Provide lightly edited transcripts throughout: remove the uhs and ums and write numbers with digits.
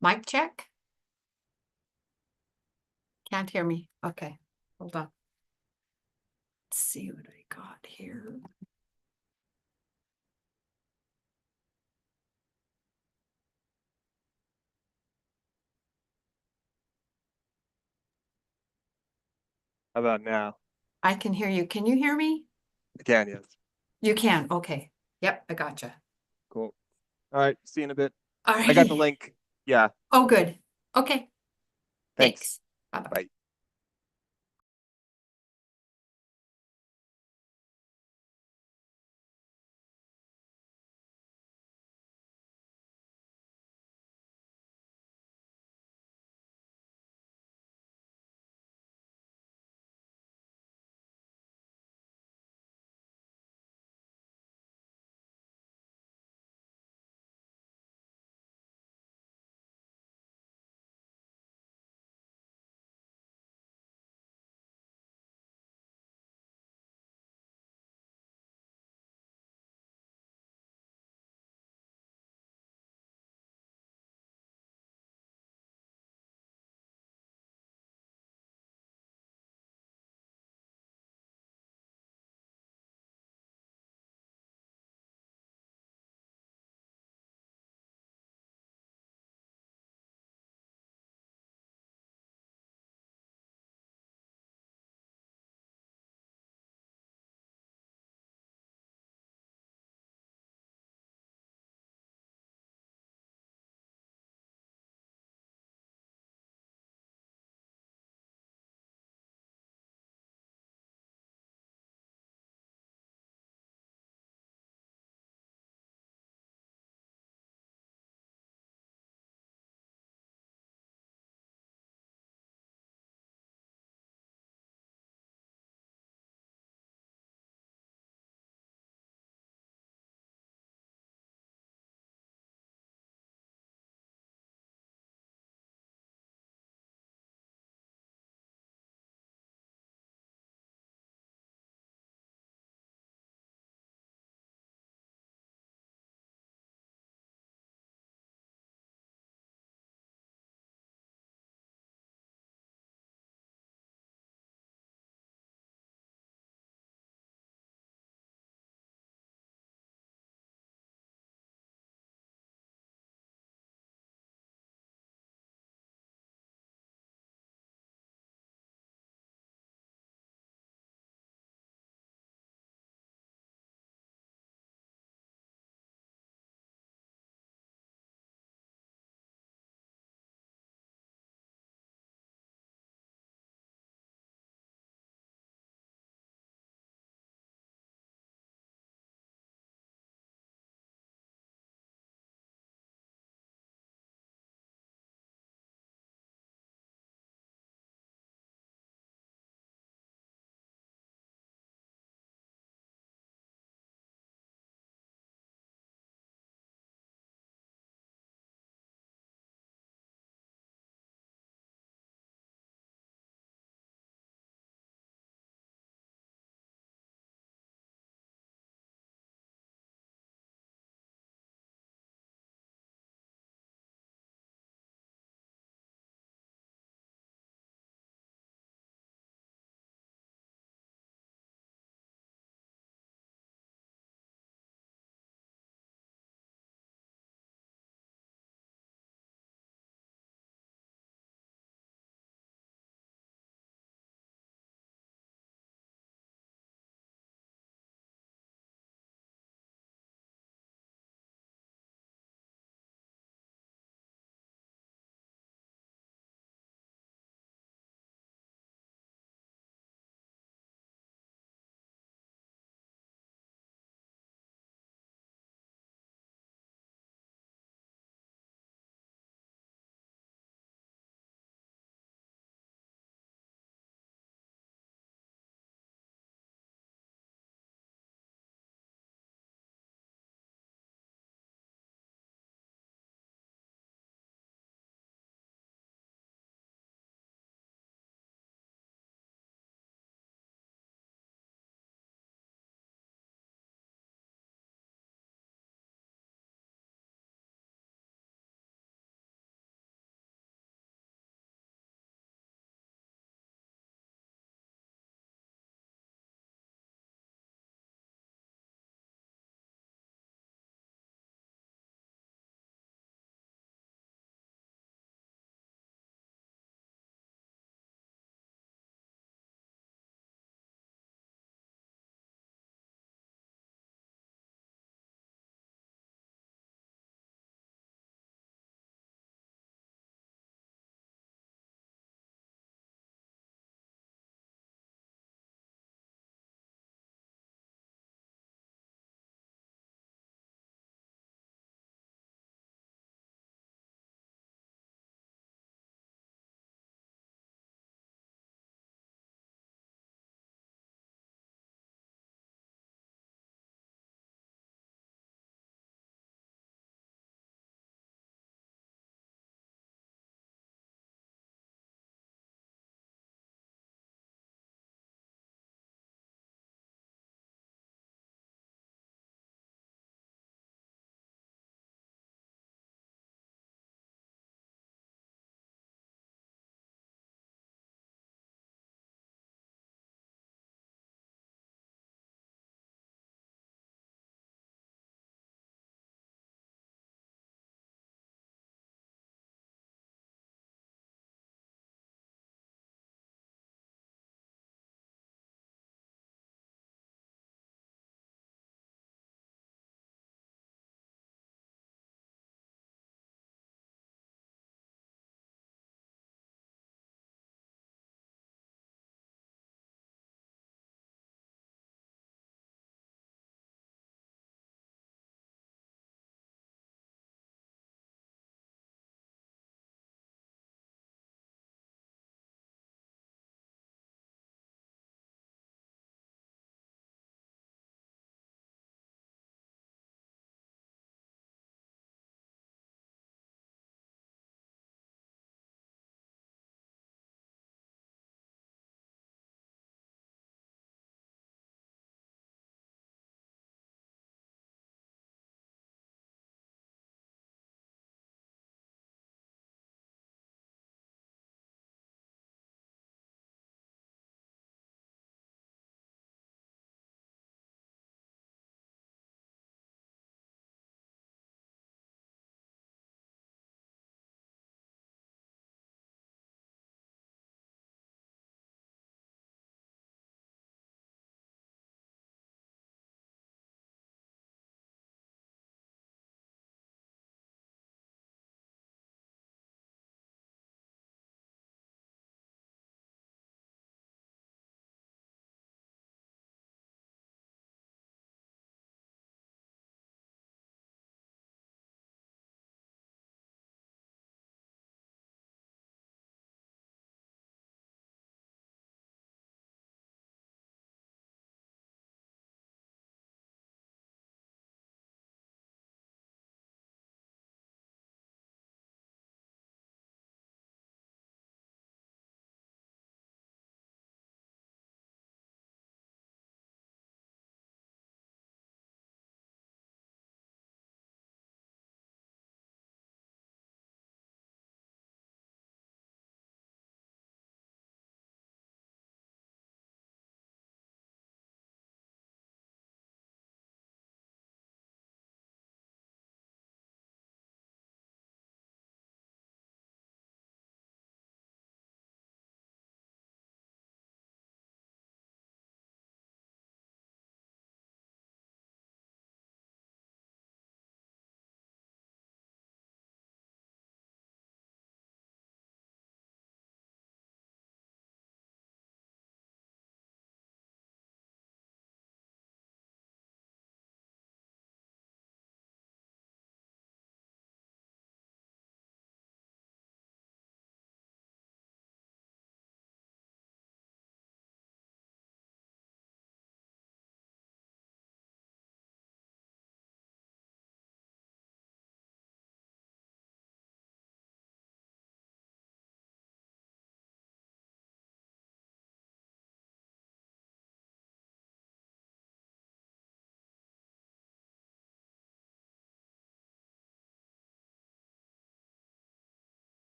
Mic check? Can't hear me. Okay, hold on. Let's see what I got here. How about now? I can hear you. Can you hear me? I can, yes. You can. Okay. Yep, I gotcha. Cool. All right. See you in a bit. All I got the righty. link. Yeah. Oh, good. Okay. Thanks. Thanks. Bye-bye. Bye.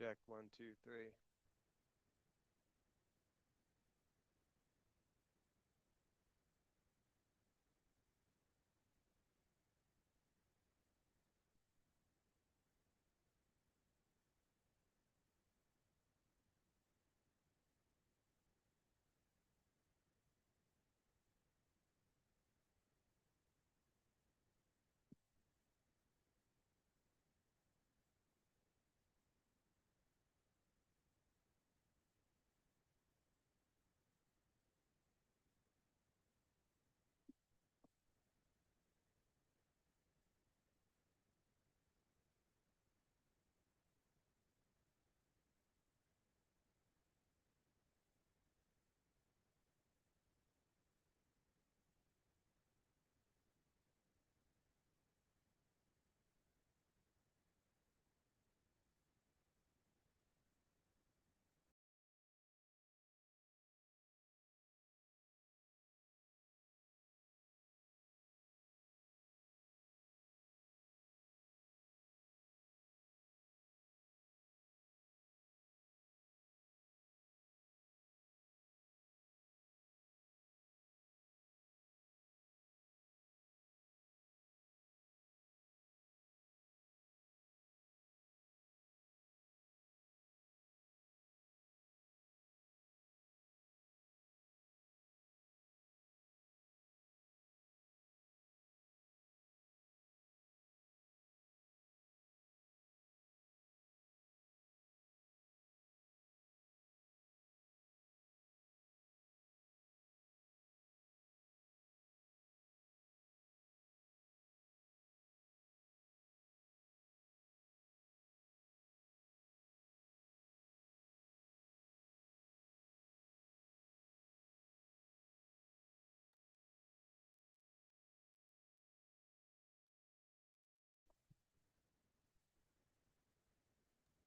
check, 1, 2, 3.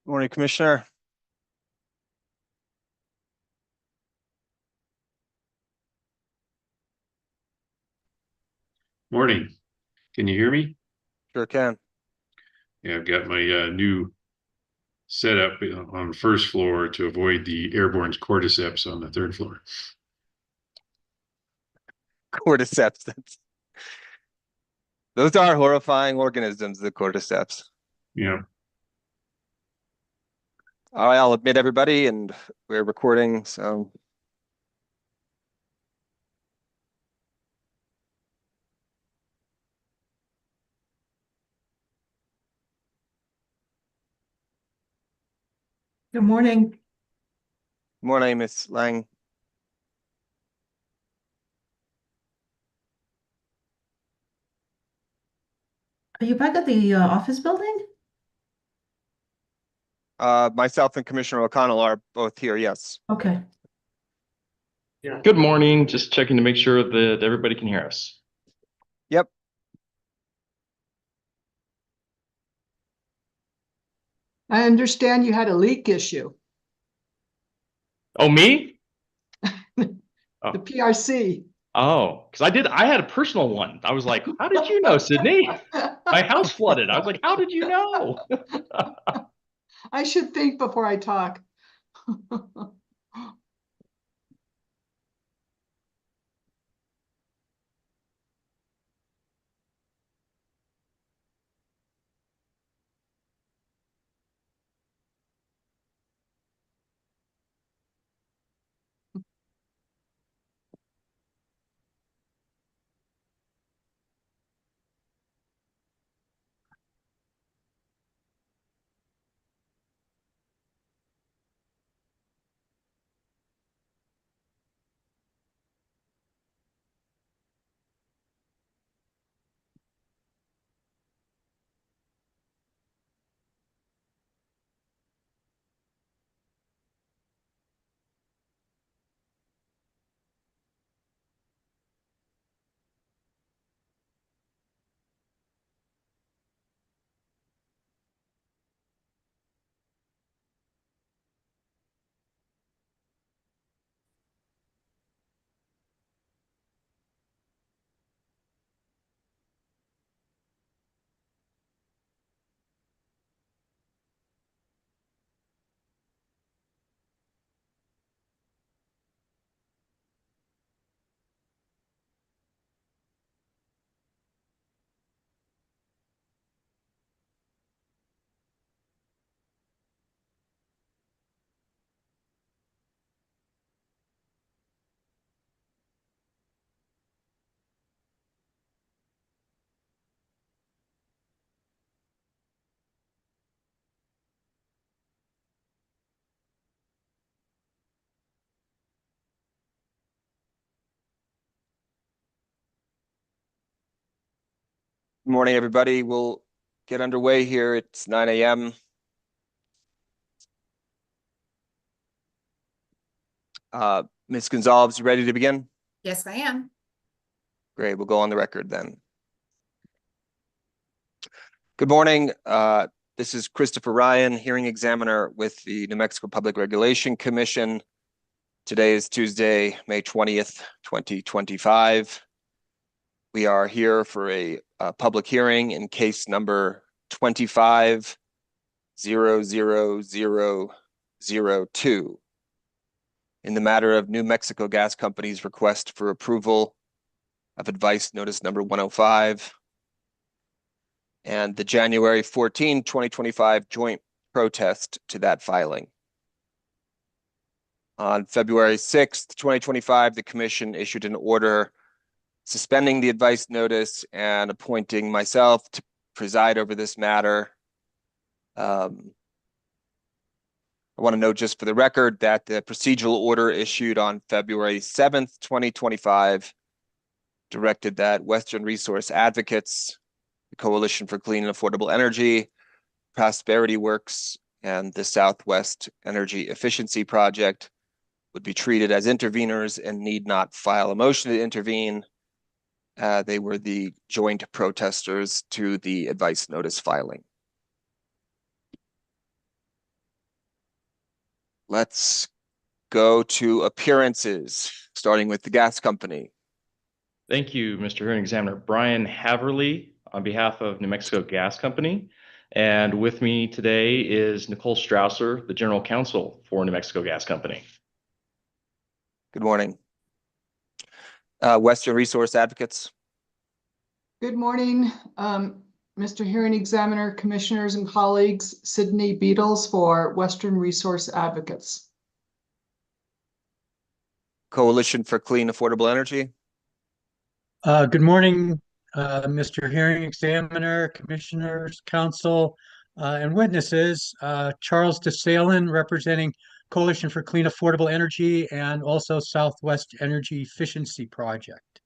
Morning, Commissioner. Morning. Can you hear me? Sure can. Yeah, I've got my new setup on the first floor to avoid the airborne cordyceps on the third floor. Cordyceps. Those are horrifying organisms, the cordyceps. Yeah. All right, I'll admit everybody, and we're recording, so. Good morning. Morning, Miss Lang. Are you back at the office building? Myself and Commissioner O'Connell are both here, yes. Okay. Good morning. Just checking to make sure that everybody can hear us. Yep. I understand you had a leak issue, Oh, me? the PRC. Oh, because I had a personal one. I was like, how did you know, Sydney? My house flooded. I was like, how did you know? I should think before I talk. Good morning, everybody. We'll get underway here. It's 9 a.m. Ms. Gonzalez, you ready to begin? Yes, I am. Great, we'll go on the record then. Good morning. This is Christopher Ryan, hearing examiner with the New Mexico Public Regulation Commission. Today is Tuesday, May 20th, 2025. We are here for a public hearing in case number 25-00002 in the matter of New Mexico Gas Company's request for approval of advice notice number 105 and the January 14, 2025 joint protest to that filing. On February 6th, 2025, the commission issued an order suspending the advice notice and appointing myself to preside over this matter. I want to note just for the record that the procedural order issued on February 7th, 2025 directed that Western Resource Advocates, the Coalition for Clean and Affordable Energy, Prosperity Works, and the Southwest Energy Efficiency Project would be treated as interveners and need not file a motion to intervene. They were the joint protesters to the advice notice filing. Let's go to appearances, starting with the gas company. Thank you, Mr. Hearing Examiner. Brian Haverly on behalf of New Mexico Gas Company. And with me today is Nicole Strausser, the General Counsel for New Mexico Gas Company. Good morning. Western Resource Advocates. Good morning, Mr. Hearing Examiner, Commissioners and colleagues, Sydney Beatles for Western Resource Advocates. Coalition for Clean Affordable Energy. Good morning, Mr. Hearing Examiner, Commissioners, Council, and witnesses. Charles DeSalen representing Coalition for Clean Affordable Energy and also Southwest Energy Efficiency Project.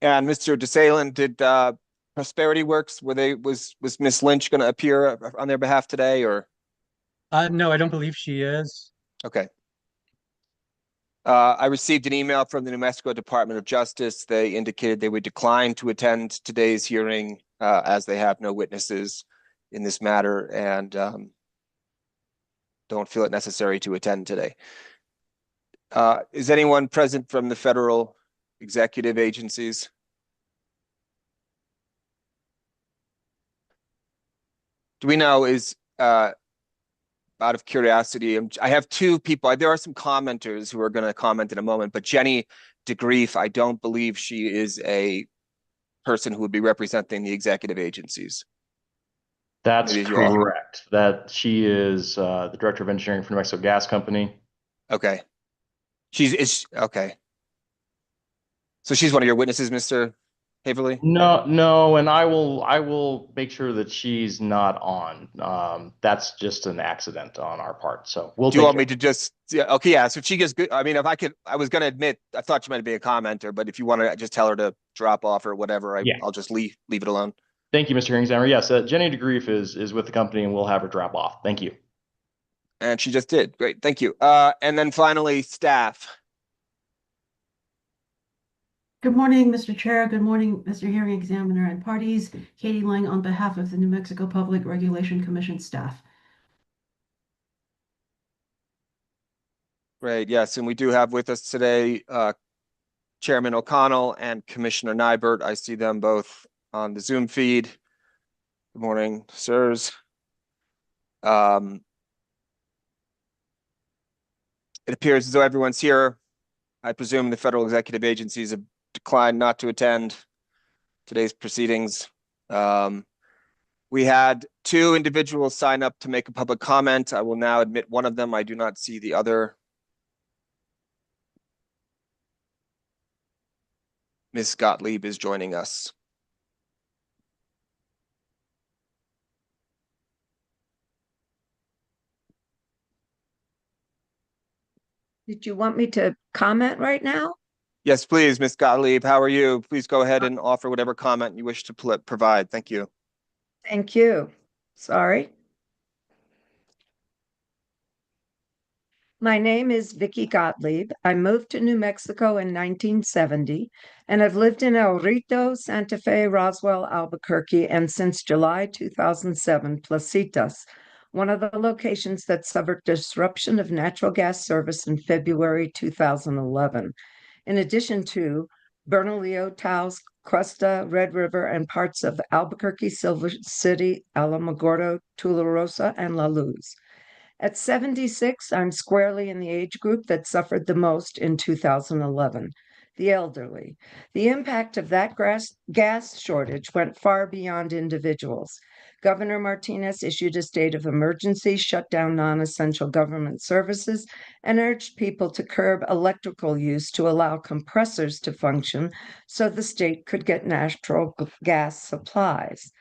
And Mr. DeSalen, did Prosperity Works, was Ms. Lynch going to appear on their behalf today, or? No, I don't believe she is. Okay. I received an email from the New Mexico Department of Justice. They indicated they would decline to attend today's hearing as they have no witnesses in this matter and don't feel it necessary to attend today. Is anyone present from the federal executive agencies? Do we know, out of curiosity, I have two people. There are some commenters who are going to comment in a moment, but Jenny DeGrief, I don't believe she is a person who would be representing the executive agencies. That's correct. That she is the Director of Engineering for New Mexico Gas Company. Okay. Okay. So she's one of your witnesses, Mr. Haverly? No, and I will make sure that she's not on. That's just an accident on our part. So we'll. Do you want me to just? Yeah. Okay. Yeah. So if she gets good. I mean, if I could, I was going to admit, I thought she might be a commenter, but if you want to just tell her to drop off or whatever, I'll just leave it alone. Thank you, Mr. Hearing Examiner. Yes, Jenny DeGrief is with the company, and we'll have her drop off. Thank you. And she just did. Great. Thank you. And then finally, staff. Good morning, Mr. Chair. Good morning, Mr. Hearing Examiner and parties. Katie Lang on behalf of the New Mexico Public Regulation Commission staff. Great. Yes. And we do have with us today Chairman O'Connell and Commissioner Nybert. I see them both on the Zoom feed. Good morning, sirs. It appears as though everyone's here. I presume the federal executive agencies have declined not to attend today's proceedings. We had two individuals sign up to make a public comment. I will now admit one of them. I do not see the other. Ms. Gottlieb is joining us. Did you want me to comment right now? Yes, please, Ms. Gottlieb, how are you? Please go ahead and offer whatever comment you wish to provide. Thank you. Thank you. Sorry. My name is Vicky Gottlieb. I moved to New Mexico in 1970, and I've lived in El Rito, Santa Fe, Roswell, Albuquerque, and since July 2007, Placitas, one of the locations that suffered disruption of natural gas service in February 2011. In addition to Bernalillo, Taos, Cuesta, Red River, and parts of Albuquerque, Silver City, Alamogordo, Tularosa, and La Luz. At 76, I'm squarely in the age group that suffered the most in 2011, the elderly. The impact of that gas shortage went far beyond individuals. Governor Martinez issued a state of emergency, shut down non-essential government services, and urged people to curb electrical use to allow compressors to function so the state could get natural gas supplies.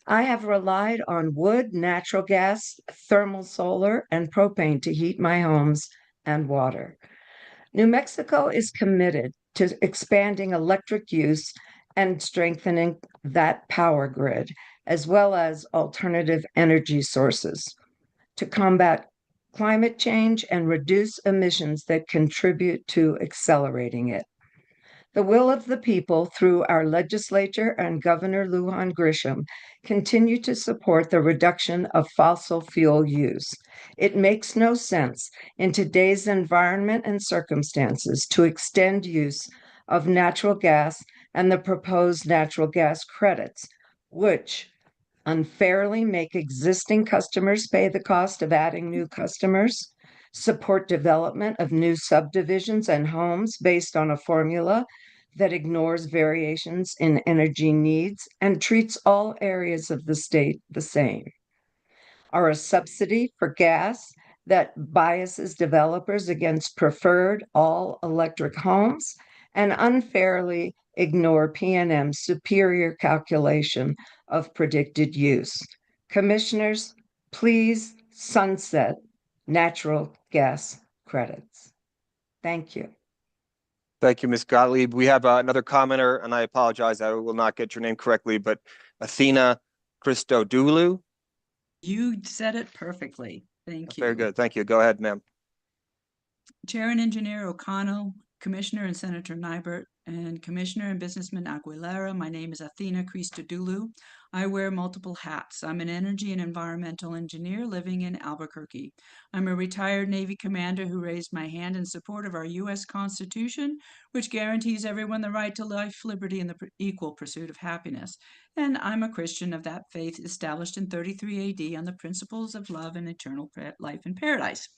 I have relied on wood, natural gas, thermal solar, and propane to heat my homes and water. New Mexico is committed to expanding electric use and strengthening that power grid, as well as alternative energy sources to combat climate change and reduce emissions that contribute to accelerating it. The will of the people through our legislature and Governor Lujan Grisham continue to support the reduction of fossil fuel use. It makes no sense in today's environment and circumstances to extend use of natural gas and the proposed natural gas credits, which unfairly make existing customers pay the cost of adding new customers, support development of new subdivisions and homes based on a formula that ignores variations in energy needs and treats all areas of the state the same, are a subsidy for gas that biases developers against preferred all-electric homes, and unfairly ignore PNM's superior calculation of predicted use. Commissioners, please sunset natural gas credits. Thank you. Thank you, Ms. Gottlieb. We have another commenter, and I apologize, I will not get your name correctly, but Athena Christodoulou. You said it perfectly. Thank you. Very good. Thank you. Go ahead, ma'am. Chair and Engineer O'Connell, Commissioner and Senator Nybert, and Commissioner and Businessman Aguilera. My name is Athena Christodoulou. I wear multiple hats. I'm an energy and environmental engineer living in Albuquerque. I'm a retired Navy commander who raised my hand in support of our U.S. Constitution, which guarantees everyone the right to life, liberty, and the equal pursuit of happiness. And I'm a Christian of that faith established in 33 AD on the principles of love and eternal life in paradise.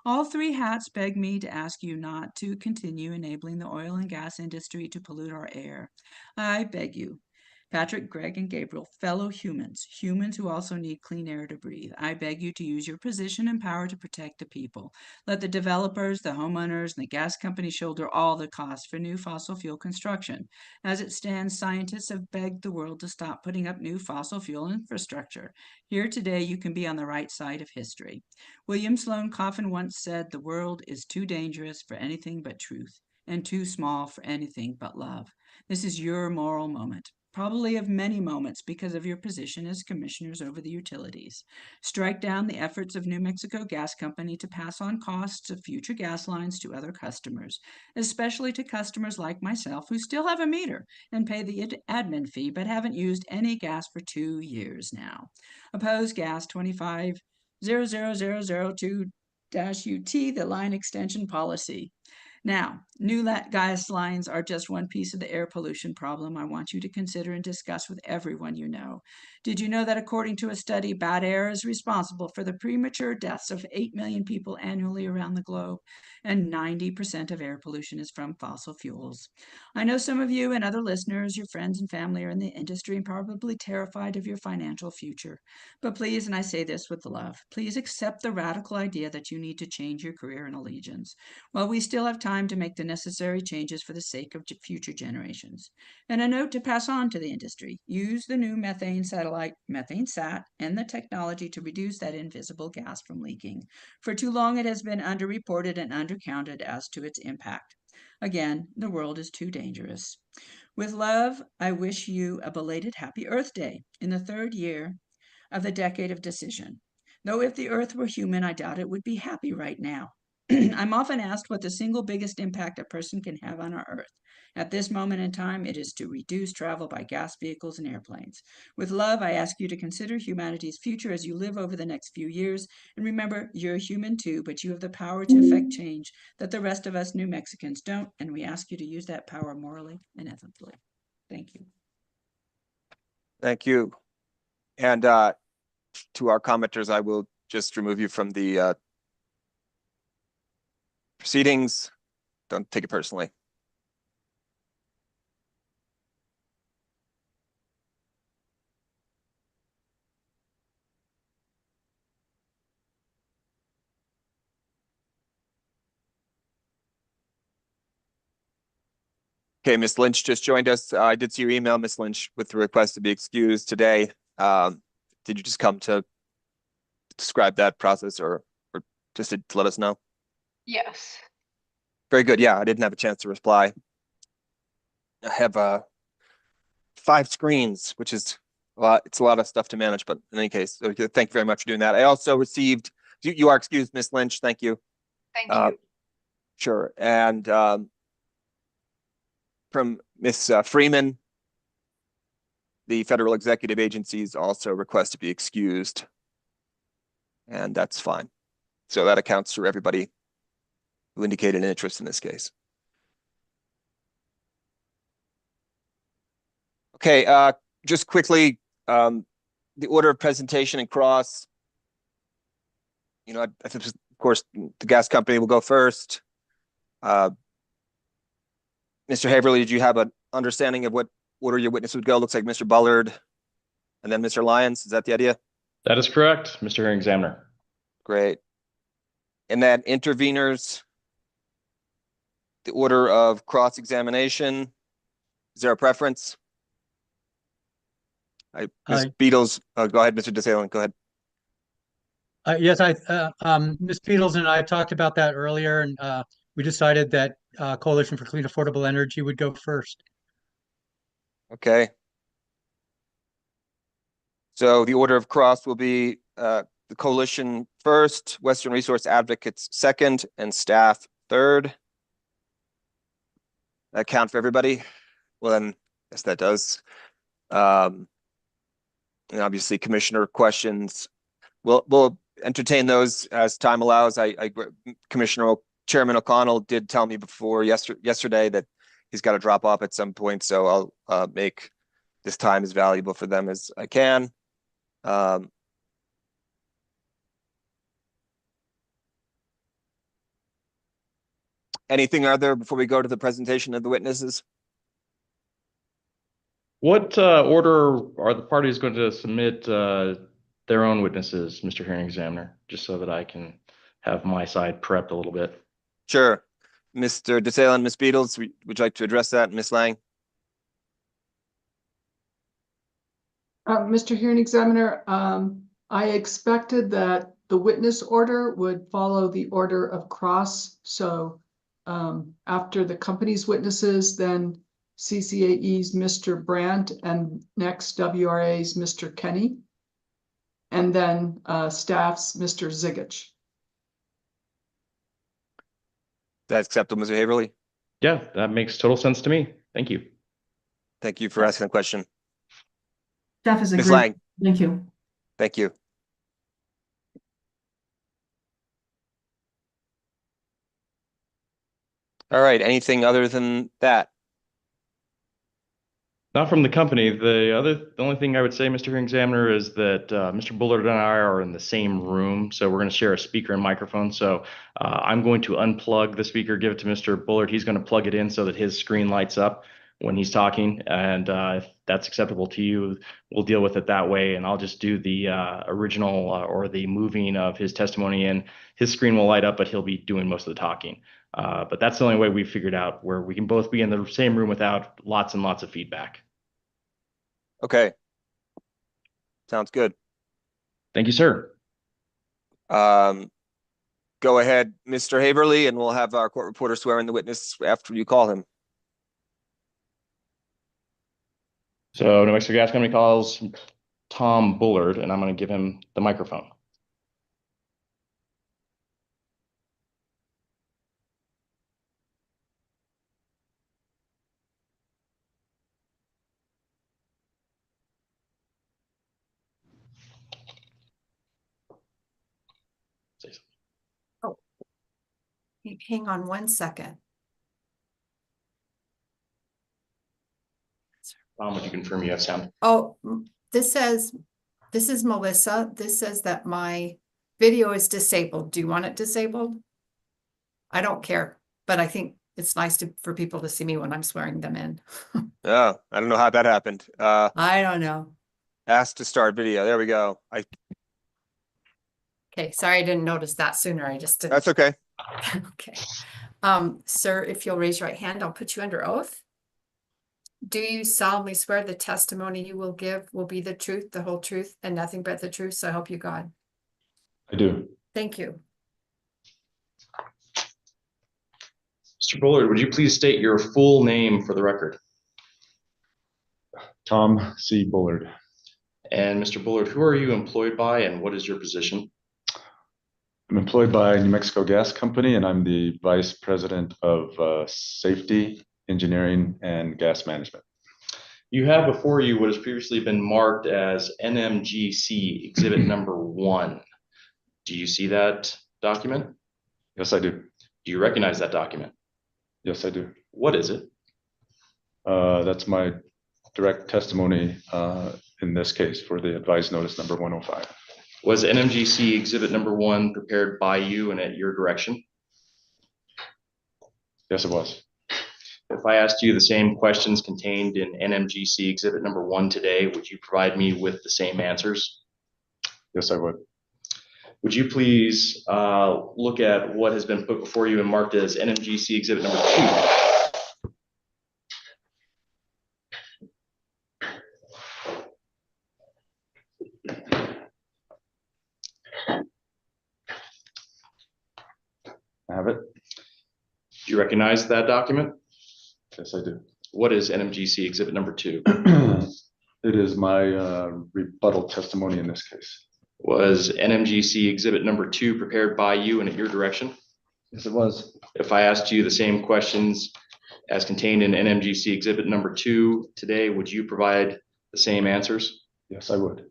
All three hats beg me to ask you not to continue enabling the oil and gas industry to pollute our air. I beg you. Patrick, Greg, and Gabriel, fellow humans who also need clean air to breathe, I beg you to use your position and power to protect the people. Let the developers, the homeowners, and the gas companies shoulder all the costs for new fossil fuel construction. As it stands, scientists have begged the world to stop putting up new fossil fuel infrastructure. Here today, you can be on the right side of history. William Sloane Coffin once said, "The world is too dangerous for anything but truth, and too small for anything but love." This is your moral moment, probably of many moments because of your position as commissioners over the utilities. Strike down the efforts of New Mexico Gas Company to pass on costs of future gas lines to other customers, especially to customers like myself who still have a meter and pay the admin fee but haven't used any gas for 2 years now. Oppose Gas 25-00002-UT, the line extension policy. Now, new gas lines are just one piece of the air pollution problem I want you to consider and discuss with everyone you know. Did you know that according to a study, bad air is responsible for the premature deaths of 8 million people annually around the globe, and 90% of air pollution is from fossil fuels? I know some of you and other listeners, your friends and family, are in the industry and probably terrified of your financial future. But please, and I say this with love, please accept the radical idea that you need to change your career and allegiance. While we still have time to make the necessary changes for the sake of future generations. And a note to pass on to the industry: use the new methane satellite, MethaneSat, and the technology to reduce that invisible gas from leaking. For too long, it has been underreported and undercounted as to its impact. Again, the world is too dangerous. With love, I wish you a belated happy Earth Day in the 3rd year of the decade of decision. Though if the Earth were human, I doubt it would be happy right now. I'm often asked what the single biggest impact a person can have on our Earth. At this moment in time, it is to reduce travel by gas vehicles and airplanes. With love, I ask you to consider humanity's future as you live over the next few years. And remember, you're human too, but you have the power to affect change that the rest of us New Mexicans don't. And we ask you to use that power morally and ethically. Thank you. Thank you. And to our commenters, I will just remove you from the proceedings. Don't take it personally. Okay, Ms. Lynch just joined us. I did see your email, Ms. Lynch, with the request to be excused today. Did you just come to describe that process or just to let us know? Yes. Very good. Yeah, I didn't have a chance to reply. I have 5 screens, which is a lot. It's a lot of stuff to manage, but in any case, so thank you very much for doing that. I also received, you are excused, Ms. Lynch. Thank you. Thank you. Sure. And from Ms. Freeman, the federal executive agencies also request to be excused. And that's fine. So that accounts for everybody who indicated an interest in this case. Okay, just quickly, the order of presentation and cross. You know, I think, of course, the gas company will go first. Mr. Haverly, did you have an understanding of what order your witness would go? Looks like Mr. Bullard and then Mr. Lyons. Is that the idea? That is correct, Mr. Hearing Examiner. Great. And then interveners, the order of cross-examination. Is there a preference? Ms. Beatles, go ahead, Mr. DeSalin, go ahead. Yes, Ms. Beatles and I talked about that earlier, and we decided that Coalition for Clean Affordable Energy would go first. Okay. So the order of cross will be the coalition first, Western Resource Advocates second, and staff third. That count for everybody? Well, then, yes, that does. And obviously, commissioner questions. We'll entertain those as time allows. Commissioner Chairman O'Connell did tell me before yesterday that he's got to drop off at some point, so I'll make this time as valuable for them as I can. Anything other before we go to the presentation of the witnesses? What order are the parties going to submit their own witnesses, Mr. Hearing Examiner, just so that I can have my side prepped a little bit? Sure. Mr. DeSalin, Ms. Beatles, would you like to address that? Ms. Lang? Mr. Hearing Examiner, I expected that the witness order would follow the order of cross. So after the company's witnesses, then CCAE's Mr. Brandt, and next WRA's Mr. Kenny, and then staff's Mr. Zigich. That's acceptable, Mr. Haverly? Yeah, that makes total sense to me. Thank you. Thank you for asking the question. Staff is Ms. agreed. Lang? Thank you. Thank you. All right, anything other than that? Not from the company. The only thing I would say, Mr. Hearing Examiner, is that Mr. Bullard and I are in the same room, so we're going to share a speaker and microphone. So I'm going to unplug the speaker, give it to Mr. Bullard. He's going to plug it in so that his screen lights up when he's talking. And if that's acceptable to you, we'll deal with it that way. And I'll just do the original or the moving of his testimony in. His screen will light up, but he'll be doing most of the talking. But that's the only way we figured out where we can both be in the same room without lots and lots of feedback. Okay. Sounds good. Thank you, sir. go ahead, Mr. Haverly, and we'll have our court reporter swear in the witness after you call him. So New Mexico Gas Company calls Tom Bullard, and I'm going to give him the microphone. Hang on 1 second. Tom, would you confirm you have sound? Oh, this is Melissa. This says that my video is disabled. Do you want it disabled? I don't care, but I think it's nice for people to see me when I'm swearing them in. Oh, I don't know how that happened. I don't know. Ask to start video. There we go. Okay, sorry, I didn't notice that sooner. I just didn't. That's okay. Okay. Sir, if you'll raise your right hand, I'll put you under oath. Do you solemnly swear the testimony you will give will be the truth, the whole truth, and nothing but the truth? So help you God. I do. Thank you. Mr. Bullard, would you please state your full name for the record? Tom C. Bullard. And Mr. Bullard, who are you employed by and what is your position? I'm employed by New Mexico Gas Company, and I'm the Vice President of Safety, Engineering, and Gas Management. You have before you what has previously been marked as NMGC Exhibit Number 1. Do you see that document? Yes, I do. Do you recognize that document? Yes, I do. What is it? That's my direct testimony in this case for the advised notice number 105. Was NMGC Exhibit Number 1 prepared by you and at your direction? Yes, it was. If I asked you the same questions contained in NMGC Exhibit Number 1 today, would you provide me with the same answers? Yes, I would. Would you please look at what has been put before you and marked as NMGC Exhibit Number 2? I have it. Do you recognize that document? Yes, I do. What is NMGC Exhibit Number 2? It is my rebuttal testimony in this case. Was NMGC Exhibit Number 2 prepared by you and at your direction? Yes, it was. If I asked you the same questions as contained in NMGC Exhibit Number 2 today, would you provide the same answers? Yes, I would.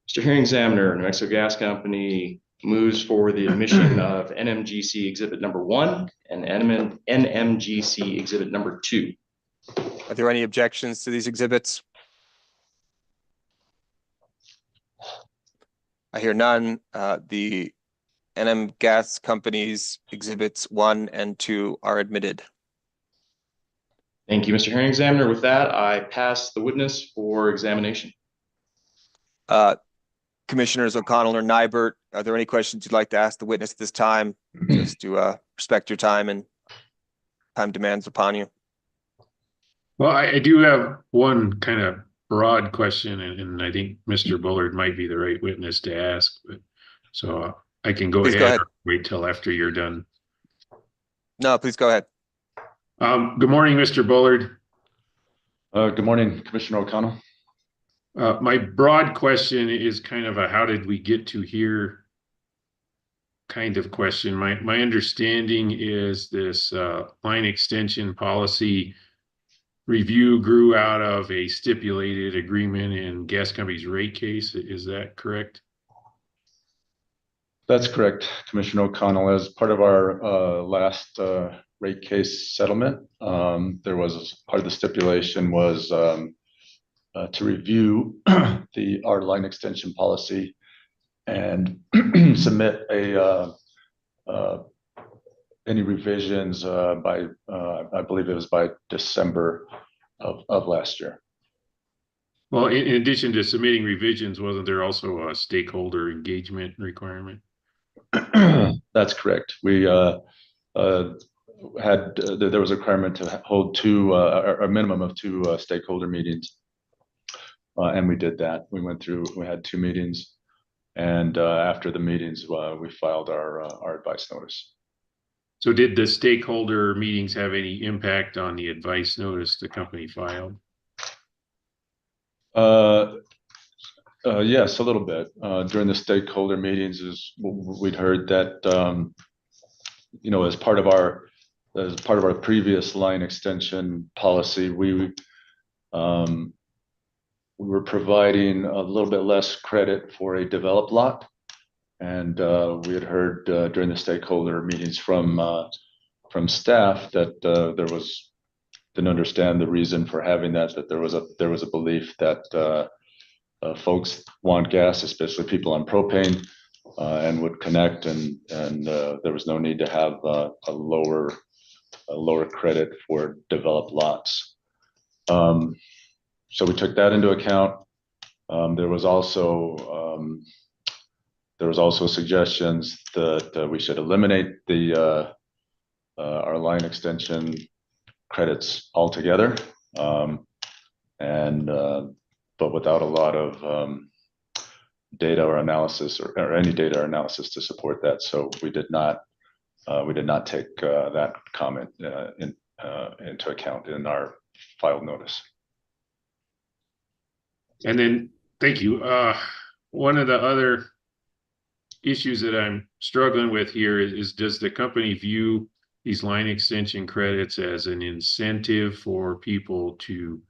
Mr. Hearing Examiner, New Mexico Gas Company moves for the admission of NMGC Exhibit Number 1 and NMGC Exhibit Number 2. Are there any objections to these exhibits? I hear none. The NM Gas Company's exhibits 1 and 2 are admitted. Thank you, Mr. Hearing Examiner. With that, I pass the witness for examination. Commissioners O'Connell or Nybert, are there any questions you'd like to ask the witness at this time? Just to respect your time and time demands upon you. Well, I do have one kind of broad question, and I think Mr. Bullard might be the right witness to ask. But so I can go ahead or wait till after you're done. No, please go ahead. Good morning, Mr. Bullard. Good morning, Commissioner O'Connell. My broad question is kind of a how did we get to here kind of question. My understanding is this line extension policy review grew out of a stipulated agreement in gas company's rate case. Is that correct? That's correct, Commissioner O'Connell. As part of our last rate case settlement, there was part of the stipulation was to review our line extension policy and submit any revisions by I believe it was by December of last year. Well, in addition to submitting revisions, wasn't there also a stakeholder engagement requirement? That's correct. We there was a requirement to hold a minimum of 2 stakeholder meetings. And we did that. We had 2 meetings. And after the meetings, we filed our advice notice. So did the stakeholder meetings have any impact on the advice notice the company filed? Yes, a little bit. During the stakeholder meetings, we'd heard that you know, as part of our previous line extension policy, we were providing a little bit less credit for a developed lot, and we had heard during the stakeholder meetings from staff that didn't understand the reason for having that. That there was a belief that folks want gas, especially people on propane, and would connect, and there was no need to have a lower credit for developed lots. So we took that into account. There was also suggestions that we should eliminate our line extension credits altogether, but without a lot of data or analysis or any data or analysis to support that. So we did not take that comment into account in our filed notice. And then, thank you. One of the other issues that I'm struggling with here is does the company view these line extension credits as an incentive for people to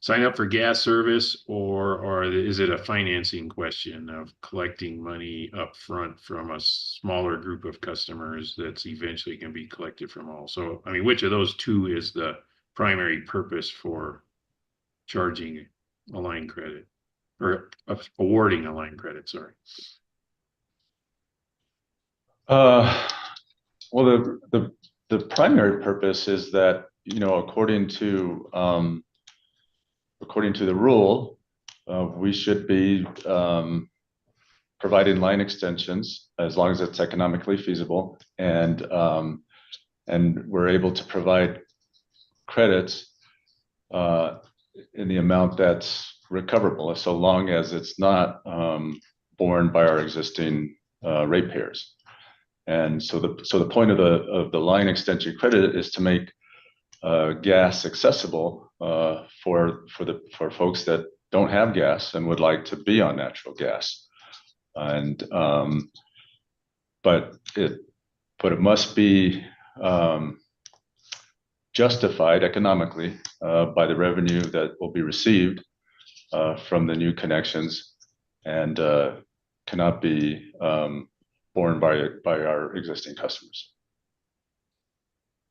sign up for gas service, or is it a financing question of collecting money up front from a smaller group of customers that's eventually going to be collected from all? So, I mean, which of those two is the primary purpose for charging a line credit, or awarding a line credit, sorry? Well, the primary purpose is that, you know, according to the rule, we should be providing line extensions as long as it's economically feasible, and we're able to provide credits in the amount that's recoverable, so long as it's not borne by our existing ratepayers. And so the point of the line extension credit is to make gas accessible for folks that don't have gas and would like to be on natural gas. And but it must be justified economically by the revenue that will be received from the new connections, and cannot be borne by our existing customers.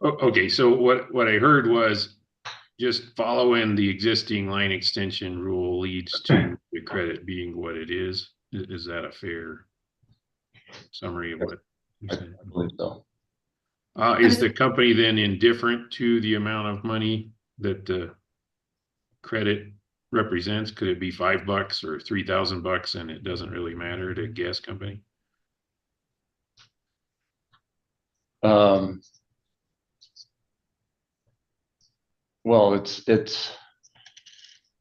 Okay, so what I heard was just following the existing line extension rule leads to the credit being what it is. Is that a fair summary of what you said? I believe so. Is the company then indifferent to the amount of money that the credit represents? Could it be $5 or $3,000 and it doesn't really matter to a gas company? Well,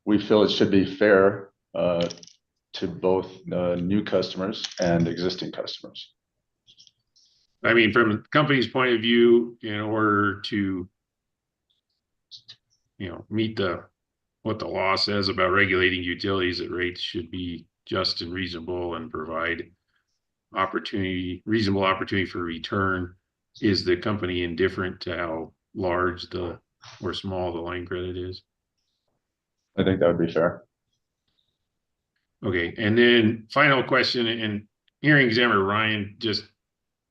we feel it should be fair to both new customers and existing customers. I mean, from the company's point of view, in order to, you know, meet what the law says about regulating utilities, that rates should be just and reasonable and provide reasonable opportunity for return. Is the company indifferent to how large or small the line credit is? I think that would be fair. Okay, and then final question, and hearing examiner Ryan, just,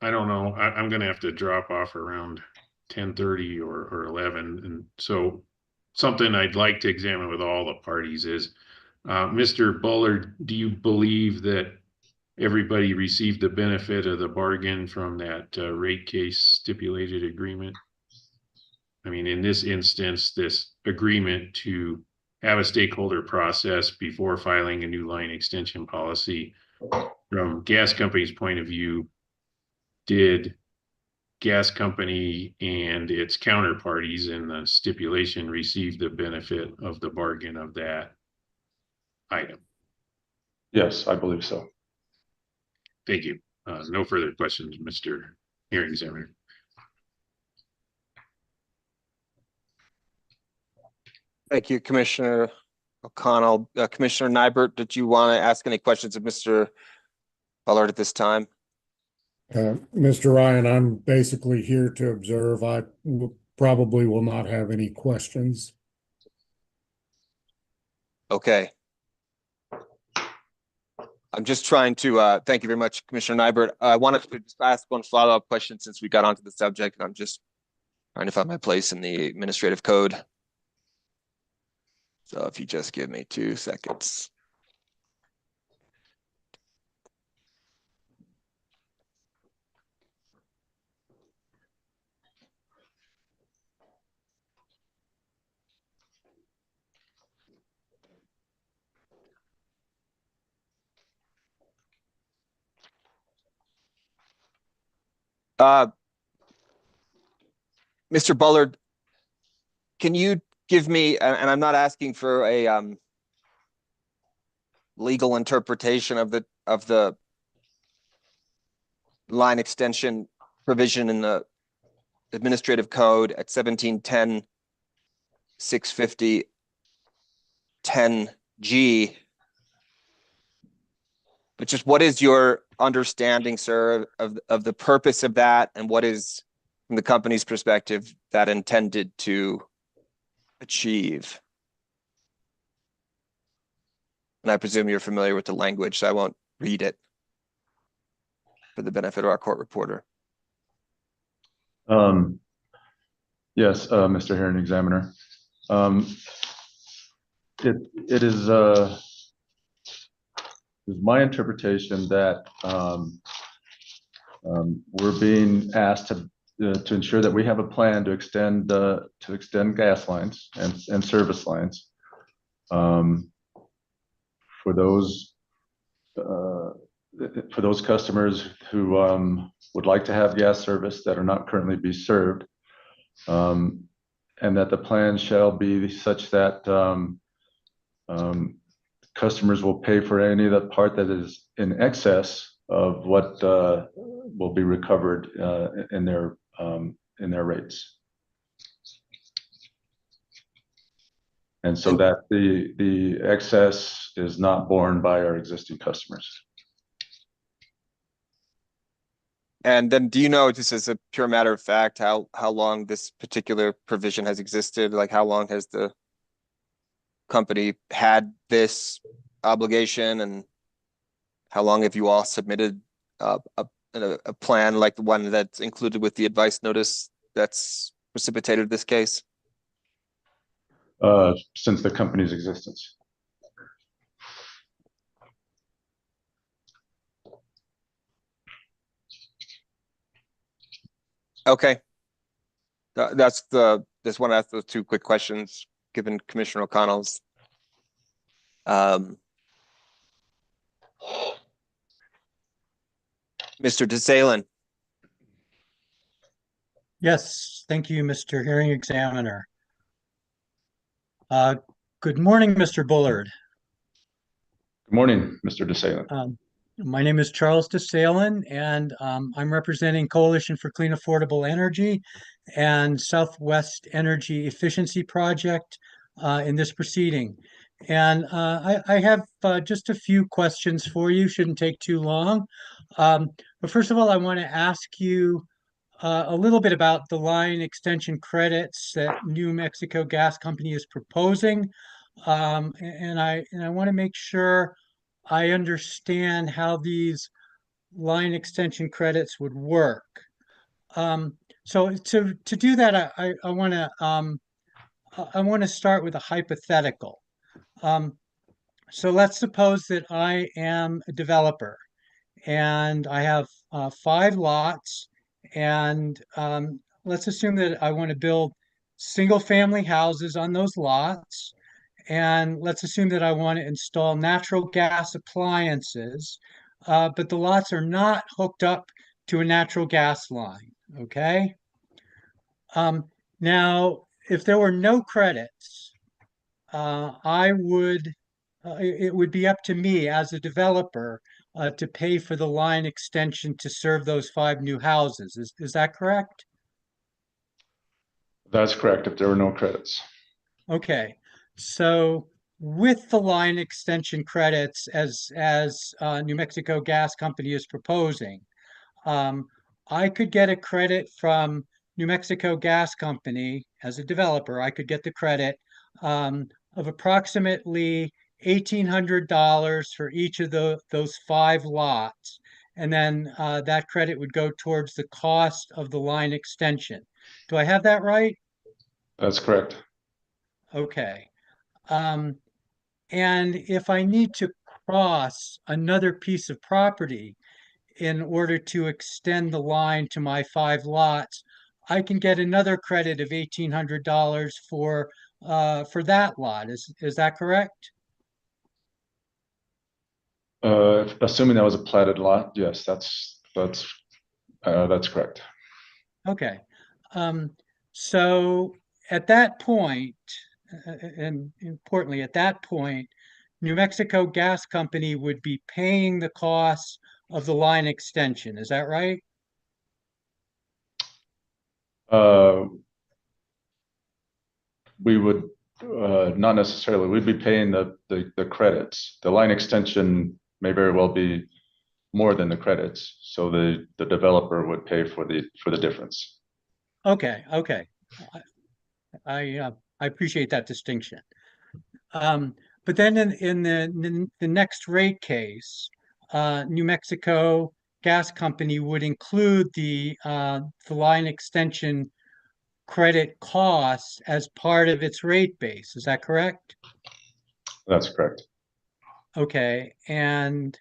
I don't know, I'm gonna have to drop off around 10:30 or 11, and so something I'd like to examine with all the parties is, Mr. Bullard, do you believe that everybody received the benefit of the bargain from that rate case stipulated agreement? I mean, in this instance, this agreement to have a stakeholder process before filing a new line extension policy, from gas company's point of view, did gas company and its counterparties in the stipulation receive the benefit of the bargain of that item? Yes, I believe so. Thank you. No further questions, Mr. Hearing Examiner. Thank you, Commissioner O'Connell. Commissioner Nybert, did you want to ask any questions of Mr. Bullard at this time? Mr. Ryan, I'm basically here to observe. Probably will not have any questions. Okay. I'm just trying to, thank you very much, Commissioner Nybert. I wanted to just ask one follow-up question since we got onto the subject, and I'm just trying to find my place in the administrative code. So if you just give me 2 seconds. Mr. Bullard, can you give me, and I'm not asking for a legal interpretation of the line extension provision in the administrative code at 1710 650 10G. But just what is your understanding, sir, of the purpose of that, and what is, from the company's perspective, that intended to achieve? And I presume you're familiar with the language, so I won't read it for the benefit of our court reporter. Yes, Mr. Hearing Examiner. It is my interpretation that we're being asked to ensure that we have a plan to extend gas lines and service lines for those customers who would like to have gas service that are not currently being served, and that the plan shall be such that customers will pay for any of the part that is in excess of what will be recovered in their rates. And so that the excess is not borne by our existing customers. And then, do you know, just as a pure matter of fact, how long this particular provision has existed? Like, how long has the company had this obligation, and how long have you all submitted a plan like the one that's included with the advice notice that's precipitated this case? Since the company's existence. Okay. Just want to ask those 2 quick questions, given Commissioner O'Connell's. Mr. DeSalen. Yes, thank you, Mr. Hearing Examiner. Good morning, Mr. Bullard. Good morning, Mr. DeSalen. My name is Charles DeSalen, and I'm representing Coalition for Clean Affordable Energy and Southwest Energy Efficiency Project in this proceeding. And I have just a few questions for you, shouldn't take too long. But first of all, I want to ask you a little bit about the line extension credits that New Mexico Gas Company is proposing. And I want to make sure I understand how these line extension credits would work. So to do that, I want to start with a hypothetical. So let's suppose that I am a developer and I have 5 lots, and let's assume that I want to build single-family houses on those lots. And let's assume that I want to install natural gas appliances, but the lots are not hooked up to a natural gas line, okay? Now, if there were no credits, it would be up to me as a developer to pay for the line extension to serve those 5 new houses. Is that correct? That's correct, if there were no credits. Okay, so with the line extension credits as New Mexico Gas Company is proposing, I could get a credit from New Mexico Gas Company as a developer. I could get the credit of approximately $1,800 for each of those 5 lots. And then that credit would go towards the cost of the line extension. Do I have that right? That's correct. Okay. And if I need to cross another piece of property in order to extend the line to my 5 lots, I can get another credit of $1,800 for that lot. Is that correct? Assuming that was a platted lot, yes, that's correct. Okay. So at that point, and importantly, at that point, New Mexico Gas Company would be paying the costs of the line extension. Is that right? We would not necessarily. We'd be paying the credits. The line extension may very well be more than the credits, so the developer would pay for the difference. Okay. I appreciate that distinction. But then in the next rate case, New Mexico Gas Company would include the line extension credit costs as part of its rate base. Is that correct? That's correct. Okay, and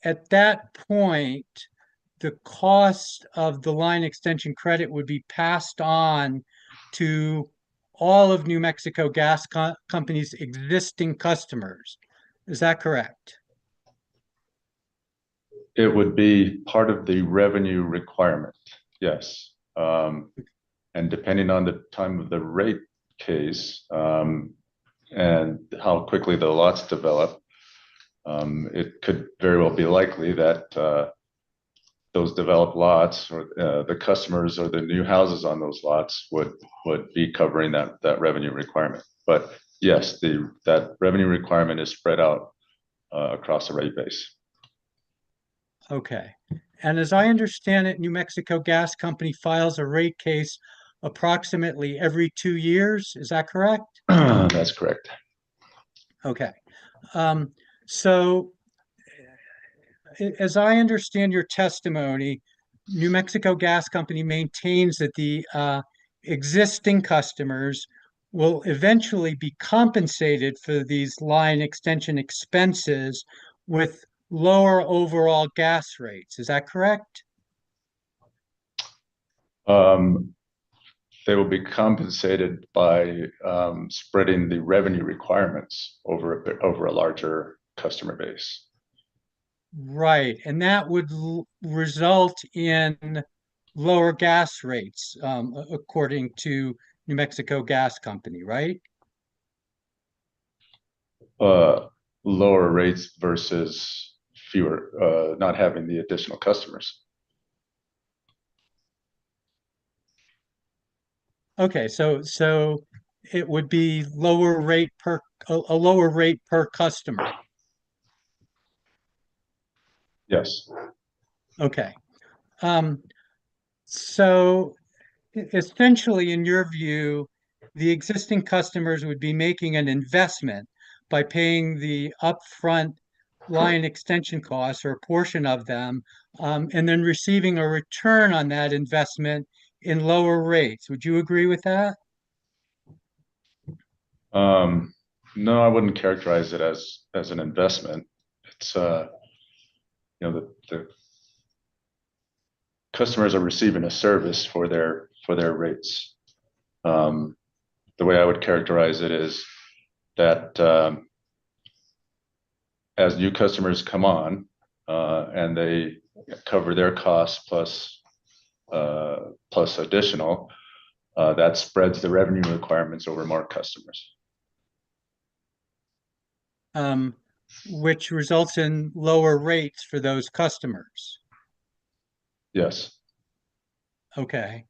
at that point, the cost of the line extension credit would be passed on to all of New Mexico Gas Company's existing customers. Is that correct? It would be part of the revenue requirement, yes. And depending on the time of the rate case and how quickly the lots develop, it could very well be likely that those developed lots or the customers or the new houses on those lots would be covering that revenue requirement. But yes, that revenue requirement is spread out across the rate base. Okay. And as I understand it, New Mexico Gas Company files a rate case approximately every 2 years. Is that correct? That's correct. Okay. So as I understand your testimony, New Mexico Gas Company maintains that the existing customers will eventually be compensated for these line extension expenses with lower overall gas rates. Is that correct? They will be compensated by spreading the revenue requirements over a larger customer base. Right, and that would result in lower gas rates, according to New Mexico Gas Company, right? Lower rates versus fewer, not having the additional customers. Okay, so it would be a lower rate per customer. Yes. Okay. So essentially, in your view, the existing customers would be making an investment by paying the upfront line extension costs or a portion of them, and then receiving a return on that investment in lower rates. Would you agree with that? No, I wouldn't characterize it as an investment. It's the customers are receiving a service for their rates. The way I would characterize it is that as new customers come on and they cover their costs plus additional, that spreads the revenue requirements over more customers. which results in lower rates for those customers. Yes. Okay,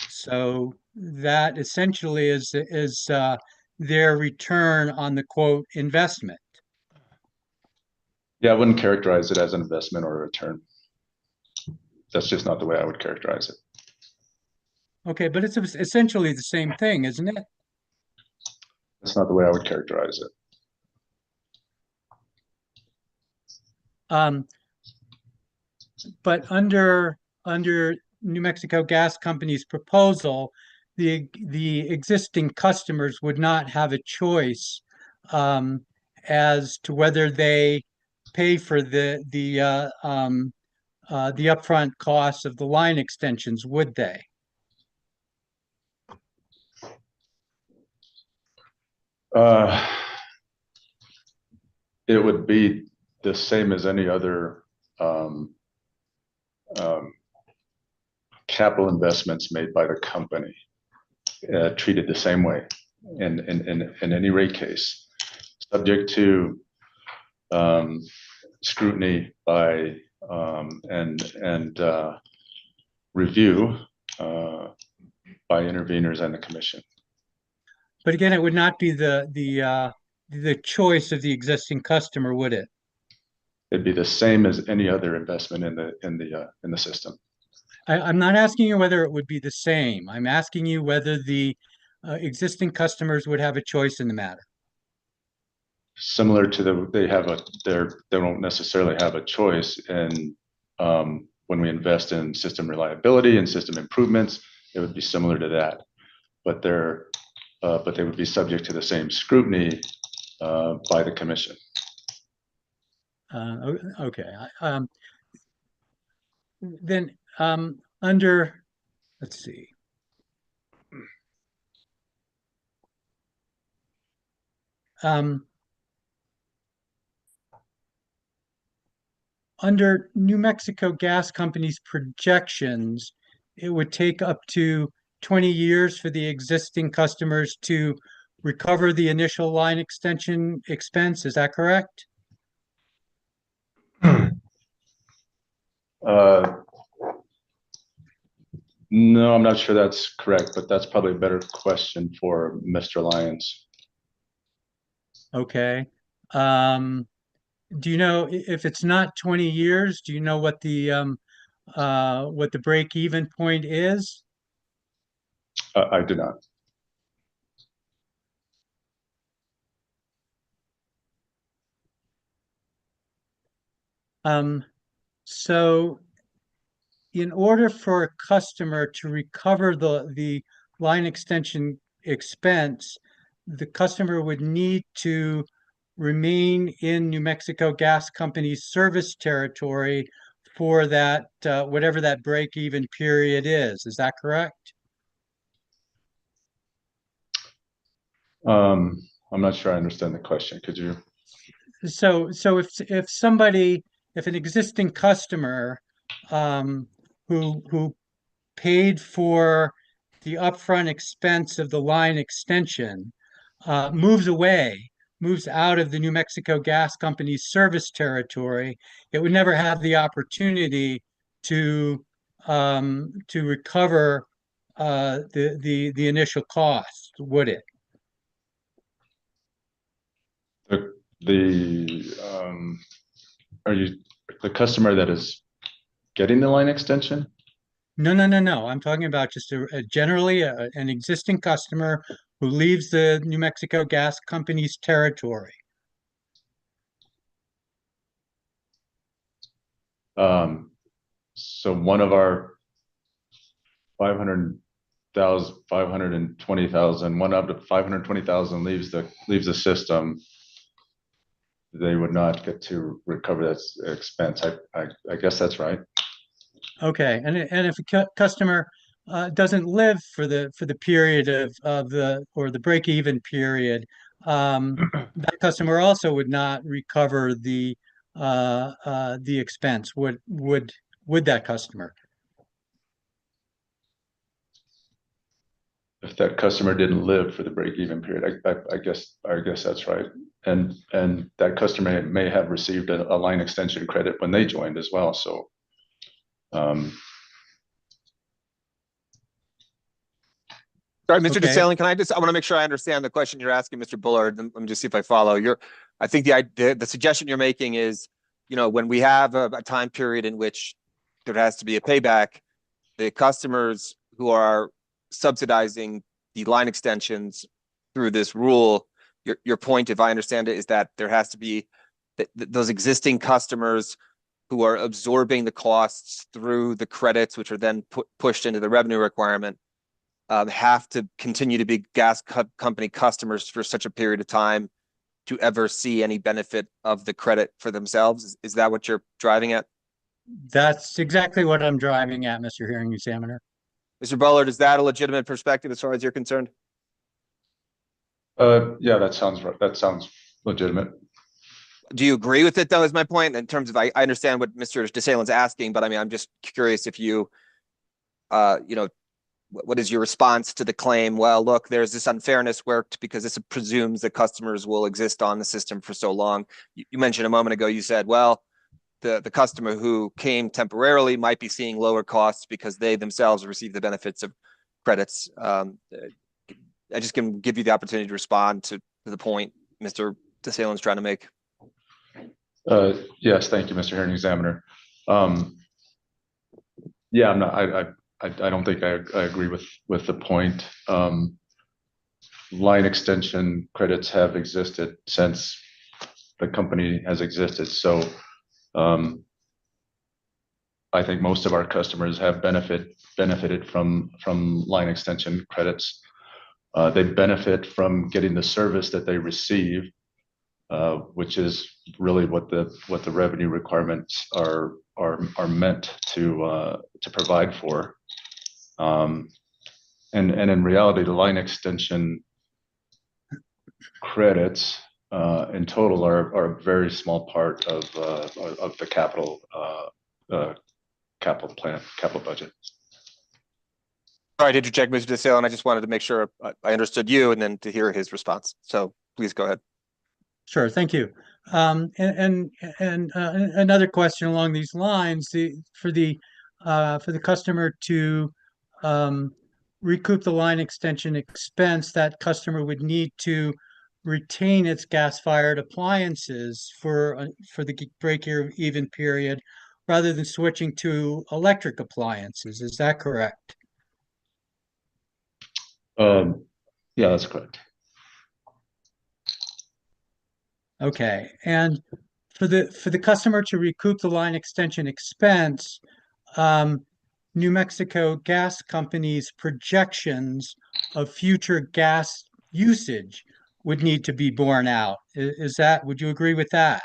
so that essentially is their return on the quote investment. Yeah, I wouldn't characterize it as an investment or a return. That's just not the way I would characterize it. Okay, but it's essentially the same thing, isn't it? That's not the way I would characterize it. But under New Mexico Gas Company's proposal, the existing customers would not have a choice as to whether they pay for the upfront costs of the line extensions, would they? It would be the same as any other capital investments made by the company, treated the same way in any rate case, subject to scrutiny by and review by interveners and the commission. But again, it would not be the choice of the existing customer, would it? It'd be the same as any other investment in the system. I'm not asking you whether it would be the same. I'm asking you whether the existing customers would have a choice in the matter. Similar to they don't necessarily have a choice, and when we invest in system reliability and system improvements, it would be similar to that. But they would be subject to the same scrutiny by the commission. Okay. Then under, let's see. Under New Mexico Gas Company's projections, it would take up to 20 years for the existing customers to recover the initial line extension expense. Is that correct? No, I'm not sure that's correct, but that's probably a better question for Mr. Lyons. Okay. Do you know if it's not 20 years, do you know what the break-even point is? I do not. So in order for a customer to recover the line extension expense, the customer would need to remain in New Mexico Gas Company's service territory for that, whatever that break-even period is. Is that correct? I'm not sure I understand the question. Could you? So if an existing customer who paid for the upfront expense of the line extension moves out of the New Mexico Gas Company's service territory, it would never have the opportunity to recover the initial cost, would it? Are you the customer that is getting the line extension? No. I'm talking about just generally an existing customer who leaves the New Mexico Gas Company's territory. So one of our 520,000, one up to 520,000 leaves the system. They would not get to recover that expense. I guess that's right. Okay, and if a customer doesn't live for the period of the break-even period, that customer also would not recover the expense. Would that customer? If that customer didn't live for the break-even period, I guess that's right. and that customer may have received a line extension credit when they joined as well. So, Sorry, Mr. Okay. DeSalin, I want to make sure I understand the question you're asking, Mr. Bullard. Let me just see if I follow. I think the suggestion you're making is, when we have a time period in which there has to be a payback, the customers who are subsidizing the line extensions through this rule, your point, if I understand it, is that there has to be those existing customers who are absorbing the costs through the credits, which are then pushed into the revenue requirement, have to continue to be gas company customers for such a period of time to ever see any benefit of the credit for themselves. Is that what you're driving at? That's exactly what I'm driving at, Mr. Hearing Examiner. Mr. Bullard, is that a legitimate perspective as far as you're concerned? yeah, that sounds right. That sounds legitimate. Do you agree with it, though, is my point, in terms of, I understand what Mr. DeSalin's asking, but I mean, I'm just curious if you, what is your response to the claim? Well, look, there's this unfairness worked because this presumes that customers will exist on the system for so long. You mentioned a moment ago, you said, well, the customer who came temporarily might be seeing lower costs because they themselves receive the benefits of credits. I just can give you the opportunity to respond to the point Mr. DeSalin's trying to make. Yes, thank you, Mr. Hearing Examiner. Yeah, I don't think I agree with the point. Line extension credits have existed since the company has existed. So I think most of our customers have benefited from line extension credits. They benefit from getting the service that they receive, which is really what the revenue requirements are meant to provide for. And in reality, the line extension credits in total are a very small part of the capital budget. Sorry to interject, Mr. DeSalin. I just wanted to make sure I understood you and then to hear his response. So please go ahead. Sure, thank you. And another question along these lines: for the customer to recoup the line extension expense, that customer would need to retain its gas-fired appliances for the break-even period, rather than switching to electric appliances. Is that correct? Yeah, that's correct. Okay, and for the customer to recoup the line extension expense, New Mexico Gas Company's projections of future gas usage would need to be borne out. Would you agree with that?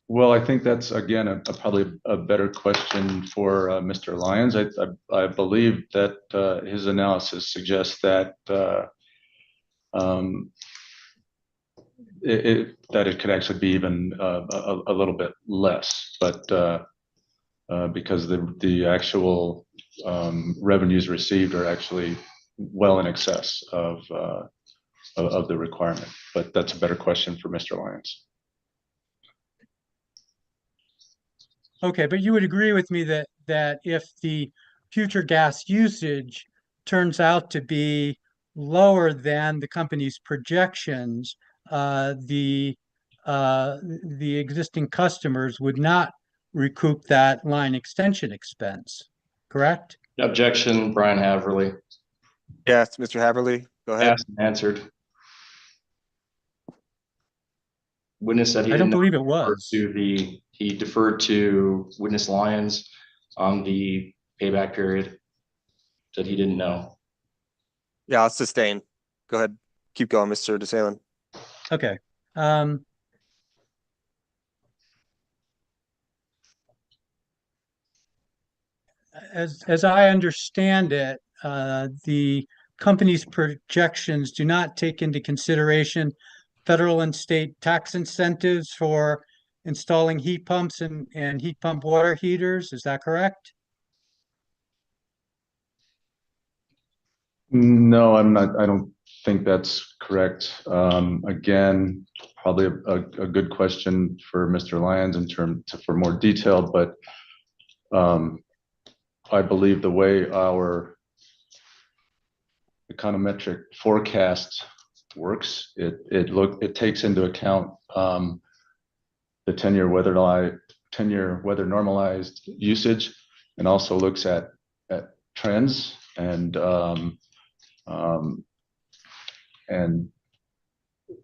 Well, I think that's, again, probably a better question for Mr. Lyons. I believe that his analysis suggests that it could actually be even a little bit less, but because the actual revenues received are actually well in excess of the requirement. But that's a better question for Mr. Lyons. Okay, but you would agree with me that if the future gas usage turns out to be lower than the company's projections, the existing customers would not recoup that line extension expense, correct? Objection, Brian Haverly. Yes, Mr. Haverly, go ahead. Asked and answered. Witness said he I don't didn't believe it was. he deferred to witness Lyons on the payback period. Said he didn't know. Yeah, I'll sustain. Go ahead. Keep going, Mr. DeSalin. Okay. As I understand it, the company's projections do not take into consideration federal and state tax incentives for installing heat pumps and heat pump water heaters. Is that correct? No, I'm not. I don't think that's correct. Again, probably a good question for Mr. Lyons for more detail, but I believe the way our econometric forecast works, it takes into account the 10-year weather normalized usage, and also looks at trends and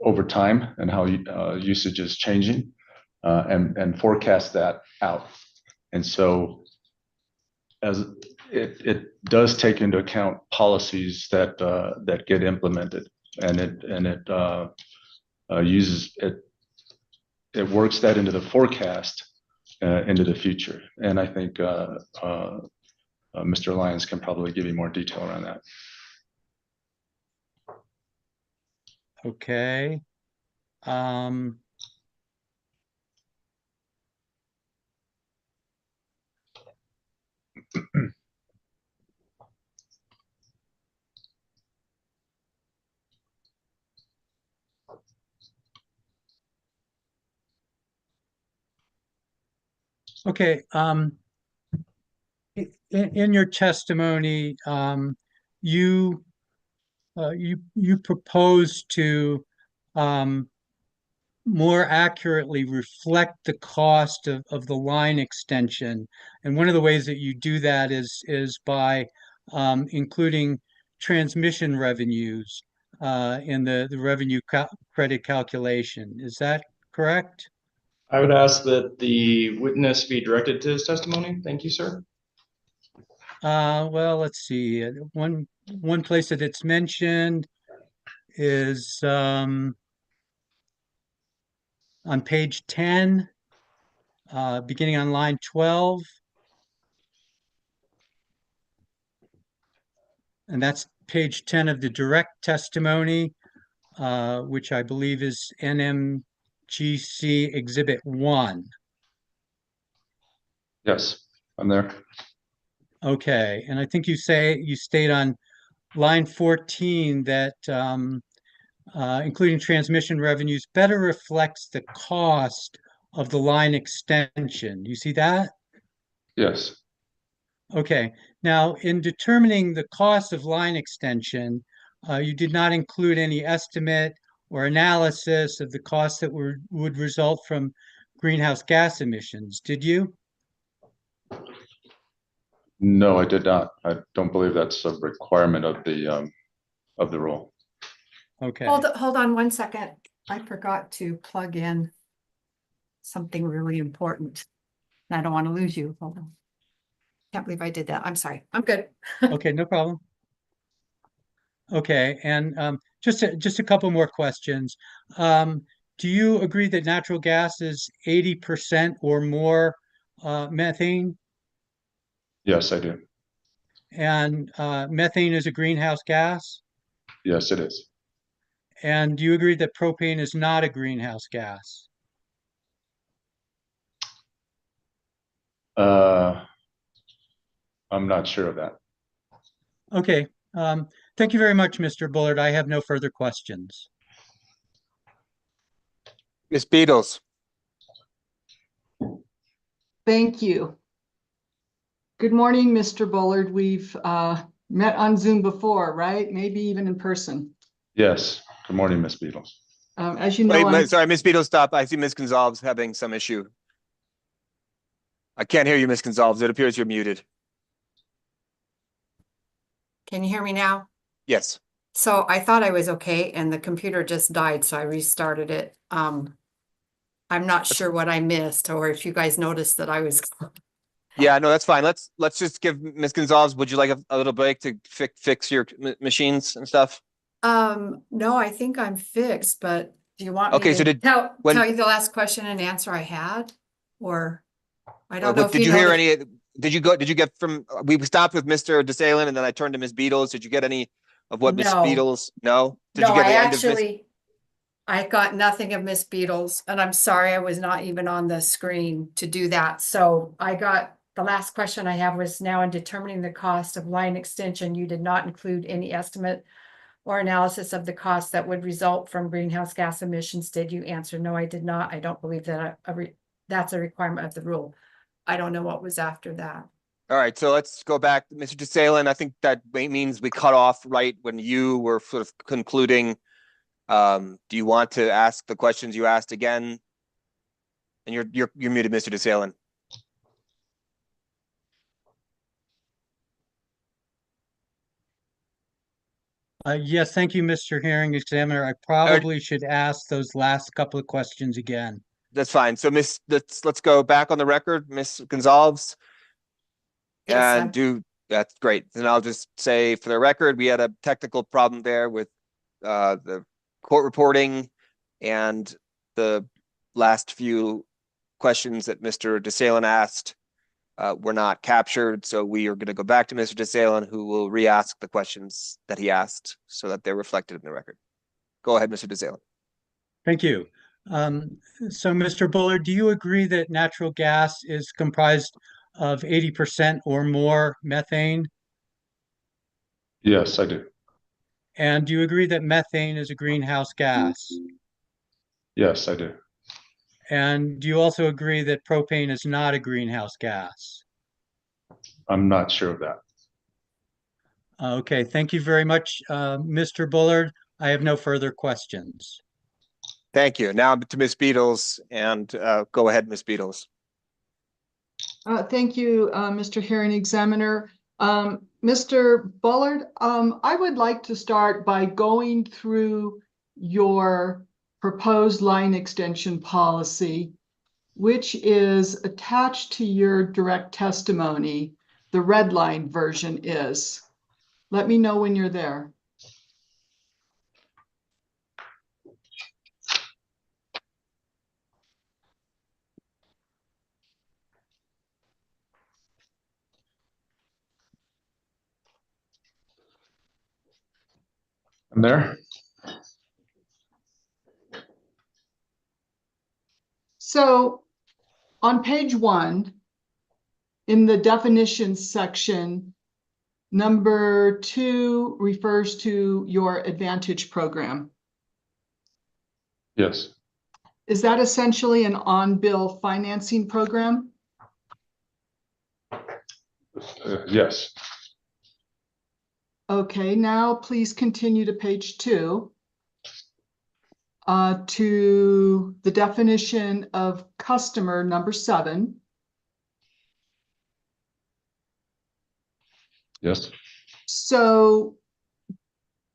over time and how usage is changing, and forecast that out. And so as it does take into account policies that get implemented, and it works that into the forecast into the future. And I think Mr. Lyons can probably give you more detail around that. Okay. Okay, in your testimony, you propose to more accurately reflect the cost of the line extension. And one of the ways that you do that is by including transmission revenues in the revenue credit calculation. Is that correct? I would ask that the witness be directed to his testimony. Thank you, sir. Well, let's see. One place that it's mentioned is on page 10, beginning on line 12. And that's page 10 of the direct testimony, which I believe is NMGC Exhibit 1. Yes, I'm there. Okay, and I think you state on line 14 that including transmission revenues better reflects the cost of the line extension. Do you see that? Yes. Okay, now in determining the cost of line extension, you did not include any estimate or analysis of the costs that would result from greenhouse gas emissions, did you? No, I did not. I don't believe that's a requirement of the rule. Okay. Hold on 1 second. I forgot to plug in something really important. And I don't want to lose you. Hold on. Can't believe I did that. I'm sorry. I'm good. Okay, no problem. Okay, and just a couple more questions. Do you agree that natural gas is 80% or more methane? Yes, I do. And methane is a greenhouse gas? Yes, it is. And do you agree that propane is not a greenhouse gas? I'm not sure of that. Okay. Thank you very much, Mr. Bullard. I have no further questions. Ms. Beatles. Thank you. Good morning, Mr. Bullard. We've met on Zoom before, right? Maybe even in person. Yes. Good morning, Ms. Beatles. As you know, Wait, sorry, Ms. Beatles, stop. I see Ms. Gonzalez having some issue. I can't hear you, Ms. Gonzalez. It appears you're muted. Can you hear me now? Yes. So I thought I was okay and the computer just died, so I restarted it. I'm not sure what I missed or if you guys noticed that I was. Yeah, no, that's fine. Let's just give Ms. Gonzalez, would you like a little break to fix your machines and stuff? No, I think I'm fixed, but do you want me Okay, so to did- tell when- you the last question and answer I had? Or I don't know if Did you you hear noticed- any, did you get from, we stopped with Mr. DeSalen and then I turned to Ms. Beatles. Did you get any of what Ms. No. Beatles? No? Did No, you get I the end of Ms. actually, I got nothing of Miss Beatles, and I'm sorry I was not even on the screen to do that. So I got the last question I have was now in determining the cost of line extension, you did not include any estimate or analysis of the costs that would result from greenhouse gas emissions. Did you answer? No, I did not. I don't believe that that's a requirement of the rule. I don't know what was after that. All right, so let's go back, Mr. DeSalen. I think that means we cut off right when you were sort of concluding. Do you want to ask the questions you asked again? And you're muted, Mr. DeSalen. Yes, thank you, Mr. Hearing Examiner. I probably should ask those last couple of questions again. That's fine. So let's go back on the record, Miss Gonzalez. Yes, And that's great. Then I'll just say for the record, we had a technical problem there with the court reporting, and the last few questions that Mr. DeSalen asked were not captured. So we are going to go back to Mr. DeSalen, who will re-ask the questions that he asked so that they're reflected in the record. Go ahead, Mr. DeSalen. Thank you. So, Mr. Bullard, do you agree that natural gas is comprised of 80% or more methane? Yes, I do. And do you agree that methane is a greenhouse gas? Yes, I do. And do you also agree that propane is not a greenhouse gas? I'm not sure of that. Okay, thank you very much, Mr. Bullard. I have no further questions. Thank you. Now to Ms. Beatles, and go ahead, Ms. Beatles. Thank you, Mr. Hearing Examiner. Mr. Bullard, I would like to start by going through your proposed line extension policy, which is attached to your direct testimony. The red line version is. Let me know when you're there. I'm there. So on page 1, in the definitions section, number 2 refers to your Advantage program. Yes. Is that essentially an on-bill financing program? Yes. Okay, now please continue to page 2. To the definition of customer, number 7. Yes. So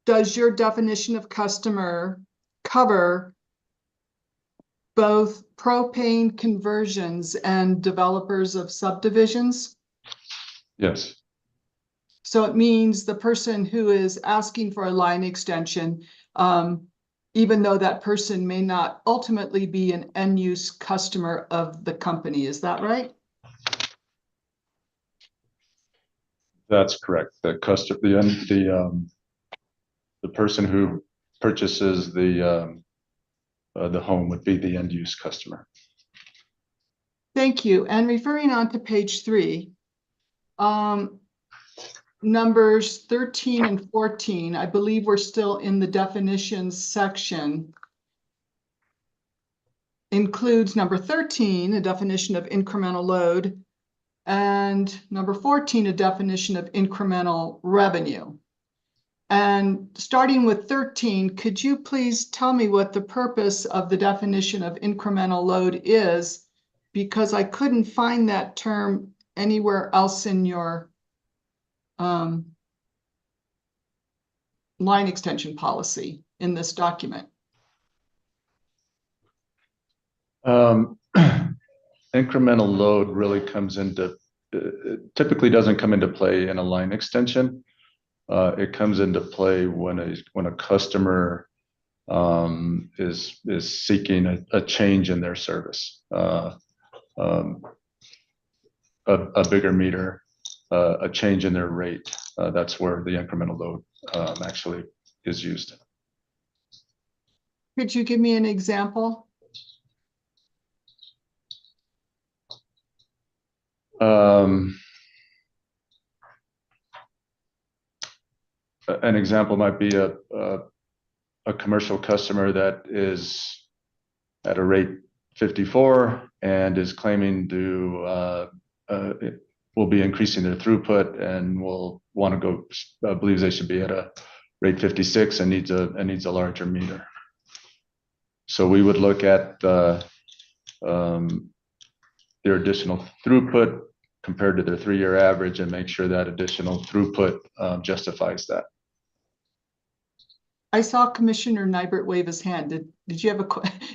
does your definition of customer cover both propane conversions and developers of subdivisions? Yes. So it means the person who is asking for a line extension, even though that person may not ultimately be an end-use customer of the company, is that right? That's correct. The customer, the person who purchases the home would be the end use customer. Thank you. And referring on to page 3, numbers 13 and 14, I believe we're still in the definitions section, includes number 13, a definition of incremental load, and number 14, a definition of incremental revenue. And starting with 13, could you please tell me what the purpose of the definition of incremental load is? Because I couldn't find that term anywhere else in your line extension policy in this document. Incremental load really comes into, typically doesn't come into play in a line extension. It comes into play when a customer is seeking a change in their service, a bigger meter, a change in their rate. That's where the incremental load actually is used. Could you give me an example? An example might be a commercial customer that is at a rate 54 and is claiming to will be increasing their throughput and will want to go believes they should be at a rate 56 and needs a larger meter. So we would look at their additional throughput compared to their 3-year average and make sure that additional throughput justifies that. I saw Commissioner Nybert wave his hand. Did you have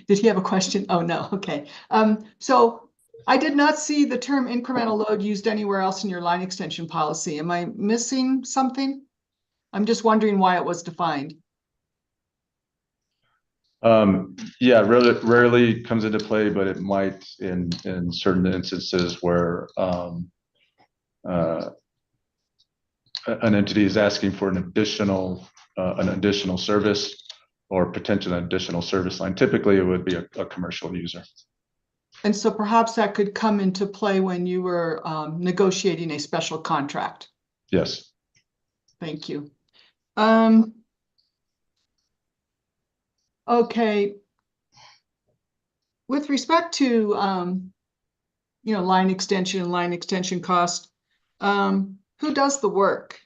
did he have a question? Oh, no. Okay. So I did not see the term incremental load used anywhere else in your line extension policy. Am I missing something? I'm just wondering why it was defined. Yeah, rarely comes into play, but it might in certain instances where an entity is asking for an additional service or potential additional service line. Typically, it would be a commercial user. And so perhaps that could come into play when you were negotiating a special contract. Yes. Thank you. Okay. With respect to line extension cost, who does the work?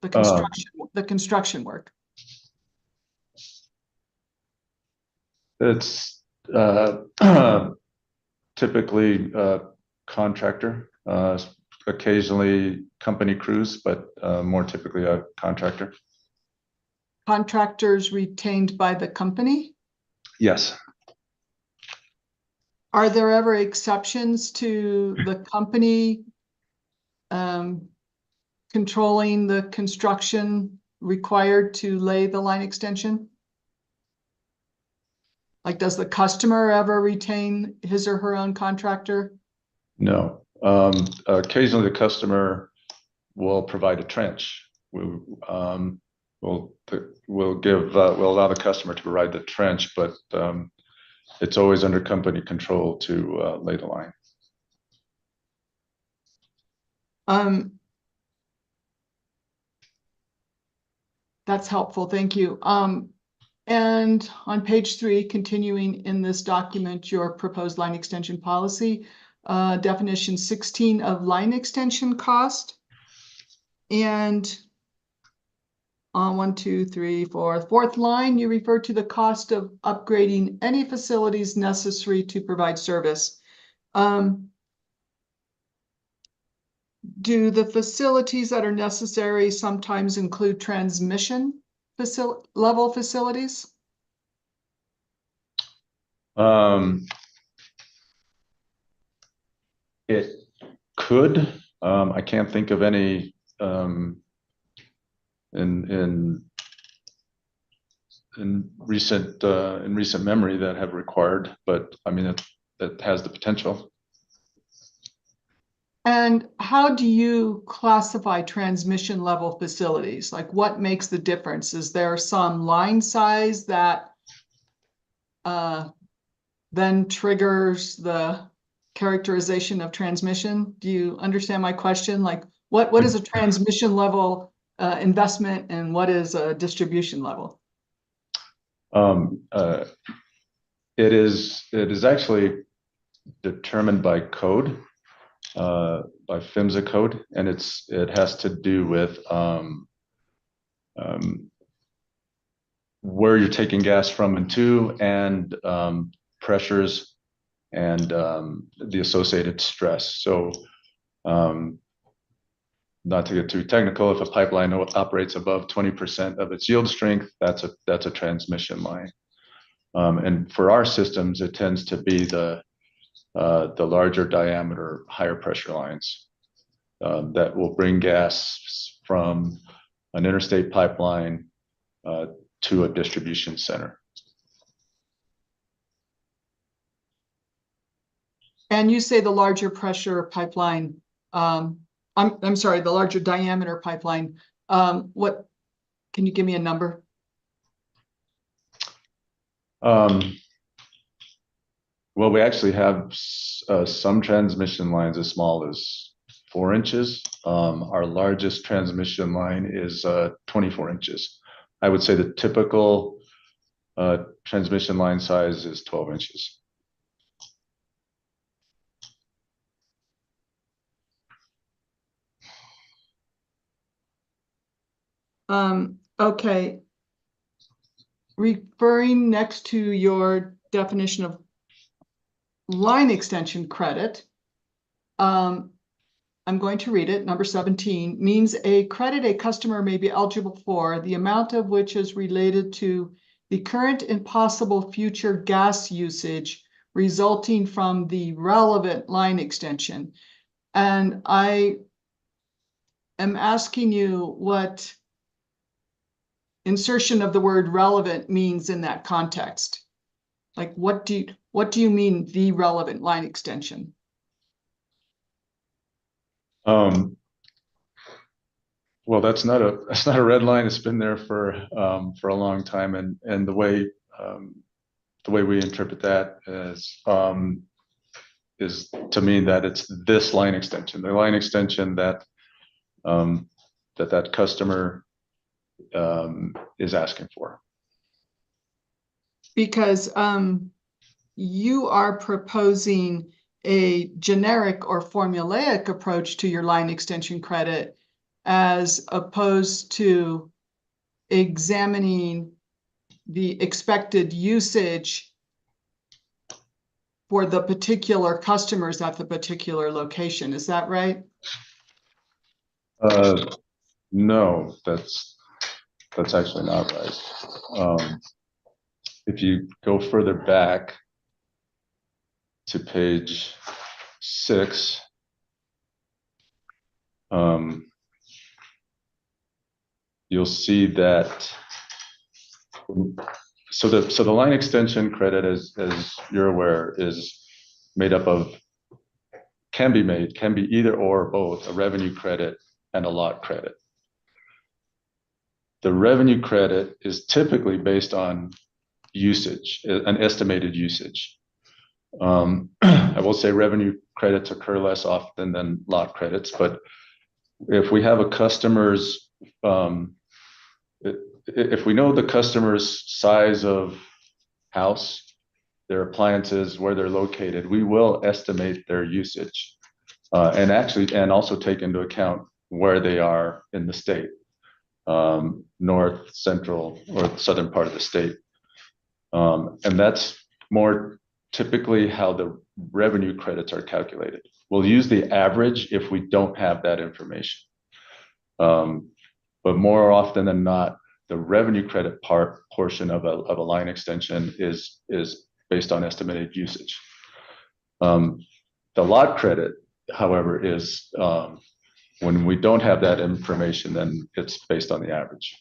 The construction work. It's typically a contractor, occasionally company crews, but more typically a contractor. Contractors retained by the company? Yes. Are there ever exceptions to the company controlling the construction required to lay the line extension? Like, does the customer ever retain his or her own contractor? No. Occasionally the customer will provide a trench. We'll allow the customer to provide the trench, but it's always under company control to lay the line. That's helpful. Thank you. And on page 3, continuing in this document, your proposed line extension policy, definition 16 of line extension cost. And on 1, 2, 3, 4, fourth line, you refer to the cost of upgrading any facilities necessary to provide service. Do the facilities that are necessary sometimes include transmission level facilities? It could. I can't think of any in recent memory that have required, but I mean it has the potential. And how do you classify transmission level facilities? Like, what makes the difference? Is there some line size that then triggers the characterization of transmission? Do you understand my question? Like, what is a transmission level investment and what is a distribution level? It is actually determined by code. By PHMSA code, and it has to do with where you're taking gas from and to, and pressures and the associated stress. So not to get too technical, if a pipeline operates above 20% of its yield strength, that's a transmission line. And for our systems, it tends to be the larger diameter, higher pressure lines that will bring gas from an interstate pipeline to a distribution center. And you say the larger pressure pipeline, I'm sorry, the larger diameter pipeline. What, can you give me a number? Well, we actually have some transmission lines as small as 4 inches. Our largest transmission line is 24 inches. I would say the typical transmission line size is 12 inches. Okay. Referring next to your definition of line extension credit, I'm going to read it. Number 17 means a credit a customer may be eligible for, the amount of which is related to the current and possible future gas usage resulting from the relevant line extension. And I am asking you what insertion of the word relevant means in that context. Like, what do you mean the relevant line extension? Well, that's not a red line. It's been there for a long time, and the way we interpret that is to mean that it's this line extension, the line extension that that customer is asking for. Because you are proposing a generic or formulaic approach to your line extension credit, as opposed to examining the expected usage for the particular customers at the particular location. Is that right? No, that's actually not right. If you go further back to page 6, you'll see that so the line extension credit, as you're aware, is made up of can be either or both a revenue credit and a lot credit. The revenue credit is typically based on usage, an estimated usage. I will say revenue credits occur less often than lot credits, but if we have a customer's, if we know the customer's size of house, their appliances, where they're located, we will estimate their usage, and also take into account where they are in the state, north, central, or southern part of the state. And that's more typically how the revenue credits are calculated. We'll use the average if we don't have that information. But more often than not, the revenue credit portion of a line extension is based on estimated usage. The lot credit, however, is when we don't have that information, then it's based on the average.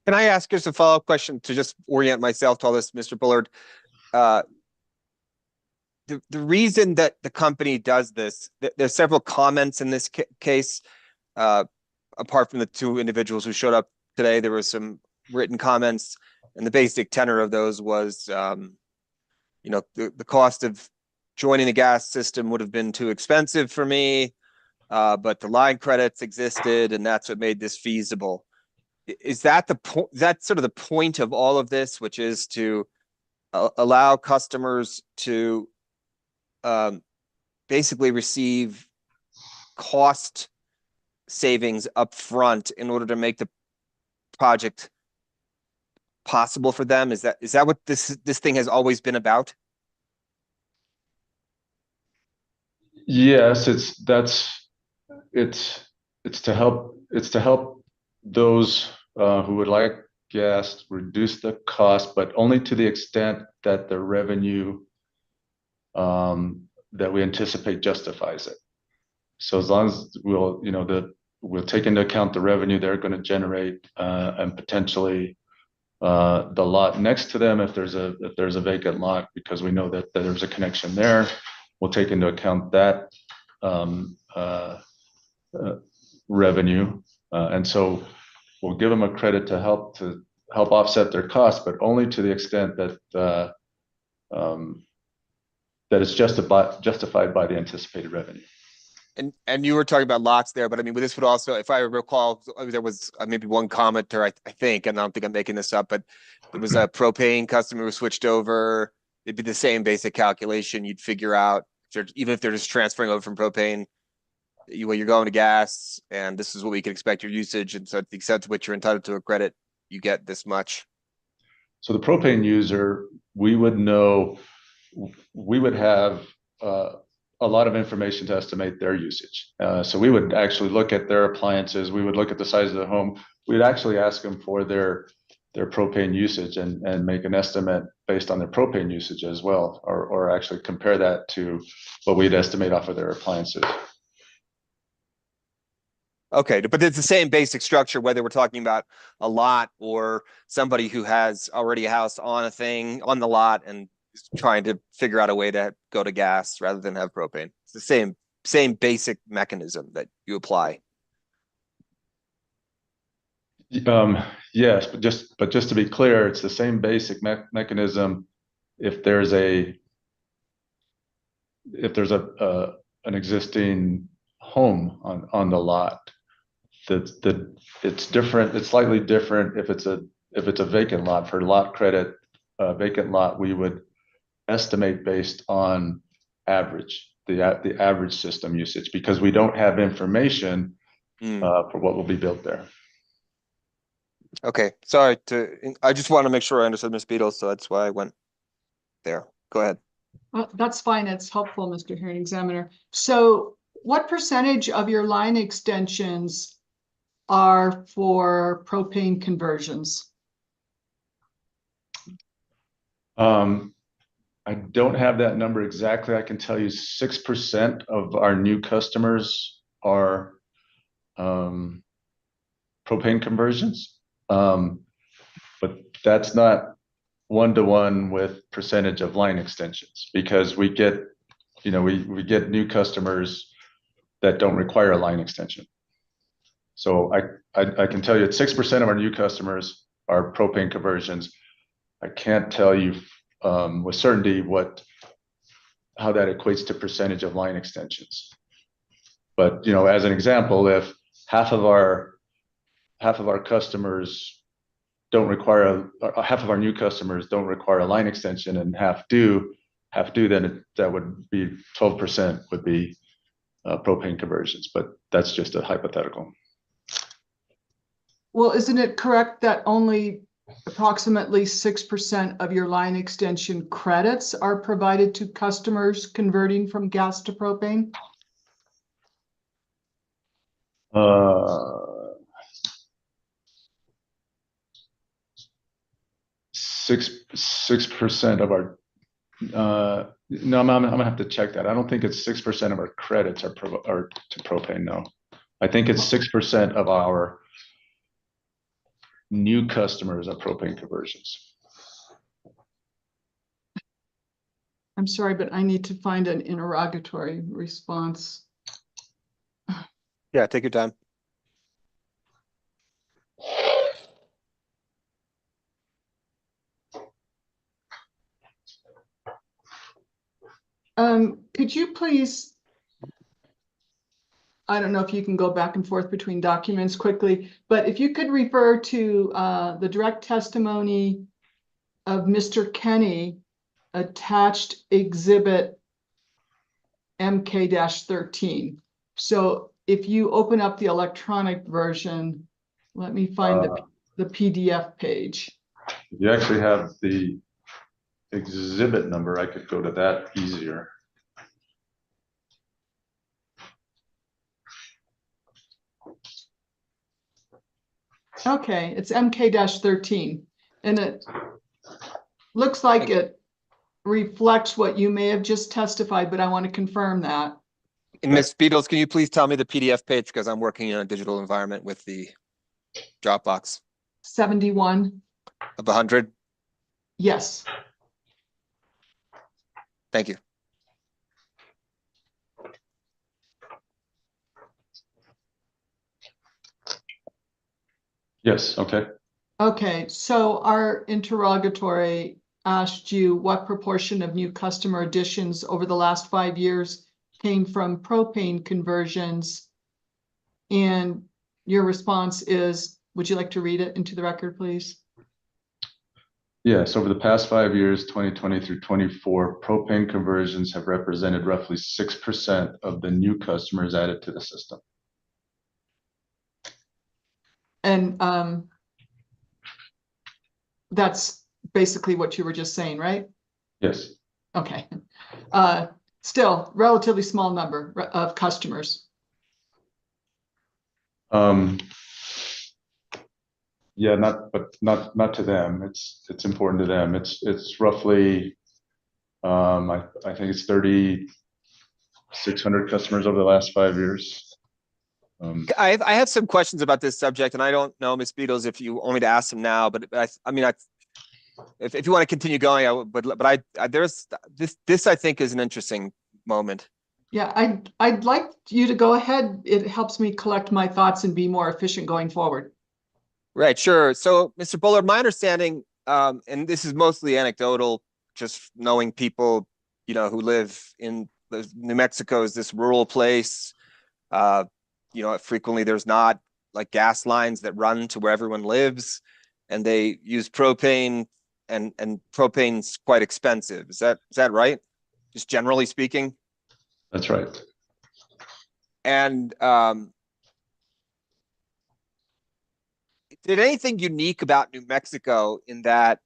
Can I ask just a follow-up question to just orient myself to all this, Mr. Bullard? The reason that the company does this, there's several comments in this case. Apart from the 2 individuals who showed up today, there were some written comments, and the basic tenor of those was, the cost of joining the gas system would have been too expensive for me, but the line credits existed, and that's what made this feasible. Is that the point? That's sort of the point of all of this, which is to allow customers to basically receive cost savings up front in order to make the project possible for them? Is that what this thing has always been about? Yes, it's to help those who would like gas reduce the cost, but only to the extent that the revenue that we anticipate justifies it. So as long as we'll take into account the revenue they're going to generate, and potentially the lot next to them, if there's a vacant lot, because we know that there's a connection there, we'll take into account that revenue, and so we'll give them a credit to help offset their costs, but only to the extent that that is justified by the anticipated revenue. And you were talking about lots there, but I mean, this would also, if I recall, there was maybe one commenter, I think, and I don't think I'm making this up, but it was a propane customer who switched over. It'd be the same basic calculation. You'd figure out, even if they're just transferring over from propane, you're going to gas, and this is what we can expect your usage. And so to the extent to which you're entitled to a credit, you get this much. So the propane user, we would know, we would have a lot of information to estimate their usage. So we would actually look at their appliances. We would look at the size of the home. We'd actually ask them for their propane usage and make an estimate based on their propane usage as well, or actually compare that to what we'd estimate off of their appliances. Okay, but it's the same basic structure, whether we're talking about a lot or somebody who has already a house on the lot and is trying to figure out a way to go to gas rather than have propane. It's the same basic mechanism that you apply. Yes, but just to be clear, it's the same basic mechanism. If there's an existing home on the lot, it's different. It's slightly different if it's a vacant lot. For lot credit, vacant lot, we would estimate based on the average system usage, because we don't have information for what will be built there. Okay, sorry I just want to make sure I understood Ms. Beatles, so that's why I went there. Go ahead. That's fine. It's helpful, Mr. Hearing Examiner. So what percentage of your line extensions are for propane conversions? I don't have that number exactly. I can tell you 6% of our new customers are propane conversions. But that's not one-to-one with percentage of line extensions, because we get new customers that don't require a line extension. So I can tell you 6% of our new customers are propane conversions. I can't tell you with certainty how that equates to percentage of line extensions. But as an example, if half of our customers don't require half of our new customers don't require a line extension and half do, then that would be 12% would be propane conversions, but that's just a hypothetical. Well, isn't it correct that only approximately 6% of your line extension credits are provided to customers converting from gas to propane? 6% of our no, I'm gonna have to check that. I don't think it's 6% of our credits are to propane. No, I think it's 6% of our new customers are propane conversions. I'm sorry, but I need to find an interrogatory response. Yeah, take your time. Could you please, I don't know if you can go back and forth between documents quickly, but if you could refer to the direct testimony of Mr. Kenny, attached exhibit MK-13. So if you open up the electronic version, let me find the PDF page. If you actually have the exhibit number, I could go to that easier. Okay, it's MK-13, and it looks like it reflects what you may have just testified, but I want to confirm that. And Ms. Beatles, can you please tell me the PDF page, because I'm working in a digital environment with the Dropbox. 71. Of 100? Yes. Thank you. Yes, okay. Okay, so our interrogatory, asked you what proportion of new customer additions over the last 5 years came from propane conversions. And your response is, would you like to read it into the record, please? Yes, over the past 5 years, 2020 through 24, propane conversions have represented roughly 6% of the new customers added to the system. And that's basically what you were just saying, right? Yes. Okay. Still, relatively small number of customers. Yeah, not to them. It's important to them. It's roughly, I think it's 3,600 customers over the last 5 years. I have some questions about this subject, and I don't know, Ms. Beatles, if you want me to ask them now, but I mean, if you want to continue going, I would, but there's this I think is an interesting moment. Yeah, I'd like you to go ahead. It helps me collect my thoughts and be more efficient going forward. Right, sure. So, Mr. Bullard, my understanding, and this is mostly anecdotal, just knowing people, you know, who live in New Mexico is this rural place. You know, frequently there's not like gas lines that run to where everyone lives, and they use propane, and propane's quite expensive. Is that right? Just generally speaking? That's right. And did anything unique about New Mexico in that,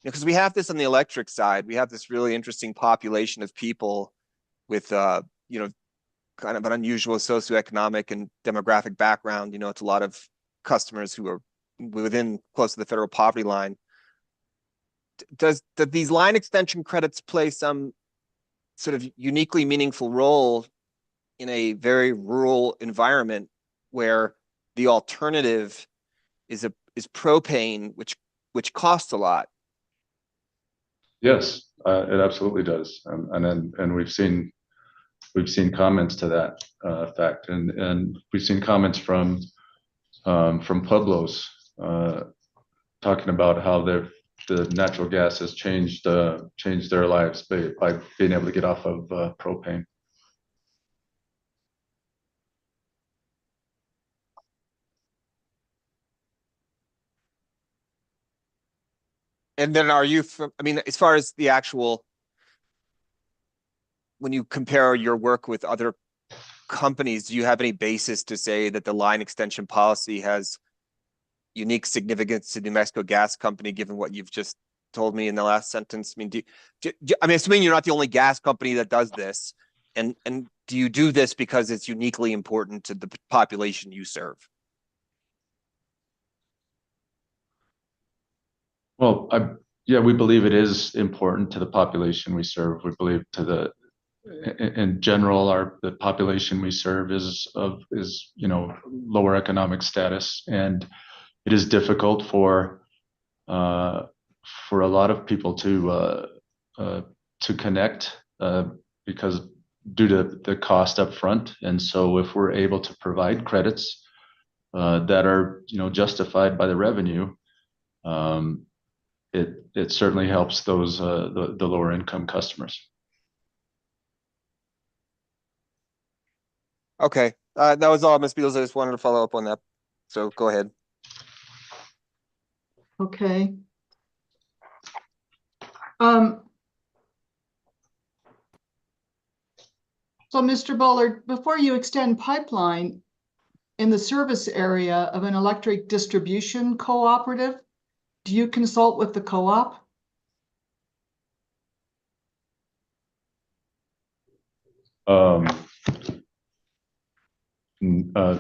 because we have this on the electric side, we have this really interesting population of people with, you know, kind of an unusual socioeconomic and demographic background. You know, it's a lot of customers who are within close to the federal poverty line. Does these line extension credits play some sort of uniquely meaningful role in a very rural environment where the alternative is propane, which costs a lot? Yes, it absolutely does, and we've seen comments to that fact, and we've seen comments from Pueblos talking about how the natural gas has changed their lives by being able to get off of propane. And then are you, I mean, as far as the actual, when you compare your work with other companies, do you have any basis to say that the line extension policy has unique significance to New Mexico Gas Company, given what you've just told me in the last sentence? I mean, I mean, assuming you're not the only gas company that does this, and do you do this because it's uniquely important to the population you serve? Well, yeah, we believe it is important to the population we serve. We believe in general, the population we serve is you know, lower economic status, and it is difficult for a lot of people to connect because due to the cost up front. And so if we're able to provide credits that are, you know, justified by the revenue, it certainly helps those the lower income customers. Okay, that was all, Ms. Beals. I just wanted to follow up on that. So go ahead. Okay. So Mr. Bullard, before you extend pipeline in the service area of an electric distribution cooperative, do you consult with the co-op?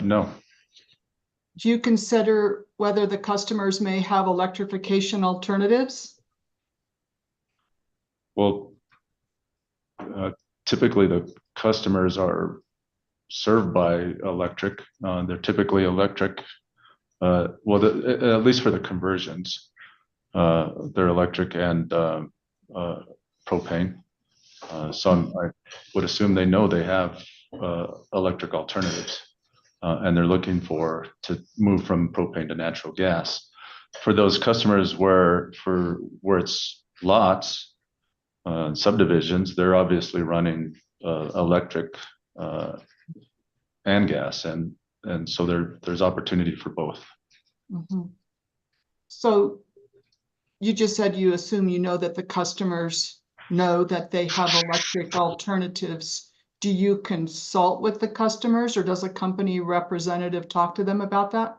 No. Do you consider whether the customers may have electrification alternatives? Well, typically the customers are served by electric. They're typically electric. Well, at least for the conversions, they're electric and propane. So I would assume they know they have electric alternatives, and they're looking to move from propane to natural gas. For those customers where it's lots, subdivisions, they're obviously running electric and gas, and so there's opportunity for both. Mhm. So you just said you assume you know that the customers know that they have electric alternatives. Do you consult with the customers, or does a company representative talk to them about that?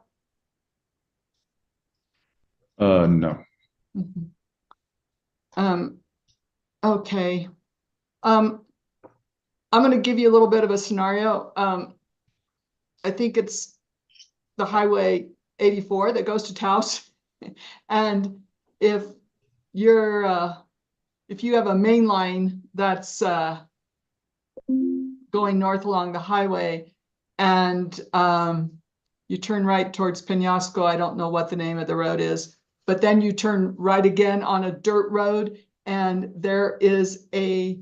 No. Mhm. Okay. I'm gonna give you a little bit of a scenario. I think it's the Highway 84 that goes to Taos. And if you're, if you have a main line that's going north along the highway, and you turn right towards Penasco, I don't know what the name of the road is, but then you turn right again on a dirt road, and there is a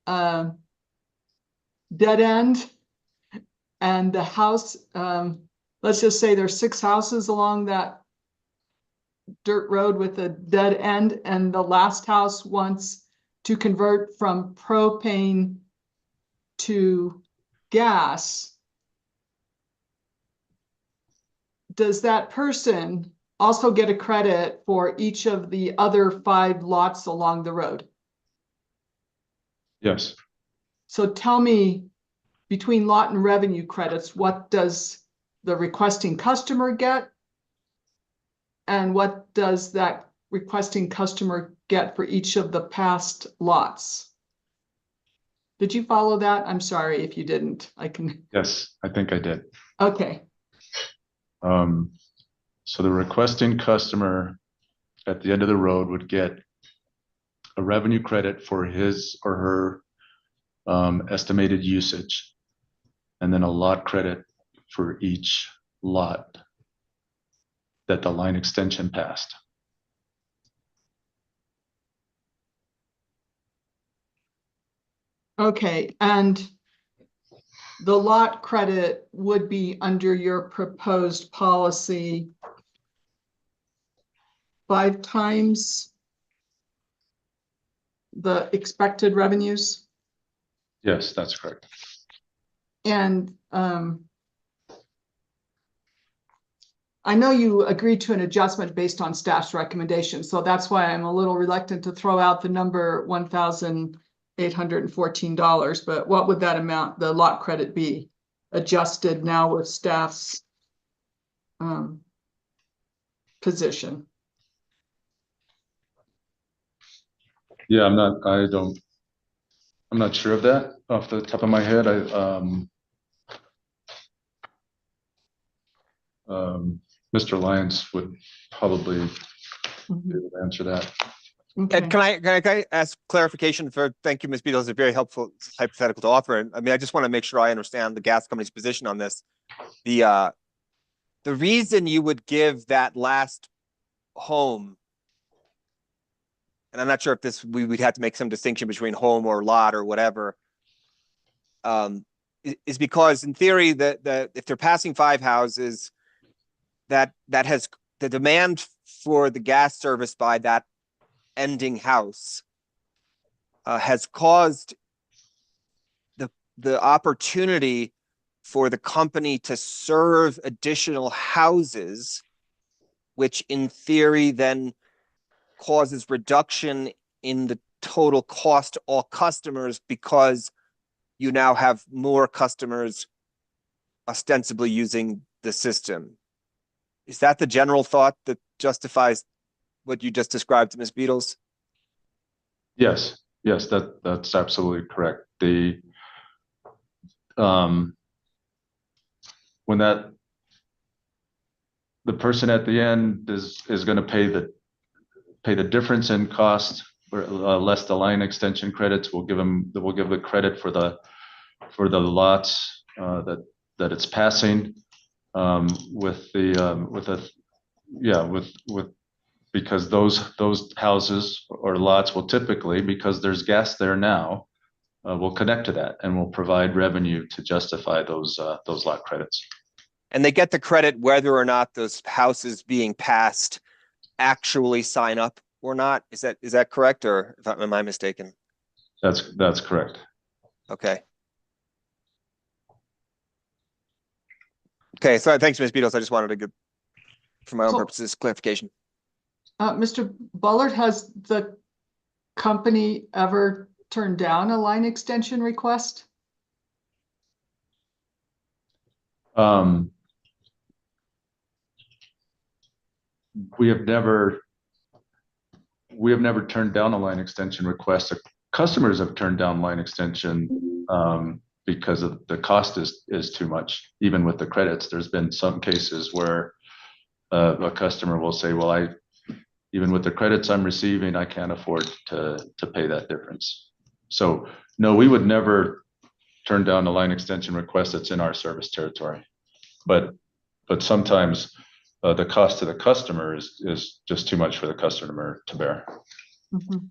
dead end, and the house, let's just say there's 6 houses along that dirt road with a dead end, and the last house wants to convert from propane to gas. Does that person also get a credit for each of the other 5 lots along the road? Yes. So tell me, between lot and revenue credits, what does the requesting customer get? And what does that requesting customer get for each of the past lots? Did you follow that? I'm sorry if you didn't. I can. Yes, I think I did. Okay. So the requesting customer at the end of the road would get a revenue credit for his or her estimated usage, and then a lot credit for each lot that the line extension passed. Okay, and the lot credit would be under your proposed policy 5 times the expected revenues? Yes, that's correct. And I know you agreed to an adjustment based on staff's recommendation, so that's why I'm a little reluctant to throw out the number $1,814, but what would that amount, the lot credit, be adjusted now with staff's position? Yeah, I'm not sure of that off the top of my head. Mr. Lyons would probably be able to answer that. Okay. And can I ask clarification thank you, Ms. Beadle, it's a very helpful hypothetical to offer. I mean, I just want to make sure I understand the gas company's position on this. The reason you would give that last home, and I'm not sure if we'd have to make some distinction between home or lot or whatever, is because in theory that if they're passing 5 houses, that has the demand for the gas service by that ending house has caused the opportunity for the company to serve additional houses, which in theory then causes reduction in the total cost to all customers because you now have more customers ostensibly using the system. Is that the general thought that justifies what you just described, Ms. Beadles? Yes, that's absolutely correct. When the person at the end is going to pay the difference in cost, or less the line extension credits, we'll give the credit for the lots that it's passing because those houses or lots will typically, because there's gas there now, will connect to that and will provide revenue to justify those lot credits. And they get the credit whether or not those houses being passed actually sign up or not? Is that correct, or am I mistaken? That's correct. Okay. Okay, so thanks, Ms. Beatles. I just wanted to get, for my own So- purposes, clarification. Mr. Bullard, has the company ever turned down a line extension request? We have never turned down a line extension request. Customers have turned down line extension because of the cost is too much. Even with the credits, there's been some cases where a customer will say, well, even with the credits I'm receiving, I can't afford to pay that difference. So no, we would never turn down a line extension request that's in our service territory. But sometimes the cost to the customer is just too much for the customer to bear. Mhm.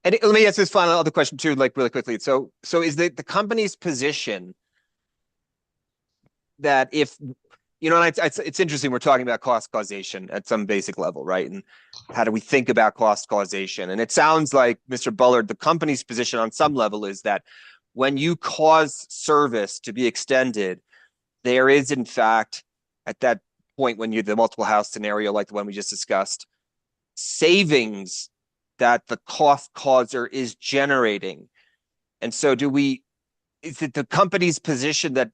And let me ask this final other question too, like really quickly. So is the company's position that if, and it's interesting, we're talking about cost causation at some basic level, right? And how do we think about cost causation? And it sounds like, Mr. Bullard, the company's position on some level is that when you cause service to be extended, there is in fact, at that point, when you're the multiple house scenario, like the one we just discussed, savings that the cost causer is generating. And so is it the company's position that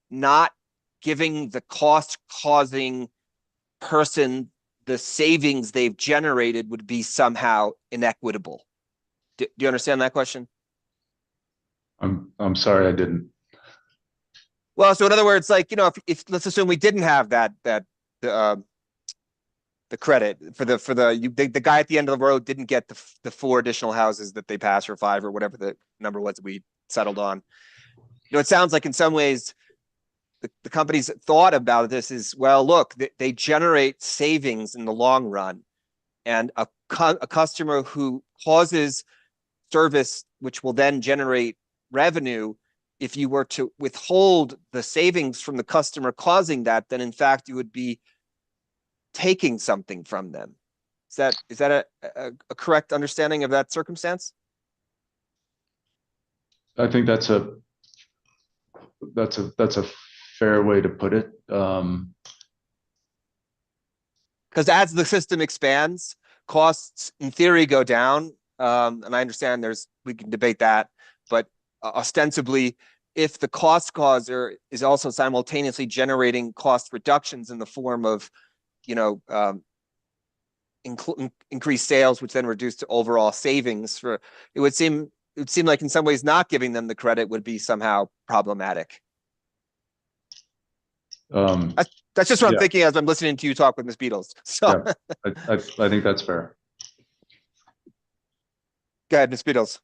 not giving the cost causing person the savings they've generated would be somehow inequitable? Do you understand that question? I'm sorry, I didn't. Well, so in other words, like, if let's assume we didn't have the credit for the guy at the end of the road didn't get the 4 additional houses that they passed, or 5, or whatever the number was that we settled on. It sounds like in some ways the company's thought about this is, well, look, they generate savings in the long run, and a customer who causes service, which will then generate revenue, if you were to withhold the savings from the customer causing that, then in fact you would be taking something from them. Is that a correct understanding of that circumstance? I think that's a fair way to put it. Because as the system expands, costs in theory go down. And I understand we can debate that, but ostensibly, if the cost causer is also simultaneously generating cost reductions in the form of, increased sales, which then reduce to overall savings, it would seem like in some ways not giving them the credit would be somehow problematic. That's just what I'm thinking as I'm listening to you talk with Ms. Beatles. So yeah, I think that's fair. Go ahead, Ms. Beatles.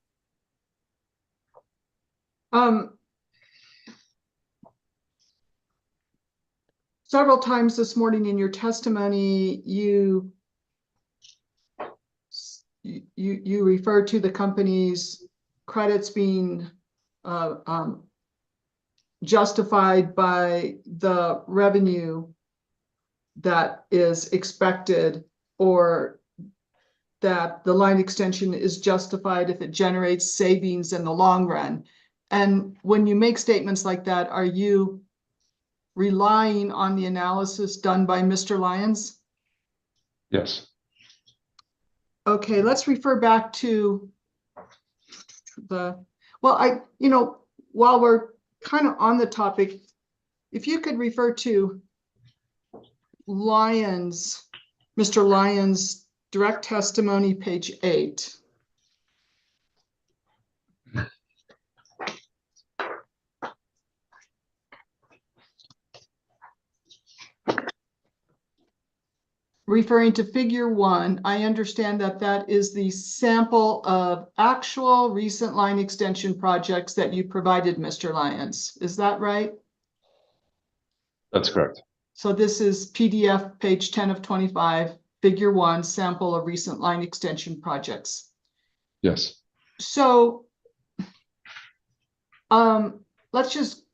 Several times this morning in your testimony, you referred to the company's credits being justified by the revenue that is expected, or that the line extension is justified if it generates savings in the long run. And when you make statements like that, are you relying on the analysis done by Mr. Lyons? Yes. Okay, let's refer back to while we're kind of on the topic, if you could refer to Mr. Lyons' direct testimony, page 8. Referring to figure 1, I understand that is the sample of actual recent line extension projects that you provided, Mr. Lyons. Is that right? That's correct. So this is PDF page 10 of 25, figure 1, sample of recent line extension projects. Yes. So let's just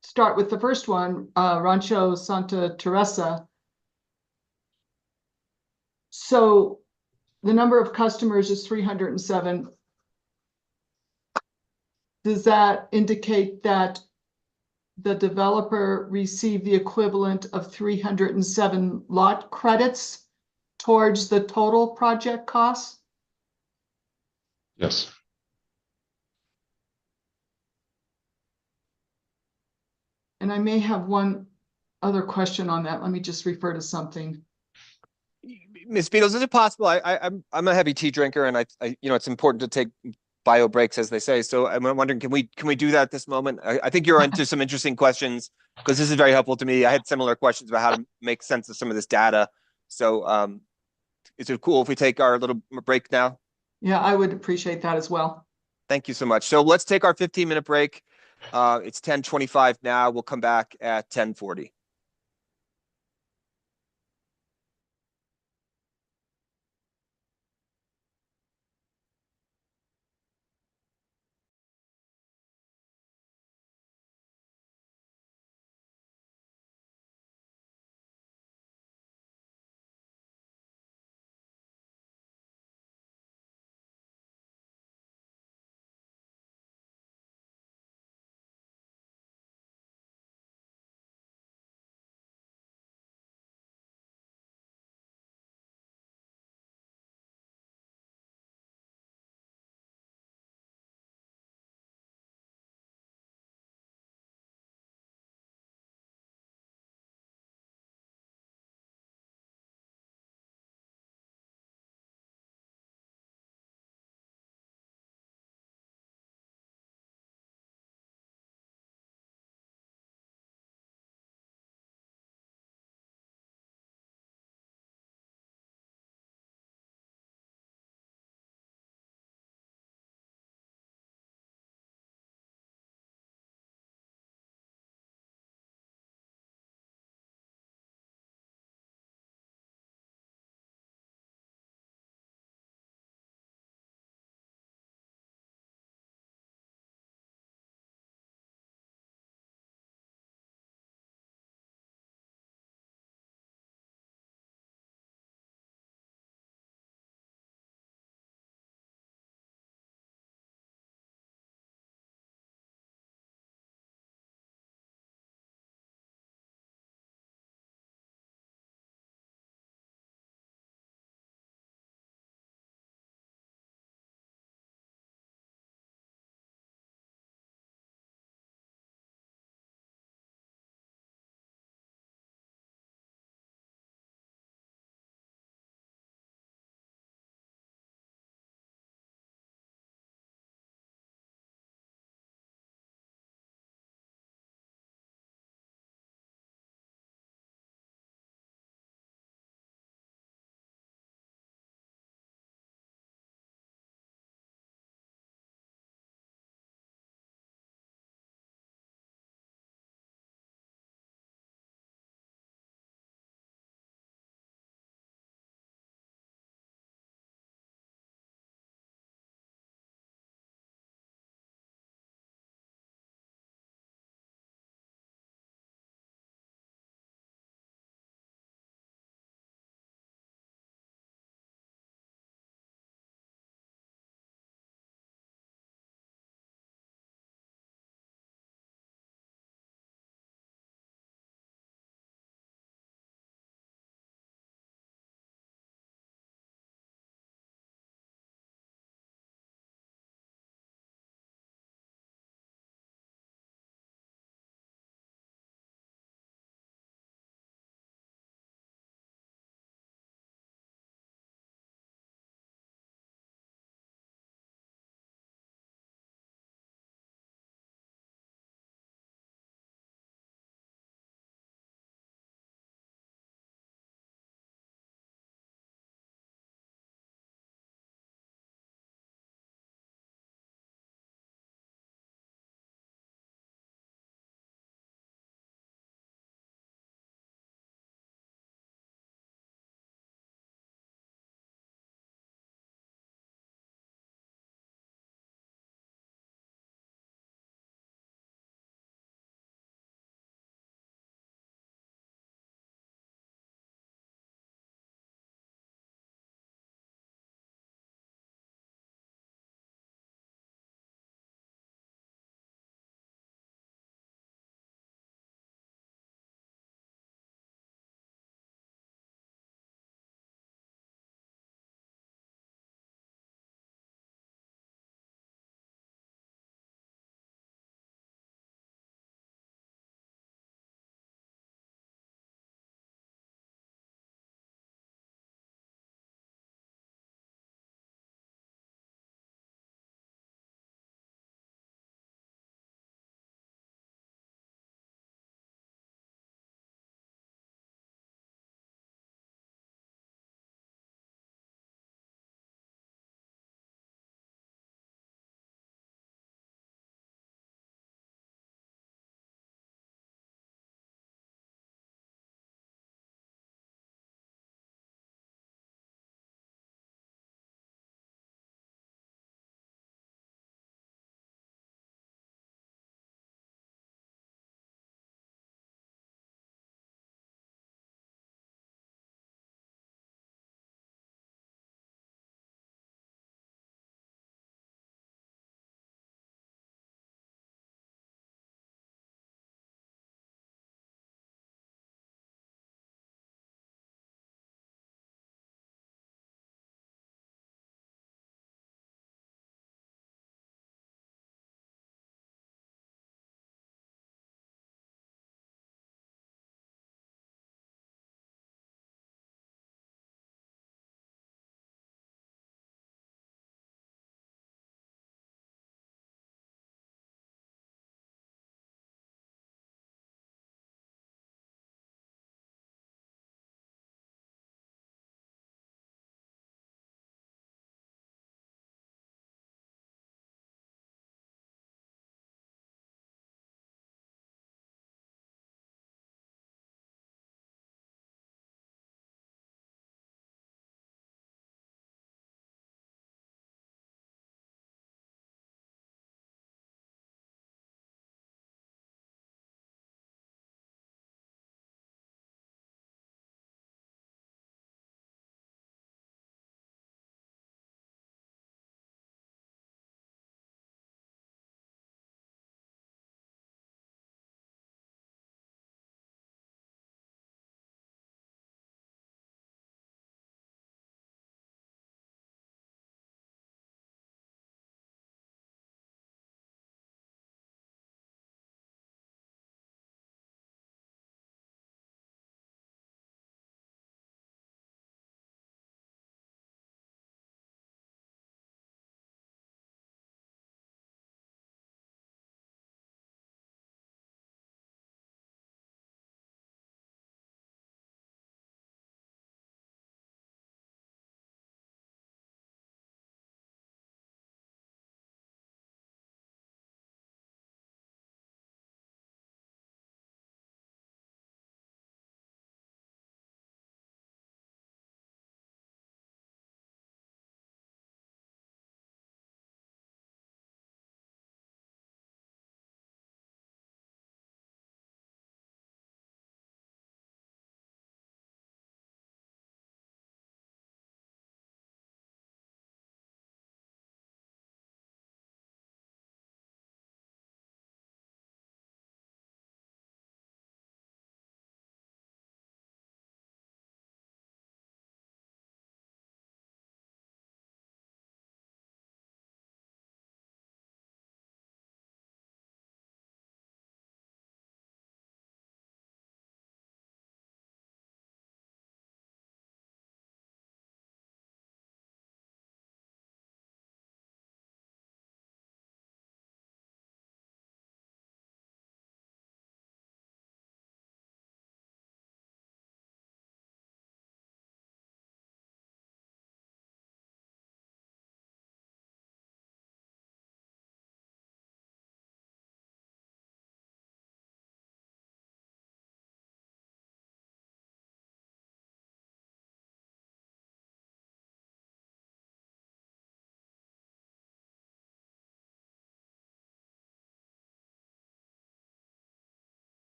start with the first one, Rancho Santa Teresa. So the number of customers is 307. Does that indicate that the developer received the equivalent of 307 lot credits towards the total project cost? Yes. And I may have one other question on that. Let me just refer to something. Ms. Beatles, is it possible? I'm a heavy tea drinker, and it's important to take bio breaks, as they say. So I'm wondering, can we do that at this moment? I think you're into some interesting questions, because this is very helpful to me. I had similar questions about how to make sense of some of this data. So is it cool if we take our little break now? Yeah, I would appreciate that as well. Thank you so much. So let's take our 15-minute break. It's 10:25 now. We'll come back at 10:40.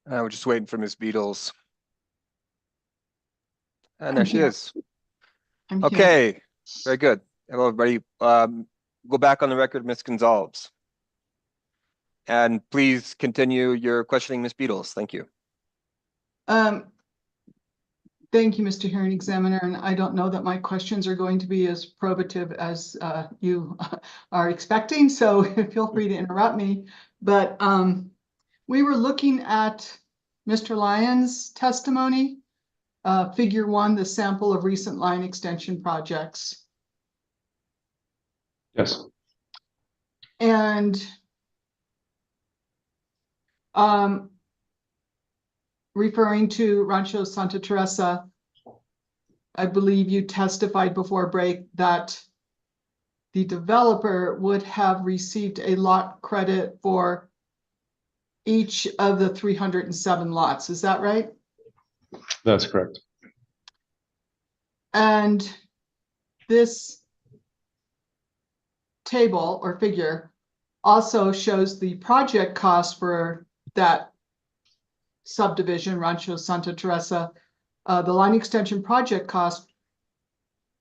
We're just waiting for Ms. Beatles. And I'm there she here. is. I'm here. Okay, very good. Hello, everybody. Go back on the record, Ms. Gonzalez. And please continue your questioning, Ms. Beatles. Thank you. Thank you, Mr. Hearing Examiner, and I don't know that my questions are going to be as probative as you are expecting, so feel free to interrupt me. But we were looking at Mr. Lyons' testimony, figure 1, the sample of recent line extension projects. Yes. And referring to Rancho Santa Teresa, I believe you testified before break that the developer would have received a lot credit for each of the 307 lots. Is that right? That's correct. And this table or figure also shows the project cost for that subdivision, Rancho Santa Teresa. The line extension project cost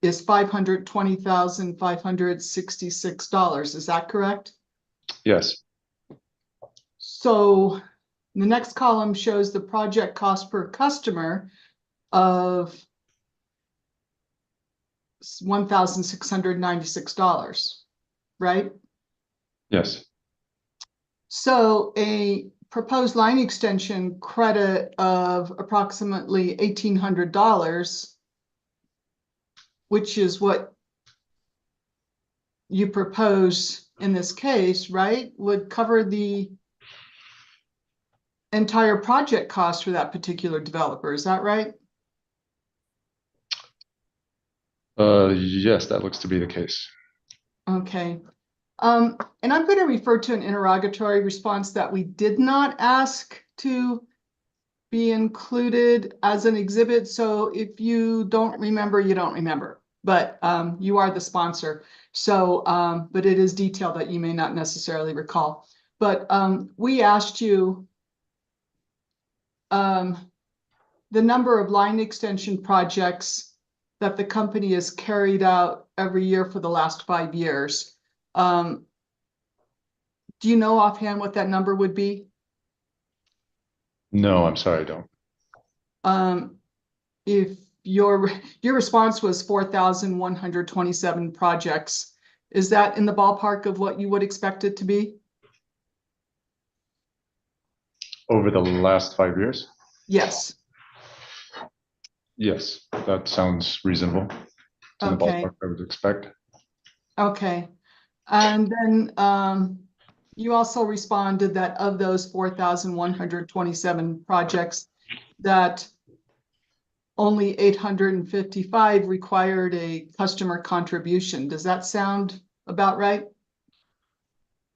is $520,566. Is that correct? Yes. So the next column shows the project cost per customer of $1,696, right? Yes. So a proposed line extension credit of approximately $1,800, which is what you propose in this case, right, would cover the entire project cost for that particular developer. Is that right? Yes, that looks to be the case. Okay. And I'm going to refer to an interrogatory response that we did not ask to be included as an exhibit. So if you don't remember, you don't remember, but you are the sponsor. So, but it is detail that you may not necessarily recall. But we asked you the number of line extension projects that the company has carried out every year for the last 5 years. Do you know offhand what that number would be? No, I'm sorry, I don't. If your response was 4,127 projects, is that in the ballpark of what you would expect it to be? Over the last 5 years? Yes. Yes, that sounds reasonable. It's in the Okay. ballpark I would expect. Okay. And then you also responded that of those 4,127 projects, that only 855 required a customer contribution. Does that sound about right?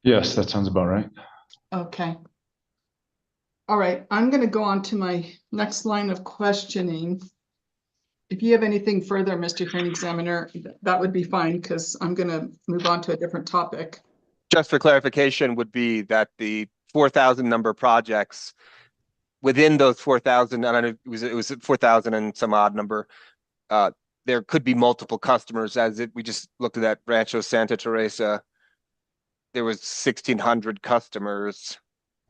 Yes, that sounds about right. Okay. All right, I'm going to go on to my next line of questioning. If you have anything further, Mr. Hearing Examiner, that would be fine because I'm going to move on to a different topic. Just for clarification would be that the 4,000 number of projects within those 4,000, I don't know, it was 4,000 and some odd number. There could be multiple customers we just looked at that Rancho Santa Teresa. There was 1,600 customers.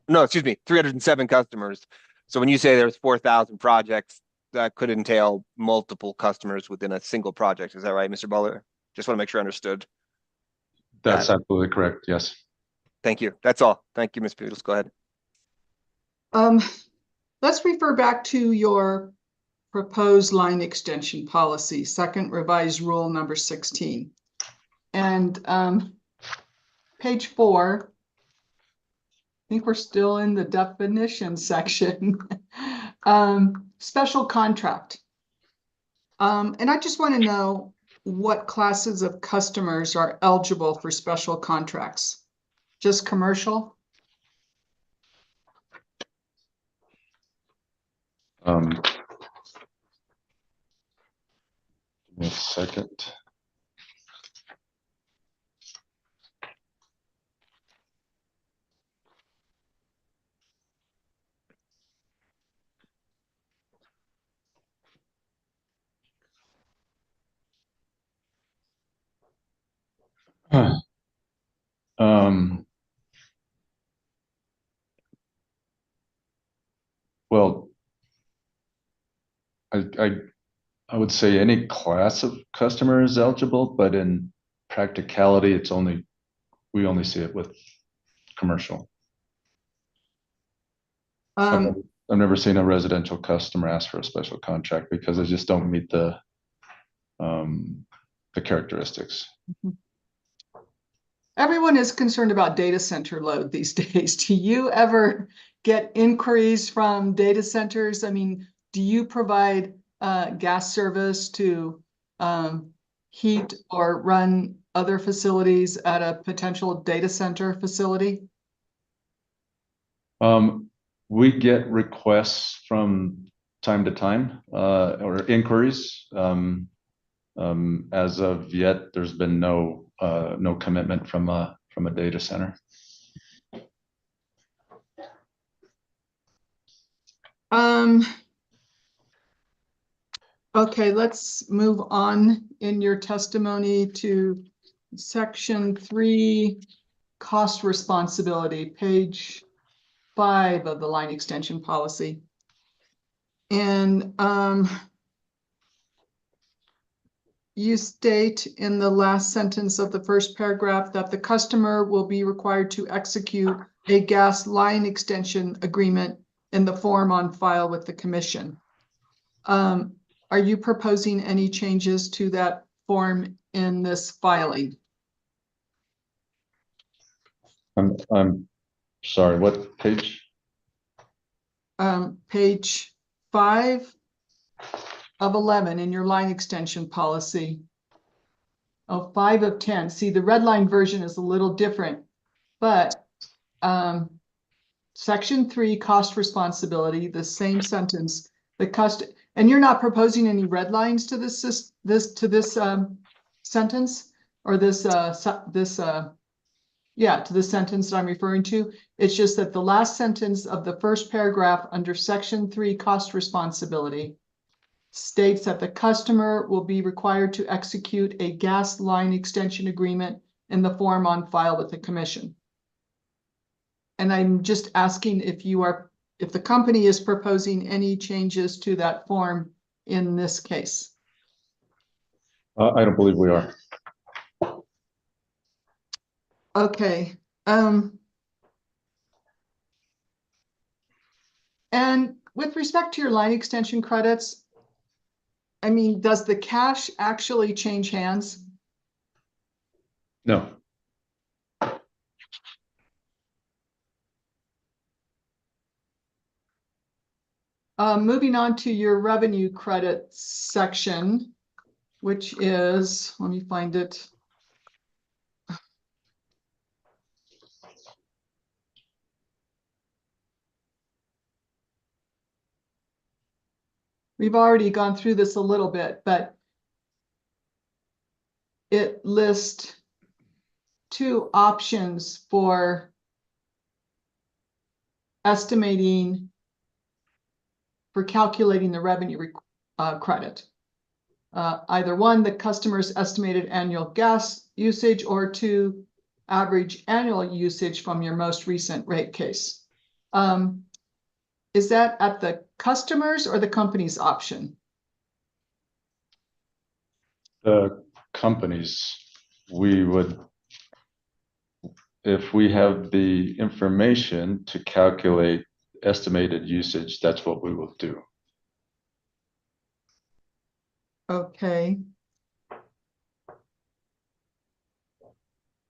No, excuse me, 307 customers. So when you say there's 4,000 projects, that could entail multiple customers within a single project. Is that right, Mr. Butler? Just want to make sure I understood. That's absolutely correct. Yes. Thank you. That's all. Thank you, Ms. Beatles. Go ahead. Let's refer back to your proposed line extension policy, second revised rule number 16. And page 4, I think we're still in the definition section. Special contract. And I just want to know what classes of customers are eligible for special contracts. Just commercial? Give me a second. Um, well, I would say any class of customer is eligible, but in practicality, we only see it with commercial. I've never seen a residential customer ask for a special contract because they just don't meet the characteristics. Everyone is concerned about data center load these days. Do you ever get inquiries from data centers? I mean, do you provide gas service to heat or run other facilities at a potential data center facility? We get requests from time to time, or inquiries. As of yet, there's been no commitment from a data center. Okay, let's move on in your testimony to section 3, cost responsibility, page 5 of the line extension policy. And you state in the last sentence of the first paragraph that the customer will be required to execute a gas line extension agreement in the form on file with the commission. Are you proposing any changes to that form in this filing? I'm sorry, what page? Page 5 of 11 in your line extension policy. Oh, 5 of 10. See, the red line version is a little different, but section 3, cost responsibility, the same sentence, and you're not proposing any red lines to this sentence, or to this sentence that I'm referring to. It's just that the last sentence of the first paragraph under section 3, cost responsibility, states that the customer will be required to execute a gas line extension agreement in the form on file with the commission. And I'm just asking if the company is proposing any changes to that form in this case. I don't believe we are. Okay. And with respect to your line extension credits, I mean, does the cash actually change hands? No. Moving on to your revenue credit section, which is, let me find it. We've already gone through this a little bit, but it lists 2 options for estimating, for calculating the revenue credit. Either 1, the customer's estimated annual gas usage, or 2, average annual usage from your most recent rate case. Is that at the customer's or the company's option? The companies, we would, if we have the information to calculate estimated usage, that's what we will do. Okay.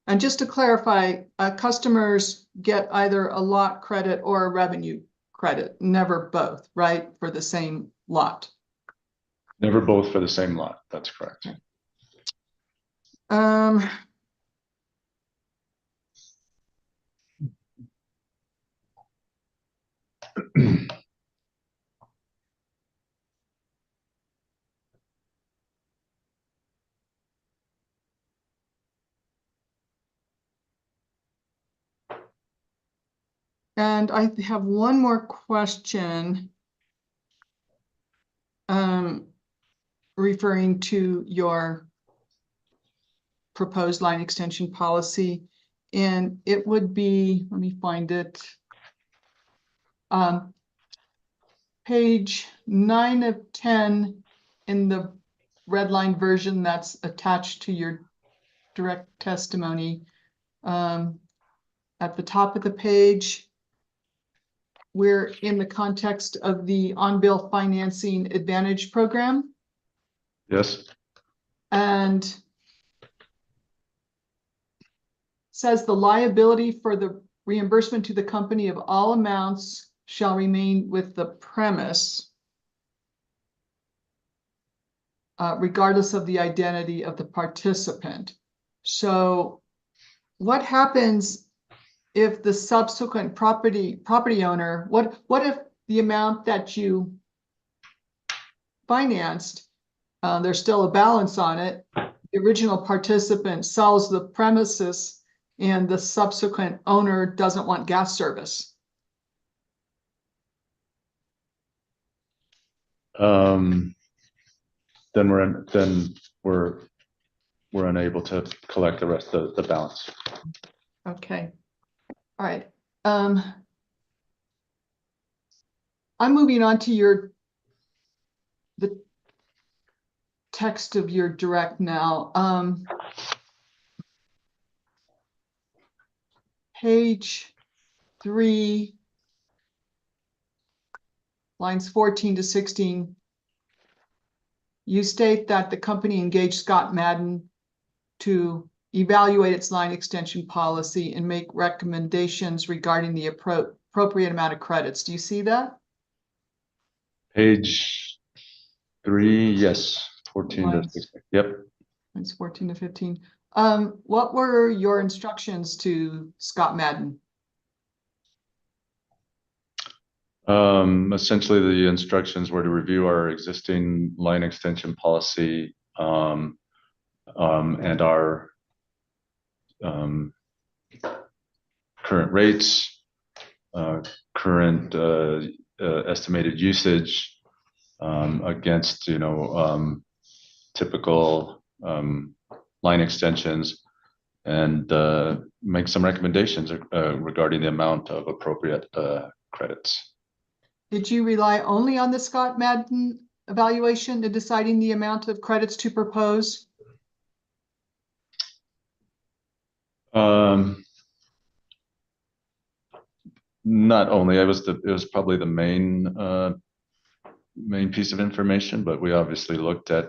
And just to clarify, customers get either a lot credit or a revenue credit, never both, right? For the same lot. Never both for the same lot. That's correct. And I have one more question referring to your proposed line extension policy. And it would be, let me find it. Page 9 of 10 in the red line version that's attached to your direct testimony. At the top of the page, we're in the context of the on-bill financing advantage program. Yes. And says the liability for the reimbursement to the company of all amounts shall remain with the premise, regardless of the identity of the participant. So what happens if the subsequent property owner, what if the amount that you financed, there's still a balance on it, the original participant sells the premises and the subsequent owner doesn't want gas service? Then we're unable to collect the rest of the balance. Okay. All right. I'm moving on to the text of your direct now. Page 3, lines 14 to 16. You state that the company engaged Scott Madden to evaluate its line extension policy and make recommendations regarding the appropriate amount of credits. Do you see that? Page 3, yes, 14 to 16. Yep. It's 14 to 15. What were your instructions to Scott Madden? Essentially, the instructions were to review our existing line extension policy and our current rates, current estimated usage against, typical line extensions, and make some recommendations regarding the amount of appropriate credits. Did you rely only on the Scott Madden evaluation in deciding the amount of credits to propose? Not only. It was probably the main piece of information, but we obviously looked at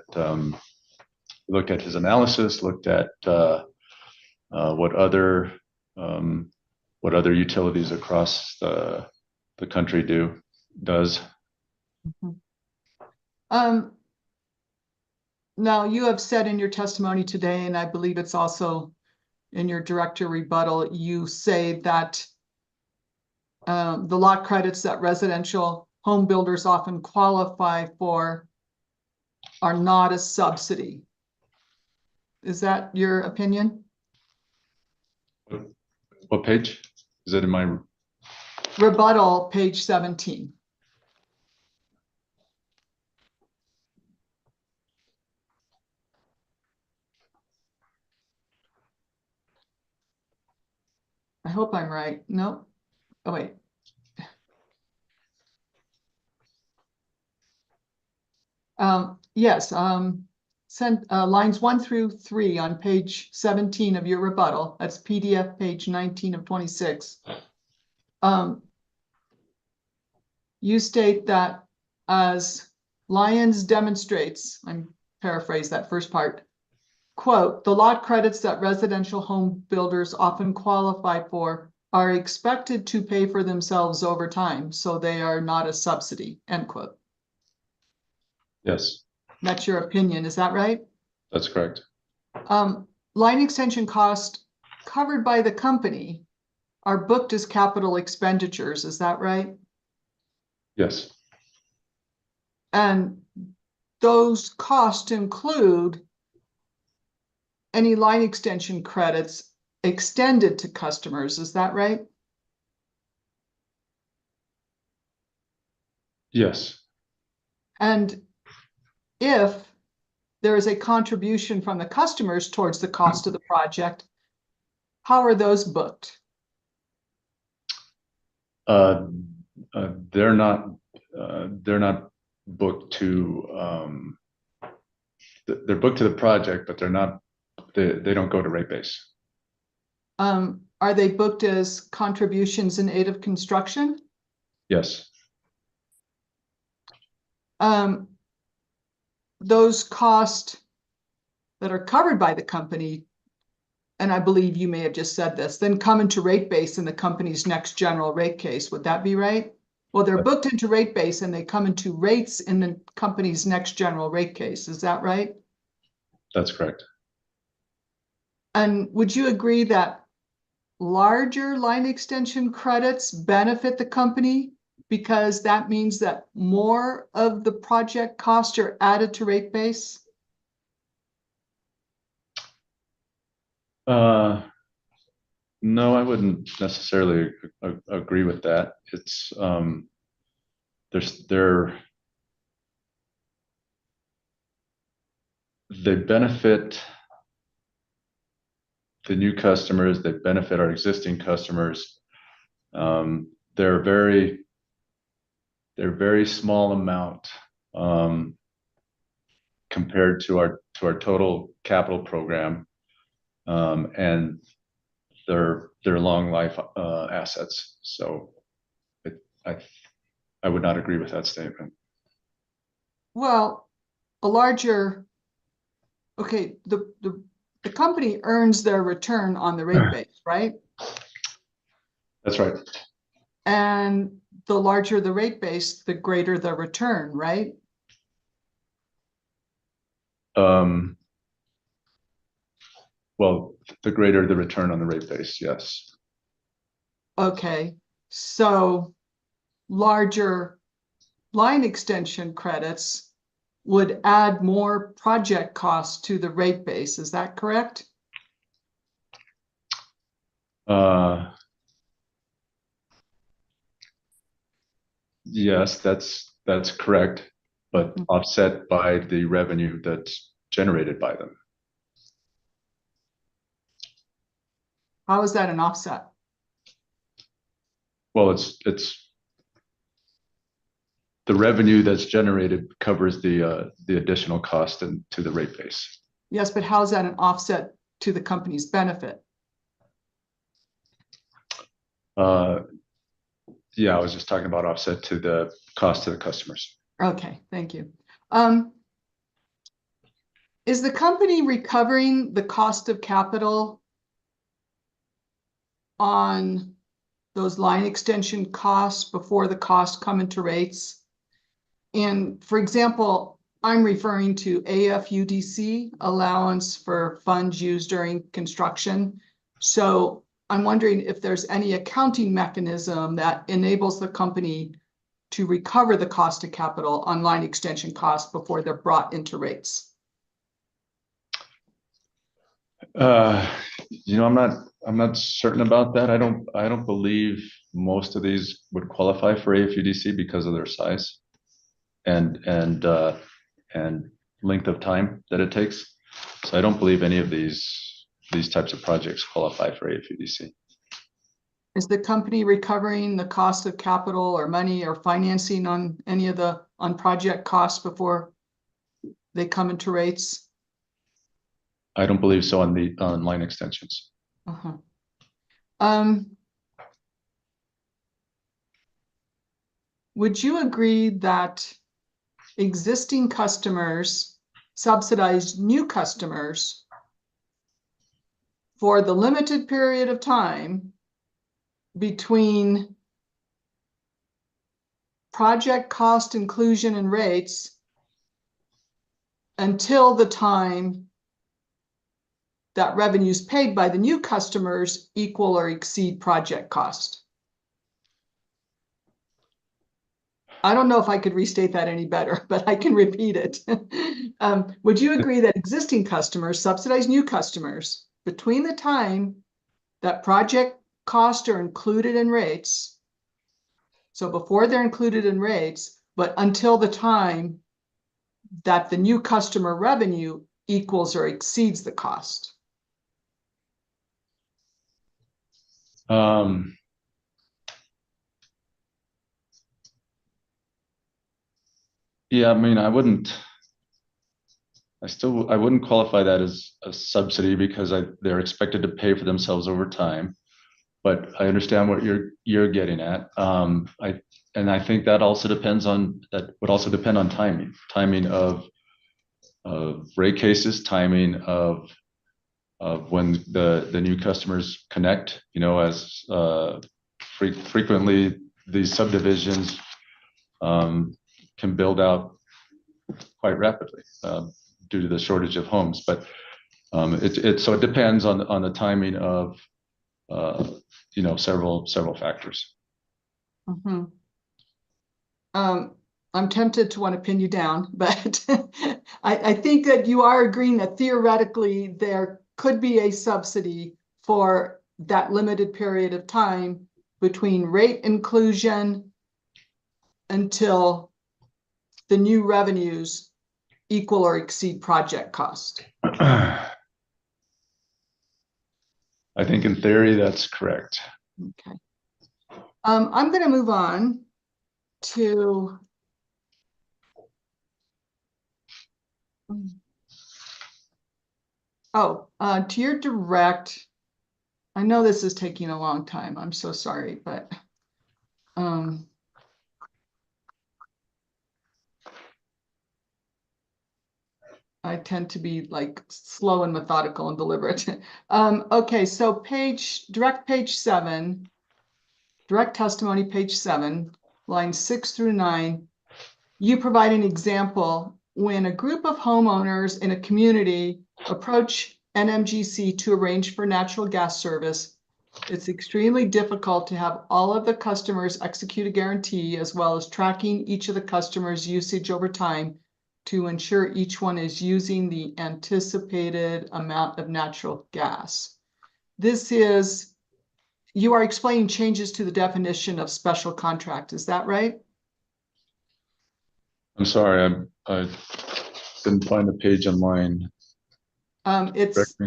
his analysis, looked at what other utilities across the country does. Now, you have said in your testimony today, and I believe it's also in your director rebuttal, you say that the lot credits that residential home builders often qualify for are not a subsidy. Is that your opinion? What page? Is it in my rebuttal, page 17? I hope I'm right. No. Oh, wait. Yes, send lines 1 through 3 on page 17 of your rebuttal. That's PDF page 19 of 26. You state that as Lyons demonstrates, I'm paraphrase that first part, quote, the lot credits that residential home builders often qualify for are expected to pay for themselves over time, so they are not a subsidy, end quote. Yes. That's your opinion, is that right? That's correct. Line extension costs covered by the company are booked as capital expenditures, is that right? Yes. And those costs include any line extension credits extended to customers, is that right? Yes. And if there is a contribution from the customers towards the cost of the project. How are those booked? They're not booked to, they're booked to the project, but they don't go to rate base. Are they booked as contributions in aid of construction? Yes. Those costs that are covered by the company, and I believe you may have just said this, then come into rate base in the company's next general rate case. Would that be right? Well, they're booked into rate base and they come into rates in the company's next general rate case. Is that right? That's correct. And would you agree that larger line extension credits benefit the company because that means that more of the project costs are added to rate base? No, I wouldn't necessarily agree with that. It's they benefit the new customers, they benefit our existing customers. They're very small amount compared to our total capital program, and they're long life assets. So I would not agree with that statement. Well, okay, the company earns their return on the rate base, right? That's right. And the larger the rate base, the greater the return, right? Well, the greater the return on the rate base, yes. Okay, so larger line extension credits would add more project costs to the rate base. Is that correct? Yes, that's correct, but offset by the revenue that's generated by them. How is that an offset? Well, it's the revenue that's generated covers the additional cost to the rate base. Yes, but how is that an offset to the company's benefit? Yeah, I was just talking about offset to the cost to the customers. Okay, thank you. Is the company recovering the cost of capital on those line extension costs before the costs come into rates? And for example, I'm referring to AFUDC, allowance for funds used during construction. So I'm wondering if there's any accounting mechanism that enables the company to recover the cost of capital on line extension costs before they're brought into rates. I'm not certain about that. I don't believe most of these would qualify for AFUDC because of their size and length of time that it takes. So I don't believe any of these types of projects qualify for AFUDC. Is the company recovering the cost of capital or money or financing on any of the project costs before they come into rates? I don't believe so on line extensions. Would you agree that existing customers subsidize new customers for the limited period of time between project cost inclusion and rates until the time that revenues paid by the new customers equal or exceed project cost? I don't know if I could restate that any better, but I can repeat it. Would you agree that existing customers subsidize new customers between the time that project costs are included in rates, so before they're included in rates, but until the time that the new customer revenue equals or exceeds the cost? Yeah, I mean, I wouldn't qualify that as a subsidy because they're expected to pay for themselves over time. But I understand what you're getting at. I think that would also depend on timing of rate cases, timing of when the new customers connect. You know, as frequently these subdivisions can build out quite rapidly due to the shortage of homes. But it depends on the timing of several factors. Mm-hmm. I'm tempted to want to pin you down, but I think that you are agreeing that theoretically there could be a subsidy for that limited period of time between rate inclusion until the new revenues equal or exceed project cost. I think in theory that's correct. Okay. I'm going to move on to to your direct. I know this is taking a long time. I'm so sorry, but I tend to be like slow and methodical and deliberate. Okay, so direct testimony, page 7, lines 6 through 9. You provide an example when a group of homeowners in a community approach NMGC to arrange for natural gas service. It's extremely difficult to have all of the customers execute a guarantee as well as tracking each of the customers' usage over time to ensure each one is using the anticipated amount of natural gas. You are explaining changes to the definition of special contract. Is that right? I'm sorry, I didn't find the page online. It's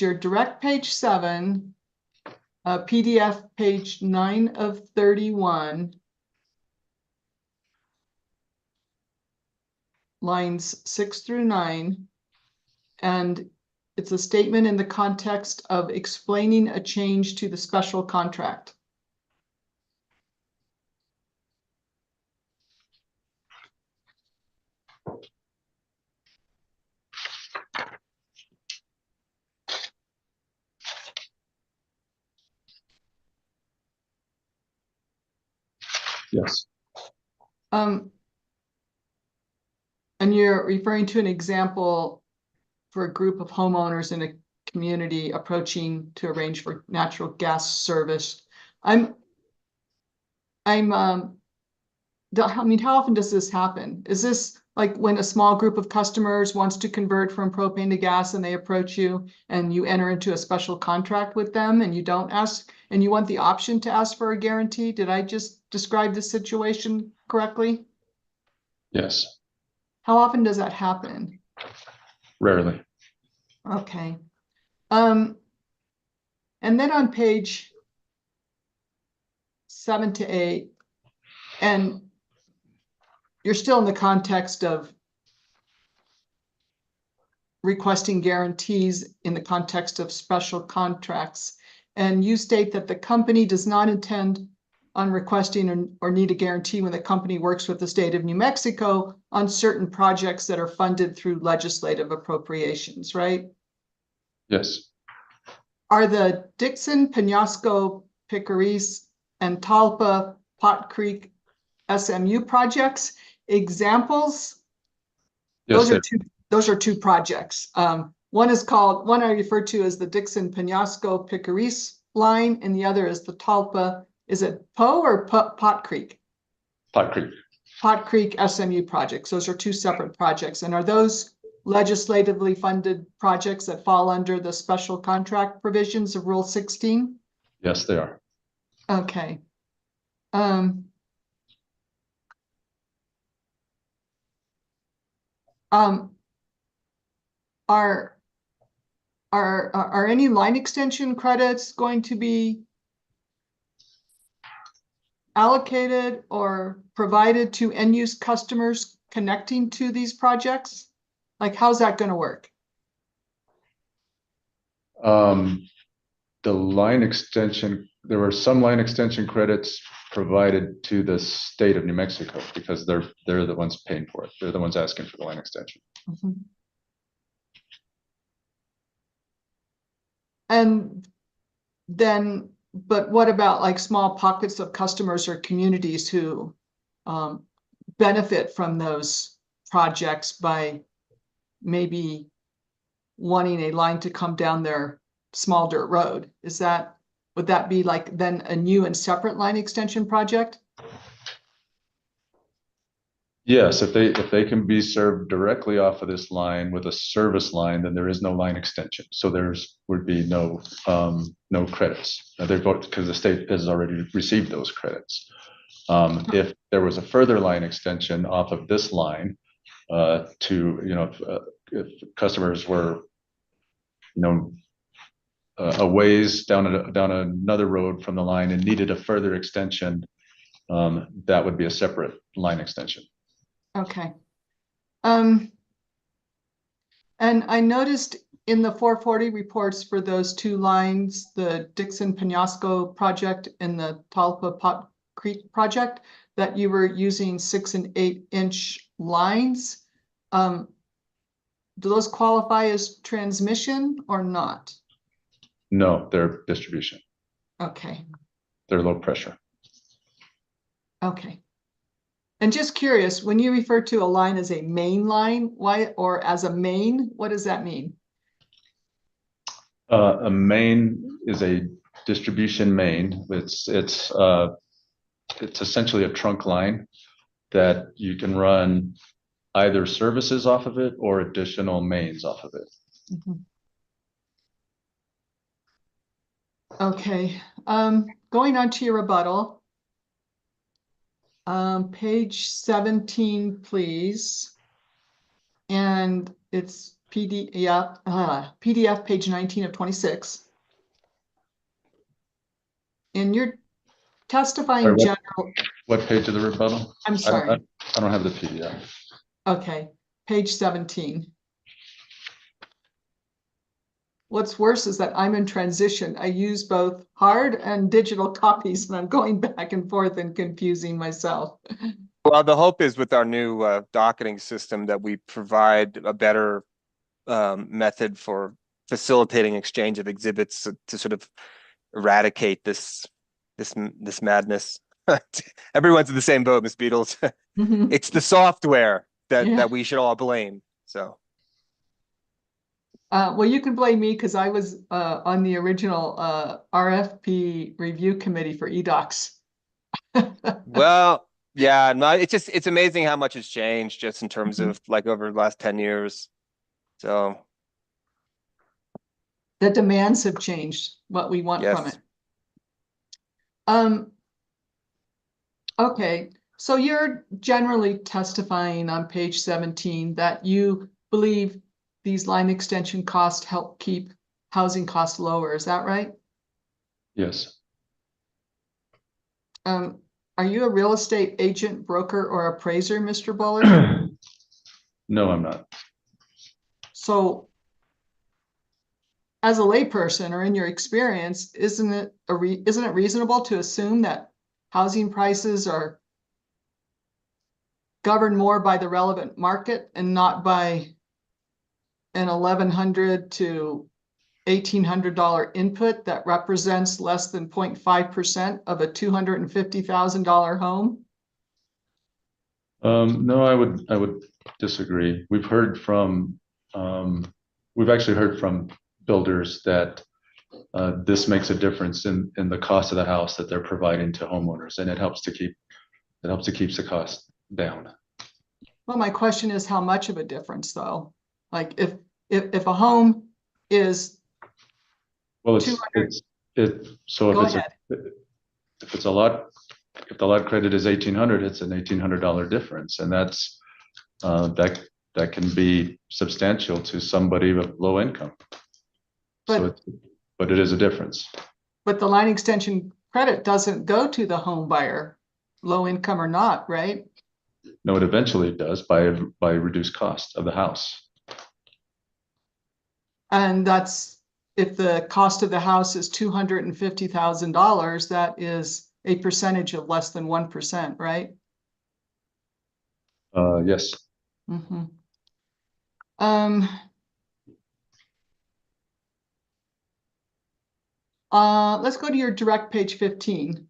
your direct page 7, PDF page 9 of 31, lines 6 through 9, and it's a statement in the context of explaining a change to the special contract. Yes. And you're referring to an example for a group of homeowners in a community approaching to arrange for natural gas service. I mean, how often does this happen? Is this like when a small group of customers wants to convert from propane to gas and they approach you and you enter into a special contract with them and you don't ask and you want the option to ask for a guarantee? Did I just describe the situation correctly? Yes. How often does that happen? Rarely. Okay. And then on page 7 to 8, and you're still in the context of requesting guarantees in the context of special contracts. And you state that the company does not intend on requesting or need a guarantee when the company works with the state of New Mexico on certain projects that are funded through legislative appropriations, right? Yes. Are the Dixon, Penasco, Picaris, and Talpa Pot Creek SMU projects examples? Yes, Those are two projects. One I refer to as the Dixon Penasco Picaris line, and the other is the Talpa. Is it Poe or Pot Creek? Pot Creek. Pot Creek SMU projects. Those are two separate projects. And are those legislatively funded projects that fall under the special contract provisions of Rule 16? Yes, they are. Okay. Are any line extension credits going to be allocated or provided to end use customers connecting to these projects? Like, how's that going to work? The line extension, there were some line extension credits provided to the state of New Mexico because they're the ones paying for it. They're the ones asking for the line extension. Mhm. And then, but what about like small pockets of customers or communities who benefit from those projects by maybe wanting a line to come down their small dirt road? Would that be like then a new and separate line extension project? Yes, if they can be served directly off of this line with a service line, then there is no line extension. So would be no credits. They vote because the state has already received those credits. If there was a further line extension off of this line if customers were a ways down another road from the line and needed a further extension, that would be a separate line extension. Okay. And I noticed in the 440 reports for those two lines, the Dixon Penasco project and the Talpa Pot Creek project, that you were using 6 and 8 inch lines. Do those qualify as transmission or not? No, they're distribution. Okay. They're low pressure. Okay. And just curious, when you refer to a line as a main line, why, or as a main, what does that mean? A main is a distribution main. It's essentially a trunk line that you can run either services off of it or additional mains off of it. Mm-hmm. Okay, going on to your rebuttal. Page 17, please. And it's PDF page 19 of 26. And you're testifying Sorry, general. What page of the rebuttal? I'm sorry. I don't have the PDF. Okay, page 17. What's worse is that I'm in transition. I use both hard and digital copies, and I'm going back and forth and confusing myself. Well, the hope is with our new docketing system that we provide a better method for facilitating exchange of exhibits to sort of eradicate this madness. Everyone's in the same boat, Ms. Beatles. It's the software that we should all blame. So. Well, you can blame me because I was on the original RFP review committee for eDocs. Well, yeah, no, it's amazing how much has changed just in terms of like over the last 10 years. So the demands have changed, what we want from it. Okay, so you're generally testifying on page 17 that you believe these line extension costs help keep housing costs lower. Is that right? Yes. Are you a real estate agent, broker, or appraiser, Mr. Bullard? No, I'm not. So as a layperson or in your experience, isn't it reasonable to assume that housing prices are governed more by the relevant market and not by an $1,100 to $1,800 input that represents less than 0.5% of a $250,000 home? No, I would disagree. We've actually heard from builders that this makes a difference in the cost of the house that they're providing to homeowners, and it helps to keep the cost down. Well, my question is how much of a difference though? Like if a home is if the lot credit is $1,800, it's an $1,800 difference, and that's that that can be substantial to somebody with low income. But- But it is a difference. But the line extension credit doesn't go to the home buyer, low income or not, right? No, it eventually does by reduced cost of the house. And that's, if the cost of the house is $250,000, that is a percentage of less than 1%, right? Yes. Mm-hmm. Let's go to your direct page 15.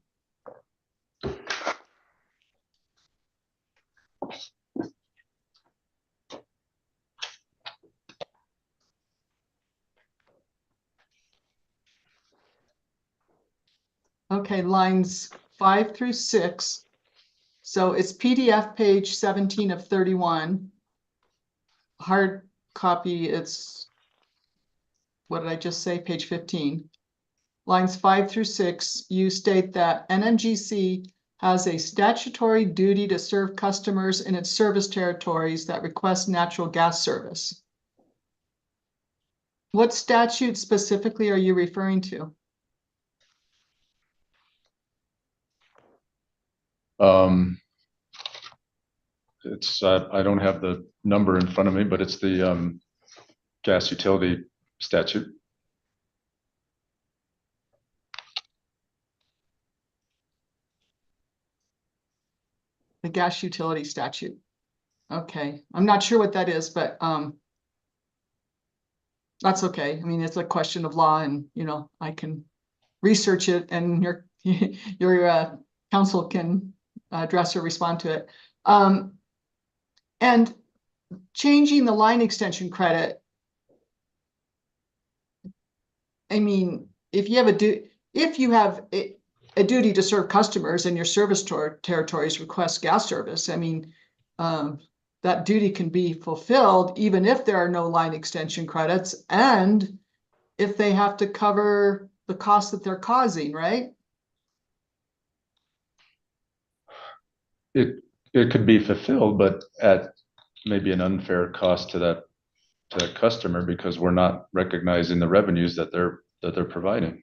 Okay, lines 5 through 6. So it's PDF page 17 of 31. Hard copy, it's, what did I just say? Page 15. Lines 5 through 6, you state that NMGC has a statutory duty to serve customers in its service territories that request natural gas service. What statute specifically are you referring to? It's, I don't have the number in front of me, but it's the gas utility statute. The gas utility statute. Okay, I'm not sure what that is, but that's okay. I mean, it's a question of law, and you know, I can research it, and your council can address or respond to it. And changing the line extension credit, I mean, if you have a duty to serve customers and your service territories request gas service, I mean, that duty can be fulfilled even if there are no line extension credits and if they have to cover the costs that they're causing, right? It could be fulfilled, but at maybe an unfair cost to that customer, because we're not recognizing the revenues that they're providing.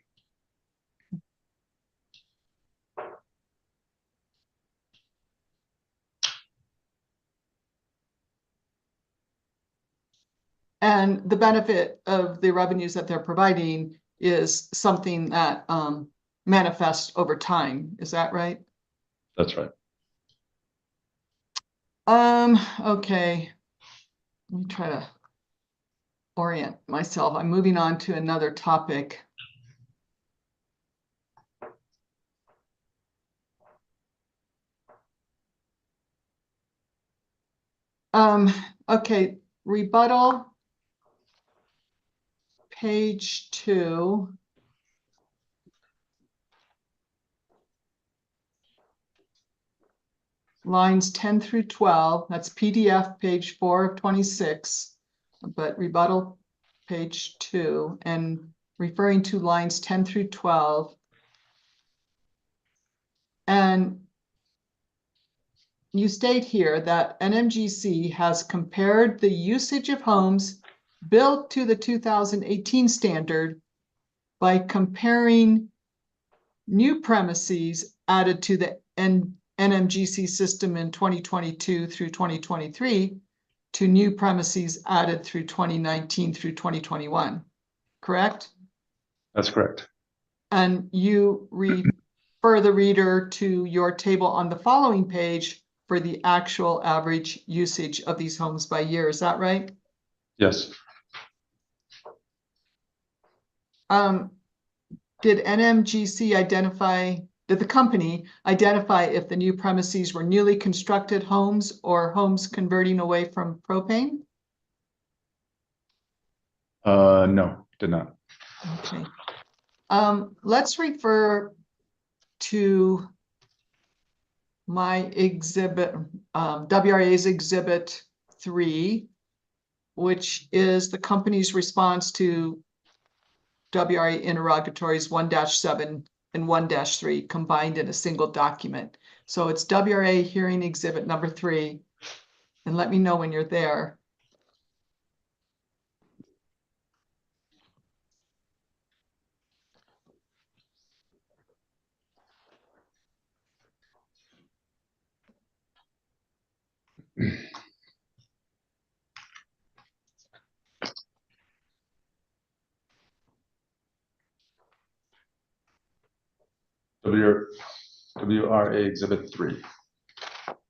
And the benefit of the revenues that they're providing is something that manifests over time. Is that right? That's right. Okay. Let me try to orient myself. I'm moving on to another topic. Okay, rebuttal. Page 2. Lines 10 through 12, that's PDF page 4 of 26, but rebuttal page 2, and referring to lines 10 through 12. And you state here that NMGC has compared the usage of homes built to the 2018 standard by comparing new premises added to the NMGC system in 2022 through 2023 to new premises added through 2019 through 2021, correct? That's correct. And you refer the reader to your table on the following page for the actual average usage of these homes by year, is that right? Yes. Did NMGC did the company identify if the new premises were newly constructed homes or homes converting away from propane? No, did not. Okay. Let's refer to my exhibit, WRA's Exhibit 3, which is the company's response to WRA interrogatories 1-7 and 1-3 combined in a single document. So it's WRA hearing exhibit number 3. And let me know when you're there. WRA Exhibit 3.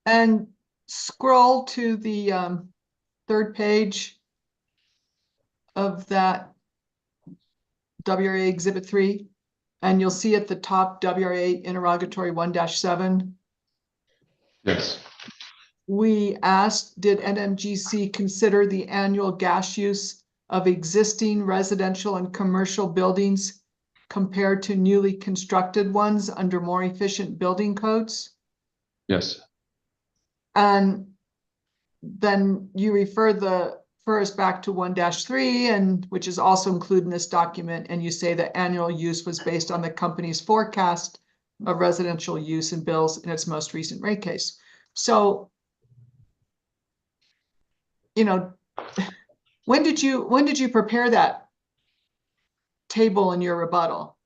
And scroll to the third page of that WRA Exhibit 3, and you'll see at the top WRA Interrogatory 1-7. Yes. We asked, did NMGC consider the annual gas use of existing residential and commercial buildings compared to newly constructed ones under more efficient building codes? Yes. And then you refer us back to 1-3, and which is also included in this document, and you say that annual use was based on the company's forecast of residential use and bills in its most recent rate case. So, you know, when did you prepare that table in your rebuttal?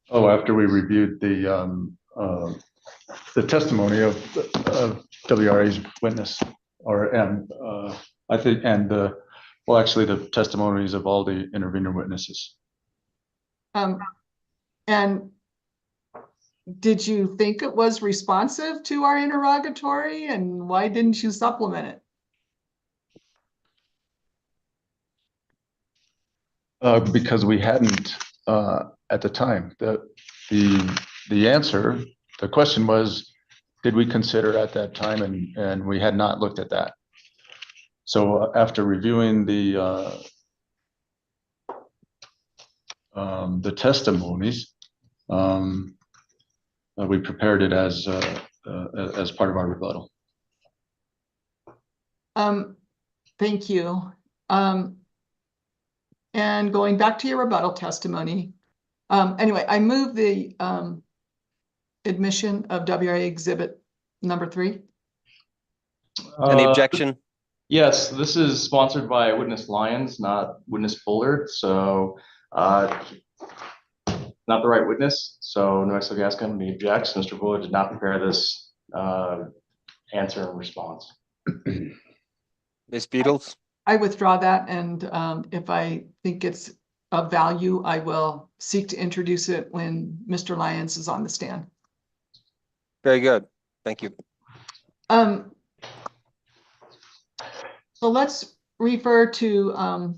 Oh, after we reviewed the testimony of WRA's witness, I think, and well, actually, the testimonies of all the intervener witnesses. And did you think it was responsive to our interrogatory, and why didn't you supplement it? Because we hadn't at the time. The answer, the question was, did we consider at that time, and we had not looked at that. So after reviewing the testimonies, we prepared it as part of our rebuttal. Thank you. And going back to your rebuttal testimony, anyway, I move the admission of WRA Exhibit number 3. Any objection? Yes, this is sponsored by Witness Lyons, not Witness Bullard. So not the right witness. So New Mexico Gas Company objects. Mr. Bullard did not prepare this answer and response. Ms. Beatles? I withdraw that, and if I think it's of value, I will seek to introduce it when Mr. Lyons is on the stand. Very good. Thank you. So let's refer to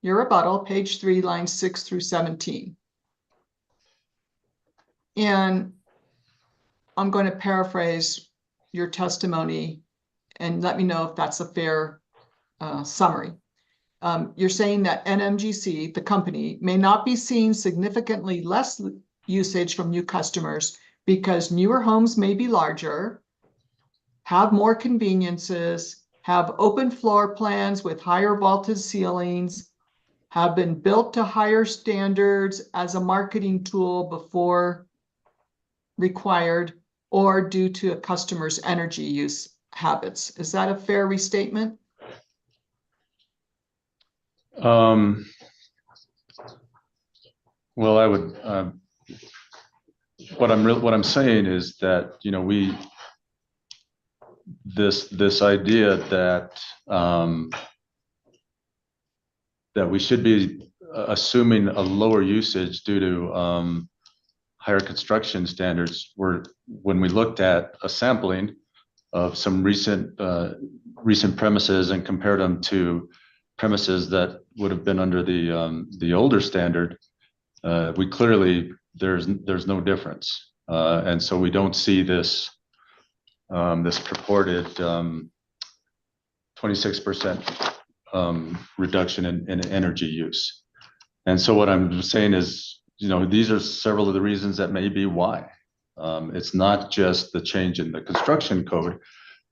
your rebuttal, page 3, lines 6 through 17. And I'm going to paraphrase your testimony and let me know if that's a fair summary. You're saying that NMGC, the company, may not be seeing significantly less usage from new customers because newer homes may be larger, have more conveniences, have open floor plans with higher vaulted ceilings, have been built to higher standards as a marketing tool before required, or due to a customer's energy use habits. Is that a fair restatement? Well, I would. What I'm saying is that, you know, this idea that that we should be assuming a lower usage due to higher construction standards, when we looked at a sampling of some recent premises and compared them to premises that would have been under the older standard, we clearly there's no difference, and so we don't see this purported 26% reduction in energy use. And so what I'm saying is, you know, these are several of the reasons that may be why. It's not just the change in the construction code.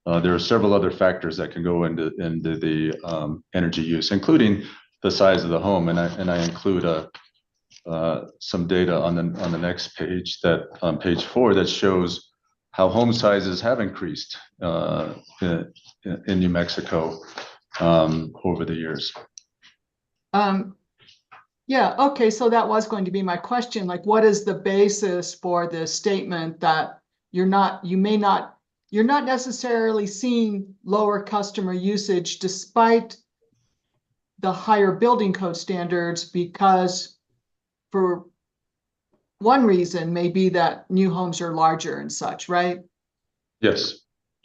There are several other factors that can go into the energy use, including the size of the home. And I include some data on the next page, that on page 4, that shows how home sizes have increased in New Mexico over the years. Yeah, okay, so that was going to be my question. Like, what is the basis for the statement that you're not necessarily seeing lower customer usage despite the higher building code standards, because for one reason may be that new homes are larger and such, right? Yes.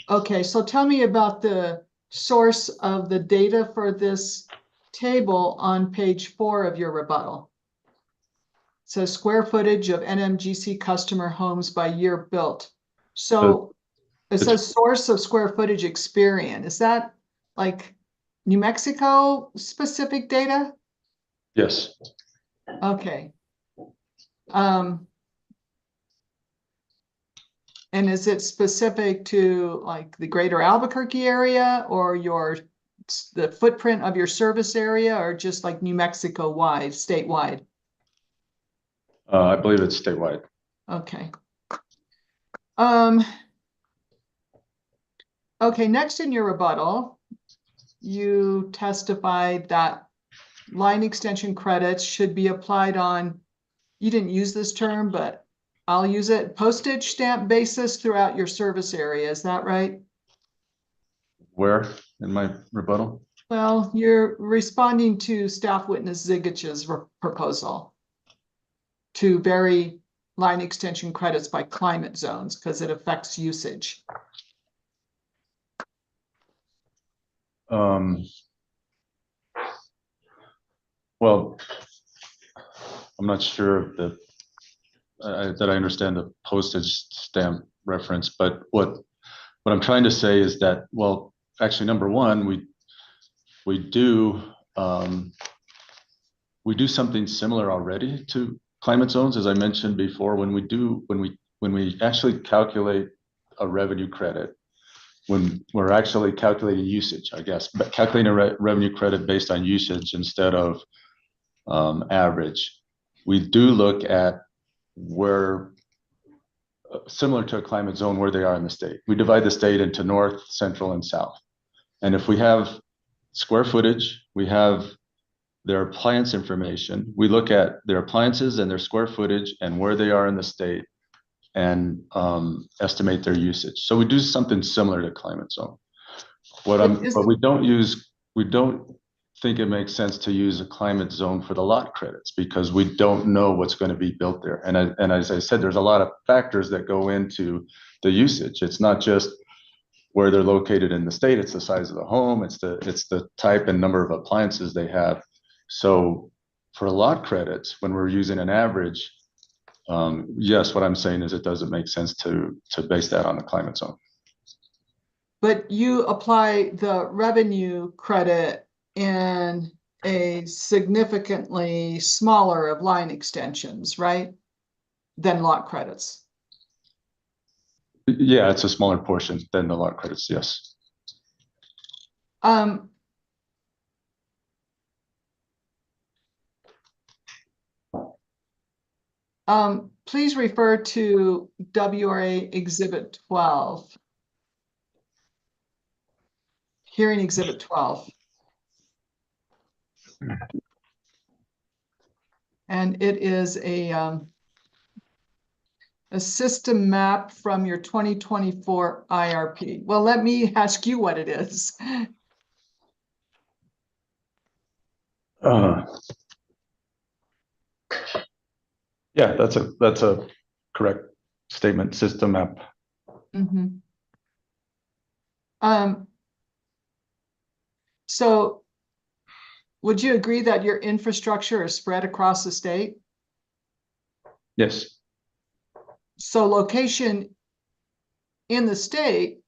Okay, so tell me about the source of the data for this table on page 4 of your rebuttal. It says square footage of NMGC customer homes by year built. So it says source of square footage Experian. Is that like New Mexico specific data? Yes. Okay. And is it specific to like the greater Albuquerque area or the footprint of your service area, or just like New Mexico wide, statewide? I believe it's statewide. Okay. Okay, next in your rebuttal, you testified that line extension credits should be applied on, you didn't use this term, but I'll use it, postage stamp basis throughout your service area. Is that right? Where in my rebuttal? Well, you're responding to staff witness Zigich's proposal to vary line extension credits by climate zones because it affects usage. Well, I'm not sure that I understand the postage stamp reference, but what I'm trying to say is that, well, actually, number one, we do something similar already to climate zones, as I mentioned before. When we actually calculate a revenue credit, when we're actually calculating usage, I guess, but calculating a revenue credit based on usage instead of average, we do look at where, similar to a climate zone, where they are in the state. We divide the state into north, central, and south. And if we have square footage, we have their appliance information, we look at their appliances and their square footage and where they are in the state and estimate their usage. So we do something similar to climate zone. But we don't think it makes sense to use a climate zone for the lot credits because we don't know what's going to be built there. And as I said, there's a lot of factors that go into the usage. It's not just where they're located in the state, it's the size of the home, it's the type and number of appliances they have. So for lot credits, when we're using an average, yes, what I'm saying is it doesn't make sense to base that on the climate zone. But you apply the revenue credit in a significantly smaller of line extensions, right? Than lot credits. Yeah, it's a smaller portion than the lot credits, yes. Please refer to WRA Exhibit 12. Hearing Exhibit 12. And it is a system map from your 2024 IRP. Well, let me ask you what it is. Yeah, that's a correct statement. System map. Mm-hmm. So would you agree that your infrastructure is spread across the state? Yes. So location in the state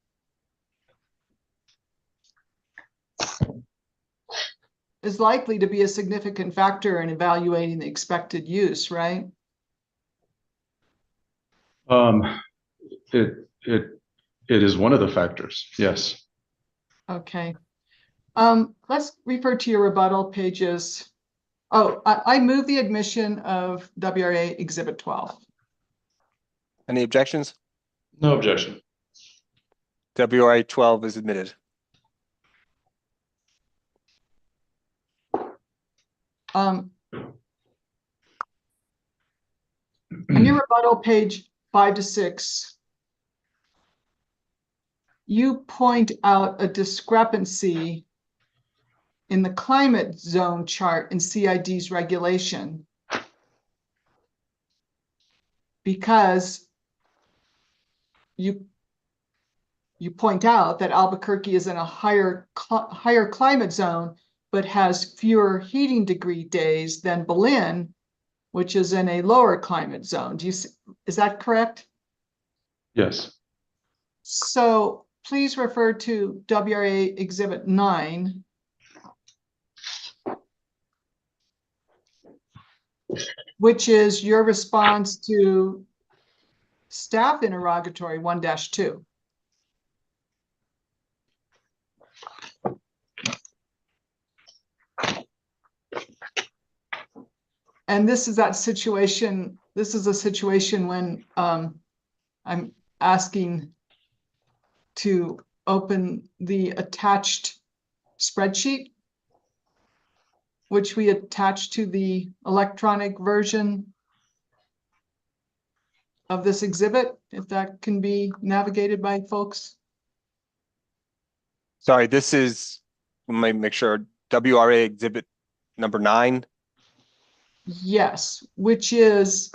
is likely to be a significant factor in evaluating the expected use, right? It is one of the factors, yes. Okay. Let's refer to your rebuttal pages. Oh, I move the admission of WRA Exhibit 12. Any objections? No objection. WRA 12 is admitted. On your rebuttal page 5 to 6, you point out a discrepancy in the climate zone chart in CID's regulation. because you point out that Albuquerque is in a higher climate zone, but has fewer heating degree days than Belen, which is in a lower climate zone. Is that correct? Yes. So please refer to WRA Exhibit 9. Which is your response to staff interrogatory 1-2. And this is that situation. This is a situation when I'm asking to open the attached spreadsheet, which we attach to the electronic version of this exhibit, if that can be navigated by folks. Sorry, this is, let me make sure, WRA exhibit number 9. Yes, which is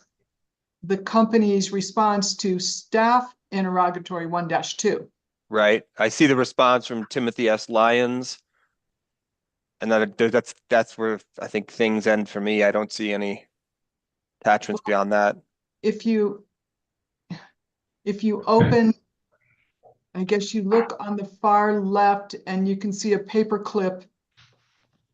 the company's response to staff interrogatory 1-2. Right. I see the response from Timothy S. Lyons. And that's where I think things end for me. I don't see any attachments beyond that. If you open, I guess you look on the far left and you can see a paper clip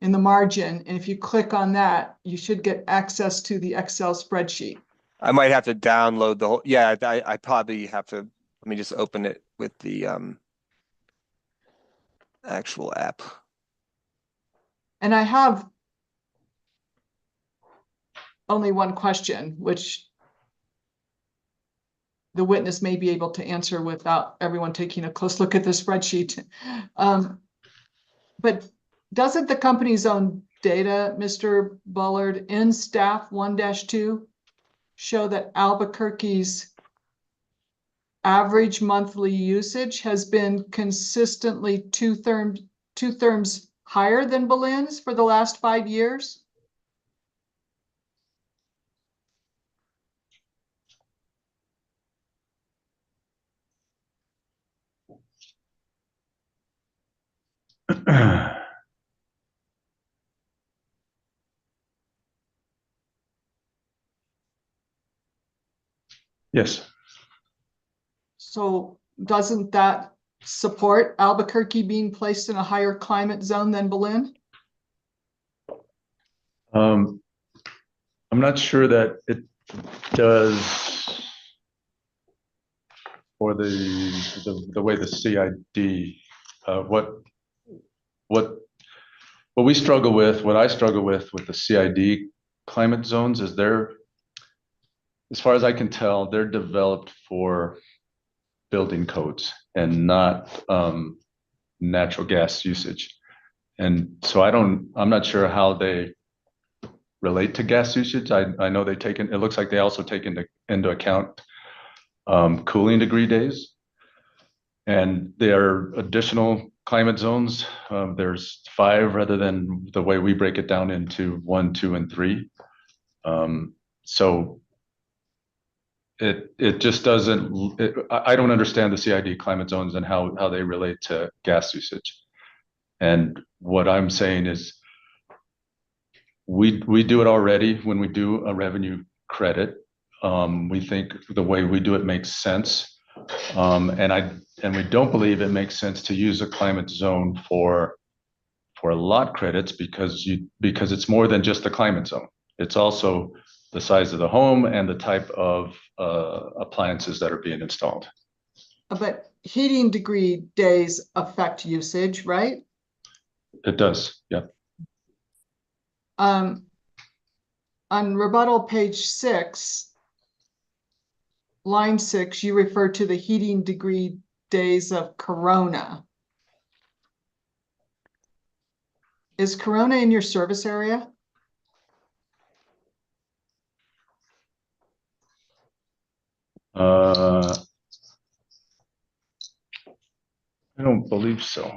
in the margin. And if you click on that, you should get access to the Excel spreadsheet. I might have to download the whole, yeah, I probably have to, let me just open it with the actual app. And I have only one question, which the witness may be able to answer without everyone taking a close look at the spreadsheet. But doesn't the company's own data, Mr. Bullard, in staff 1-2 show that Albuquerque's average monthly usage has been consistently two therms higher than Belen's for the last 5 years? Yes. So doesn't that support Albuquerque being placed in a higher climate zone than Belen? I'm not sure that it does for the way the CID, what we struggle with, what I struggle with the CID climate zones is as far as I can tell, they're developed for building codes and not natural gas usage. And so I'm not sure how they relate to gas usage. I know it looks like they also take into account cooling degree days. And there are additional climate zones. There's 5 rather than the way we break it down into 1, 2, and 3. So it just doesn't, I don't understand the CID climate zones and how they relate to gas usage. And what I'm saying is we do it already when we do a revenue credit. We think the way we do it makes sense. And we don't believe it makes sense to use a climate zone for lot credits because it's more than just the climate zone. It's also the size of the home and the type of appliances that are being installed. But heating degree days affect usage, right? It does, yeah. On rebuttal page 6, line 6, you refer to the heating degree days of Corona. Is Corona in your service area? I don't believe so.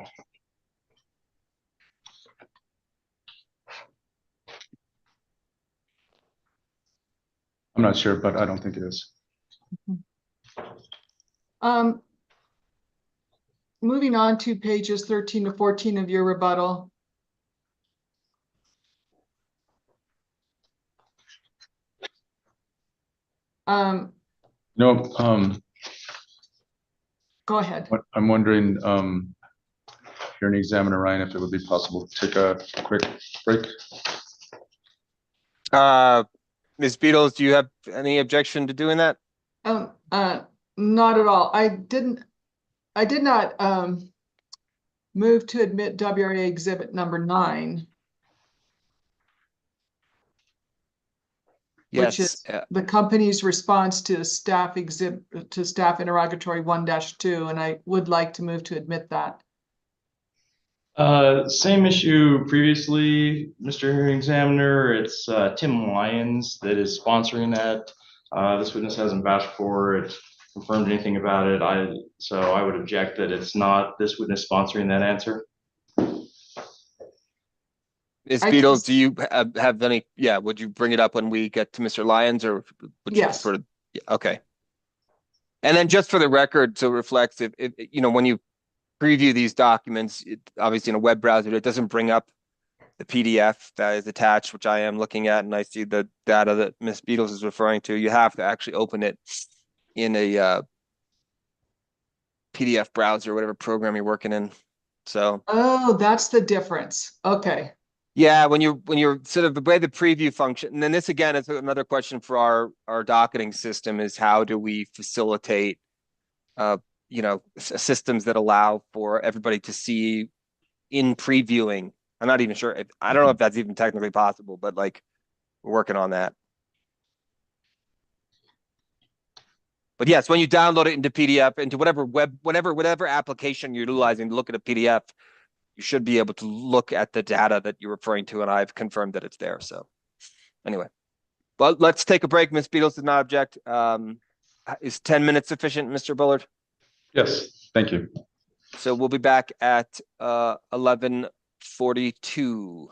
I'm not sure, but I don't think it is. Um, moving on to pages 13 to 14 of your rebuttal. No, Go ahead. I'm wondering, hearing examiner Ryan, if it would be possible to take a quick break? Ms. Beatles, do you have any objection to doing that? Not at all. I did not move to admit WRA exhibit number 9. Which Yes. is the company's response to staff interrogatory 1-2, and I would like to move to admit that. Same issue previously, Mr. Hearing Examiner. It's Tim Lyons that is sponsoring that. This witness hasn't vouched for it, confirmed anything about it. So I would object that it's not this witness sponsoring that answer. Ms. I Beatles, just- do you have any, would you bring it up when we get to Mr. Lyons, or would you Yes. prefer? Okay. And then just for the record, so it reflects if when you preview these documents, obviously in a web browser, it doesn't bring up the PDF that is attached, which I am looking at, and I see the data that Ms. Beatles is referring to. You have to actually open it in a PDF browser, whatever program you're working in. So Oh, that's the difference. Okay. yeah, when you're sort of the way the preview function, and then this again is another question for our docketing system, is how do we facilitate systems that allow for everybody to see in previewing. I'm not even sure I don't know if that's even technically possible, but like we're working on that. But yes, when you download it into PDF, into whatever application you're utilizing to look at a PDF, you should be able to look at the data that you're referring to, and I've confirmed that it's there. So anyway, well, let's take a break. Ms. Beatles did not object. Is 10 minutes sufficient, Mr. Bullard? Yes, thank you. So we'll be back at 11:42.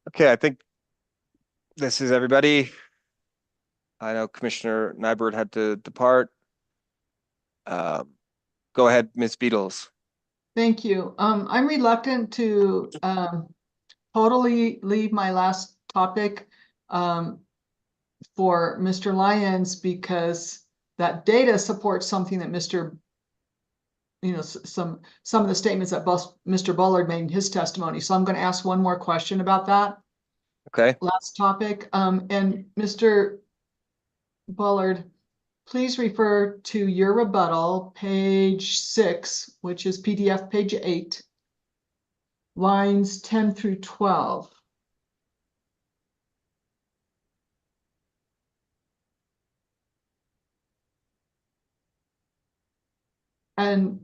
Okay, I think this is everybody. I know Commissioner Nyberg had to depart. Go ahead, Ms. Beatles. Thank you. I'm reluctant to totally leave my last topic for Mr. Lyons because that data supports something that some of the statements that Mr. Bullard made in his testimony. So I'm going to ask one more question about that. Okay. Last topic. And Mr. Bullard, please refer to your rebuttal, page 6, which is PDF page 8, lines 10 through 12. And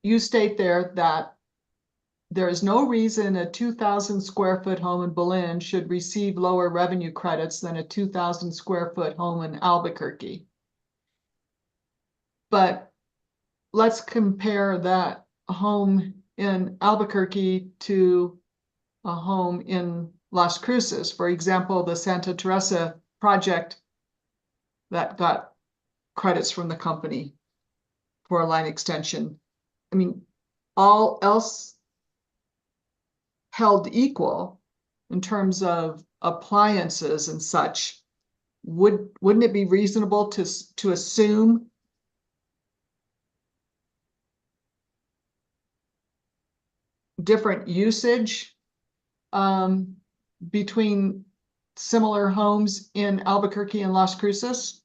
you state there that there is no reason a 2,000 square foot home in Berlin should receive lower revenue credits than a 2,000 square foot home in Albuquerque. But let's compare that home in Albuquerque to a home in Las Cruces. For example, the Santa Teresa project that got credits from the company for a line extension. I mean, all else held equal in terms of appliances and such, wouldn't it be reasonable to assume different usage between similar homes in Albuquerque and Las Cruces?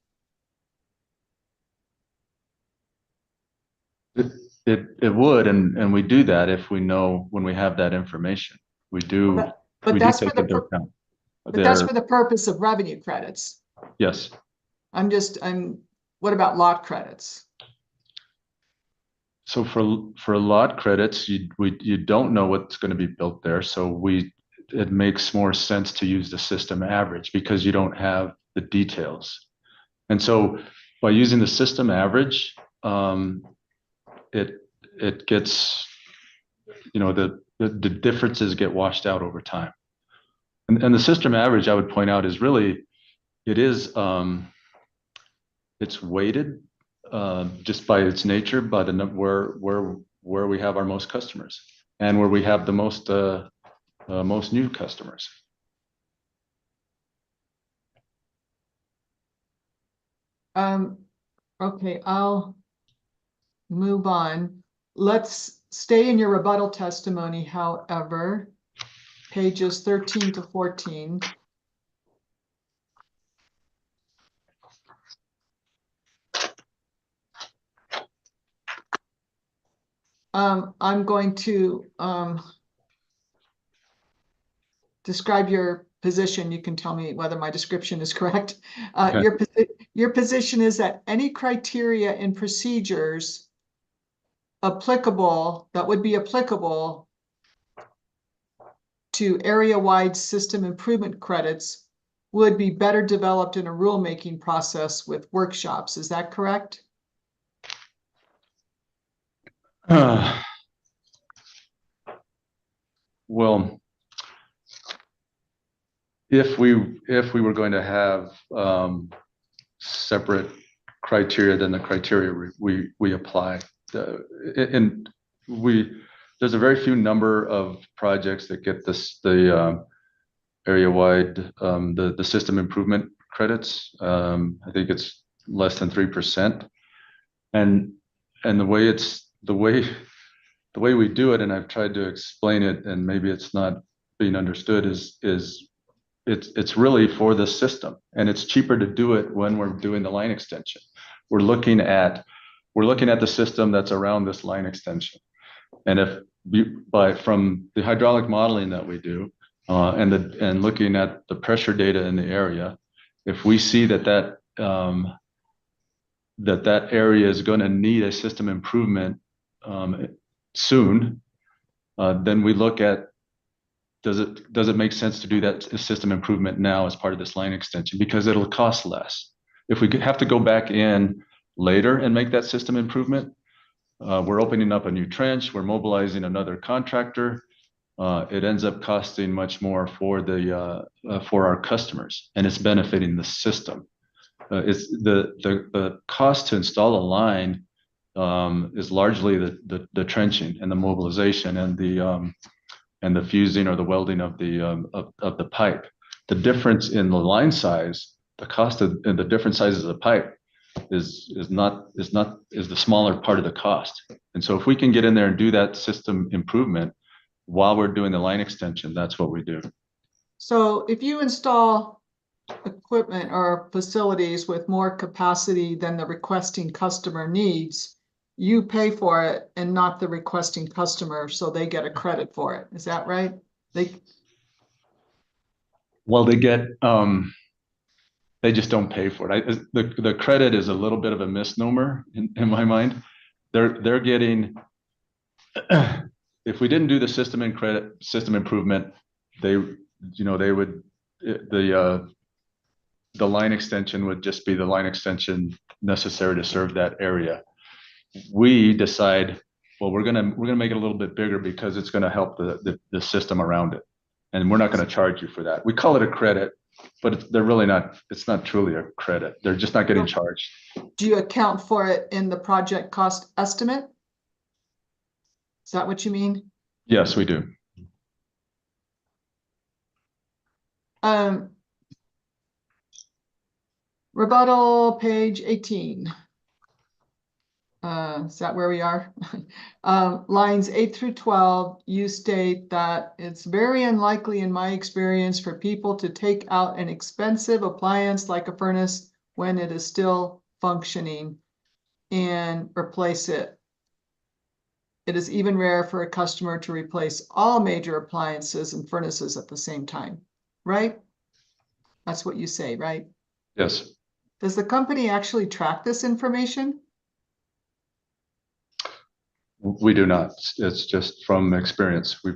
It would, and we do that if we know when we have that information. We do. But we that's do for take the into account. but that's for the purpose of revenue credits. Yes. What about lot credits? So for lot credits, you don't know what's going to be built there. So it makes more sense to use the system average because you don't have the details. And so by using the system average, it gets, the differences get washed out over time. And the system average, I would point out, is really, it's weighted just by its nature, by where we have our most customers and where we have the most new customers. Okay, I'll move on. Let's stay in your rebuttal testimony, however, pages 13 to 14. I'm going to describe your position. You can tell me whether my description is correct. Okay. Your position is that any criteria and procedures that would be applicable to area-wide system improvement credits would be better developed in a rulemaking process with workshops. Is that correct? Well, if we were going to have separate criteria than the criteria we apply, there's a very few number of projects that get the area-wide the system improvement credits. I think it's less than 3%, and the way we do it, and I've tried to explain it, and maybe it's not being understood, is it's really for the system, and it's cheaper to do it when we're doing the line extension. We're looking at the system that's around this line extension, and from the hydraulic modeling that we do, and looking at the pressure data in the area, if we see that area is going to need a system improvement soon, then we look at, does it make sense to do that system improvement now as part of this line extension, because it'll cost less. If we have to go back in later and make that system improvement, we're opening up a new trench, we're mobilizing another contractor, it ends up costing much more for for our customers, and it's benefiting the system. It's the cost to install a line is largely the trenching and the mobilization and the fusing or the welding of the pipe. The difference in the line size, the cost of and the different sizes of the pipe is the smaller part of the cost. And so if we can get in there and do that system improvement while we're doing the line extension, that's what we do. So if you install equipment or facilities with more capacity than the requesting customer needs, you pay for it and not the requesting customer, so they get a credit for it. Is that right? Well, they get they just don't pay for it. The credit is a little bit of a misnomer in my mind. They're getting if we didn't do the system improvement, the line extension would just be the line extension necessary to serve that area. We decide, well, we're gonna make it a little bit bigger because it's gonna help the system around it, and we're not gonna charge you for that. We call it a credit, but they're really not. It's not truly a credit. They're just not getting charged. Do you account for it in the project cost estimate? Is that what you mean? Yes, we do. Rebuttal, page 18. Is that where we are? Lines 8 through 12, you state that it's very unlikely in my experience for people to take out an expensive appliance like a furnace when it is still functioning and replace it. It is even rare for a customer to replace all major appliances and furnaces at the same time, right? That's what you say, right? Yes. Does the company actually track this information? We do not. It's just from experience. We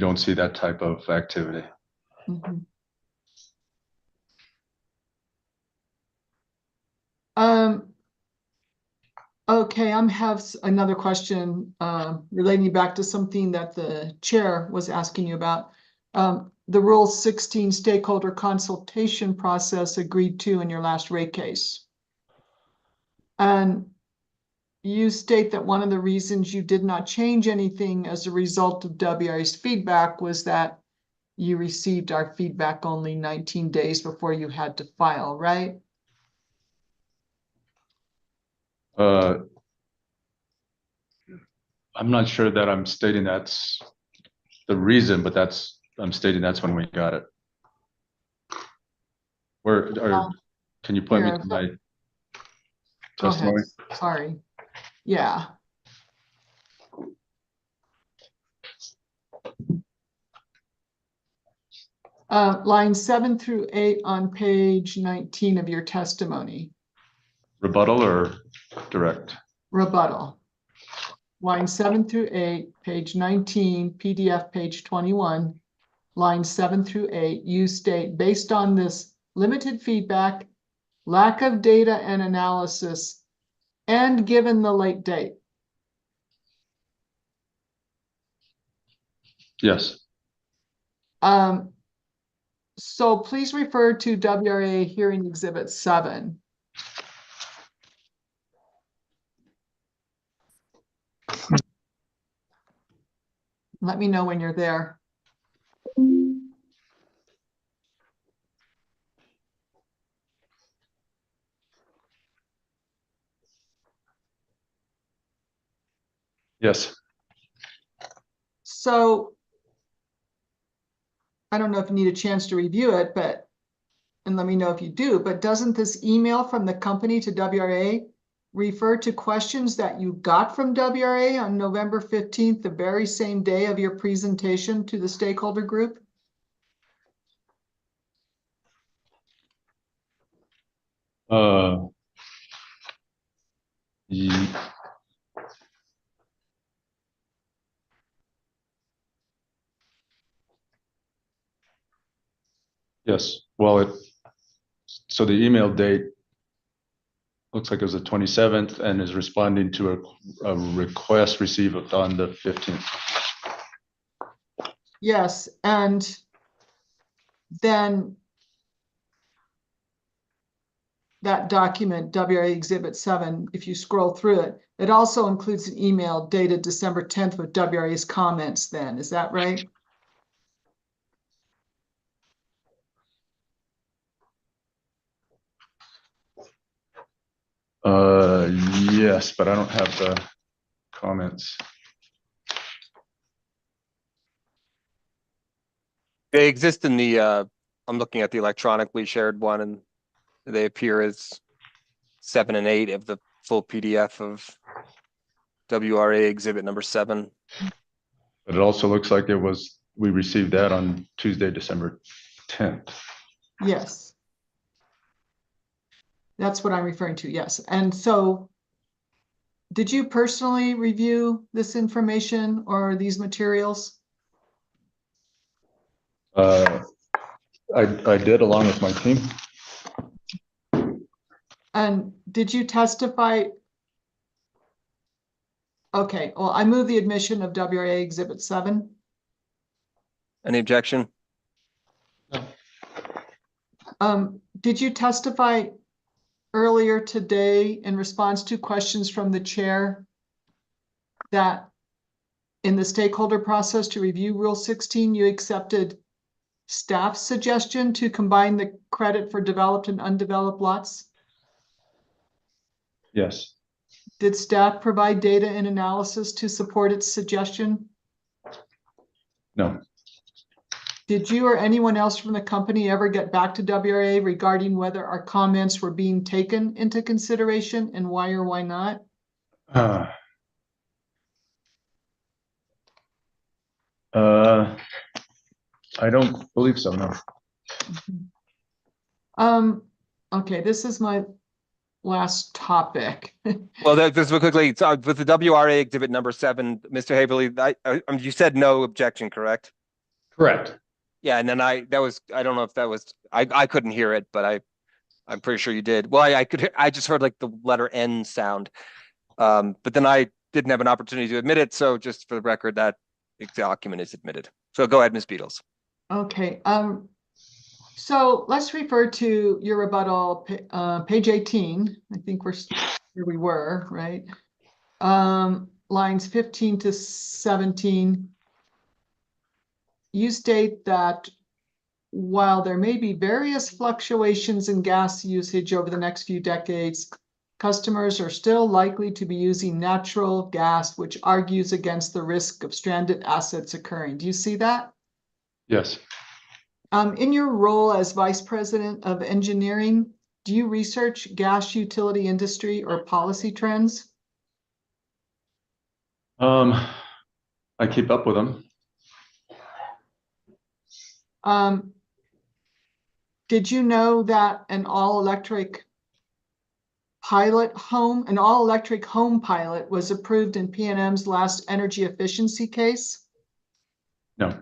don't see that type of activity. Mm-hmm. Okay, I have another question relating back to something that the chair was asking you about. The Rule 16 stakeholder consultation process agreed to in your last rate case. And you state that one of the reasons you did not change anything as a result of WRA's feedback was that you received our feedback only 19 days before you had to file, right? I'm not sure that I'm stating that's the reason, but I'm stating that's when we got it. Can you point me to my testimony? Sorry. Yeah. Lines 7 through 8 on page 19 of your testimony. Rebuttal or direct? Rebuttal. Line 7 through 8, page 19, PDF page 21, lines 7 through 8, you state, based on this limited feedback, lack of data and analysis, and given the late date. Yes. So please refer to WRA Hearing Exhibit 7. Let me know when you're there. Yes. So I don't know if you need a chance to review it, and let me know if you do, but doesn't this email from the company to WRA refer to questions that you got from WRA on November 15th, the very same day of your presentation to the stakeholder group? Yes. Well, so the email date looks like it was the 27th and is responding to a request received on the 15th. Yes, and then that document, WRA Exhibit 7, if you scroll through it, it also includes an email dated December 10th with WRA's comments then. Is that right? Yes, but I don't have the comments. They exist in the, I'm looking at the electronically shared one, and they appear as 7 and 8 of the full PDF of WRA exhibit number 7. But it also looks like we received that on Tuesday, December 10th. Yes. That's what I'm referring to, yes. And so did you personally review this information or these materials? I did along with my team. And did you testify? Okay, well, I move the admission of WRA Exhibit 7. Any objection? Did you testify earlier today in response to questions from the chair that in the stakeholder process to review Rule 16, you accepted staff's suggestion to combine the credit for developed and undeveloped lots? Yes. Did staff provide data and analysis to support its suggestion? No. Did you or anyone else from the company ever get back to WRA regarding whether our comments were being taken into consideration and why or why not? I don't believe so, no. Okay, this is my last topic. Well, just real quickly, so with the WRA exhibit number 7, Mr. Haverly, you said no objection, correct? Correct. Yeah, and then I don't know if that was, I couldn't hear it, but I'm pretty sure you did. Well, I just heard like the letter N sound. But then I didn't have an opportunity to admit it, so just for the record, that document is admitted. So go ahead, Ms. Beatles. Okay, so let's refer to your rebuttal, page 18. I think here we were, right? Lines 15 to 17. You state that while there may be various fluctuations in gas usage over the next few decades, customers are still likely to be using natural gas, which argues against the risk of stranded assets occurring. Do you see that? Yes. In your role as Vice President of Engineering, do you research gas utility industry or policy trends? I keep up with them. Did you know that an all-electric home pilot was approved in PNM's last energy efficiency case? No.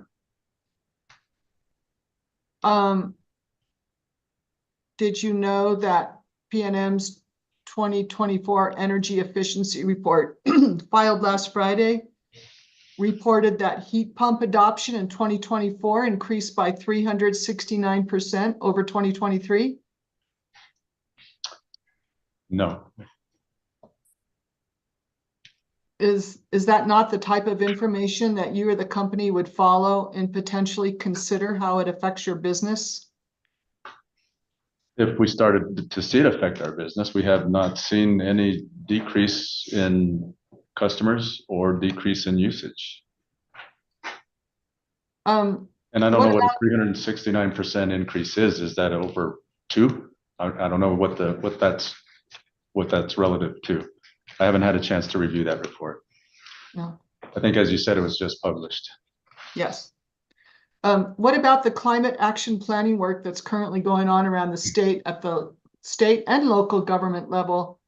Did you know that PNM's 2024 energy efficiency report filed last Friday reported that heat pump adoption in 2024 increased by 369% over 2023? No. Is that not the type of information that you or the company would follow and potentially consider how it affects your business? If we started to see it affect our business, we have not seen any decrease in customers or decrease in usage. And I don't know what a 369% increase is. Is that over 2? I don't know what that's relative to. I haven't had a chance to review that report. No. I think, as you said, it was just published. Yes. What about the climate action planning work that's currently going on around the state at the state and local government level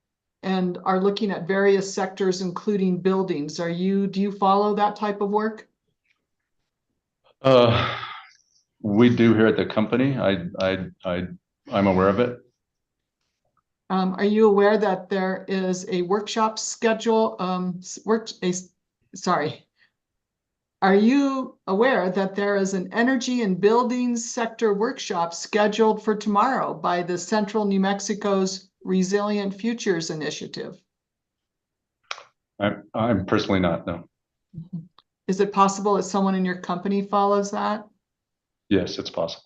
and are looking at various sectors, including buildings? Do you follow that type of work? We do here at the company. I'm aware of it. Are you aware that there is a workshop schedule, Are you aware that there is an energy and buildings sector workshop scheduled for tomorrow by the Central New Mexico's Resilient Futures Initiative? I'm personally not, no. Is it possible that someone in your company follows that? Yes, it's possible.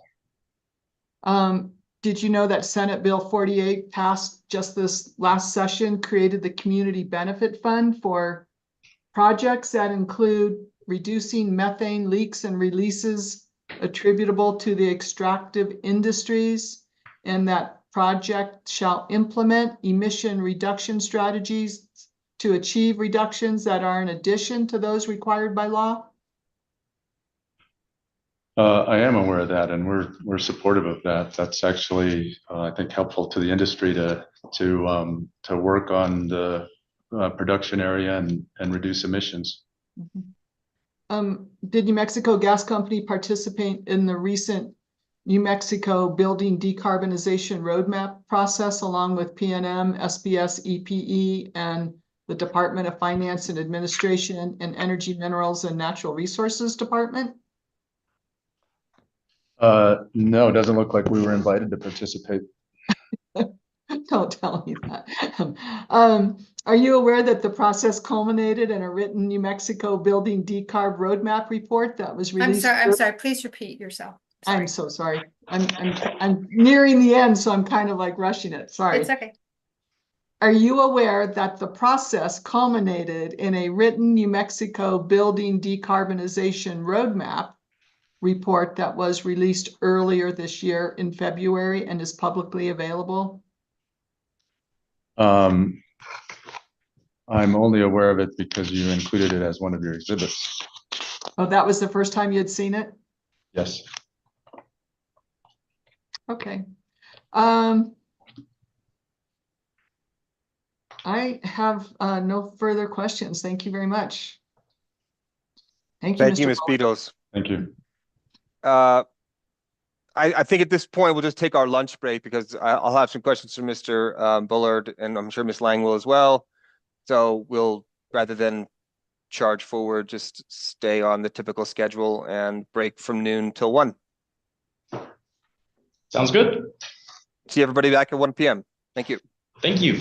Did you know that Senate Bill 48 passed just this last session, created the Community Benefit Fund for projects that include reducing methane leaks and releases attributable to the extractive industries, and that project shall implement emission reduction strategies to achieve reductions that are in addition to those required by law? I am aware of that, and we're supportive of that. That's actually, I think, helpful to the industry to work on the production area and reduce emissions. Did New Mexico Gas Company participate in the recent New Mexico Building Decarbonization Roadmap process along with PNM, SBS, EPE, and the Department of Finance and Administration and Energy, Minerals, and Natural Resources Department? No, it doesn't look like we were invited to participate. Don't tell me that. Are you aware that the process culminated in a written New Mexico Building Decarb Roadmap report that was released? I'm sorry, please repeat yourself. I'm so sorry. I'm nearing the end, so I'm kind of like rushing it. Sorry. It's okay. Are you aware that the process culminated in a written New Mexico Building Decarbonization Roadmap report that was released earlier this year in February and is publicly available? I'm only aware of it because you included it as one of your exhibits. Oh, that was the first time you had seen it? Yes. Okay. I have no further questions. Thank you very much. Thank you, Thank you, Mr. Ms. Muller. Beatles. Thank you. I think at this point, we'll just take our lunch break because I'll have some questions from Mr. Bullard, and I'm sure Ms. Lang will as well. So we'll, rather than charge forward, just stay on the typical schedule and break from noon till 1. Sounds good. See everybody back at 1 p.m. Thank you. Thank you.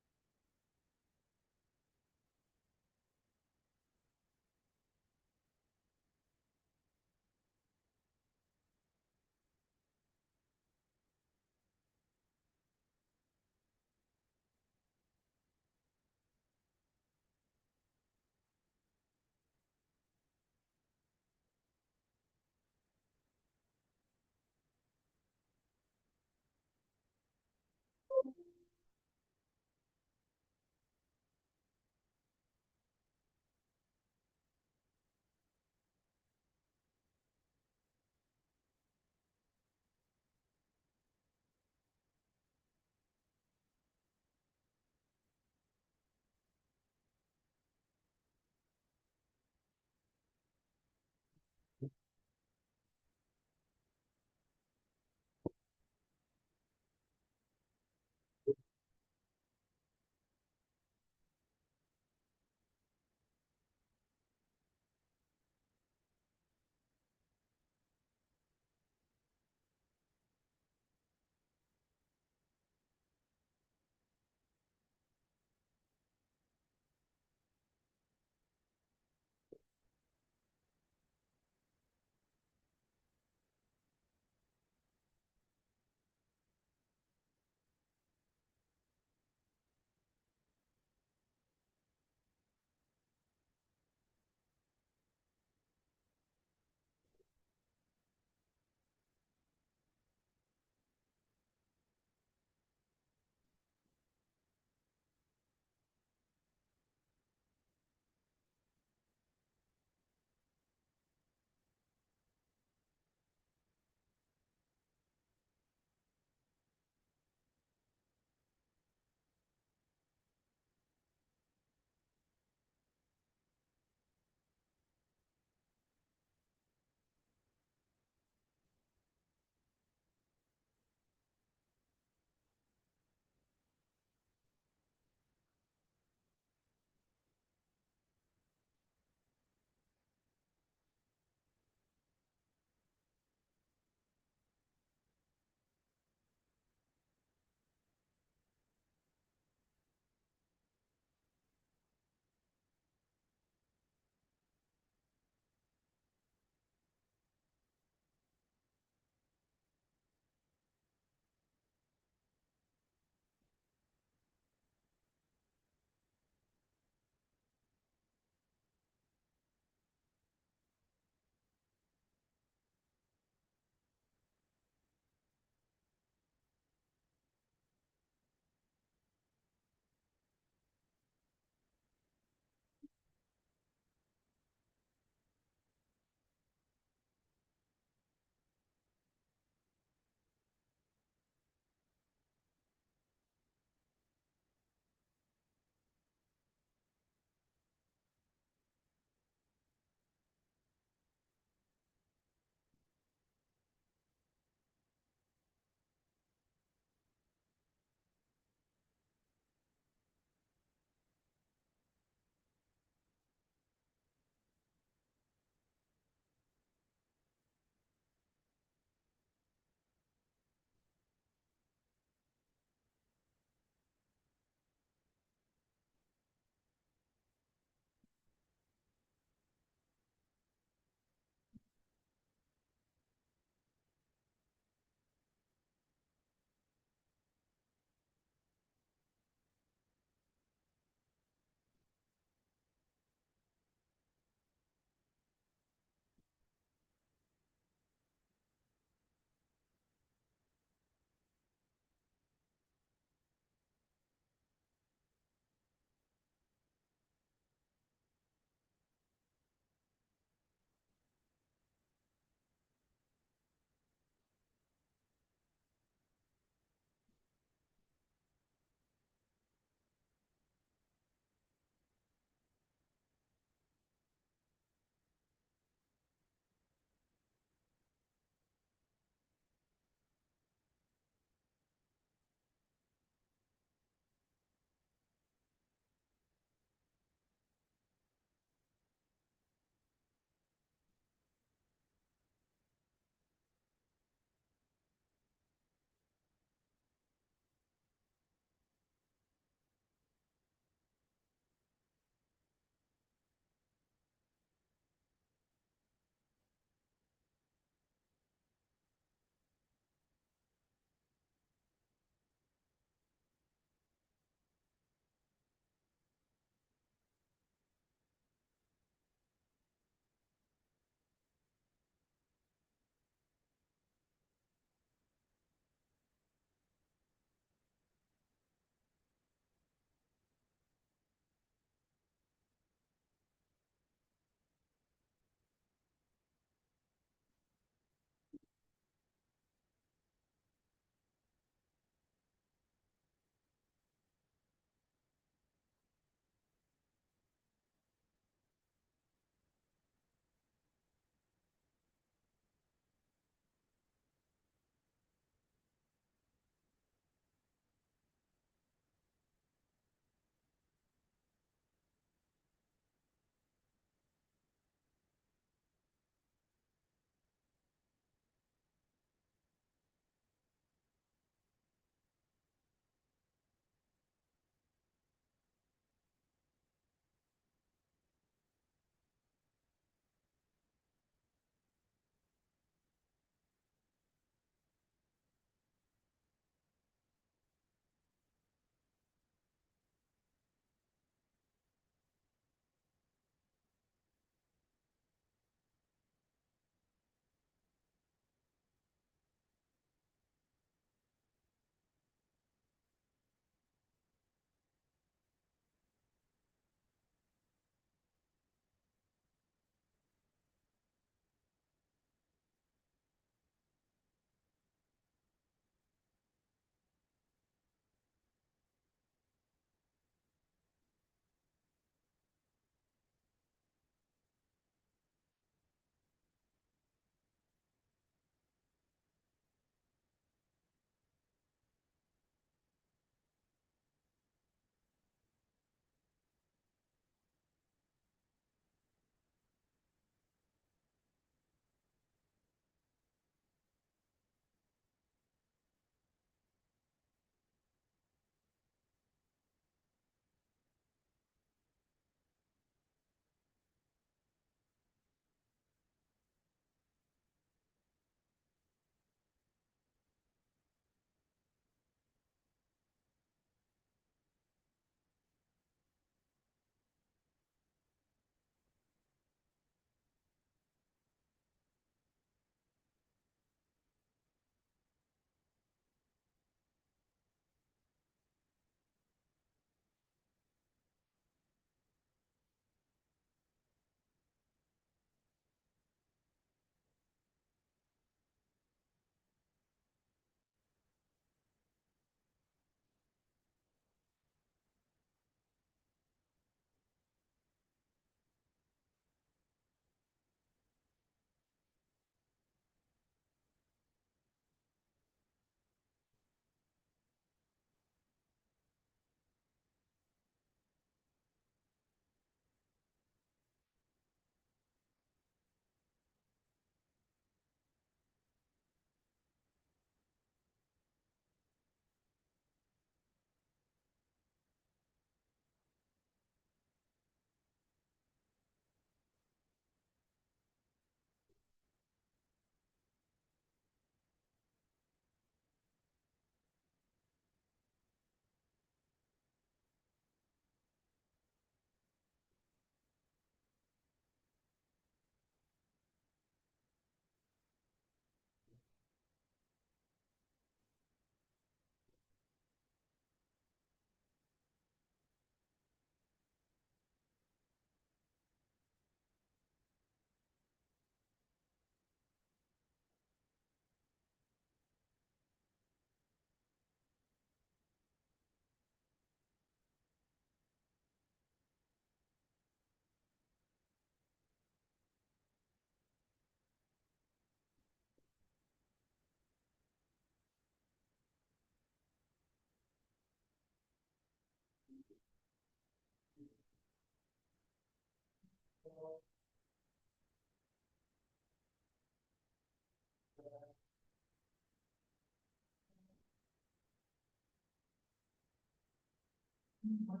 on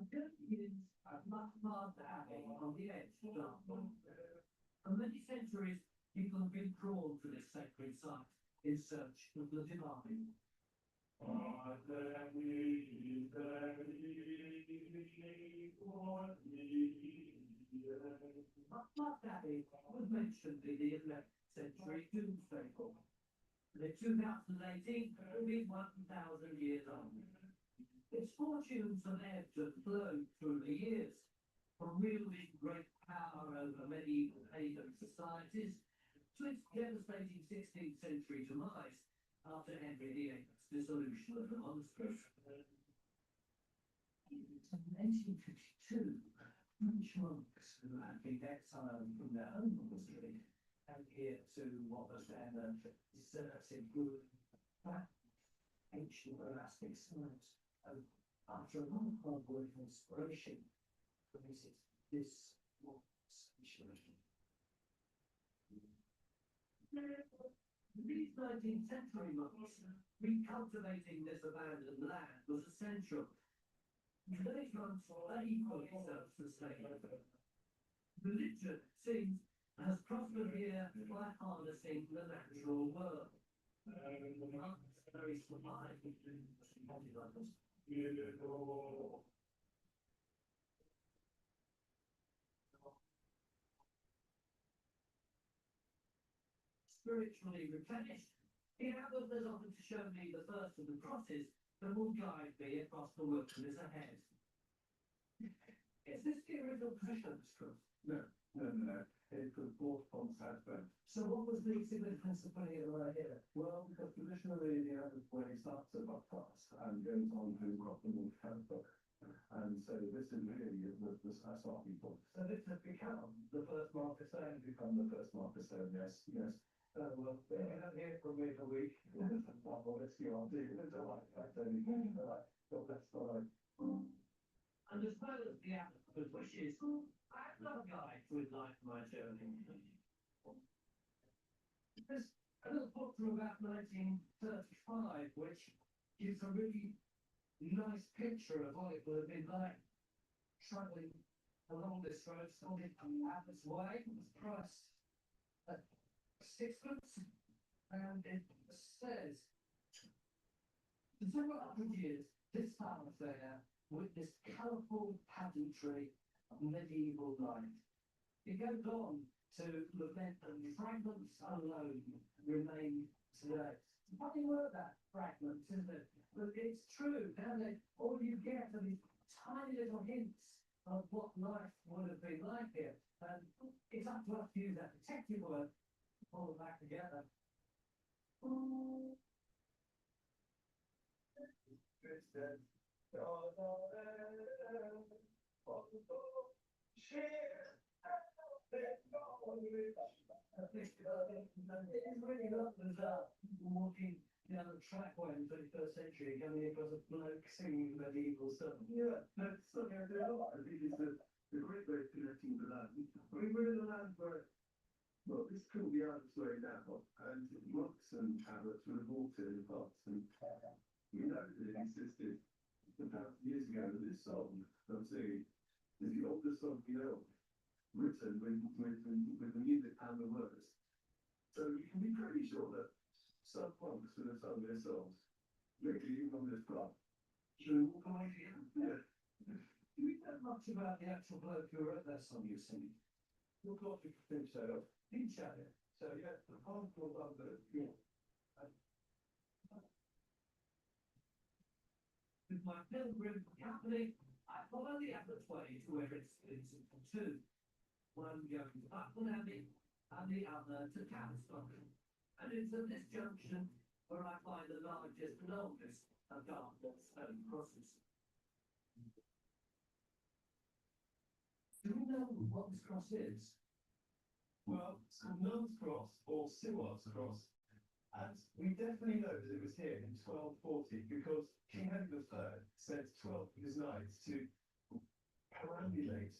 the edge, for many centuries, people have been drawn to this sacred site in search of the divine. Mark Abbey was mentioned in the 11th century Doomsday Book. The 2018 is 1,000 years old. Its fortunes have ebbed and flowed through the years, from wielding great power over medieval pagan societies to its devastating 16th century demise after Henry VIII's dissolution of the monastery. In 1852, French monks who had been exiled from their own monastery came here to what was then a deserted ruin, ancient monastic site. And after a long hard work and inspiration, created this sanctuary. These 19th century monks, recultivating this abandoned land was essential. Today's monks are equally self-sustaining. Religion, it seems, has prospered here by harnessing the natural world. Very survived. Spiritually replenished, the abbot has offered to show me the first of the crosses that will guide me across the wilderness ahead. Is this the original position of this cross? No. It was bought from Sadburn. So what was the significance of putting it right here? Well, because traditionally the abbot way starts at Buckfast and goes on to Rotherham Canterbury. And so this is really the starting point. So this has become the first marker stone. Yes. Well, they don't hear from me for a week. And as well as the abbot's wishes, I have no guide to enlighten my journey. There's a little book from about 1935 which gives a really nice picture of what it would have been like travelling along this road, starting from Abbott's Way. It was priced at £6, and it says, for several hundred years, this thoroughfare witnessed colourful pageantry of medieval life. It goes on to lament that fragments alone remain today. Funny word, that fragments, isn't it? But it's true, and all you get are these tiny little hints of what life would have been like here. And it's up to us to use that detective word to pull it back together. It's really not bizarre walking down the trackway in the 21st century, coming across a bloke singing medieval stuff. Yeah, that's something I do a lot. I think it's the great way of connecting the land. I mean, we're in a land where, well, this couldn't be out of its way now, and monks and abbots were involved in the past, and you know, it existed about years ago. This song, I'm saying, is the oldest song you know, written with the music and the words. So you can be pretty sure that some monks would have sung their songs, maybe even on this club. Should we walk away here? Yeah. Do we know much about the actual bloke who wrote that song you're singing? Of course we can think so. Didn't you? So yeah, the poem called London. Yeah. With my pilgrim company, I follow the Abbott's Way to where it's two. One going to Buckland Abbey and the other to Tavistock. And it's at this junction where I find the largest and oldest of Dartmoor stone crosses. Do we know what this cross is? Well, it's called Noel's Cross or Seward's Cross. And we definitely know that it was here in 1240 because King Henry III sent 12 of his knights to perambulate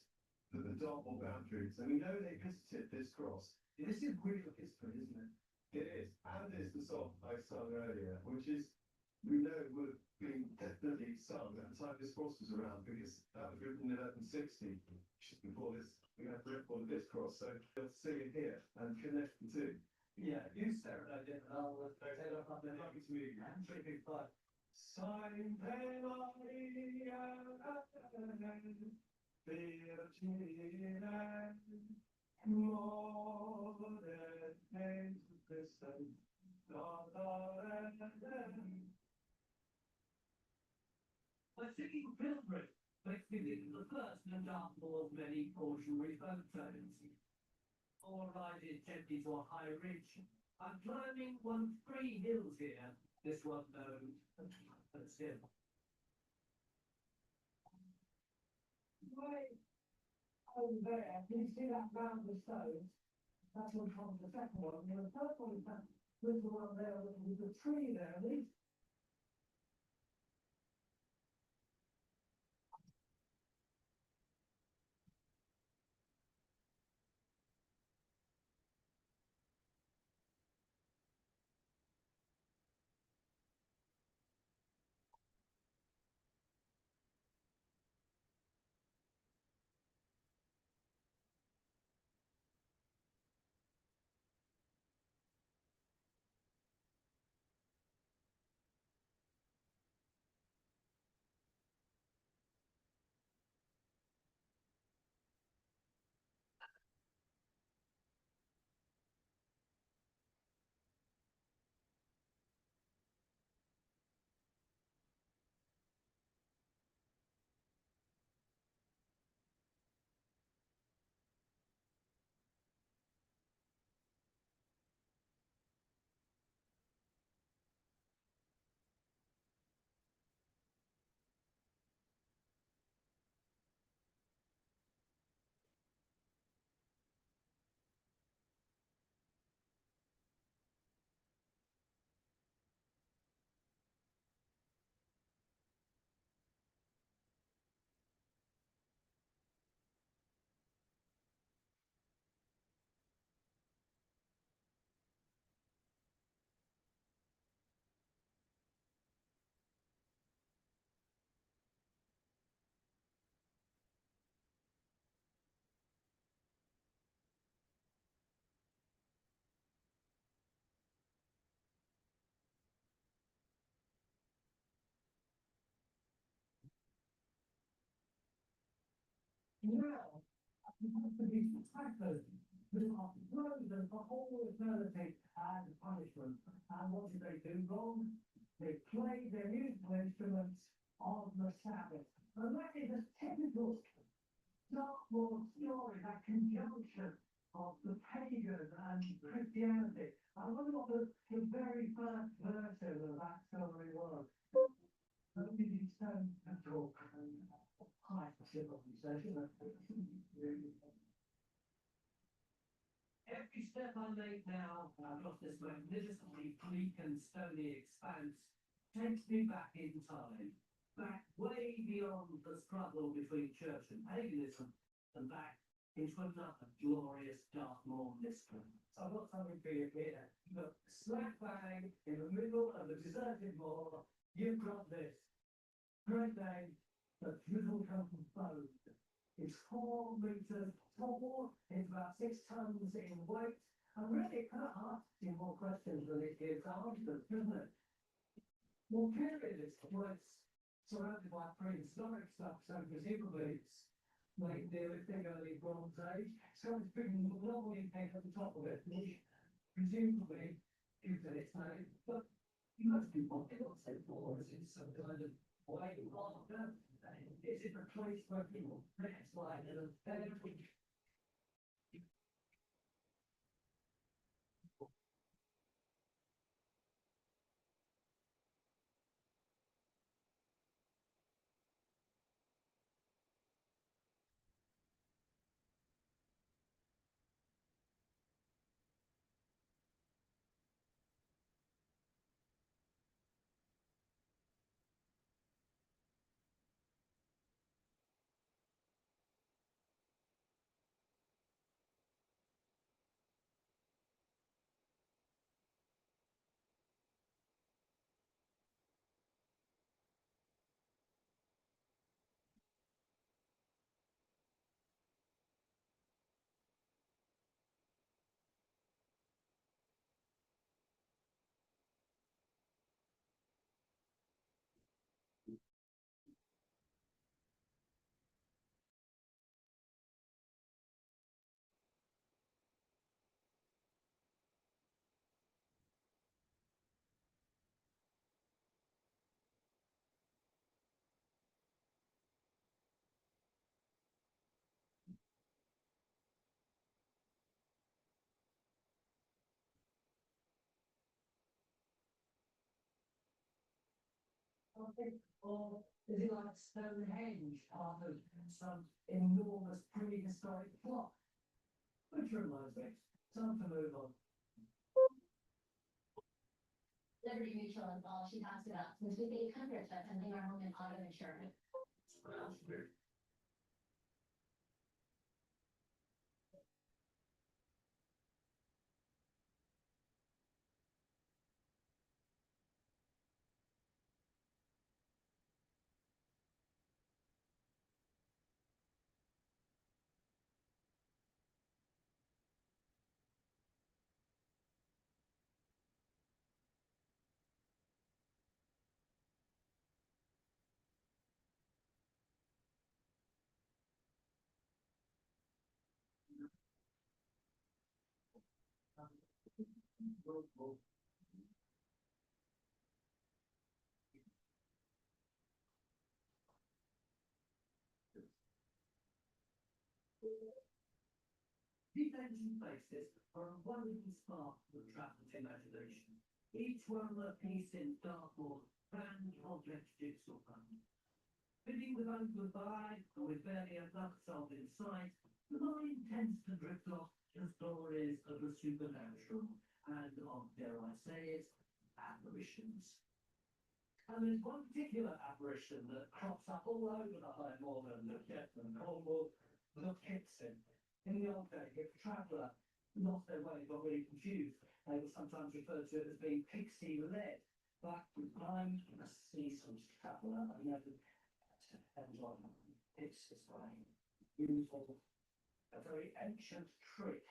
the Dartmoor boundaries. And we know they visited this cross. This is real history, isn't it? It is. And it's the song I sung earlier, which is, we know would have been definitely son at the time this cross was around, because that was written in 1160, which is before this, we have to record this cross, so you'll see it here and connect the two. Yeah, you stare at it, and I'll take it up and happy to meet you. And three, big five. Sign Maria, Virgin, Lord, and Christ, My city pilgrim makes me think of the first example of many cautionary photos. Or riding gently to a high ridge. I'm climbing one of 3 hills here. This one known, but still. Right over there, can you see that round of stones? That's what comes the second one. And the third one is that little one there with the tree there. And these now, you have to be tackled. Who are frozen for all eternity as punishment. And what did they do wrong? They played their musical instruments on the Sabbath. And that is a typical Dartmoor story, that conjunction of the pagan and Christianity. I wonder what the very first version of that story was. Only these stones can talk. High civilization. Every step I make now across this magnificently bleak and stony expanse takes me back in time, back way beyond the struggle between church and paganism, and back into another glorious Dartmoor mystery. So I've got something for you here. Look, slap bang in the middle of the deserted moor, you've got this. Great day, the beautiful Compton Road. It's 4 meters tall, it's about 6 tons in weight, and really kind of asking more questions than it gives answers, doesn't it? Well, clearly this place surrounded by prehistoric stuff, so presumably it's like Neolithic, early Bronze Age, so it's bringing the lovely thing at the top of it, which presumably is its name, but most people don't say floors in some kind of way on earth. Is it a place where people backslide and abandon? something? Or is it like Stonehenge, part of some enormous prehistoric plot? Which reminds me, time to move on. Liberty Mutual is all she talks about since we pay 100 for something our home and auto insurance. Sounds weird. These ancient places are a wonderful spark of traveller's imagination. Each one a piece in dartboard, grand complex jigsaw puzzle. Fitting the boat goodbye, and with barely a duck solved in sight, the mind tends to drift off to stories of the supernatural and of, dare I say it, apparitions. And there's one particular apparition that crops up all over the High Moor and the Kent and Cornwall, the Pixie. In the old days, if a traveller lost their way, got really confused, they were sometimes referred to it as being pixie-led. But I'm a seasoned traveller, I never enjoy Pixie's way. Using a very ancient trick.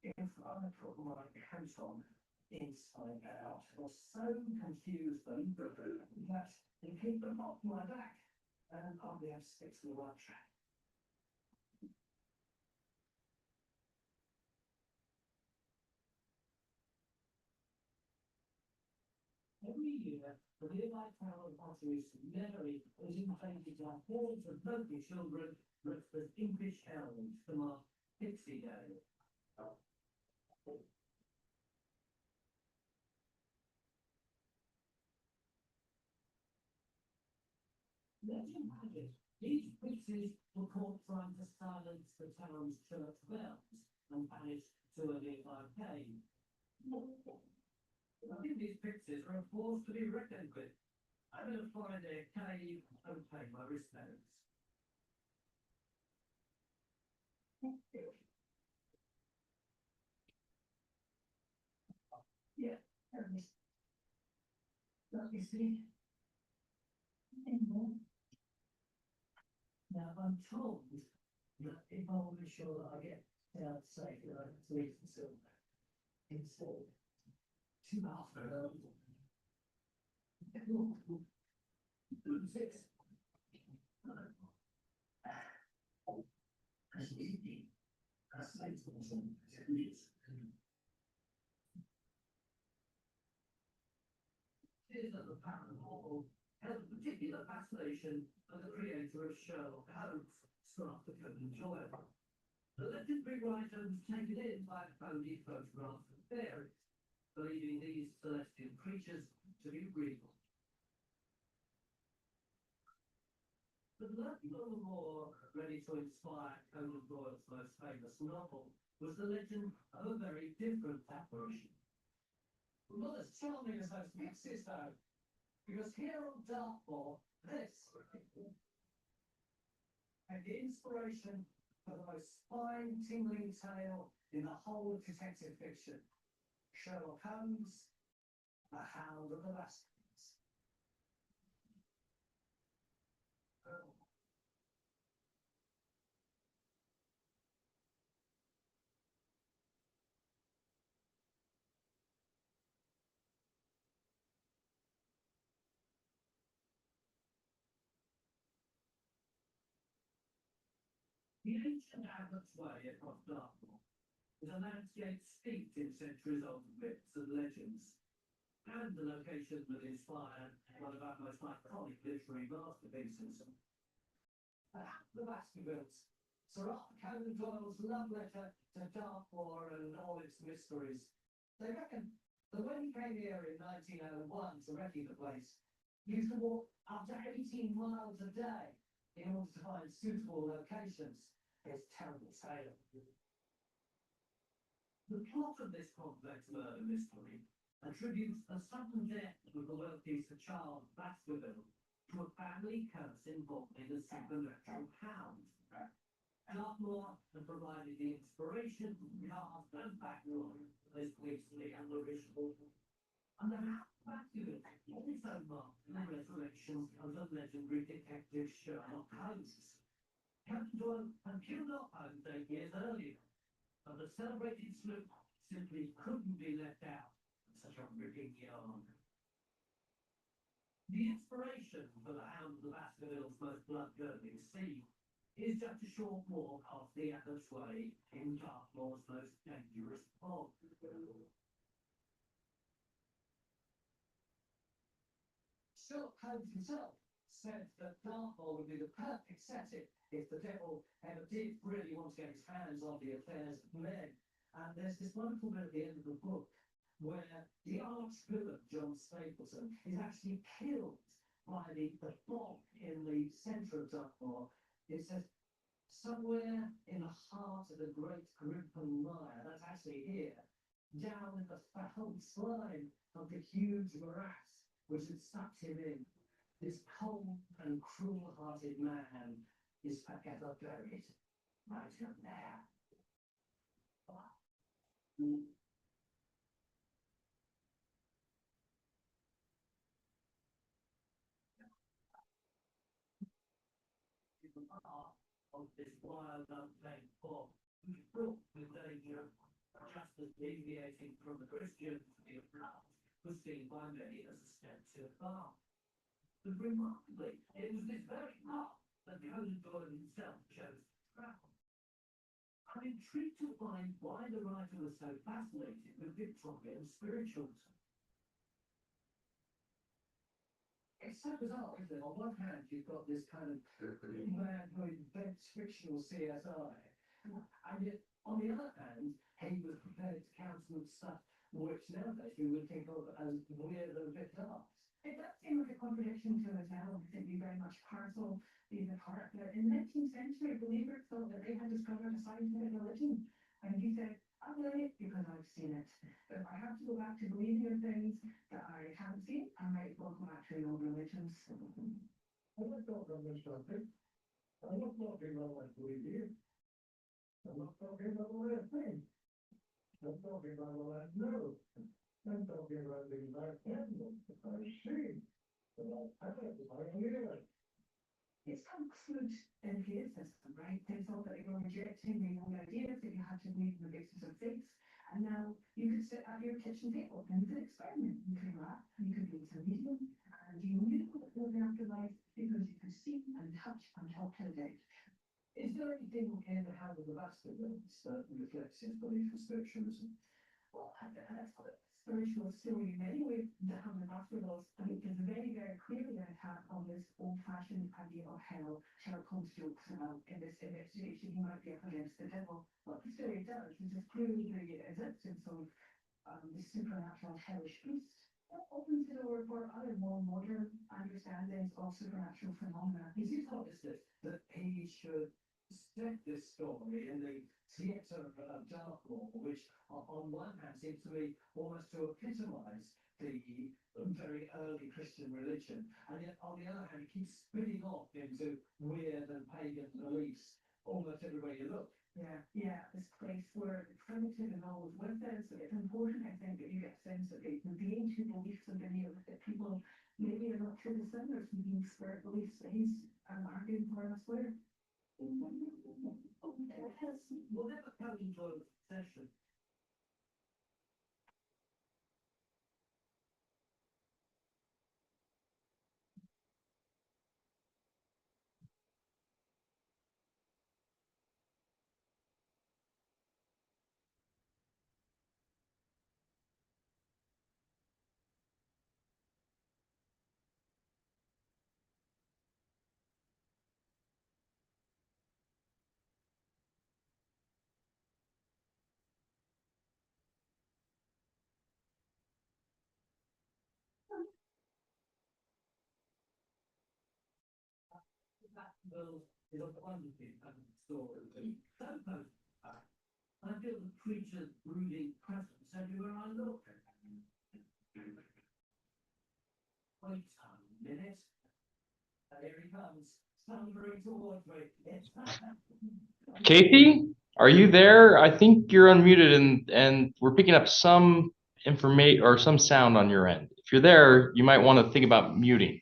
If I put my coat on inside out, will so confuse them that they keep them off my back, and I'll be able to stick to the right track. Every year, the nearby town of Ottery's Mary is inflated by hordes of local children dressed as English elves to mark Pixie Day. Legend has it, these pixies were caught trying to silence the town's church bells and banished to a nearby cave. I think these pixies are a force to be reckoned with. I'm going to find a cave and pay my respects. Yeah, let me see. Now, I'm told that if I want to be sure that I get down safe, that I can leave the silver installed. 2 hours. 6. Here's the paranormal held a particular fascination for the creator of Sherlock Holmes, Sir Arthur Conan Doyle. The legendary writer was taken in by phony photographs of fairies, believing these celestial creatures to be real. But lurking on the moor, ready to inspire Conan Doyle's most famous novel, was the legend of a very different apparition. Not as charming as those pixies, though, because here on Dartmoor, this had the inspiration for the most spine-tingling tale in the whole of detective fiction. Sherlock Holmes, The Hound of the Baskervilles. The ancient Abbott's Way across Dartmoor is a landscape steeped in centuries-old myths and legends, and the location that inspired one of our most iconic literary masterpieces. The Baskervilles, Sir Arthur Conan Doyle's love letter to Dartmoor and all its mysteries. They reckon that when he came here in 1901 to recce the place, used to walk up to 18 miles a day in order to find suitable locations. It's terrible tale. The plot of this complex murder mystery attributes a sudden death of the wealthy Sir Charles Baskerville to a family curse involving a supernatural hound. Dartmoor had provided the inspiration, cast and background for this grisly and original. And the Baskerville also marked the resurrection of the legendary detective Sherlock Holmes. Captain Doyle had killed off Holmes 8 years earlier, but the celebrated sleuth simply couldn't be left out of such a ripping yarn. The inspiration for the Hound of the Baskerville's most blood-curdling scene is just a short walk off the Abbot's Way in Dartmoor's most dangerous fog. Sherlock Holmes himself said that Dartmoor would be the perfect setting if the devil ever did really want to get his hands on the affairs of men. And there's this wonderful bit at the end of the book where the arch-villain, John Stapleton, is actually killed by the bog in the centre of Dartmoor. It says, somewhere in the heart of the great Grimpen Mire, that's actually here, down in the foul slime of the huge morass which had sucked him in, this cold and cruel-hearted man is forever buried right up there. Of this wild, untamed fog, who's fraught with danger, just as deviating from the Christian view of love was seen by many as a step too far. But remarkably, it was this very path that Conan Doyle himself chose to travel. I'm intrigued to find why the writer was so fascinated with Victorian spiritualism. It's so bizarre, isn't it? On one hand, you've got this kind of man who invents fictional CSI, and yet, on the other hand, he was prepared to countenance stuff which nowadays we would think of as weird and a bit dark. It does seem like a contradiction to it now. I think we very much parcel being a character. In the 19th century, believers thought that they had discovered a scientific religion. And he said, I believe it because I've seen it. But if I have to go back to believing in things that I haven't seen, I might go back to the old religions. I'm not talking about something. I'm not talking about what we do. I'm not talking about what I think. I'm talking about what I know. I'm talking about things I can know, I see. But I don't know, I hear it. It's conclude in his system, right? They thought that they were rejecting the old ideas that you had to believe in the basis of faith. And now you could sit at your kitchen table and you could experiment. You could laugh, you could be a medium, and you knew what was the afterlife because you could see and touch and talk to the dead. Is there anything in the Hound of the Baskervilles that reflects his belief in spiritualism? Well, that's what spiritual story in many ways, the Hound of the Baskervilles, I mean, is very, very clearly an attack on this old-fashioned idea of hell. Sherlock Holmes jokes about in this investigation he might be up against the devil. What the story does is just clearly the existence of the supernatural hellish beast. That opens the door for other more modern understandings of supernatural phenomena. Is it obvious that he should set this story in the theatre of Dartmoor, which on one hand seems to me almost to epitomise the very early Christian religion, and yet on the other hand it keeps spinning off into weird and pagan beliefs almost everywhere you look. Yeah, this place where the primitive is always with us. It's important, I think, that you get a sense that the ancient beliefs of many of the people maybe are not true descendants from these spirit beliefs that he's arguing for elsewhere. Will never come into a session. that will is a wonderful story. I feel the preacher's brooding presence everywhere I look. Wait a minute. Here he comes, stumbling towards me. Kathy, are you there? I think you're unmuted and we're picking up some information or some sound on your end. If you're there, you might want to think about muting.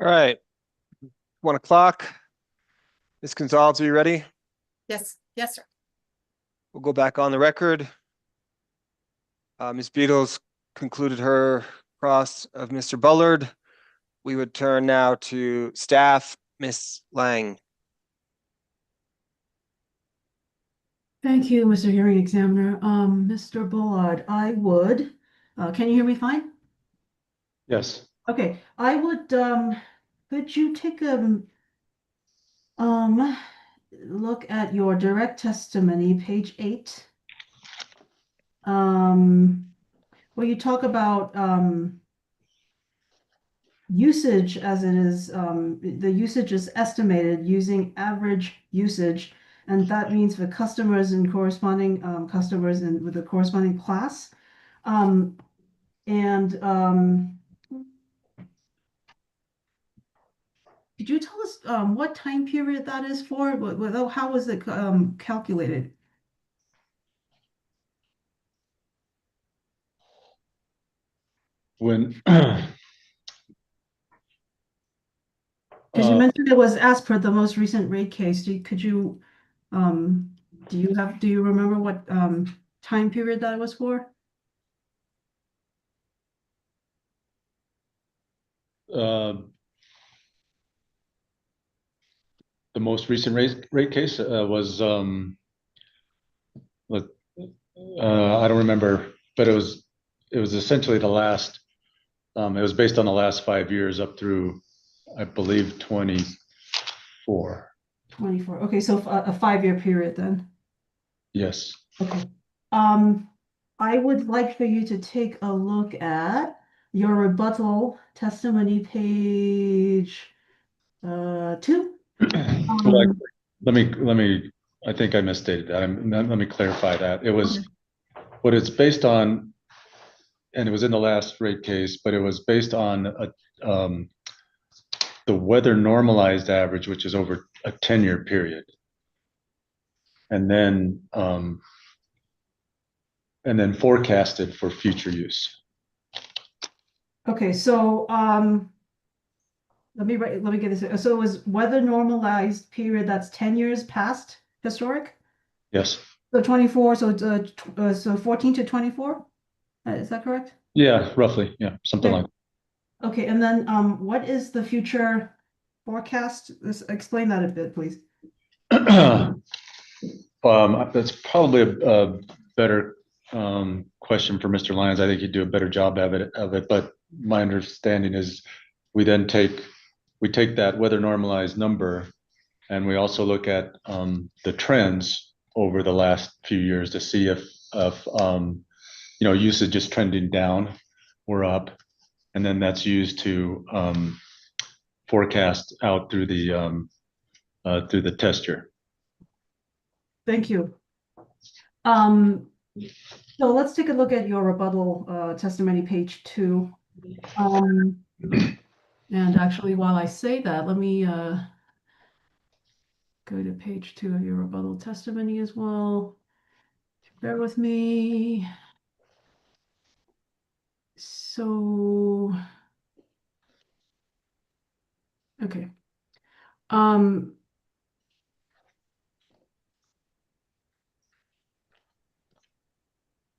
All right. 1 o'clock. Ms. Gonzalez, are you ready? Yes, yes, sir. We'll go back on the record. Ms. Beatles concluded her cross of Mr. Bullard. We would turn now to staff. Ms. Lang. Thank you, Mr. Hearing Examiner. Mr. Bullard, I would, can you hear me fine? Yes. Okay, I would, could you take a look at your direct testimony, page 8? Where you talk about usage as it is, the usage is estimated using average usage, and that means for customers and corresponding customers and with the corresponding class. Could you tell us what time period that is for? How was it calculated? When Because you mentioned it was as per the most recent rate case. Do you remember what time period that was for? The most recent rate case was I don't remember, but it was essentially the last. It was based on the last 5 years up through, I believe, 24. 24. Okay, so a 5-year period then. Yes. Okay. I would like for you to take a look at your rebuttal testimony, page 2. Let me. I think I misstated that. Let me clarify that. It was what it's based on, and it was in the last rate case, but it was based on the weather normalized average, which is over a 10-year period, and then forecasted for future use. Okay, so let me get this. So it was weather normalized period that's 10 years past historic? Yes. So 24, so so 14 to 24? Is that correct? Yeah, roughly. Yeah, something Okay. like. Okay, and then what is the future forecast? Explain that a bit, please. That's probably a better question for Mr. Lyons. I think he'd do a better job of it. But my understanding is we take that weather normalized number, and we also look at the trends over the last few years to see if usage is trending down or up, and then that's used to forecast out through the test year. Thank you. So let's take a look at your rebuttal testimony, page 2. And actually, while I say that, let me go to page 2 of your rebuttal testimony as well. Bear with me. So, okay.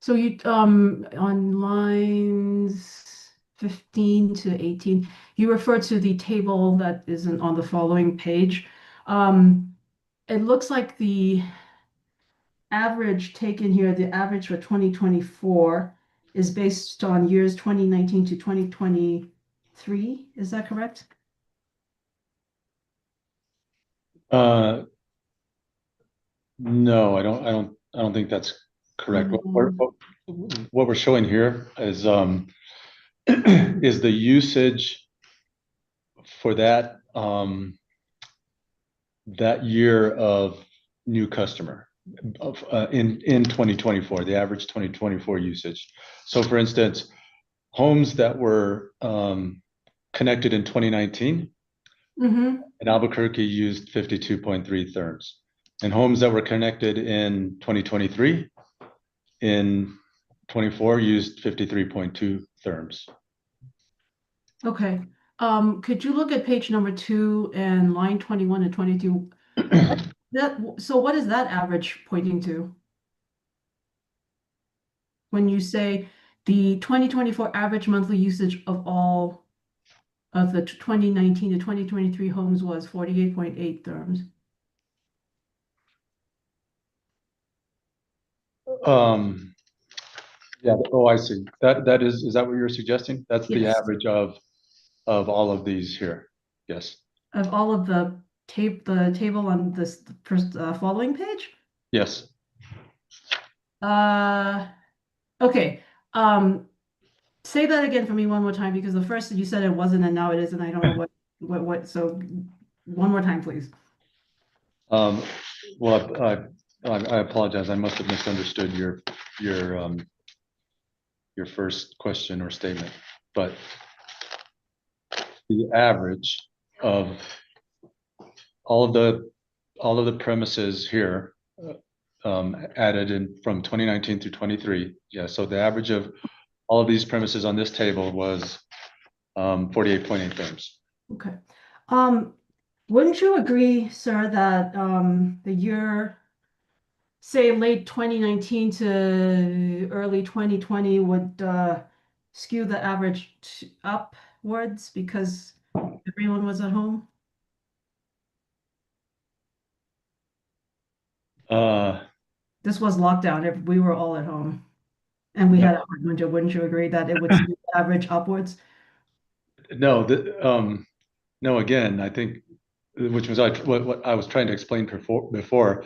So you on lines 15 to 18, you refer to the table that isn't on the following page. It looks like the average taken here, the average for 2024 is based on years 2019 to 2023. Is that correct? No, I don't think that's correct. What we're showing here is is the usage for that that year of new customer in 2024, the average 2024 usage. So for instance, homes that were connected in 2019 in Albuquerque used 52.3 therms. And homes that were connected in 2023 in 24 used 53.2 therms. Okay. Could you look at page number 2 and line 21 and 22? So what is that average pointing to? When you say the 2024 average monthly usage of all of the 2019 to 2023 homes was 48.8 therms. Yeah, oh, I see. Is that what you're suggesting? That's the Yes. average of all of these here. Yes. Of all of the table on this first following page? Yes. Okay. Say that again for me one more time, because the first you said it wasn't and now it is, and I don't know what, so one more time, please. Well, I apologize. I must have misunderstood your first question or statement, but the average of all of the premises here added in from 2019 through 23. Yeah, so the average of all of these premises on this table was 48.8 therms. Okay. Wouldn't you agree, sir, that the year, say late 2019 to early 2020 would skew the average upwards because everyone was at home? This was lockdown. We were all at home. And we had a hard winter. Wouldn't you agree that it would skew the average upwards? No, no, again, I think, which was what I was trying to explain before,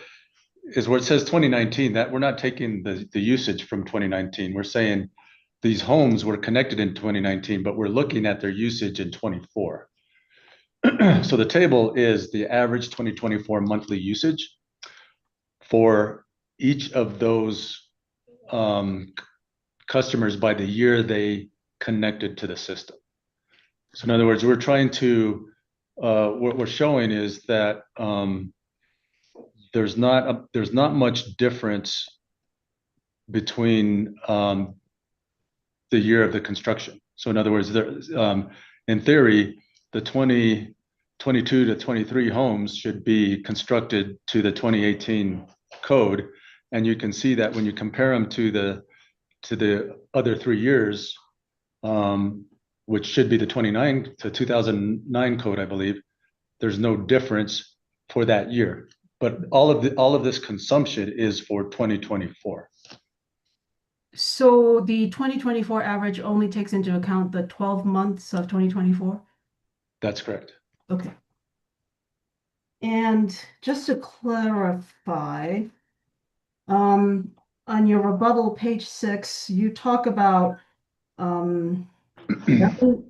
is where it says 2019, that we're not taking the usage from 2019. We're saying these homes were connected in 2019, but we're looking at their usage in 24. So the table is the average 2024 monthly usage for each of those customers by the year they connected to the system. So in other words, we're trying to, what we're showing is that there's not much difference between the year of the construction. So in other words, in theory, the 2022 to 23 homes should be constructed to the 2018 code. And you can see that when you compare them to the other 3 years, which should be the 2009 code, I believe, there's no difference for that year. But all of this consumption is for 2024. So the 2024 average only takes into account the 12 months of 2024? That's correct. Okay. And just to clarify, on your rebuttal, page 6, you talk about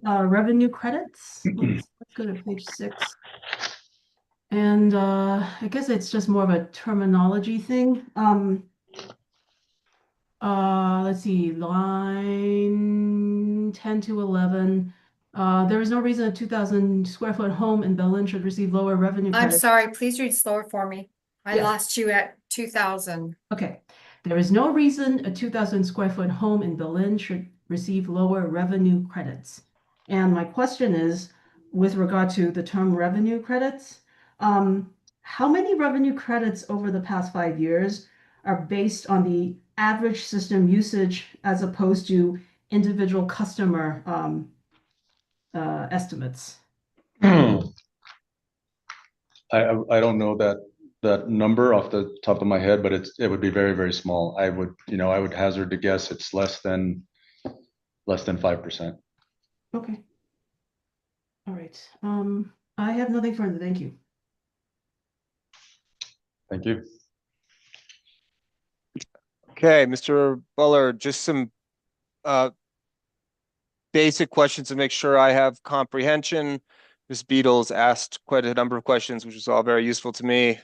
revenue credits. Let's go to page 6. And I guess it's just more of a terminology thing. Let's see, line 10 to 11. There is no reason a 2,000 square foot home in Berlin should receive lower revenue I'm credits. sorry, please read slower for me. I Yes. lost you at 2000. Okay. There is no reason a 2,000 square foot home in Berlin should receive lower revenue credits. And my question is, with regard to the term revenue credits, how many revenue credits over the past 5 years are based on the average system usage as opposed to individual customer estimates? I don't know that number off the top of my head, but it would be very, very small. I would hazard to guess it's less than 5%. Okay. All right. I have nothing further. Thank you. Thank you. Okay, Mr. Buller, just some basic questions to make sure I have comprehension. Ms. Beatles asked quite a number of questions, which was all very useful to me,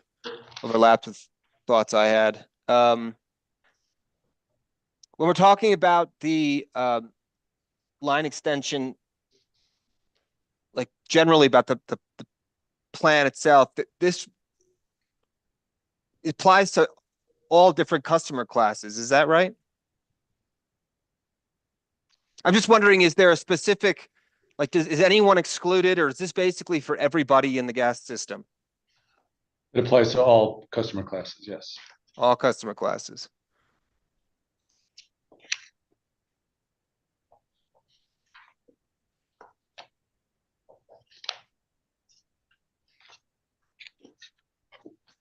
overlapped with thoughts I had. When we're talking about the line extension, like generally about the plan itself, this applies to all different customer classes. Is that right? I'm just wondering, is there a specific Like, is anyone excluded, or is this basically for everybody in the gas system? It applies to all customer classes, yes. All customer classes?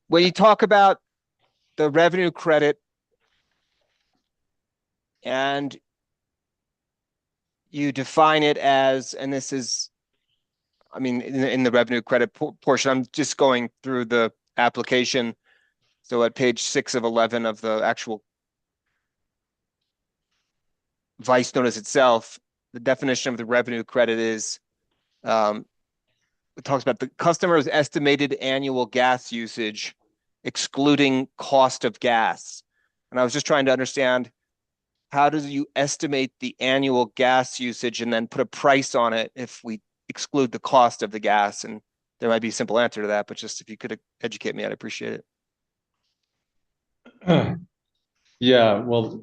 When you talk about the revenue credit and you define it as, and this is, I mean, in the revenue credit portion, I'm just going through the application. So at page 6 of 11 of the actual vice notice itself, the definition of the revenue credit is, it talks about the customer's estimated annual gas usage, excluding cost of gas. And I was just trying to understand, how do you estimate the annual gas usage and then put a price on it if we exclude the cost of the gas? And there might be a simple answer to that, but just if you could educate me, I'd appreciate it. Yeah, well,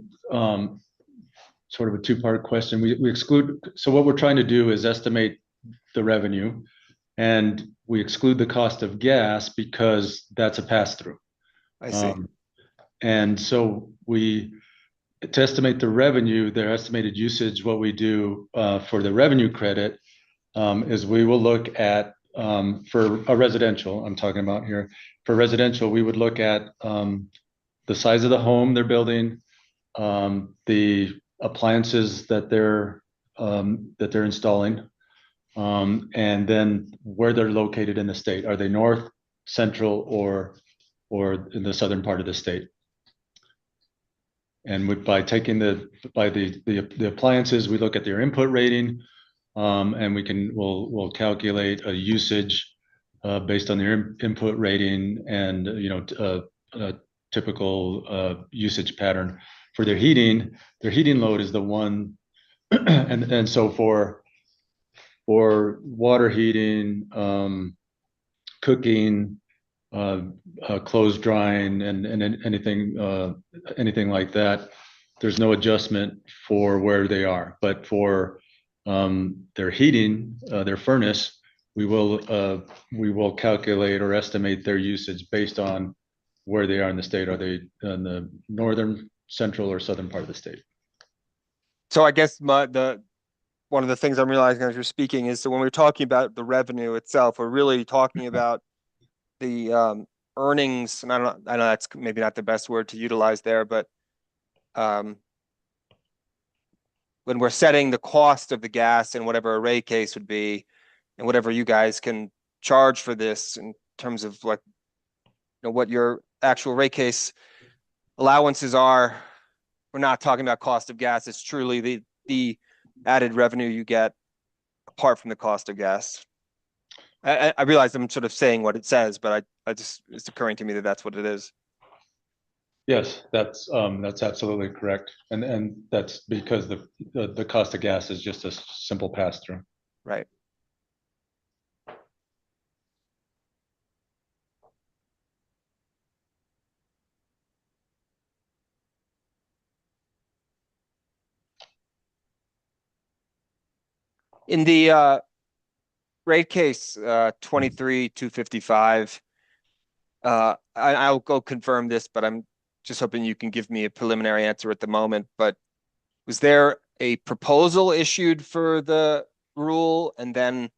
sort of a two-part question. We exclude, so what we're trying to do is estimate the revenue, and we exclude the cost of gas because that's a pass-through. I see. And so to estimate the revenue, their estimated usage, what we do for the revenue credit is we will look at, for a residential, I'm talking about here, for residential, we would look at the size of the home they're building, the appliances that they're installing, and then where they're located in the state. Are they north, central, or in the southern part of the state? And by taking the appliances, we look at their input rating, and we'll calculate a usage based on their input rating, and a typical usage pattern for their heating. Their heating load is the one, and so for water heating, cooking, clothes drying, and anything like that, there's no adjustment for where they are. But for their heating, their furnace, we will calculate or estimate their usage based on where they are in the state. Are they in the northern, central, or southern part of the state? So I guess one of the things I'm realizing as you're speaking is, so when we're talking about the revenue itself, we're really talking about the earnings, and I know that's maybe not the best word to utilize there, but when we're setting the cost of the gas and whatever a rate case would be, and whatever you guys can charge for this in terms of like, what your actual rate case allowances are, we're not talking about cost of gas. It's truly the added revenue you get apart from the cost of gas. I realize I'm sort of saying what it says, but it's occurring to me that that's what it is. Yes, that's absolutely correct, and that's because the cost of gas is just a simple pass-through. Right. In the rate case 23-255, I'll go confirm this, but I'm just hoping you can give me a preliminary answer at the moment. But was there a proposal issued for the rule and then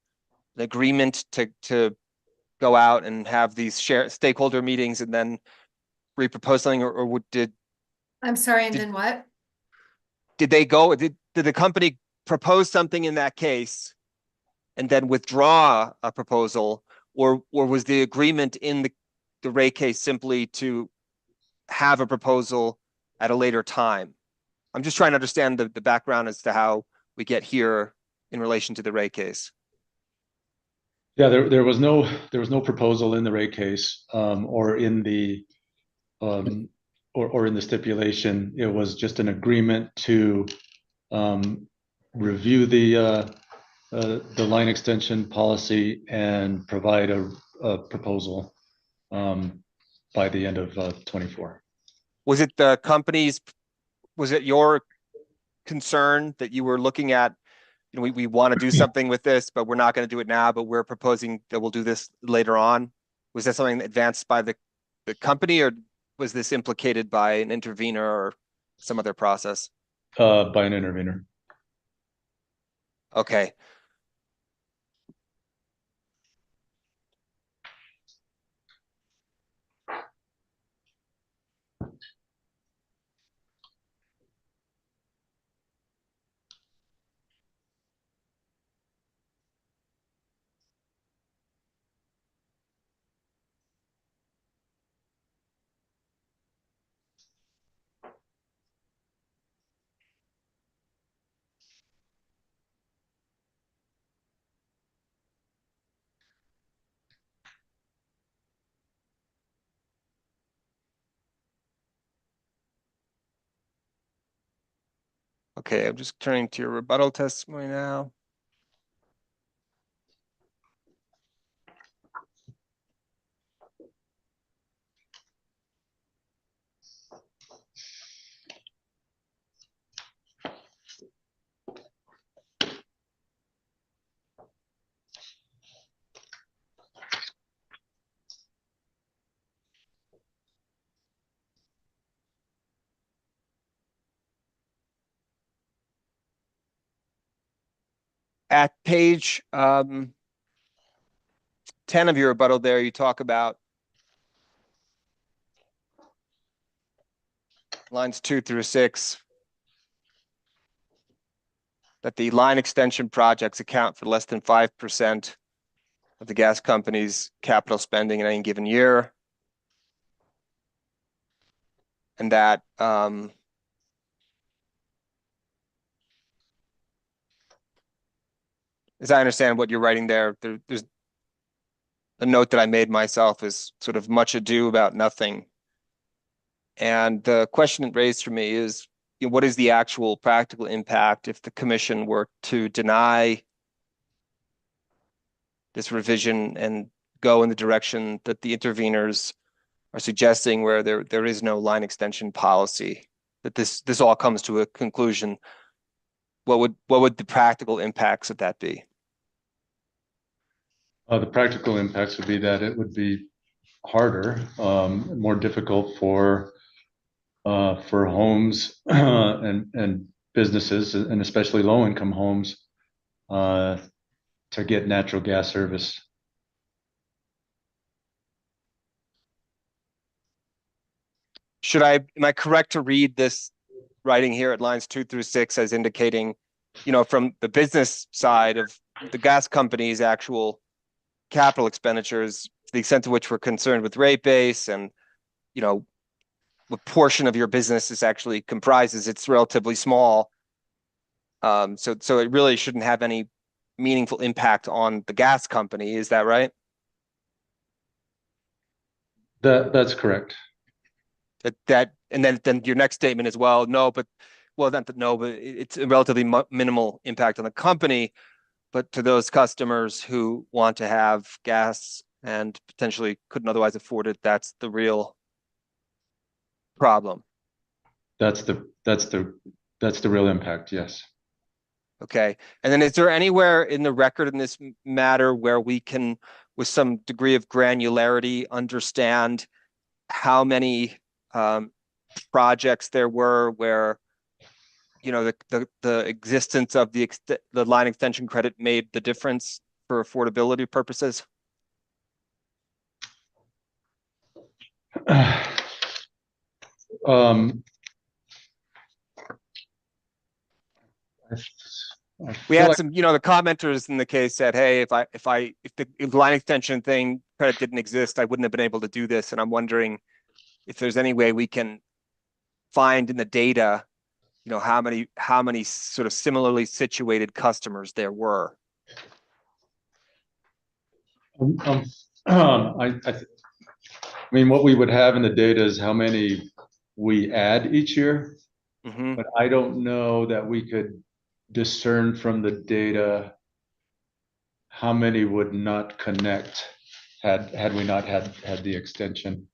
the agreement to go out and have these stakeholder meetings and then repropose something, or did? I'm sorry, and then what? Did the company propose something in that case and then withdraw a proposal, or was the agreement in the rate case simply to have a proposal at a later time? I'm just trying to understand the background as to how we get here in relation to the rate case. Yeah, there was no proposal in the rate case, or in the or in the stipulation. It was just an agreement to review the line extension policy and provide a proposal by the end of 24. Was it your concern that you were looking at you know, we want to do something with this, but we're not going to do it now, but we're proposing that we'll do this later on. Was that something advanced by the company, or was this implicated by an intervener or some other process? By an intervener. Okay. Okay, I'm just turning to your rebuttal testimony now. At page 10 of your rebuttal there, you talk about lines 2 through 6, that the line extension projects account for less than 5% of the gas company's capital spending in any given year. And that as I understand what you're writing there's a note that I made myself is sort of much ado about nothing. And the question it raised for me is, you know, what is the actual practical impact if the commission were to deny this revision and go in the direction that the interveners are suggesting, where there is no line extension policy, that this all comes to a conclusion? What would the practical impacts of that be? The practical impacts would be that it would be harder, more difficult for homes and businesses, and especially low-income homes, to get natural gas service. Am I correct to read this writing here at lines 2 through 6 as indicating, you know, from the business side of the gas company's actual capital expenditures, to the extent to which we're concerned with rate base and, you know, what portion of your business is actually comprises, it's relatively small. So it really shouldn't have any meaningful impact on the gas company. Is that right? That's correct. And then your next statement as well. But it's a relatively minimal impact on the company, but to those customers who want to have gas and potentially couldn't otherwise afford it, that's the real problem. That's the real impact. Yes. Okay. And then is there anywhere in the record in this matter where we can, with some degree of granularity, understand how many projects there were where, you know, the existence of the line extension credit made the difference for affordability purposes? We had some, you know, the commenters in the case said, hey, if the line extension thing credit didn't exist, I wouldn't have been able to do this. And I'm wondering if there's any way we can find in the data, you know, how many sort of similarly situated customers there were. I mean, what we would have in the data is how many we add each year, but I don't know that we could discern from the data how many would not connect had we not had the extension.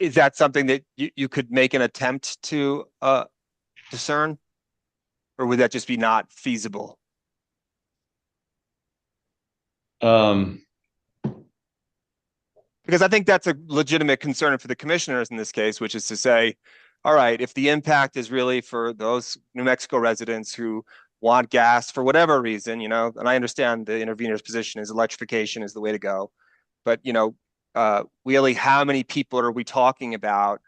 Is that something that you could make an attempt to discern? Or would that just be not feasible? Because I think that's a legitimate concern for the commissioners in this case, which is to say, all right, if the impact is really for those New Mexico residents who want gas for whatever reason, you know, and I understand the intervener's position is electrification is the way to go. But, you know, really, how many people are we talking about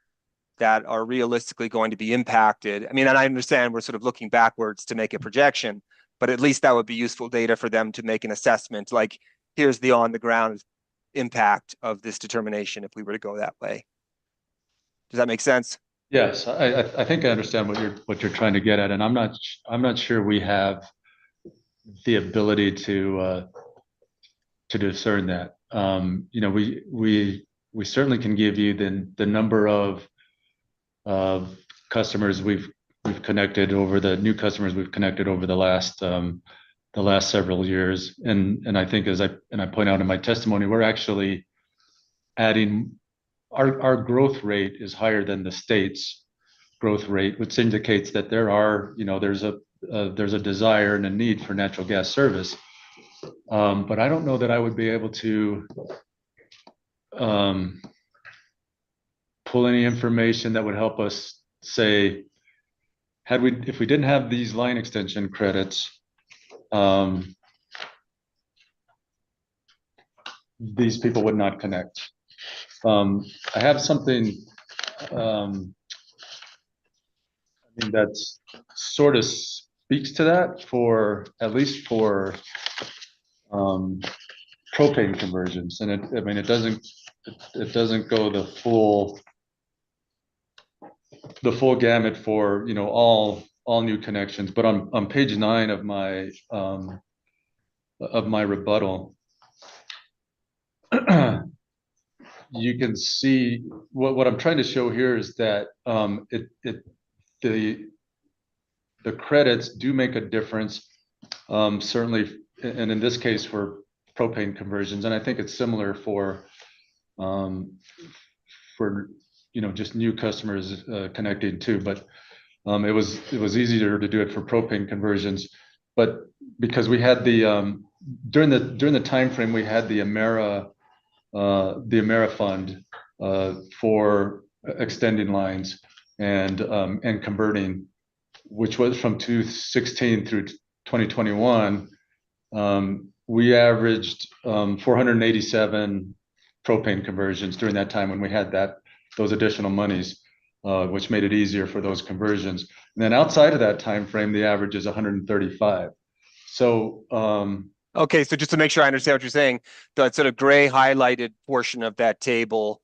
that are realistically going to be impacted? I mean, and I understand we're sort of looking backwards to make a projection, but at least that would be useful data for them to make an assessment. Like, here's the on the ground impact of this determination if we were to go that way. Does that make sense? Yes, I think I understand what you're trying to get at, and I'm not sure we have the ability to discern that. You know, we certainly can give you the number of customers we've connected over the new customers we've connected over the last several years, and I think as I point out in my testimony, we're actually adding our growth rate is higher than the state's growth rate, which indicates that there are, you know, there's a desire and a need for natural gas service. But I don't know that I would be able to pull any information that would help us say, if we didn't have these line extension credits, these people would not connect. I have something I mean that sort of speaks to that, for at least for propane conversions, and it doesn't go the full gamut for, you know, all new connections, but on page 9 of my rebuttal, you can see what I'm trying to show here is that the credits do make a difference, certainly, and in this case for propane conversions, and I think it's similar for you know, just new customers connecting too. But it was easier to do it for propane conversions, but because we had the during the time frame we had the Emera fund for extending lines and converting, which was from 2016 through 2021. We averaged 487 propane conversions during that time when we had those additional monies, which made it easier for those conversions. And then outside of that time frame, the average is 135. So okay, so just to make sure I understand what you're saying, the sort of gray highlighted portion of that table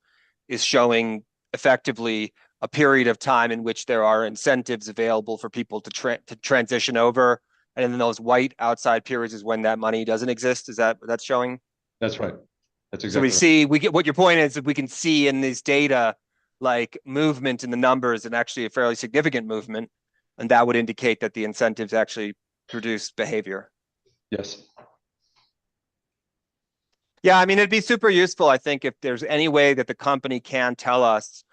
is showing effectively a period of time in which there are incentives available for people to transition over, and then those white outside periods is when that money doesn't exist. Is that what that's showing? That's right. That's So exactly we get what your point is, that we can see in these data like movement in the numbers, and actually a fairly significant movement, and that would indicate that the incentives actually produce behavior. Yes. Yeah, I mean, it'd be super useful, I think, if there's any way that the company can tell us,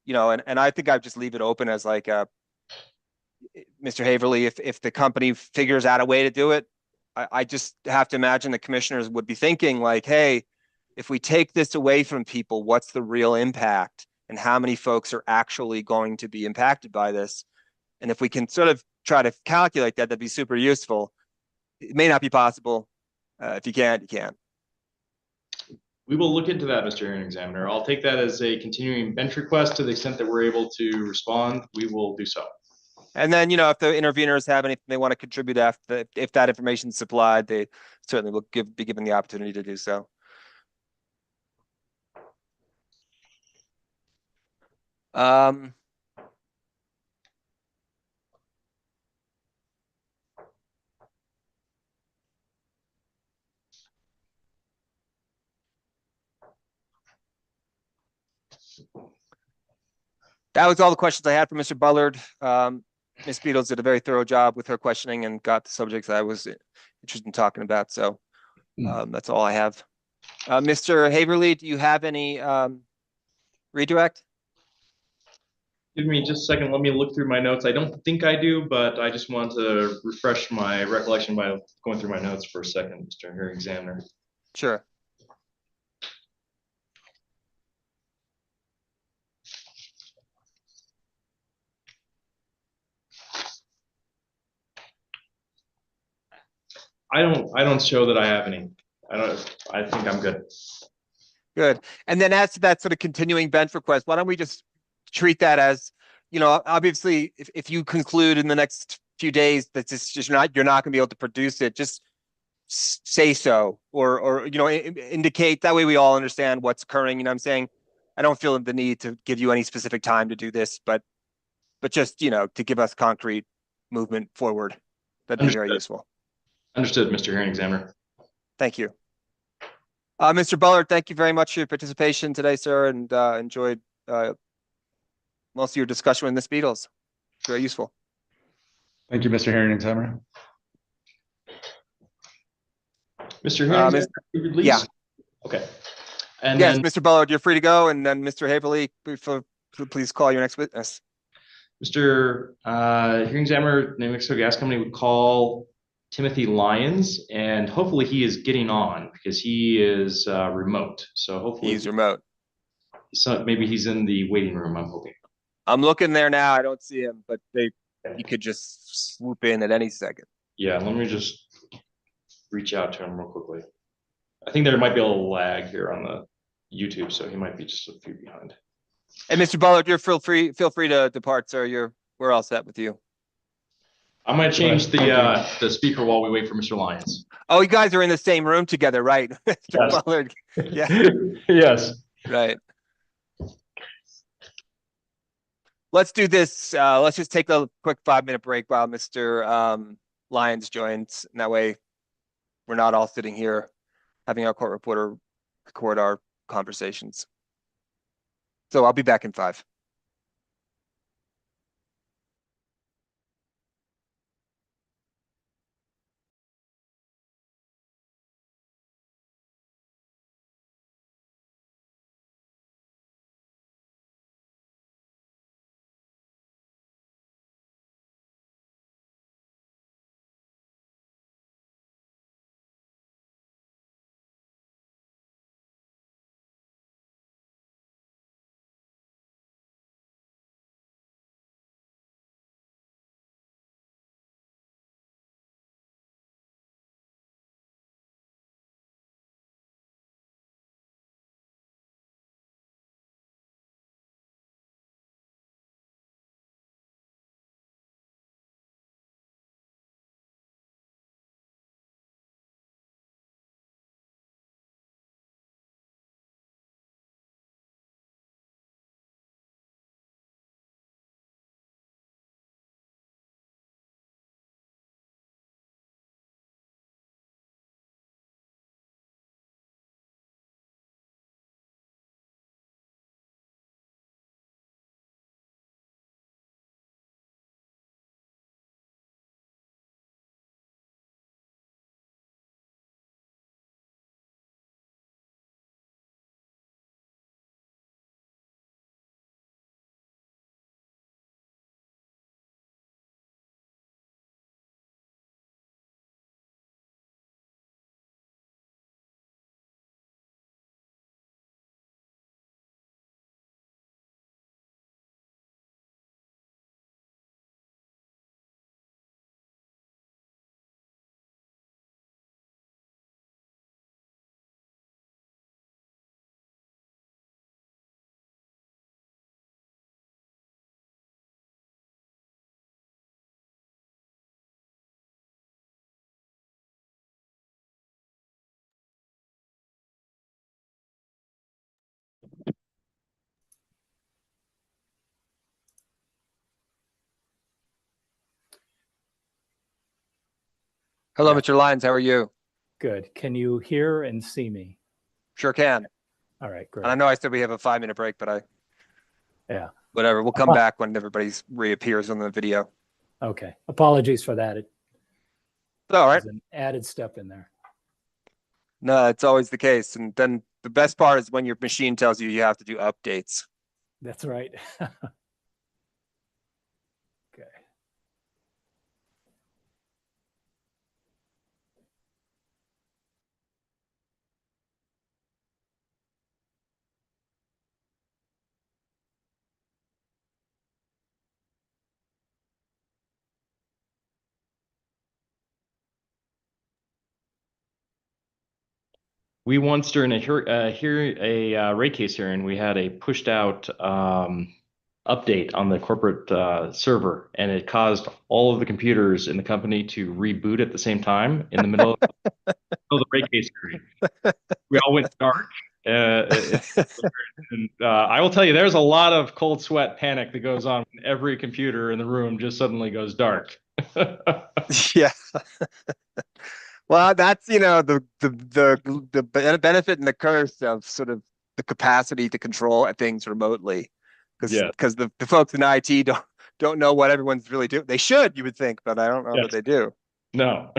you know, and I think I'd just leave it open as like Mr. Haverly, if the company figures out a way to do it, I just have to imagine the commissioners would be thinking like, hey, if we take this away from people, what's the real impact, and how many folks are actually going to be impacted by this? And if we can sort of try to calculate that, that'd be super useful. It may not be possible. If you can't, you can't. We will look into that, Mr. Hearing Examiner. I'll take that as a continuing bench request. To the extent that we're able to respond, we will do so. And then, you know, if the interveners have anything they want to contribute after, if that information is supplied, they certainly will be given the opportunity to do so. That was all the questions I had for Mr. Bullard. Ms. Beatles did a very thorough job with her questioning and got the subjects I was interested in talking about. So that's all I have. Mr. Haverly, do you have any redirect? Give me just a second. Let me look through my notes. I don't think I do, but I just want to refresh my recollection by going through my notes for a second, Mr. Hearing Examiner. Sure. I don't show that I have any. I think I'm good. Good. And then as to that sort of continuing bench request, why don't we just treat that as, you know, obviously, if you conclude in the next few days that this just you're not going to be able to produce it, just say so, or you know, indicate, that way we all understand what's occurring. You know what I'm saying? I don't feel the need to give you any specific time to do this, but just, you know, to give us concrete movement forward. That'd be very useful. Understood, Mr. Hearing Examiner. Thank you. Mr. Bullard, thank you very much for your participation today, sir, and enjoyed most of your discussion with Ms. Beatles. Very useful. Thank you, Mr. Hearing Examiner. Mr. Hearing Examiner, yeah. Okay. And yes, then, Mr. Bullard, you're free to go, and then Mr. Haverly, please call your next witness. Mr. Hearing Examiner, New Mexico Gas Company would call Timothy Lyons, and hopefully he is getting on because he is remote. So hopefully he's remote. So maybe he's in the waiting room, I'm hoping. I'm looking there now. I don't see him, but he could just swoop in at any second. Yeah, let me just reach out to him real quickly. I think there might be a little lag here on the YouTube, so he might be just a few behind. And Mr. Bullard, you're feel free to depart, sir. We're all set with you. I'm going to change the speaker while we wait for Mr. Lyons. Oh, you guys are in the same room together, right? Mr. Yes. Bullard. Yeah. Yes. Right. Let's do this. Let's just take a quick 5-minute break while Mr. Lyons joins. And that way we're not all sitting here having our court reporter record our conversations. So I'll be back in 5. Hello, Mr. Lyons. How are you? Good. Can you hear and see me? Sure can. All right, great. And I know I said we have a 5-minute break, but Yeah. whatever. We'll come back when everybody's reappears on the video. Okay. Apologies for that. All right. There's an added step in there. No, it's always the case. And then the best part is when your machine tells you you have to do updates. That's right. We once during a rate case hearing, we had a pushed out update on the corporate server, and it caused all of the computers in the company to reboot at the same time in the middle of the rate case hearing. We all went dark. And I will tell you, there's a lot of cold sweat panic that goes on when every computer in the room just suddenly goes dark. Yeah. Well, that's, you know, the benefit and the curse of sort of the capacity to control things remotely. Because the folks in IT don't know what everyone's really doing. They should, you would think, but I don't know that they do. No.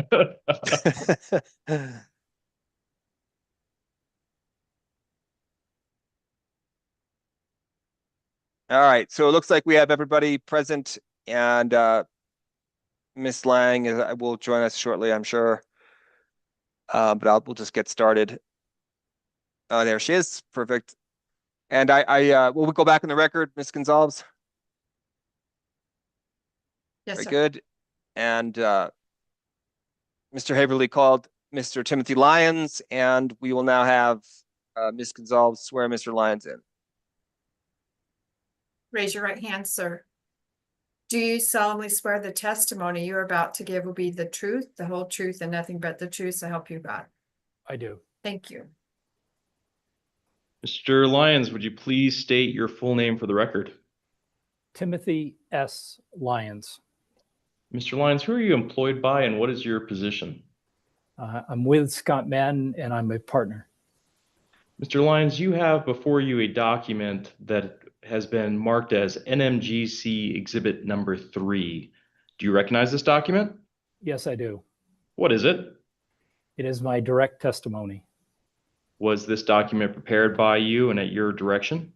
All right, so it looks like we have everybody present, and Miss Lang will join us shortly, I'm sure. But we'll just get started. Oh, there she is. Perfect. And will we go back in the record, Ms. Gonzalez? Yes, Very sir. good. And Mr. Haverly called Mr. Timothy Lyons, and we will now have Ms. Gonzalez swear Mr. Lyons in. Raise your right hand, sir. Do you solemnly swear the testimony you're about to give will be the truth, the whole truth, and nothing but the truth, so help you God? I do. Thank you. Mr. Lyons, would you please state your full name for the record? Timothy S. Lyons. Mr. Lyons, who are you employed by and what is your position? I'm with Scott Madden and I'm a partner. Mr. Lyons, you have before you a document that has been marked as NMGC Exhibit number 3. Do you recognize this document? Yes, I do. What is it? It is my direct testimony. Was this document prepared by you and at your direction?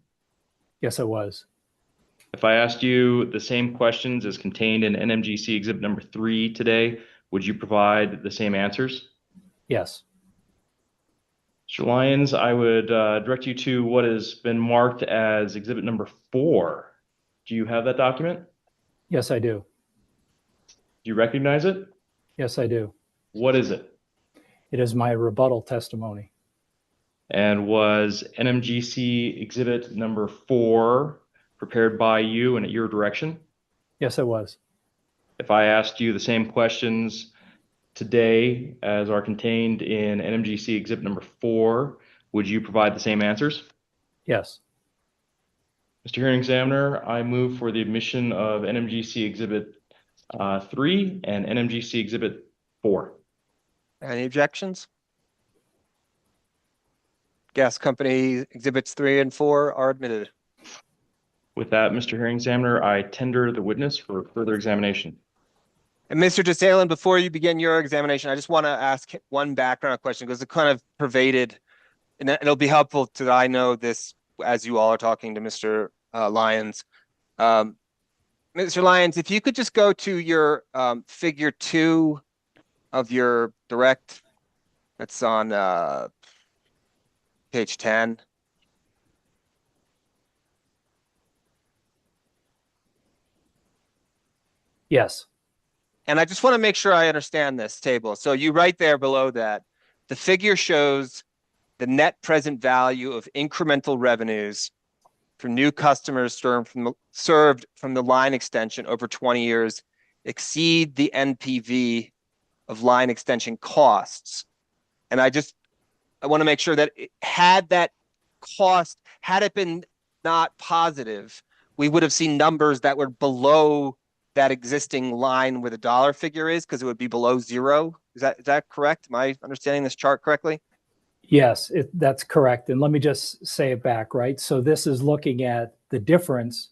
Yes, it was. If I asked you the same questions as contained in NMGC Exhibit number 3 today, would you provide the same answers? Yes. Mr. Lyons, I would direct you to what has been marked as Exhibit number 4. Do you have that document? Yes, I do. Do you recognize it? Yes, I do. What is it? It is my rebuttal testimony. And was NMGC Exhibit number 4 prepared by you and at your direction? Yes, it was. If I asked you the same questions today as are contained in NMGC Exhibit number 4, would you provide the same answers? Yes. Mr. Hearing Examiner, I move for the admission of NMGC Exhibit 3 and NMGC Exhibit 4. Any objections? Gas Company Exhibits 3 and 4 are admitted. With that, Mr. Hearing Examiner, I tender the witness for further examination. And Mr. DeSalen, before you begin your examination, I just want to ask one background question because it kind of pervaded, and it'll be helpful to that I know this as you all are talking to Mr. Lyons. Mr. Lyons, if you could just go to your figure 2 of your direct, that's on page 10. Yes. And I just want to make sure I understand this table. So you write there below that the figure shows the net present value of incremental revenues for new customers served from the line extension over 20 years exceed the NPV of line extension costs. And I want to make sure that had that cost, had it been not positive, we would have seen numbers that were below that existing line where the dollar figure is, because it would be below 0. Is that correct? Am I understanding this chart correctly? Yes, that's correct. And let me just say it back, right? So this is looking at the difference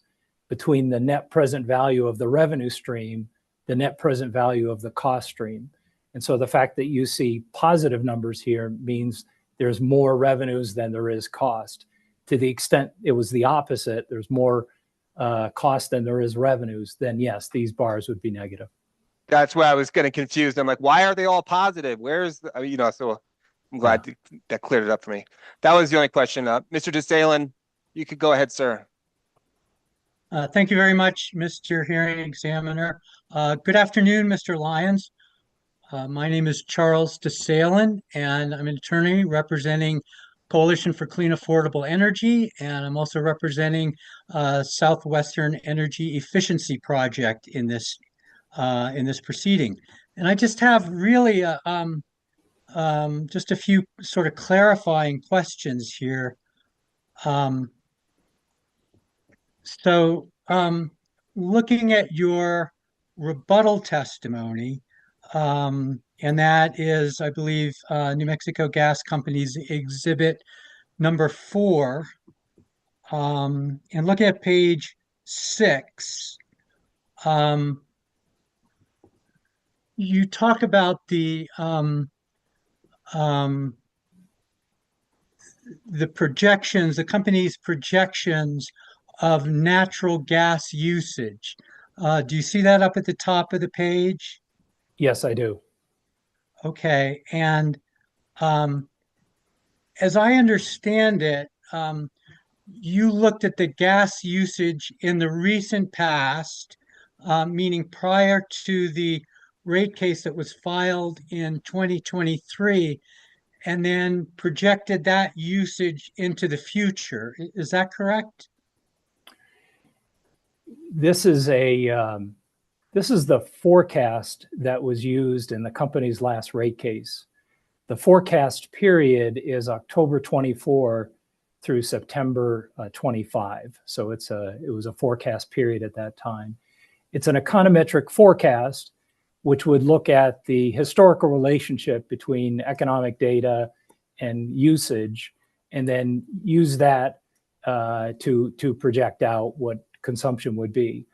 between the net present value of the revenue stream, the net present value of the cost stream. And so the fact that you see positive numbers here means there's more revenues than there is cost. To the extent it was the opposite, there's more cost than there is revenues, then yes, these bars would be negative. That's where I was getting confused. I'm like, why are they all positive? Where's the, so I'm glad that cleared it up for me. That was the only question. Mr. DeSalen, you could go ahead, sir. Thank you very much, Mr. Hearing Examiner. Good afternoon, Mr. Lyons. My name is Charles DeSalen, and I'm an attorney representing Coalition for Clean Affordable Energy, and I'm also representing Southwestern Energy Efficiency Project in this proceeding. And I just have really just a few sort of clarifying questions here. Looking at your rebuttal testimony, and that is, I believe, New Mexico Gas Company's exhibit number 4. And looking at page 6, you talk about the projections, the company's projections of natural gas usage. Do you see that up at the top of the page? Yes, I do. Okay, and as I understand it, you looked at the gas usage in the recent past, meaning prior to the rate case that was filed in 2023, and then projected that usage into the future. Is that correct? This is the forecast that was used in the company's last rate case. The forecast period is October 24 through September 25. So it was a forecast period at that time. It's an econometric forecast, which would look at the historical relationship between economic data and usage, and then use that to project out what consumption would be.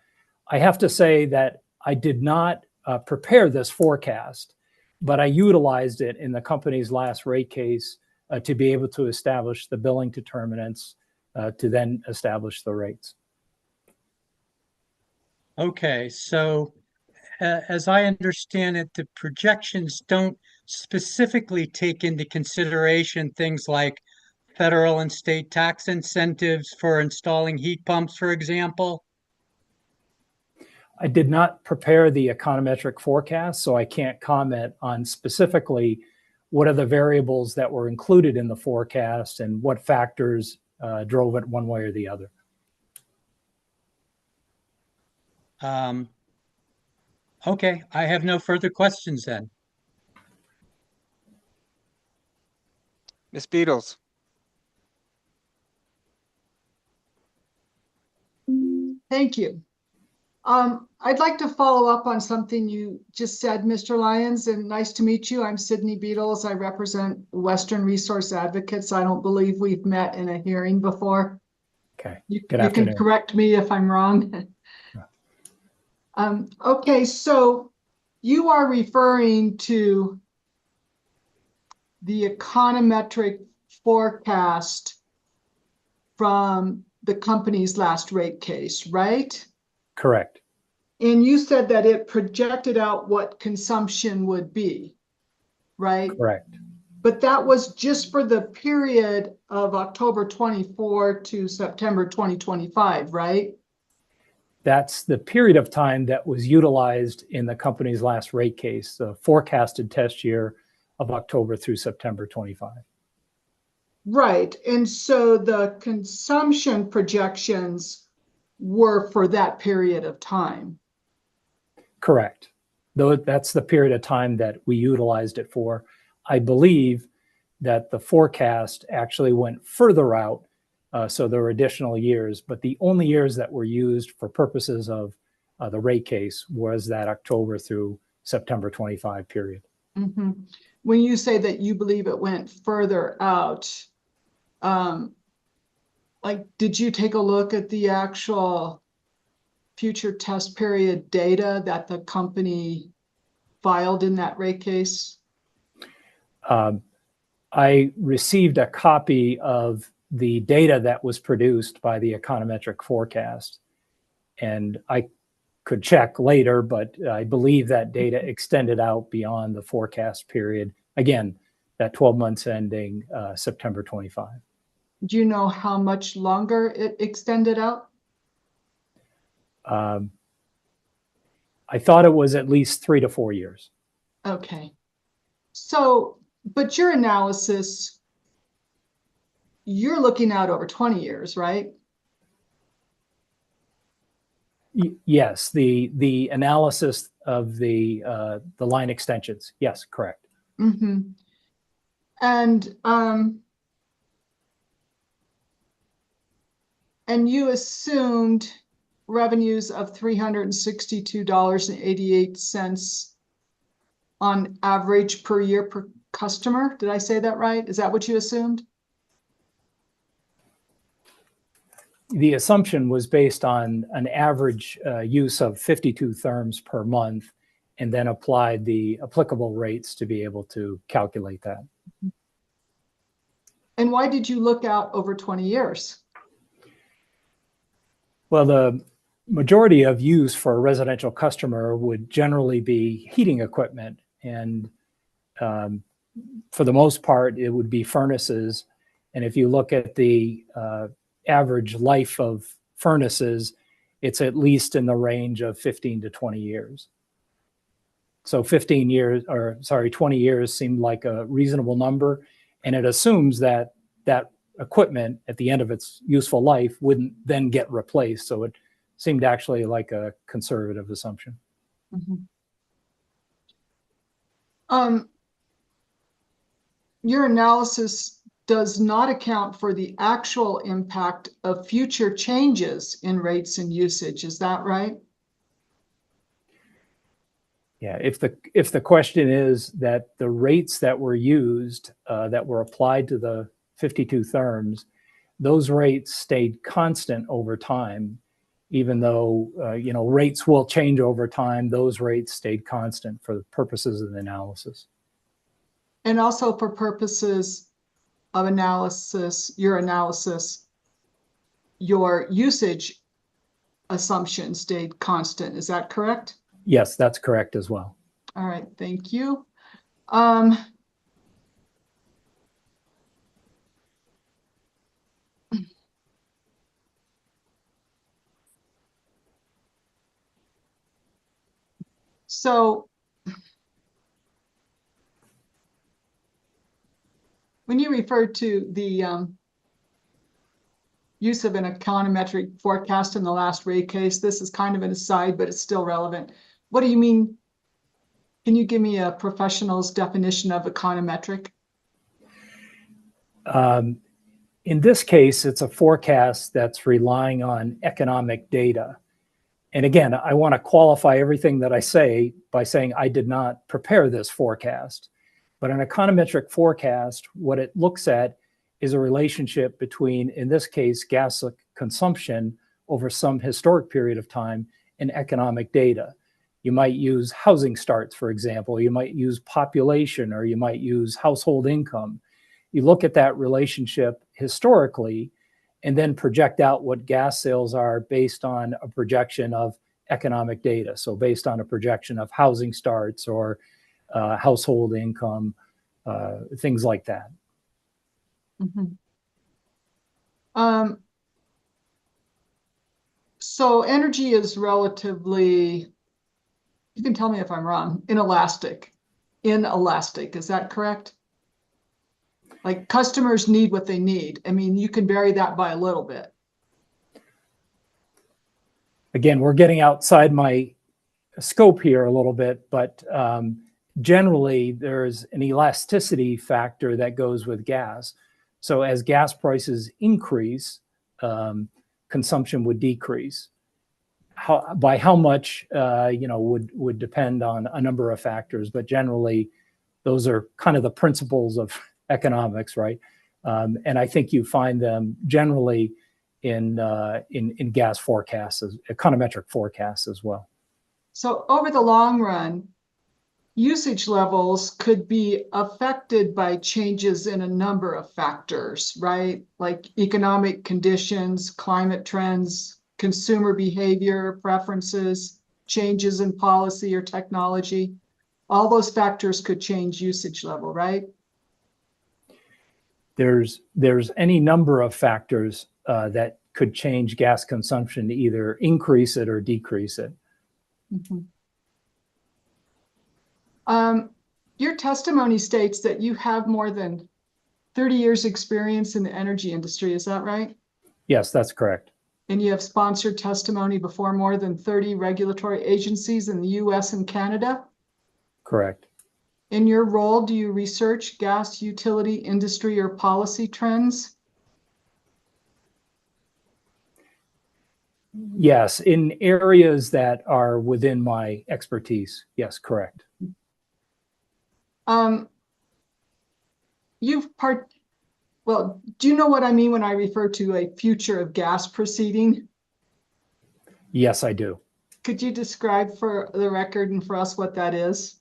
I have to say that I did not prepare this forecast, but I utilized it in the company's last rate case to be able to establish the billing determinants to then establish the rates. Okay, so as I understand it, the projections don't specifically take into consideration things like federal and state tax incentives for installing heat pumps, for example? I did not prepare the econometric forecast, so I can't comment on specifically what are the variables that were included in the forecast and what factors drove it one way or the other. Okay, I have no further questions then. Ms. Beatles? Thank you. I'd like to follow up on something you just said, Mr. Lyons, and nice to meet you. I'm Sydney Beatles. I represent Western Resource Advocates. I don't believe we've met in a hearing before. Okay. You Good afternoon. can correct me if I'm wrong. Okay, so you are referring to the econometric forecast from the company's last rate case, right? Correct. And you said that it projected out what consumption would be, right? Correct. But that was just for the period of October 24 to September 2025, right? That's the period of time that was utilized in the company's last rate case, the forecasted test year of October through September 25. Right. And so the consumption projections were for that period of time. Correct. Though that's the period of time that we utilized it for. I believe that the forecast actually went further out. So there were additional years, but the only years that were used for purposes of the rate case was that October through September 25 period. Mm-hmm. When you say that you believe it went further out, like, did you take a look at the actual future test period data that the company filed in that rate case? I received a copy of the data that was produced by the econometric forecast, and I could check later, but I believe that data extended out beyond the forecast period. Again, that 12 months ending September 25. Do you know how much longer it extended out? I thought it was at least 3 to 4 years. Okay. So, but your analysis, you're looking out over 20 years, right? Yes, the analysis of the line extensions. Yes, correct. Mm-hmm. And you assumed revenues of $362.88 on average per year per customer. Did I say that right? Is that what you assumed? The assumption was based on an average use of 52 therms per month, and then applied the applicable rates to be able to calculate that. And why did you look out over 20 years? Well, the majority of use for a residential customer would generally be heating equipment. And for the most part, it would be furnaces. And if you look at the average life of furnaces, it's at least in the range of 15 to 20 years. So 20 years seemed like a reasonable number. And it assumes that that equipment at the end of its useful life wouldn't then get replaced. So it seemed actually like a conservative assumption. Mm-hmm. Your analysis does not account for the actual impact of future changes in rates and usage. Is that right? Yeah, if the question is that the rates that were used, that were applied to the 52 therms, those rates stayed constant over time, even though rates will change over time. Those rates stayed constant for the purposes of the analysis. And also for purposes of analysis, your usage assumption stayed constant. Is that correct? Yes, that's correct as well. All right, thank you. So when you refer to the use of an econometric forecast in the last rate case, this is kind of an aside, but it's still relevant. What do you mean? Can you give me a professional's definition of econometric? In this case, it's a forecast that's relying on economic data. And again, I want to qualify everything that I say by saying I did not prepare this forecast. But an econometric forecast, what it looks at is a relationship between, in this case, gas consumption over some historic period of time and economic data. You might use housing starts, for example. You might use population, or you might use household income. You look at that relationship historically and then project out what gas sales are based on a projection of economic data. So based on a projection of housing starts or household income, things like that. Mm-hmm. So energy is relatively, you can tell me if I'm wrong, inelastic. Is that correct? Like customers need what they need. I mean, you can vary that by a little bit. Again, we're getting outside my scope here a little bit, but generally there's an elasticity factor that goes with gas. So as gas prices increase, consumption would decrease. By how much, would depend on a number of factors, but generally those are kind of the principles of economics, right? And I think you find them generally in gas forecasts, econometric forecasts as well. So over the long run, usage levels could be affected by changes in a number of factors, right? Like economic conditions, climate trends, consumer behavior, preferences, changes in policy or technology. All those factors could change usage level, right? There's any number of factors that could change gas consumption to either increase it or decrease it. Mm-hmm. Your testimony states that you have more than 30 years experience in the energy industry. Is that right? Yes, that's correct. And you have sponsored testimony before more than 30 regulatory agencies in the US and Canada? Correct. In your role, do you research gas utility industry or policy trends? Yes, in areas that are within my expertise. Yes, correct. Well, do you know what I mean when I refer to a future of gas proceeding? Yes, I do. Could you describe for the record and for us what that is?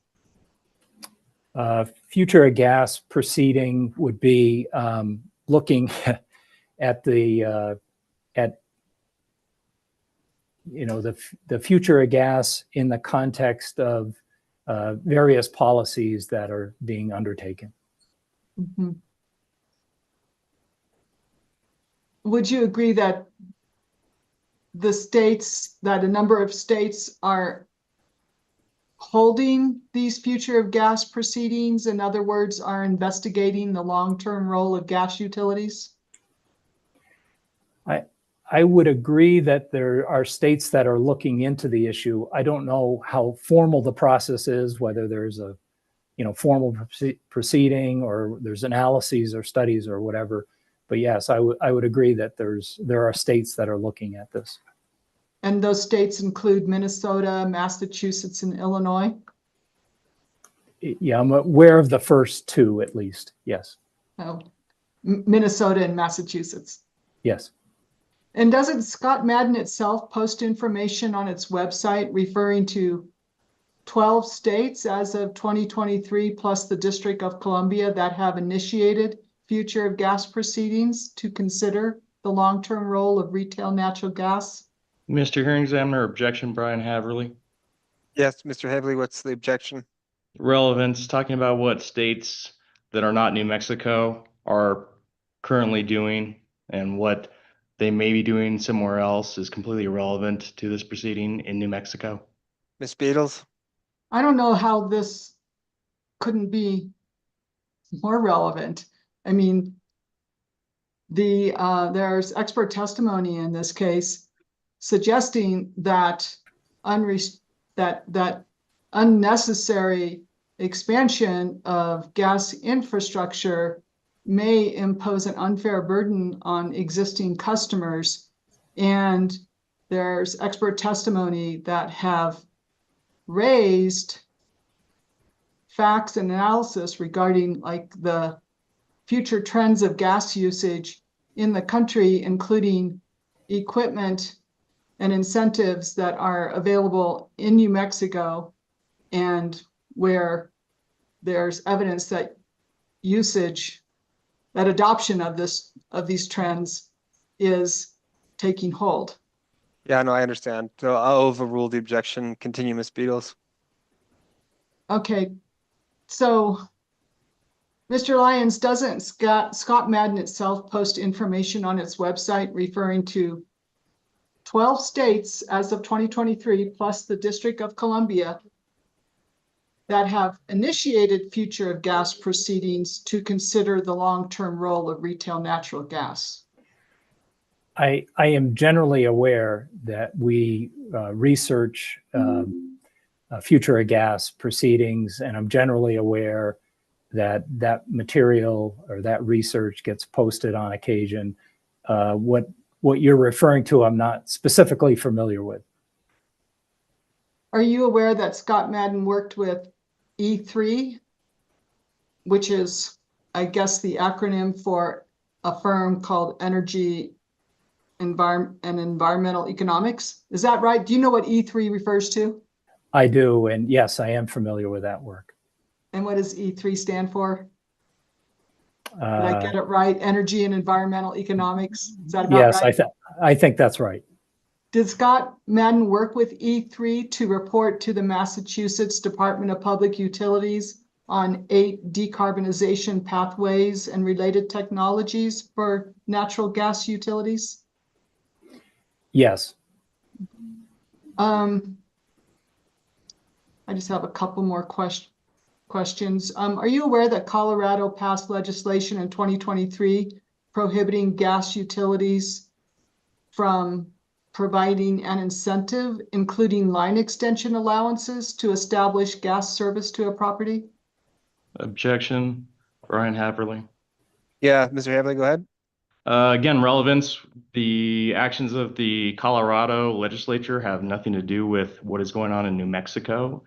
Future of gas proceeding would be looking at the the future of gas in the context of various policies that are being undertaken. Mm-hmm. Would you agree that a number of states are holding these future of gas proceedings? In other words, are investigating the long-term role of gas utilities? I would agree that there are states that are looking into the issue. I don't know how formal the process is, whether there's a formal proceeding or there's analyses or studies or whatever. But yes, I would agree that there are states that are looking at this. And those states include Minnesota, Massachusetts, and Illinois? Yeah, I'm aware of the first two at least, yes. Oh, Minnesota and Massachusetts. Yes. And doesn't Scott Madden itself post information on its website referring to 12 states as of 2023 plus the District of Columbia that have initiated future of gas proceedings to consider the long-term role of retail natural gas? Mr. Hearing Examiner, objection, Brian Haverly. Yes, Mr. Haverly, what's the objection? Relevance, talking about what states that are not New Mexico are currently doing and what they may be doing somewhere else is completely irrelevant to this proceeding in New Mexico. Ms. Beatles? I don't know how this couldn't be more relevant. I mean, there's expert testimony in this case suggesting that that unnecessary expansion of gas infrastructure may impose an unfair burden on existing customers. And there's expert testimony that have raised facts and analysis regarding like the future trends of gas usage in the country, including equipment and incentives that are available in New Mexico and where there's evidence that adoption of these trends is taking hold. Yeah, no, I understand. So I'll overrule the objection. Continue, Ms. Beatles. Okay, so Mr. Lyons, doesn't Scott Madden itself post information on its website referring to 12 states as of 2023 plus the District of Columbia that have initiated future of gas proceedings to consider the long-term role of retail natural gas? I am generally aware that we research future of gas proceedings, and I'm generally aware that that material or that research gets posted on occasion. What you're referring to, I'm not specifically familiar with. Are you aware that Scott Madden worked with E3, which is, I guess, the acronym for a firm called Energy and Environmental Economics? Is that right? Do you know what E3 refers to? I do, and yes, I am familiar with that work. And what does E3 stand for? Did I get it right? Energy and Environmental Economics? Is that about right? Yes, I think that's right. Did Scott Madden work with E3 to report to the Massachusetts Department of Public Utilities on 8 decarbonization pathways and related technologies for natural gas utilities? Yes. I just have a couple more questions. questions. Are you aware that Colorado passed legislation in 2023 prohibiting gas utilities from providing an incentive, including line extension allowances to establish gas service to a property? Objection, Brian Haverly. Yeah, Mr. Haverly, go ahead. Again, relevance, the actions of the Colorado legislature have nothing to do with what is going on in New Mexico.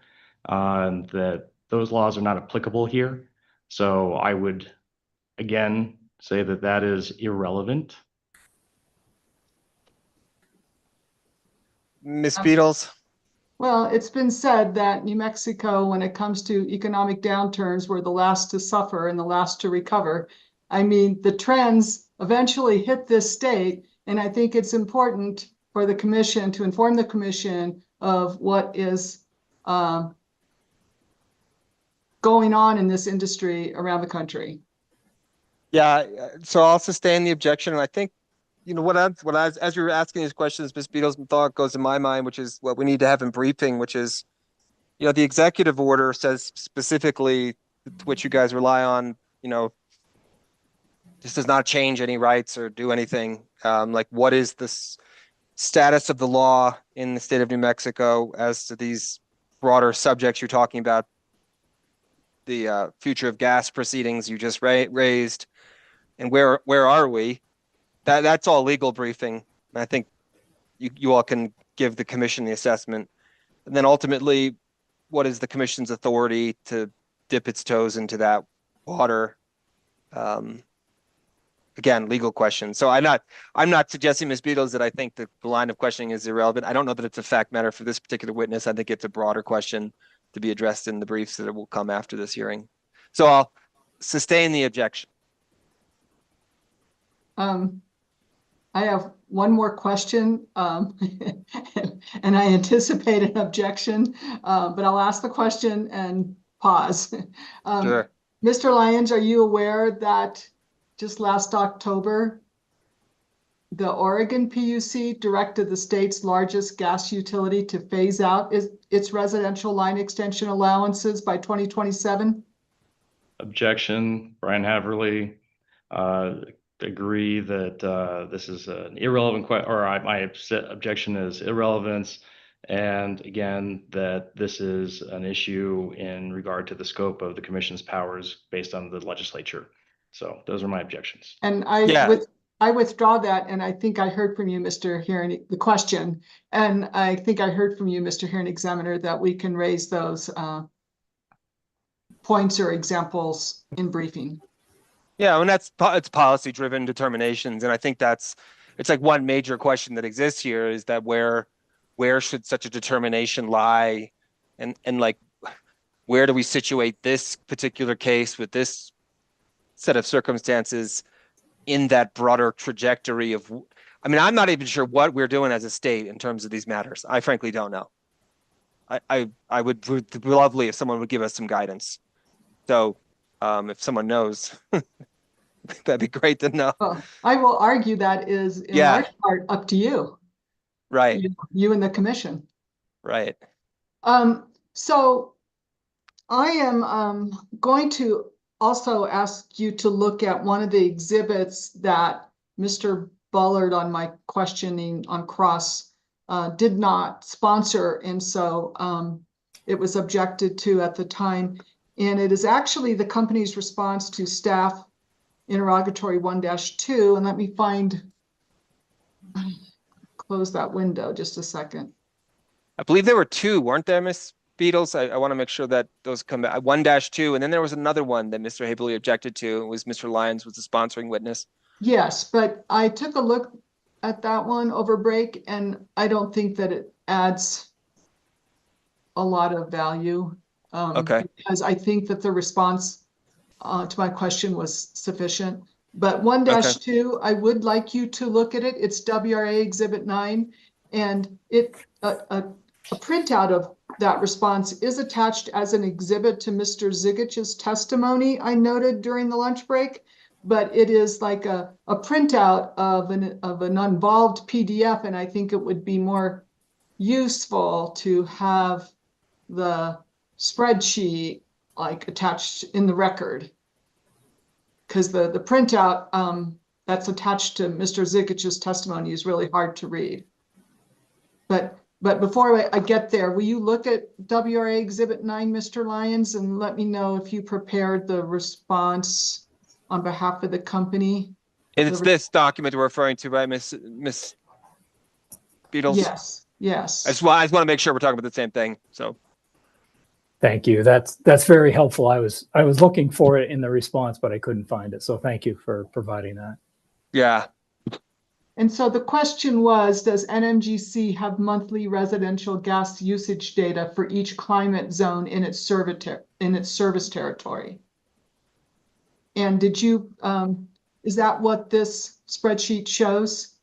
That those laws are not applicable here. So I would, again, say that that is irrelevant. Ms. Beatles? Well, it's been said that New Mexico, when it comes to economic downturns, we're the last to suffer and the last to recover. I mean, the trends eventually hit this state, and I think it's important for the commission to inform the commission of what is going on in this industry around the country. Yeah, so I'll sustain the objection. And I think, you know, as you were asking these questions, Ms. Beatles, thought goes in my mind, which is what we need to have in briefing, which is, you know, the executive order says specifically, which you guys rely on, you know, this does not change any rights or do anything. Like, what is the status of the law in the state of New Mexico as to these broader subjects you're talking about? The future of gas proceedings you just raised, and where are we? That's all legal briefing. And I think you all can give the commission the assessment, and then ultimately, what is the commission's authority to dip its toes into that water? Again, legal question. So I'm not suggesting, Ms. Beatles, that I think the line of questioning is irrelevant. I don't know that it's a fact matter for this particular witness. I think it's a broader question to be addressed in the briefs that will come after this hearing. So I'll sustain the objection. I have one more question, and I anticipate an objection, but I'll ask the question and pause. Sure. Mr. Lyons, are you aware that just last October, the Oregon PUC directed the state's largest gas utility to phase out its residential line extension allowances by 2027? Objection, Brian Haverly. Agree that this is an irrelevant question, or my objection is irrelevance. And again, that this is an issue in regard to the scope of the commission's powers based on the legislature. So those are my objections. And I withdraw that, and I think I heard from you, Mr. Hearing, the question, and I think I heard from you, Mr. Hearing Examiner, that we can raise those points or examples in briefing. Yeah, and it's policy-driven determinations, and I think it's like one major question that exists here is that where should such a determination lie, and like where do we situate this particular case with this set of circumstances in that broader trajectory of, I mean, I'm not even sure what we're doing as a state in terms of these matters. I frankly don't know. I would be lovely if someone would give us some guidance. So if someone knows, that'd be great to know. Well, I will argue that is in large part up to you. Right. You and the commission. Right. So I am going to also ask you to look at one of the exhibits that Mr. Bullard on my questioning on cross did not sponsor, and so it was objected to at the time. And it is actually the company's response to staff interrogatory 1-2. And let me close that window just a second. I believe there were two, weren't there, Ms. Beatles? I want to make sure that those come back. 1-2, and then there was another one that Mr. Haverly objected to. It was Mr. Lyons was the sponsoring witness. Yes, but I took a look at that one over break, and I don't think that it adds a lot of value. Okay. Because I think that the response to my question was sufficient. But 1-2, I would like you to look at it. It's WRA Exhibit 9, and a printout of that response is attached as an exhibit to Mr. Zigich's testimony I noted during the lunch break, but it is like a printout of an involved PDF, and I think it would be more useful to have the spreadsheet like attached in the record. Because the printout that's attached to Mr. Zikich's testimony is really hard to read. But before I get there, will you look at WRA Exhibit 9, Mr. Lyons, and let me know if you prepared the response on behalf of the company? It's this document we're referring to, right, Miss Beatles? Yes, yes. I just want to make sure we're talking about the same thing. So. Thank you. That's very helpful. I was looking for it in the response, but I couldn't find it. So thank you for providing that. Yeah. And so the question was, does NMGC have monthly residential gas usage data for each climate zone in its service territory? And did you, is that what this spreadsheet shows?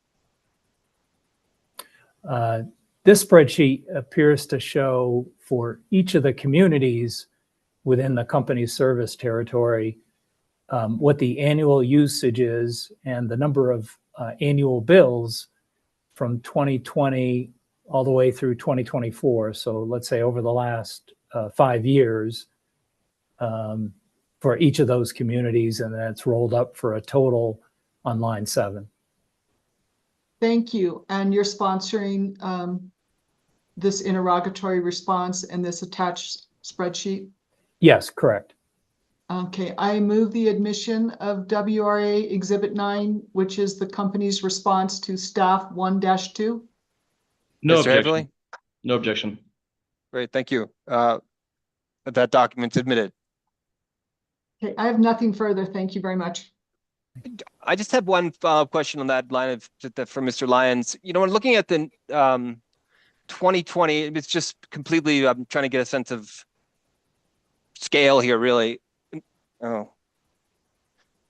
This spreadsheet appears to show for each of the communities within the company's service territory what the annual usage is and the number of annual bills from 2020 all the way through 2024. So let's say over the last 5 years for each of those communities, and then it's rolled up for a total on line 7. Thank you. And you're sponsoring this interrogatory response and this attached spreadsheet? Yes, correct. Okay, I move the admission of WRA Exhibit 9, which is the company's response to staff 1-2. No Mr. objection. Haverly? No objection. Great, thank you. That document's admitted. Okay, I have nothing further. Thank you very much. I just have one follow-up question on that line of from Mr. Lyons. You know, when looking at the 2020, it's just completely, I'm trying to get a sense of scale here, really. Oh,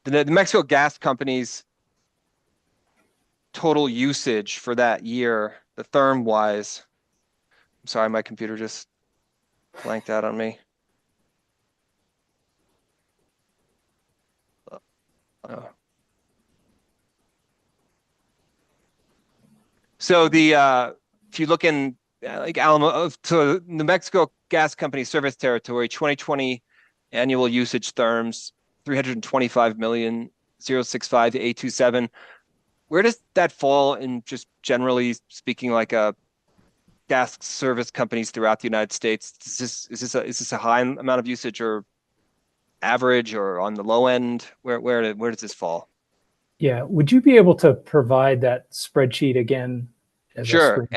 the New Mexico Gas Company's total usage for that year, the therm wise. I'm sorry, my computer just blanked out on me. So the if you look in like Alamo, so New Mexico Gas Company service territory, 2020 annual usage therms, 325,065,827. Where does that fall in, just generally speaking, like a gas service companies throughout the United States? Is this a high amount of usage, or average, or on the low end? Where does this fall? Yeah, would you be able to provide that spreadsheet again? As Sure.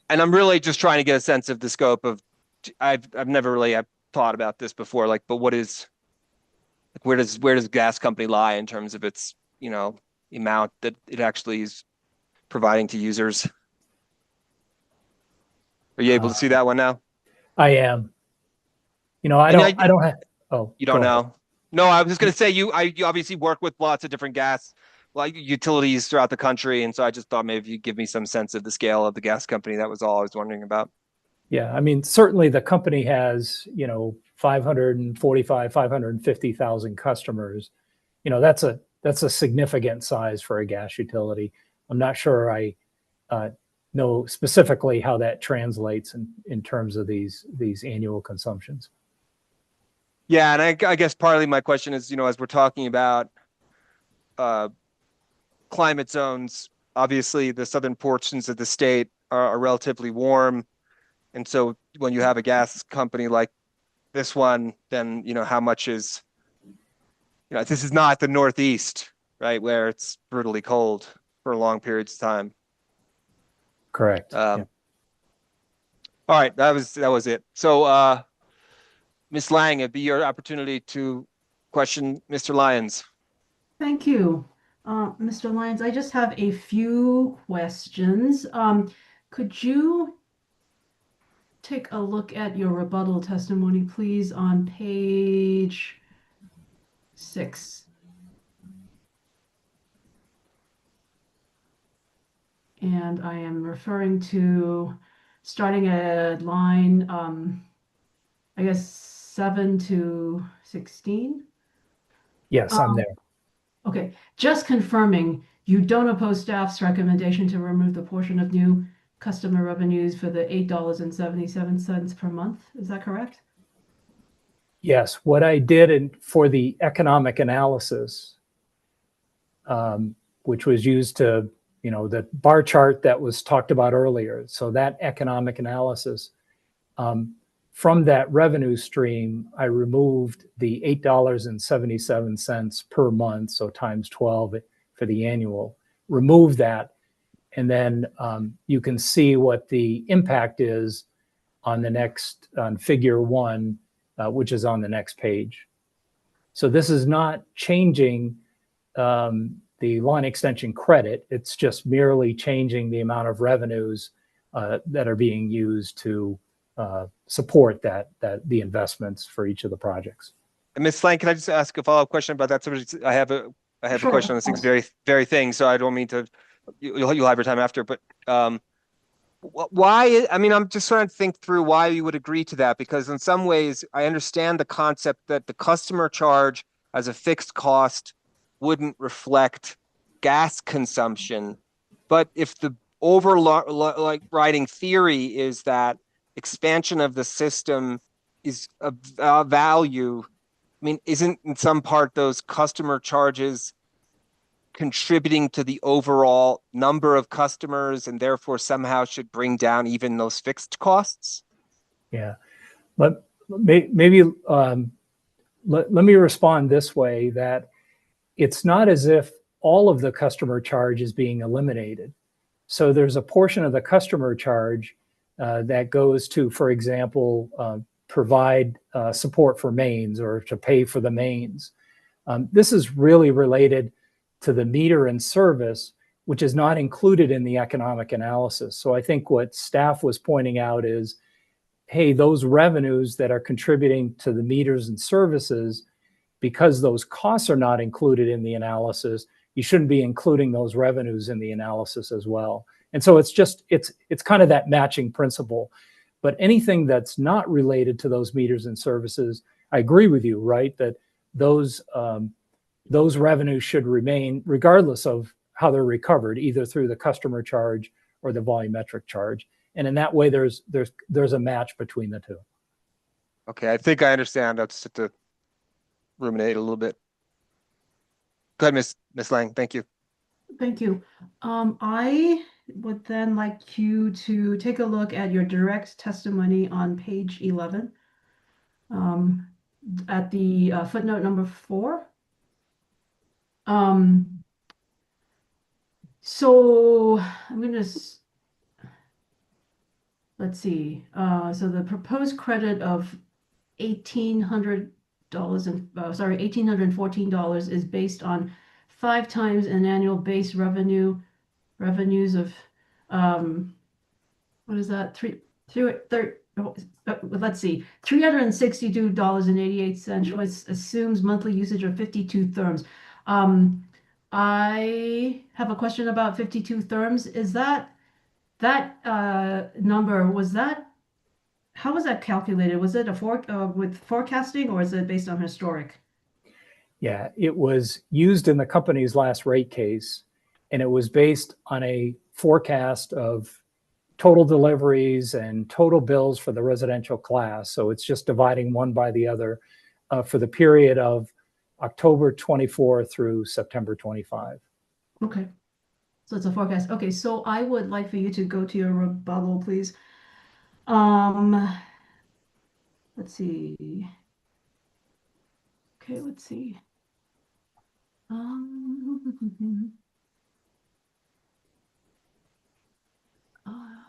And I'm really just trying to get a sense of the scope of. I've never really thought about this before. Like, but what is? Like, where does gas company lie in terms of its, you know, amount that it actually is providing to users? Are you able to see that one now? I am. You know, I don't have. Oh, you don't go ahead. know? No, I was just going to say you obviously work with lots of different gas utilities throughout the country, and so I just thought maybe you'd give me some sense of the scale of the gas company. That was all I was wondering about. Yeah, I mean, certainly the company has, you know, 550,000 customers. You know, that's a significant size for a gas utility. I'm not sure I know specifically how that translates in terms of these annual consumptions. Yeah, and I guess partly my question is, you know, as we're talking about climate zones, obviously the southern portions of the state are relatively warm. And so when you have a gas company like this one, then, you know, how much is, you know, this is not the Northeast, right, where it's brutally cold for long periods of time. Correct. Yeah. All right, that was it. So Ms. Lang, it'd be your opportunity to question Mr. Lyons. Thank you. Mr. Lyons, I just have a few questions. Could you take a look at your rebuttal testimony, please, on page 6? And I am referring to starting at line, I guess 7 to 16. Yes, I'm there. Okay, just confirming, you don't oppose staff's recommendation to remove the portion of new customer revenues for the $8.77 per month. Is that correct? Yes, what I did for the economic analysis, which was used to, the bar chart that was talked about earlier. So that economic analysis, from that revenue stream, I removed the $8.77 per month, so times 12 for the annual, remove that. And then you can see what the impact is on figure 1, which is on the next page. So this is not changing the line extension credit. It's just merely changing the amount of revenues that are being used to support the investments for each of the projects. And Ms. Lang, can I just ask a follow-up question about that? I have a Sure, question on this very thing, so I don't mean to, you'll have your time after, but why, I mean, I'm just trying to think through why you would agree to that, because in some ways I understand the concept that the customer charge as a fixed cost wouldn't reflect gas consumption. But if the overriding theory is that expansion of the system is of value, I mean, isn't in some part those customer charges contributing to the overall number of customers and therefore somehow should bring down even those fixed costs? Yeah, but maybe let me respond this way, that it's not as if all of the customer charge is being eliminated. So there's a portion of the customer charge that goes to, for example, provide support for mains or to pay for the mains. This is really related to the meter and service, which is not included in the economic analysis. So I think what staff was pointing out is, hey, those revenues that are contributing to the meters and services, because those costs are not included in the analysis, you shouldn't be including those revenues in the analysis as well. And so it's kind of that matching principle. But anything that's not related to those meters and services, I agree with you, right? That those revenues should remain regardless of how they're recovered, either through the customer charge or the volumetric charge. And in that way, there's a match between the two. Okay, I think I understand. I'll just have to ruminate a little bit. Go ahead, Ms. Lang. Thank you. Thank you. I would then like you to take a look at your direct testimony on page 11, at the footnote number 4. So I'm going to, let's see. So the proposed credit of $1,814 is based on 5 times an annual base revenues of what is that? Let's see, $362.88, which assumes monthly usage of 52 therms. I have a question about 52 therms. Is that number, how was that calculated? Was it with forecasting, or is it based on historic? Yeah, it was used in the company's last rate case, and it was based on a forecast of total deliveries and total bills for the residential class. So it's just dividing one by the other for the period of October 24 through September 25. Okay, so it's a forecast. Okay, so I would like for you to go to your rebuttal, please. Let's see. Okay, let's see.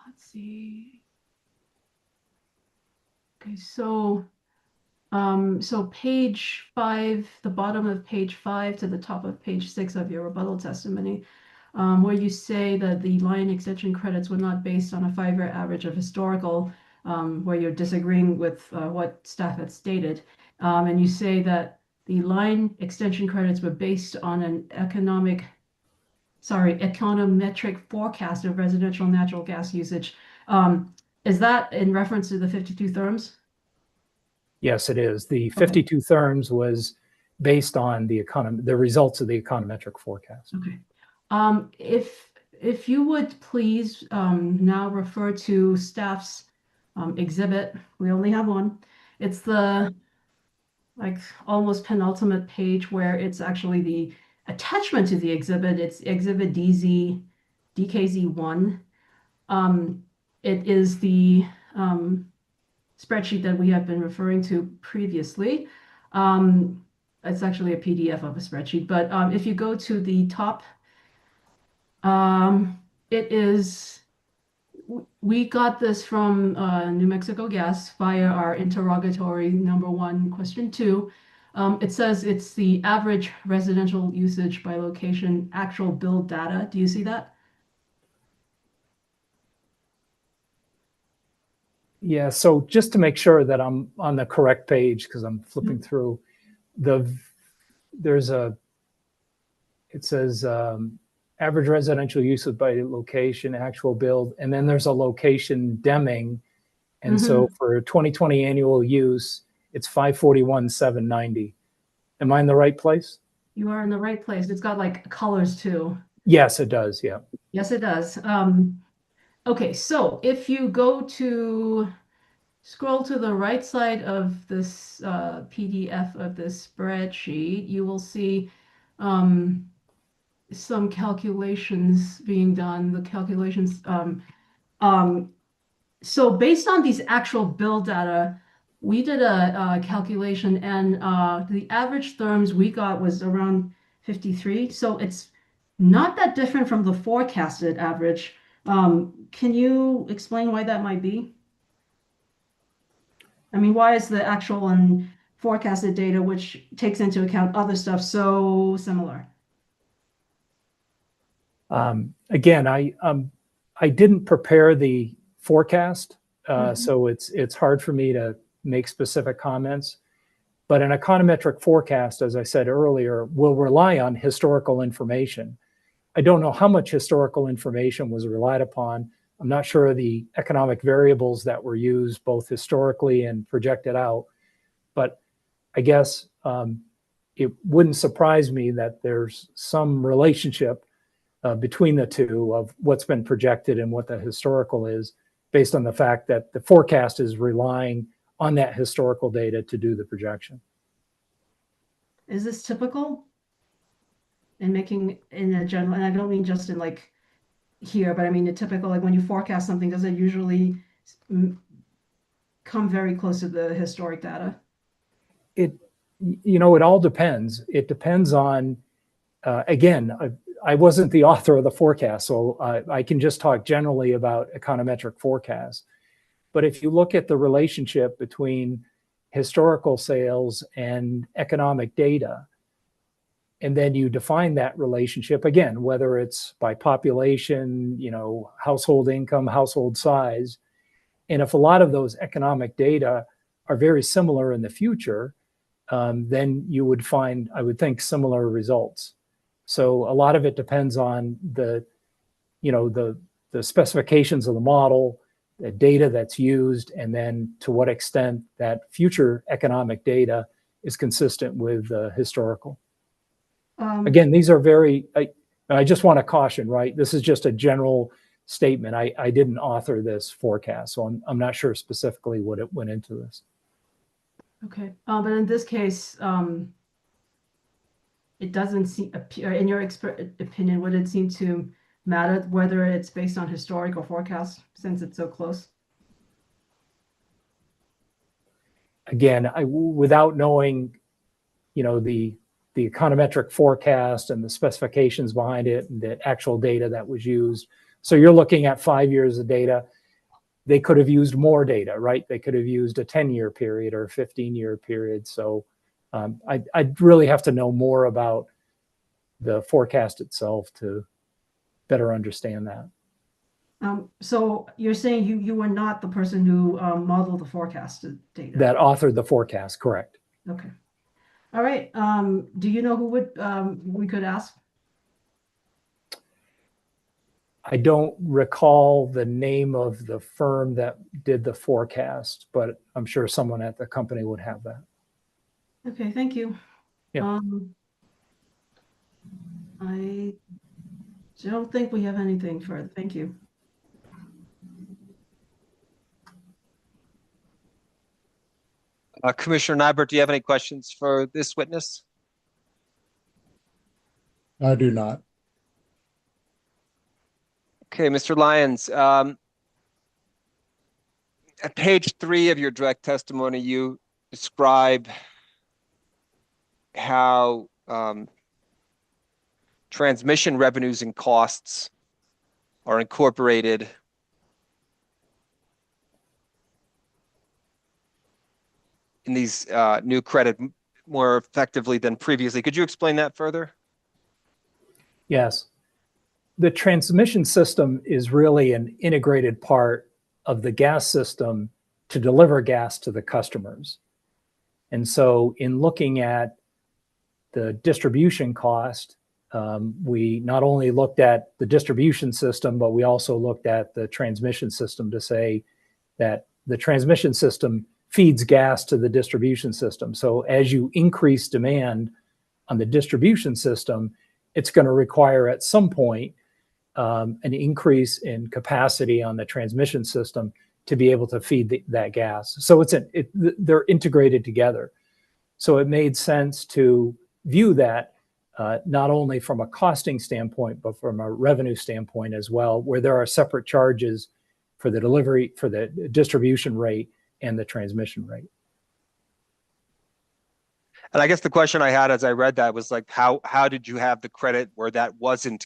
Let's see. Okay, so page 5, the bottom of page 5 to the top of page 6 of your rebuttal testimony, where you say that the line extension credits were not based on a 5-year average of historical, where you're disagreeing with what staff had stated, and you say that the line extension credits were based on an econometric forecast of residential natural gas usage. Is that in reference to the 52 therms? Yes, it is. The 52 therms was based on the results of the econometric forecast. Okay. If you would please now refer to staff's exhibit. We only have one. It's the like almost penultimate page where it's actually the attachment to the exhibit. It's exhibit DKZ1. It is the spreadsheet that we have been referring to previously. It's actually a PDF of a spreadsheet, but if you go to the top, it is, we got this from New Mexico Gas via our interrogatory number 1, question 2. It says it's the average residential usage by location, actual bill data. Do you see that? Yeah, so just to make sure that I'm on the correct page, because I'm flipping through, it says average residential usage by location, actual build, and then there's a location Deming. And so for 2020 annual use, it's 541,790. Am I in the right place? You are in the right place. It's got like colors too. Yes, it does. Yeah. Yes, it does. Okay, so if you go to scroll to the right side of this PDF of this spreadsheet, you will see some calculations being done. The calculations. So based on these actual bill data, we did a calculation, and the average therms we got was around 53. So it's not that different from the forecasted average. Can you explain why that might be? I mean, why is the actual and forecasted data, which takes into account other stuff, so similar? Again, I didn't prepare the forecast, so it's hard for me to make specific comments. But an econometric forecast, as I said earlier, will rely on historical information. I don't know how much historical information was relied upon. I'm not sure of the economic variables that were used both historically and projected out. But I guess it wouldn't surprise me that there's some relationship between the two of what's been projected and what the historical is, based on the fact that the forecast is relying on that historical data to do the projection. Is this typical in making, in a general, and I don't mean just in like here, but I mean the typical, like when you forecast something, does it usually come very close to the historic data? It all depends. It depends on, again, I wasn't the author of the forecast, so I can just talk generally about econometric forecasts. But if you look at the relationship between historical sales and economic data, and then you define that relationship, again, whether it's by population, household income, household size, and if a lot of those economic data are very similar in the future, then you would find, I would think, similar results. So a lot of it depends on the specifications of the model, the data that's used, and then to what extent that future economic data is consistent with historical. Again, these are I just want to caution, right? This is just a general statement. I didn't author this forecast, so I'm not sure specifically what it went into this. Okay, but in this case, it doesn't seem, in your opinion, would it seem to matter whether it's based on historic or forecast, since it's so close? Again, without knowing, the econometric forecast and the specifications behind it and the actual data that was used. So you're looking at 5 years of data. They could have used more data, right? They could have used a 10-year period or a 15-year period. So I'd really have to know more about the forecast itself to better understand that. So you're saying you were not the person who modeled the forecasted data? That authored the forecast, correct. Okay. All right. Do you know who we could ask? I don't recall the name of the firm that did the forecast, but I'm sure someone at the company would have that. Okay, thank you. Yeah. I don't think we have anything further. Thank you. Commissioner Nybert, do you have any questions for this witness? I do not. Okay, Mr. Lyons, at page 3 of your direct testimony, you describe how transmission revenues and costs are incorporated in these new credit more effectively than previously. Could you explain that further? Yes. The transmission system is really an integrated part of the gas system to deliver gas to the customers. And so in looking at the distribution cost, we not only looked at the distribution system, but we also looked at the transmission system to say that the transmission system feeds gas to the distribution system. So as you increase demand on the distribution system, it's going to require at some point an increase in capacity on the transmission system to be able to feed that gas. So they're integrated together. So it made sense to view that not only from a costing standpoint, but from a revenue standpoint as well, where there are separate charges for the delivery, for the distribution rate and the transmission rate. And I guess the question I had as I read that was like, how did you have the credit where that wasn't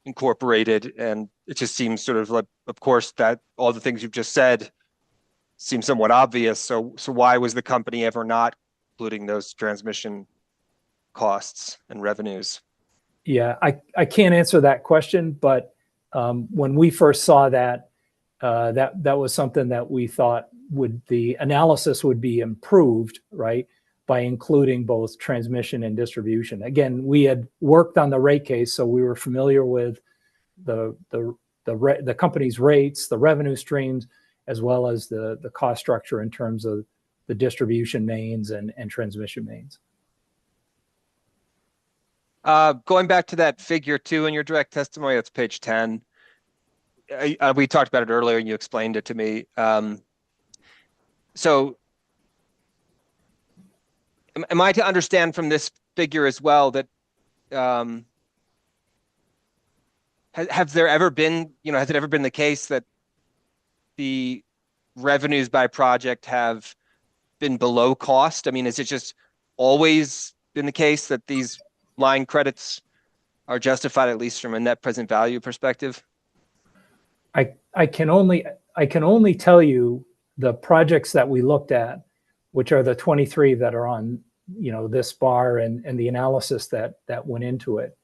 incorporated? And it just seems sort of like, of course, that all the things you've just said seem somewhat obvious. So why was the company ever not including those transmission costs and revenues? Yeah, I can't answer that question, but when we first saw that, that was something that we thought the analysis would be improved, right, by including both transmission and distribution. Again, we had worked on the rate case, so we were familiar with the company's rates, the revenue streams, as well as the cost structure in terms of the distribution mains and transmission mains. Going back to that figure 2 in your direct testimony, that's page 10. We talked about it earlier and you explained it to me. So am I to understand from this figure as well that has it ever been the case that the revenues by project have been below cost? I mean, is it just always been the case that these line credits are justified, at least from a net present value perspective? I can only tell you the projects that we looked at, which are the 23 that are on, this bar and the analysis that went into it.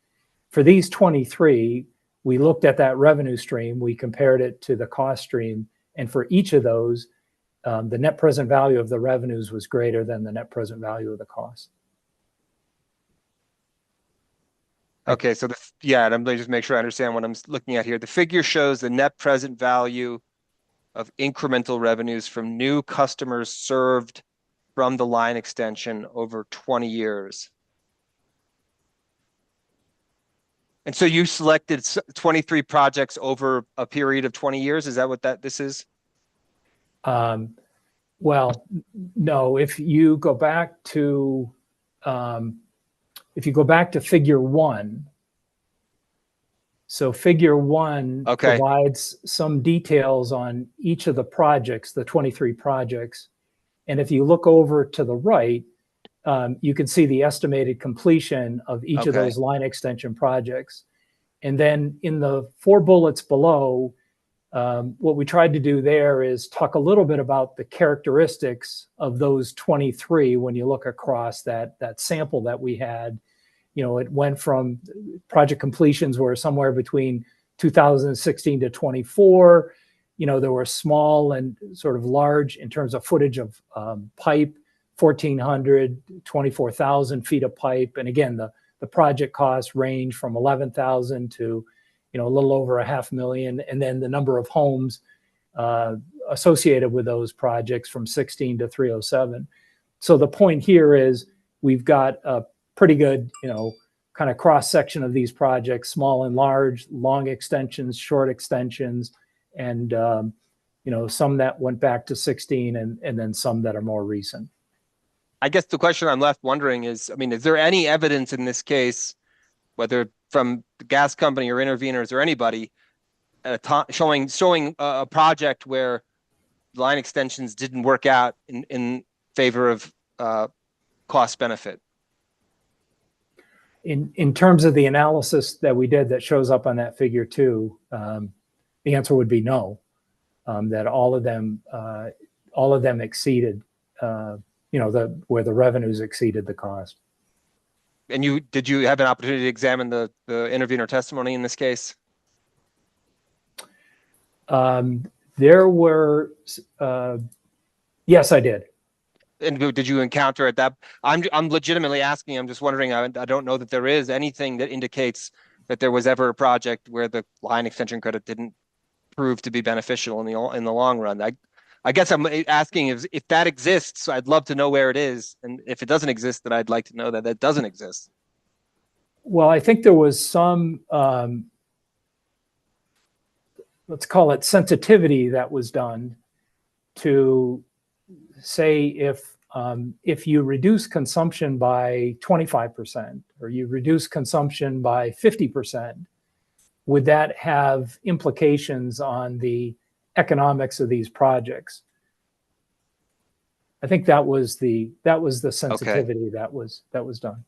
For these 23, we looked at that revenue stream, we compared it to the cost stream, and for each of those, the net present value of the revenues was greater than the net present value of the cost. Okay, so and I'm going to just make sure I understand what I'm looking at here. The figure shows the net present value of incremental revenues from new customers served from the line extension over 20 years. And so you selected 23 projects over a period of 20 years. Is that what this is? Well, no, if you go back to figure 1, so figure 1 provides some details on each of the projects, the 23 projects. And if you look over to the right, you can see the estimated completion of each of those line extension projects. And then in the 4 bullets below, what we tried to do there is talk a little bit about the characteristics of those 23 when you look across that sample that we had. It went from project completions were somewhere between 2016 to 24. There were small and sort of large in terms of footage of pipe, 1,400, 24,000 feet of pipe. And again, the project costs range from 11,000 to, a little over $500,000. And then the number of homes associated with those projects from 16 to 307. So the point here is we've got a pretty good, kind of cross section of these projects, small and large, long extensions, short extensions, and some that went back to 16 and then some that are more recent. I guess the question I'm left wondering is, I mean, is there any evidence in this case, whether from the gas company or interveners or anybody, showing a project where line extensions didn't work out in favor of cost benefit? In terms of the analysis that we did that shows up on that figure too, the answer would be no. That all of them exceeded, where the revenues exceeded the cost. And did you have an opportunity to examine the intervener testimony in this case? There were, yes, I did. And did you encounter at that? I'm legitimately asking. I'm just wondering. I don't know that there is anything that indicates that there was ever a project where the line extension credit didn't prove to be beneficial in the long run. I guess I'm asking if that exists. I'd love to know where it is, and if it doesn't exist, then I'd like to know that that doesn't exist. Well, I think there was some, let's call it sensitivity that was done to say if you reduce consumption by 25% or you reduce consumption by 50%, would that have implications on the economics of these projects? I think that was the sensitivity that was done.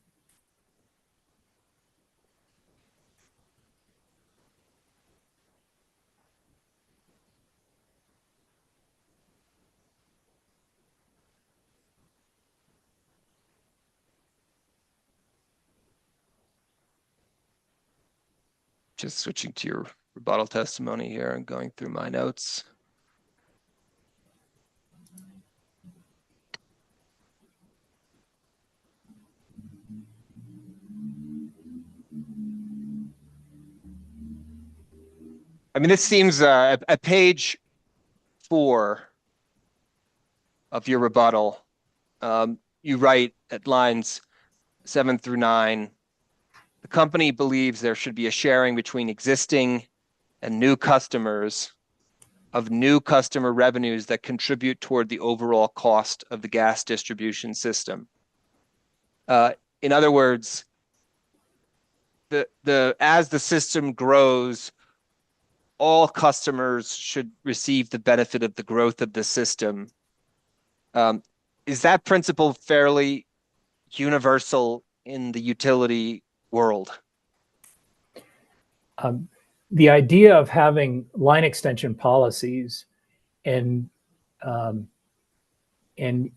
Just switching to your rebuttal testimony here and going through my notes. I mean, this seems at page 4 of your rebuttal. You write at lines 7 through 9. The company believes there should be a sharing between existing and new customers of new customer revenues that contribute toward the overall cost of the gas distribution system. In other words, as the system grows, all customers should receive the benefit of the growth of the system. Is that principle fairly universal in the utility world? The idea of having line extension policies and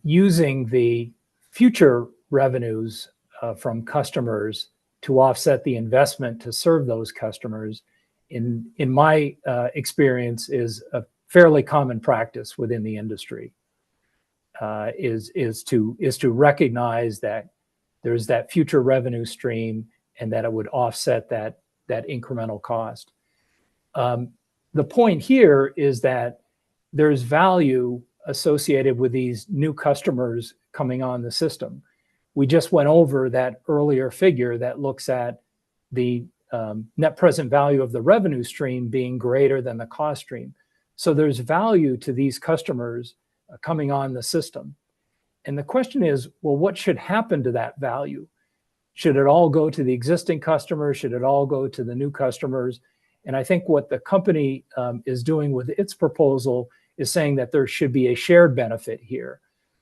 using the future revenues from customers to offset the investment to serve those customers, in my experience, is a fairly common practice within the industry. Is to recognize that there's that future revenue stream and that it would offset that incremental cost. The point here is that there's value associated with these new customers coming on the system. We just went over that earlier figure that looks at the net present value of the revenue stream being greater than the cost stream. So there's value to these customers coming on the system. And the question is, well, what should happen to that value? Should it all go to the existing customers? Should it all go to the new customers? And I think what the company is doing with its proposal is saying that there should be a shared benefit here.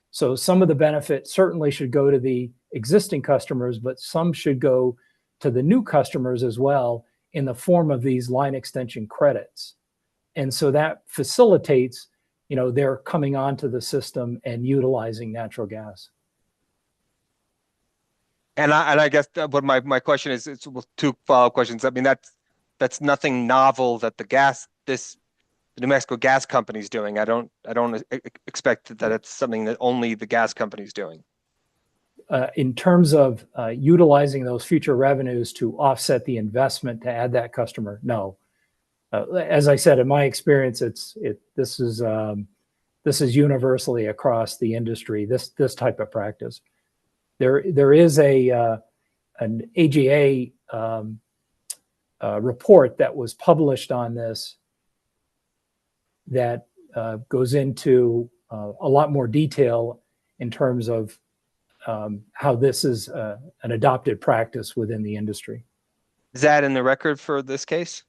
So some of the benefit certainly should go to the existing customers, but some should go to the new customers as well in the form of these line extension credits. And so that facilitates, their coming onto the system and utilizing natural gas. And I guess what my question is, it's 2 follow-up questions. I mean, that's nothing novel that the New Mexico gas company is doing. I don't expect that it's something that only the gas company is doing. In terms of utilizing those future revenues to offset the investment to add that customer, no. As I said, in my experience, this is universally across the industry. This type of practice. There is an AGA report that was published on this that goes into a lot more detail in terms of how this is an adopted practice within the industry. Is that in the record for this case?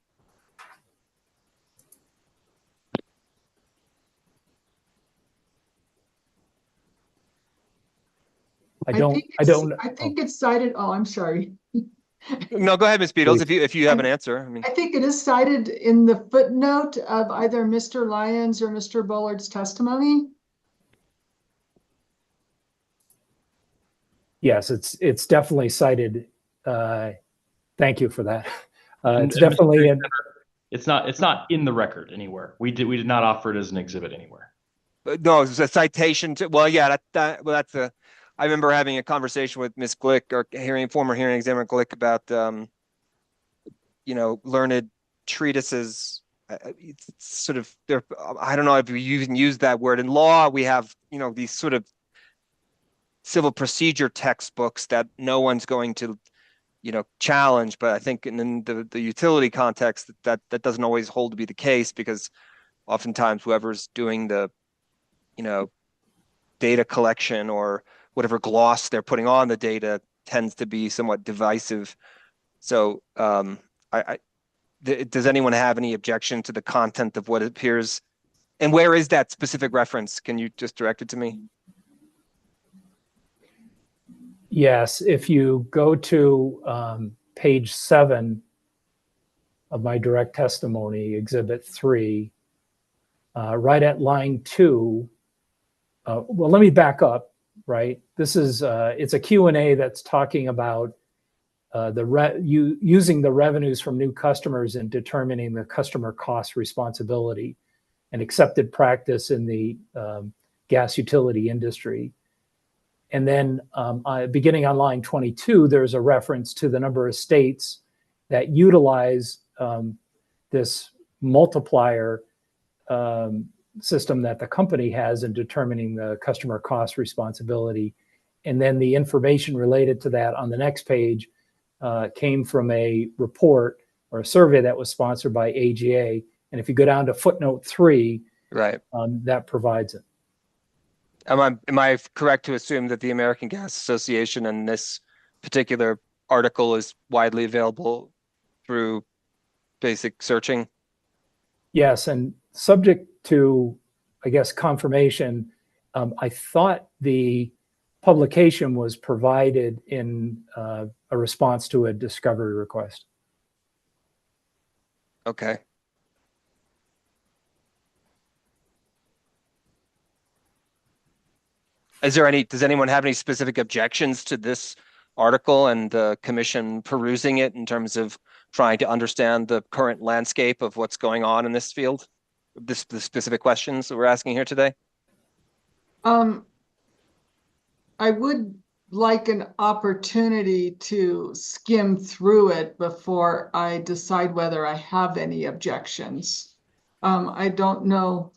I don't think it's cited. Oh, I'm sorry. No, go ahead, Ms. Beatles, Please. if you have an answer. I mean, I think it is cited in the footnote of either Mr. Lyons or Mr. Bullard's testimony. Yes, it's definitely cited. Thank you for that. It's And definitely in. It's not in the record anywhere. We did not offer it as an exhibit anywhere. no, it's a citation to, well, yeah, well, that's a, I remember having a conversation with Ms. Glick, or former hearing examiner Glick, about, learned treatises. It's sort of, I don't know if you even use that word. In law, we have, these sort of civil procedure textbooks that no one's going to, challenge. But I think in the utility context, that doesn't always hold to be the case, because oftentimes whoever's doing the, data collection or whatever gloss they're putting on the data tends to be somewhat divisive. So does anyone have any objection to the content of what appears? And where is that specific reference? Can you just direct it to me? Yes, if you go to page 7 of my direct testimony, Exhibit 3, right at line 2. Well, let me back up. Right, this is it's a Q&A that's talking about using the revenues from new customers in determining the customer cost responsibility, an accepted practice in the gas utility industry. And then beginning on line 22, there's a reference to the number of states that utilize this multiplier system that the company has in determining the customer cost responsibility. And then the information related to that on the next page came from a report or a survey that was sponsored by AGA. And if you go down to footnote 3, right, that provides it. Am I correct to assume that the American Gas Association and this particular article is widely available through basic searching? Yes, and subject to, I guess, confirmation, I thought the publication was provided in a response to a discovery request. Okay. Does anyone have any specific objections to this article and the commission perusing it in terms of trying to understand the current landscape of what's going on in this field? The specific questions that we're asking here today? I would like an opportunity to skim through it before I decide whether I have any objections. I don't know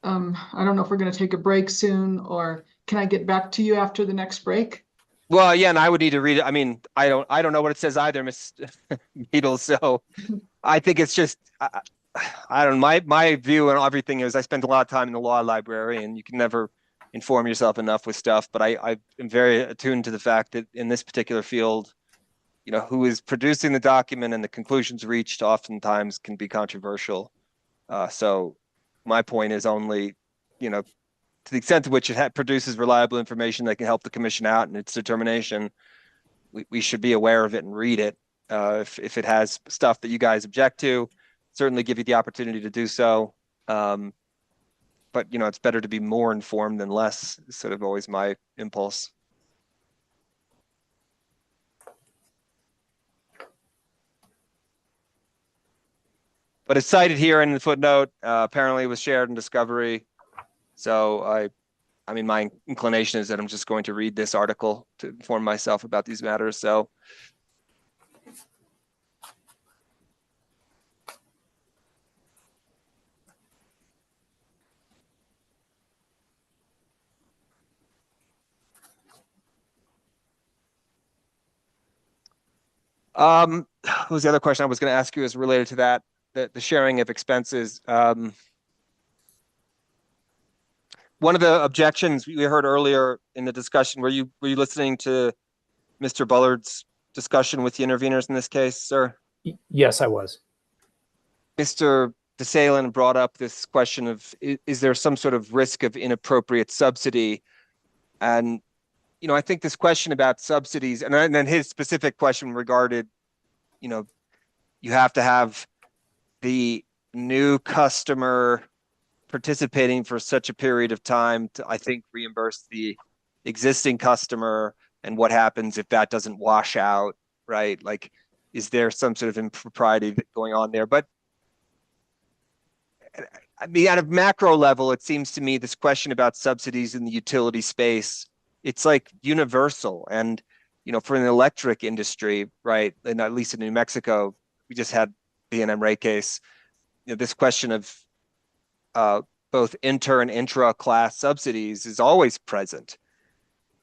if we're going to take a break soon, or can I get back to you after the next break? Well, yeah, and I would need to read it. I mean, I don't know what it says either, Ms. Beatles. So I think it's just, I don't know, my view on everything is I spent a lot of time in the law library, and you can never inform yourself enough with stuff. But I am very attuned to the fact that in this particular field, who is producing the document and the conclusions reached oftentimes can be controversial. So my point is only, to the extent to which it produces reliable information that can help the commission out in its determination, we should be aware of it and read it. If it has stuff that you guys object to, certainly give you the opportunity to do so. But, it's better to be more informed than less, is sort of always my impulse. But it's cited here in the footnote, apparently it was shared in discovery. So I mean, my inclination is that I'm just going to read this article to inform myself about these matters. So what was the other question I was going to ask you is related to that, the sharing of expenses. one of the objections we heard earlier in the discussion, were you listening to Mr. Bullard's discussion with the interveners in this case, sir? Yes, I was. Mr. DeSalen brought up this question of, is there some sort of risk of inappropriate subsidy? And, you know, I think this question about subsidies, and then his specific question regarded, you know, you have to have the new customer participating for such a period of time to, I think, reimburse the existing customer, and what happens if that doesn't wash out, right? Like, is there some sort of impropriety going on there? But I mean, at a macro level, it seems to me this question about subsidies in the utility space, it's like universal. And, you know, for an electric industry, right, and at least in New Mexico, we just had the PNM rate case, you know, this question of both inter and intra-class subsidies is always present.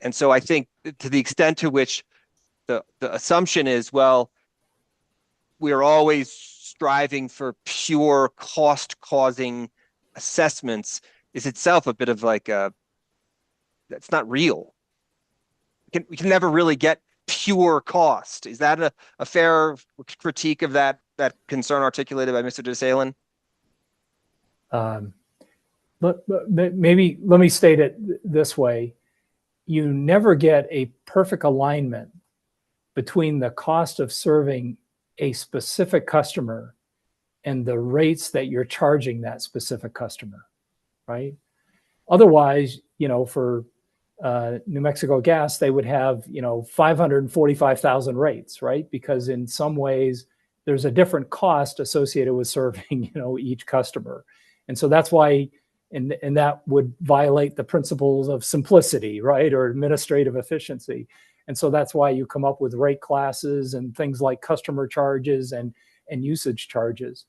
And so I think to the extent to which the assumption is, well, we're always striving for pure cost-causing assessments, is itself a bit of like that's not real. We can never really get pure cost. Is that a fair critique of that concern articulated by Mr. DeSalen? But maybe let me state it this way. You never get a perfect alignment between the cost of serving a specific customer and the rates that you're charging that specific customer, right? Otherwise, you know, for New Mexico Gas, they would have, you know, 545,000 rates, right? Because in some ways, there's a different cost associated with serving, you know, each customer. And so that's why, and that would violate the principles of simplicity, right? Or administrative efficiency. And so that's why you come up with rate classes and things like customer charges and usage charges.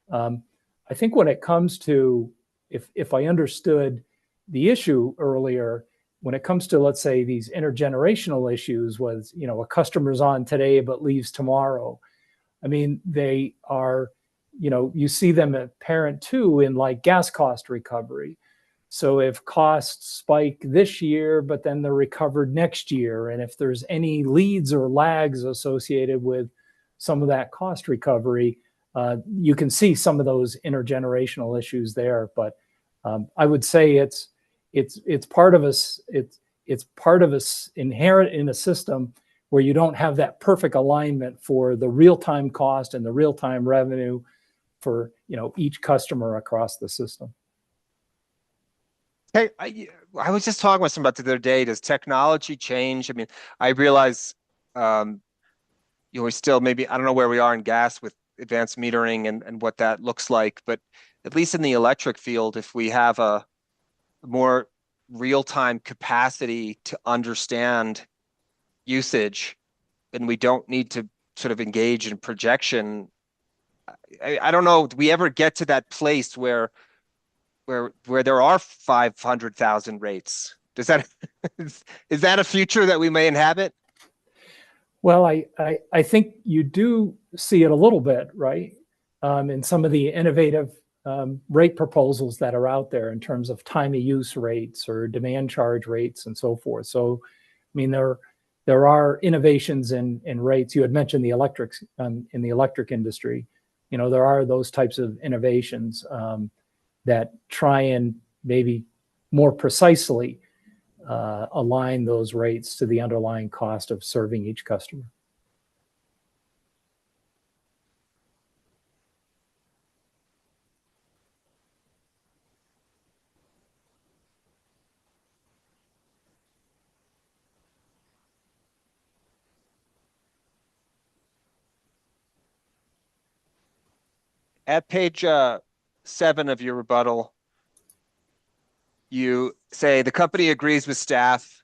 I think when it comes to, if I understood the issue earlier, when it comes to, let's say, these intergenerational issues with, you know, a customer's on today but leaves tomorrow. I mean, they are, you know, you see them apparent too in like gas cost recovery. So if costs spike this year, but then they're recovered next year, and if there's any leads or lags associated with some of that cost recovery, you can see some of those intergenerational issues there. But I would say it's part of us. It's part of us inherent in a system where you don't have that perfect alignment for the real-time cost and the real-time revenue for, you know, each customer across the system. Hey, I was just talking with someone about the other day. Does technology change? I mean, I realize, you know, we still maybe, I don't know where we are in gas with advanced metering and what that looks like, but at least in the electric field, if we have a more real-time capacity to understand usage, and we don't need to sort of engage in projection. I don't know, do we ever get to that place where there are 500,000 rates? Does that is that a future that we may inhabit? Well, I think you do see it a little bit, right? In some of the innovative rate proposals that are out there in terms of time of use rates or demand charge rates and so forth. So, I mean, there are innovations in rates. You had mentioned the electrics in the electric industry. You know, there are those types of innovations that try and maybe more precisely align those rates to the underlying cost of serving each customer. At page 7 of your rebuttal, you say the company agrees with staff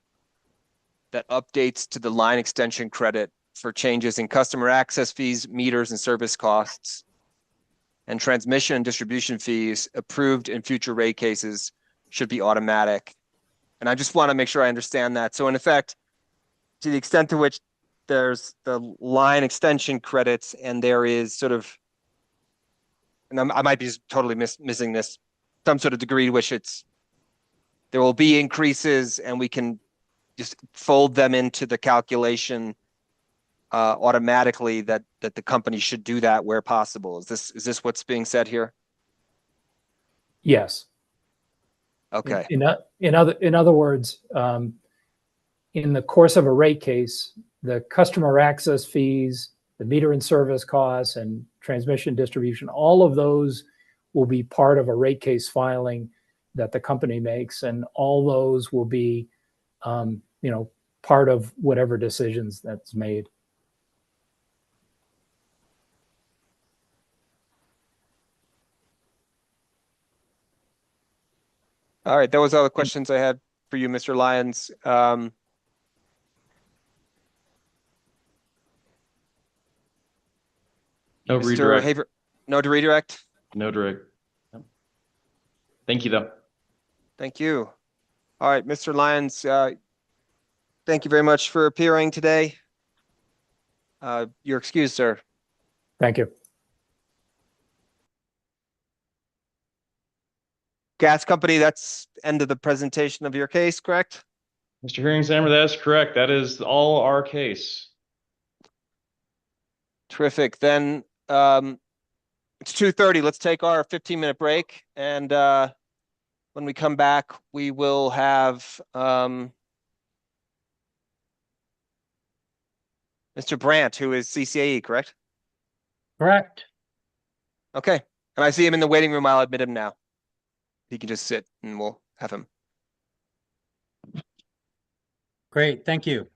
that updates to the line extension credit for changes in customer access fees, meters, and service costs, and transmission and distribution fees approved in future rate cases should be automatic. And I just want to make sure I understand that. So in effect, to the extent to which there's the line extension credits and there is sort of, and I might be totally missing this, some sort of degree to which there will be increases and we can just fold them into the calculation automatically, that the company should do that where possible. Is this what's being said here? Yes. Okay. In other words, in the course of a rate case, the customer access fees, the meter and service costs, and transmission distribution, all of those will be part of a rate case filing that the company makes, and all those will be, part of whatever decisions that's made. All right, that was all the questions I had for you, Mr. Lyons. No Mr. redirect. Haver, no to redirect? No direct. Thank you, though. Thank you. All right, Mr. Lyons, thank you very much for appearing today. You're excused, sir. Thank you. Gas company, that's end of the presentation of your case, correct? Mr. Hearing Examiner, that is correct. That is all our case. Terrific. Then it's 2:30. Let's take our 15-minute break. And when we come back, we will have Mr. Brandt, who is CCAE, correct? Correct. Okay. And I see him in the waiting room. I'll admit him now. He can just sit and we'll have him. Great. Thank you.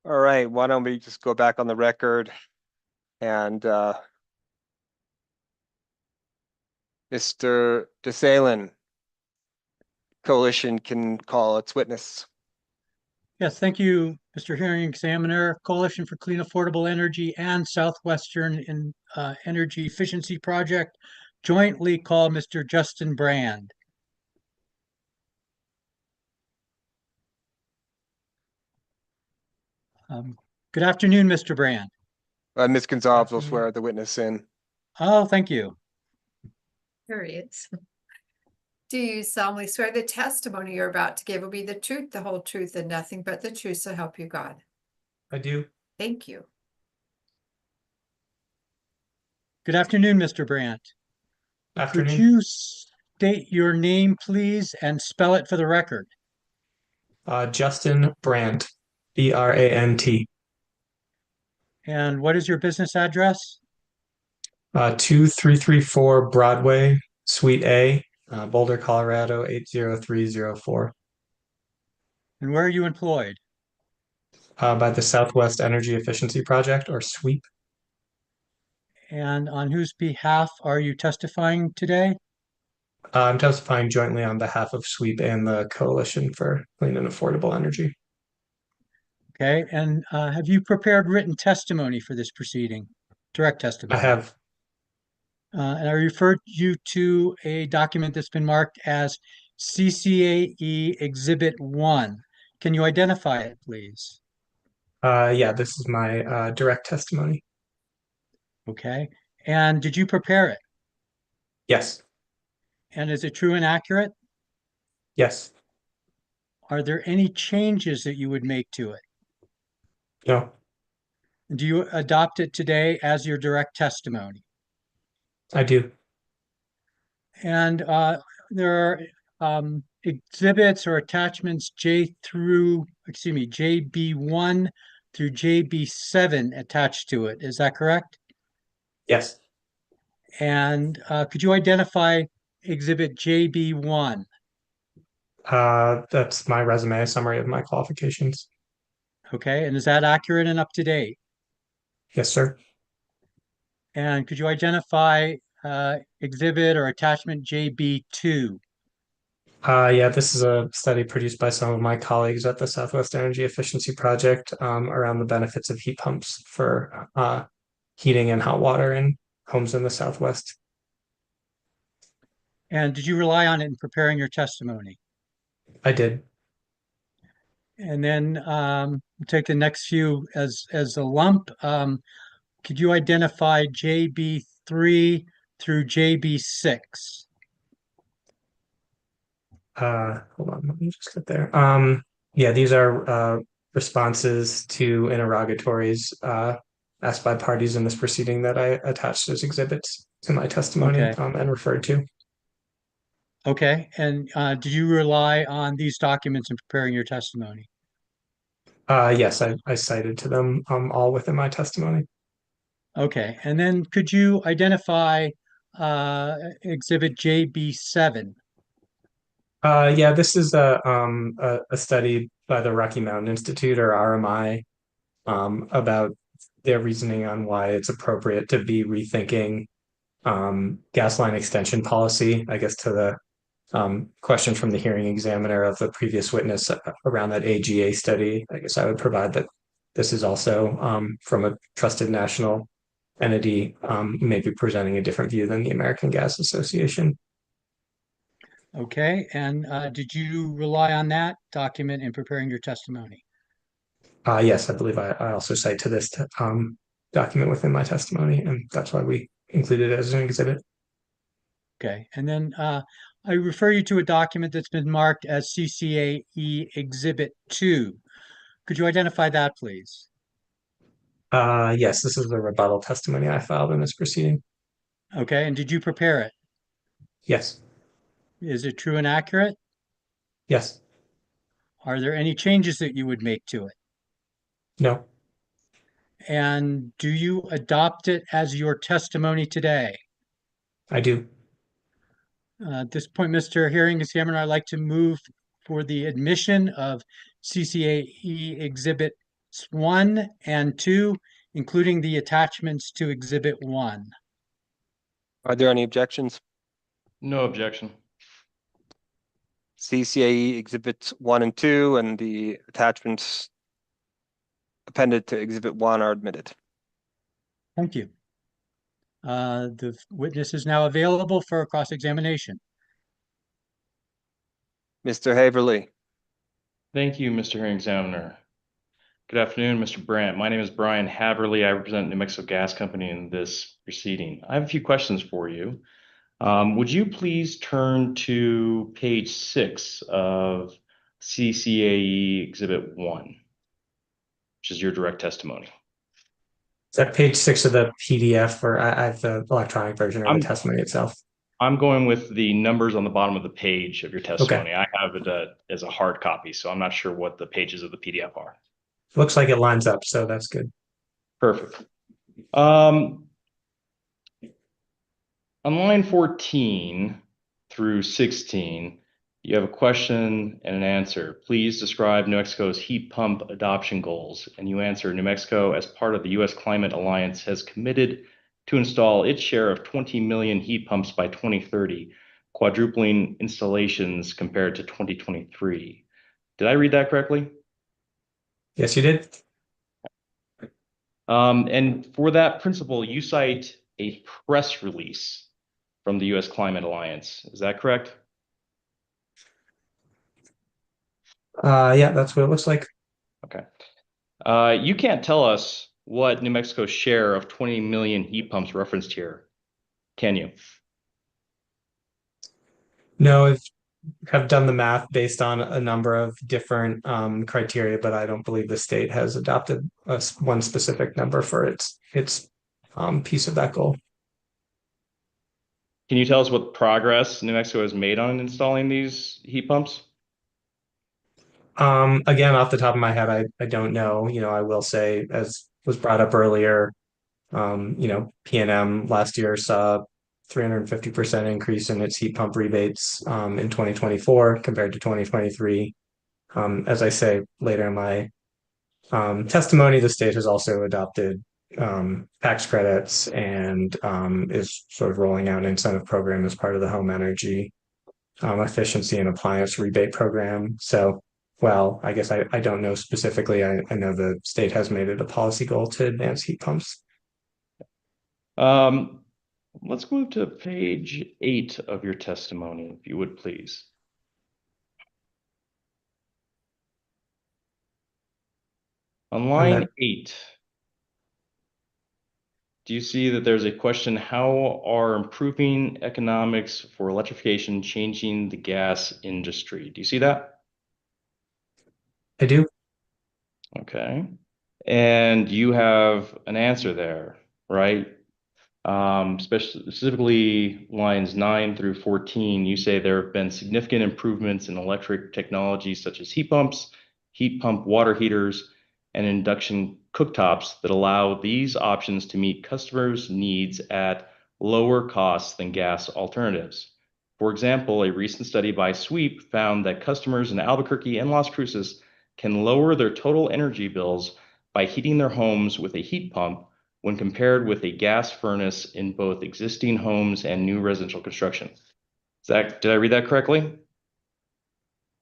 All right, why don't we just go back on the record and Mr. DeSalen, Coalition can call its witness. Yes, thank you, Mr. Hearing Examiner. Coalition for Clean Affordable Energy and Southwestern Energy Efficiency Project jointly call Mr. Justin Brand. Good afternoon, Mr. Brand. Ms. Gonzalez will swear the witness in. Oh, thank you. Here he is. Do you solemnly swear the testimony you're about to give will be the truth, the whole truth, and nothing but the truth, so help you God? I do. Thank you. Good afternoon, Mr. Brandt. Afternoon. Could you state your name, please, and spell it for the record? Justin Brandt, B-R-A-N-T. And what is your business address? 2334 Broadway, Suite A, Boulder, Colorado, 80304. And where are you employed? By the Southwest Energy Efficiency Project, or SWEEP. And on whose behalf are you testifying today? I'm testifying jointly on behalf of SWEEP and the Coalition for Clean and Affordable Energy. Okay, and have you prepared written testimony for this proceeding? Direct testimony? I have. And I referred you to a document that's been marked as CCAE Exhibit 1. Can you identify it, please? Yeah, this is my direct testimony. Okay, and did you prepare it? Yes. And is it true and accurate? Yes. Are there any changes that you would make to it? No. Do you adopt it today as your direct testimony? I do. And there are exhibits or attachments JB1 through JB7 attached to it. Is that correct? Yes. And could you identify exhibit JB1? That's my resume, a summary of my qualifications. Okay, and is that accurate and up to date? Yes, sir. And could you identify exhibit or attachment JB2? Yeah, this is a study produced by some of my colleagues at the Southwest Energy Efficiency Project around the benefits of heat pumps for heating and hot water in homes in the Southwest. And did you rely on it in preparing your testimony? I did. And then we'll take the next few as a lump. Could you identify JB3 through JB6? Hold on, let me just get there. Yeah, these are responses to interrogatories asked by parties in this proceeding that I attached as exhibits to my testimony and referred to. Okay, and did you rely on these documents in preparing your testimony? Yes, I cited to them all within my testimony. Okay, and then could you identify exhibit JB7? Yeah, this is a study by the Rocky Mountain Institute, or RMI, about their reasoning on why it's appropriate to be rethinking gas line extension policy, I guess, to the question from the hearing examiner of the previous witness around that AGA study. I guess I would provide that this is also from a trusted national entity, maybe presenting a different view than the American Gas Association. Okay, and did you rely on that document in preparing your testimony? Yes, I believe I also cite to this document within my testimony, and that's why we included it as an exhibit. Okay, and then I refer you to a document that's been marked as CCAE Exhibit 2. Could you identify that, please? Yes, this is the rebuttal testimony I filed in this proceeding. Okay, and did you prepare it? Yes. Is it true and accurate? Yes. Are there any changes that you would make to it? No. And do you adopt it as your testimony today? I do. At this point, Mr. Hearing Examiner, I'd like to move for the admission of CCAE Exhibit 1 and 2, including the attachments to Exhibit 1. Are there any objections? No objection. CCAE Exhibits 1 and 2 and the attachments appended to Exhibit 1 are admitted. Thank you. The witness is now available for cross-examination. Mr. Haverly. Thank you, Mr. Hearing Examiner. Good afternoon, Mr. Brandt. My name is Brian Haverly. I represent New Mexico Gas Company in this proceeding. I have a few questions for you. Would you please turn to page 6 of CCAE Exhibit 1, which is your direct testimony? Is that page 6 of the PDF, or I have the electronic version or the testimony itself? I'm going with the numbers on the bottom of the page of your testimony. Okay. I have it as a hard copy, so I'm not sure what the pages of the PDF are. Looks like it lines up, so that's good. Perfect. On line 14 through 16, you have a question and an answer. Please describe New Mexico's heat pump adoption goals. And you answer, New Mexico, as part of the U.S. Climate Alliance, has committed to install its share of 20 million heat pumps by 2030, quadrupling installations compared to 2023. Did I read that correctly? Yes, you did. And for that principle, you cite a press release from the U.S. Climate Alliance. Is that correct? Yeah, that's what it looks like. Okay. You can't tell us what New Mexico's share of 20 million heat pumps referenced here, can you? No, I have done the math based on a number of different criteria, but I don't believe the state has adopted one specific number for its piece of that goal. Can you tell us what progress New Mexico has made on installing these heat pumps? Again, off the top of my head, I don't know. I will say, as was brought up earlier, PNM last year saw 350% increase in its heat pump rebates in 2024 compared to 2023. As I say later in my testimony, the state has also adopted tax credits and is sort of rolling out an incentive program as part of the home energy efficiency and appliance rebate program. So, well, I guess I don't know specifically. I know the state has made it a policy goal to advance heat pumps. Let's move to page 8 of your testimony, if you would, please. On line 8, do you see that there's a question, how are improving economics for electrification changing the gas industry? Do you see that? I do. Okay. And you have an answer there, right? Specifically lines 9 through 14, you say there have been significant improvements in electric technologies such as heat pumps, heat pump water heaters, and induction cooktops that allow these options to meet customers' needs at lower costs than gas alternatives. For example, a recent study by Sweep found that customers in Albuquerque and Las Cruces can lower their total energy bills by heating their homes with a heat pump when compared with a gas furnace in both existing homes and new residential construction. Zach, did I read that correctly?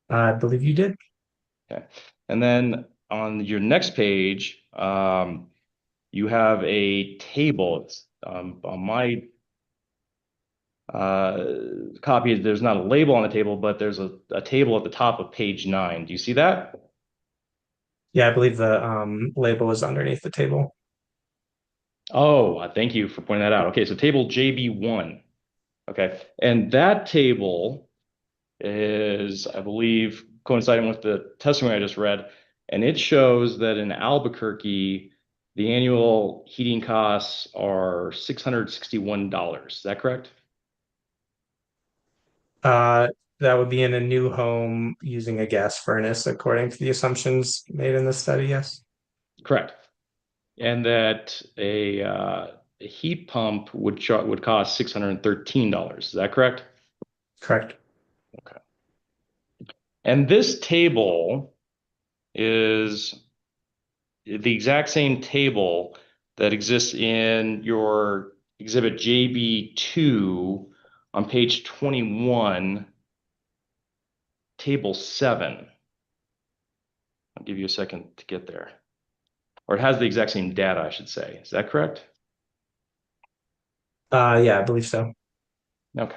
I believe you did. Okay. And then on your next page, you have a table. On my copy, there's not a label on the table, but there's a table at the top of page 9. Do you see that? Yeah, I believe the label is underneath the table. Oh, thank you for pointing that out. Okay, so table JB1. Okay, and that table is, I believe, coinciding with the testimony I just read, and it shows that in Albuquerque, the annual heating costs are $661. Is that correct? That would be in a new home using a gas furnace, according to the assumptions made in the study, yes? Correct. And that a heat pump would cost $613. Is that correct? Correct. Okay. And this table is the exact same table that exists in your exhibit JB2 on page 21, table 7. I'll give you a second to get there. Or it has the exact same data, I should say. Is that correct? Yeah, I believe so. Okay.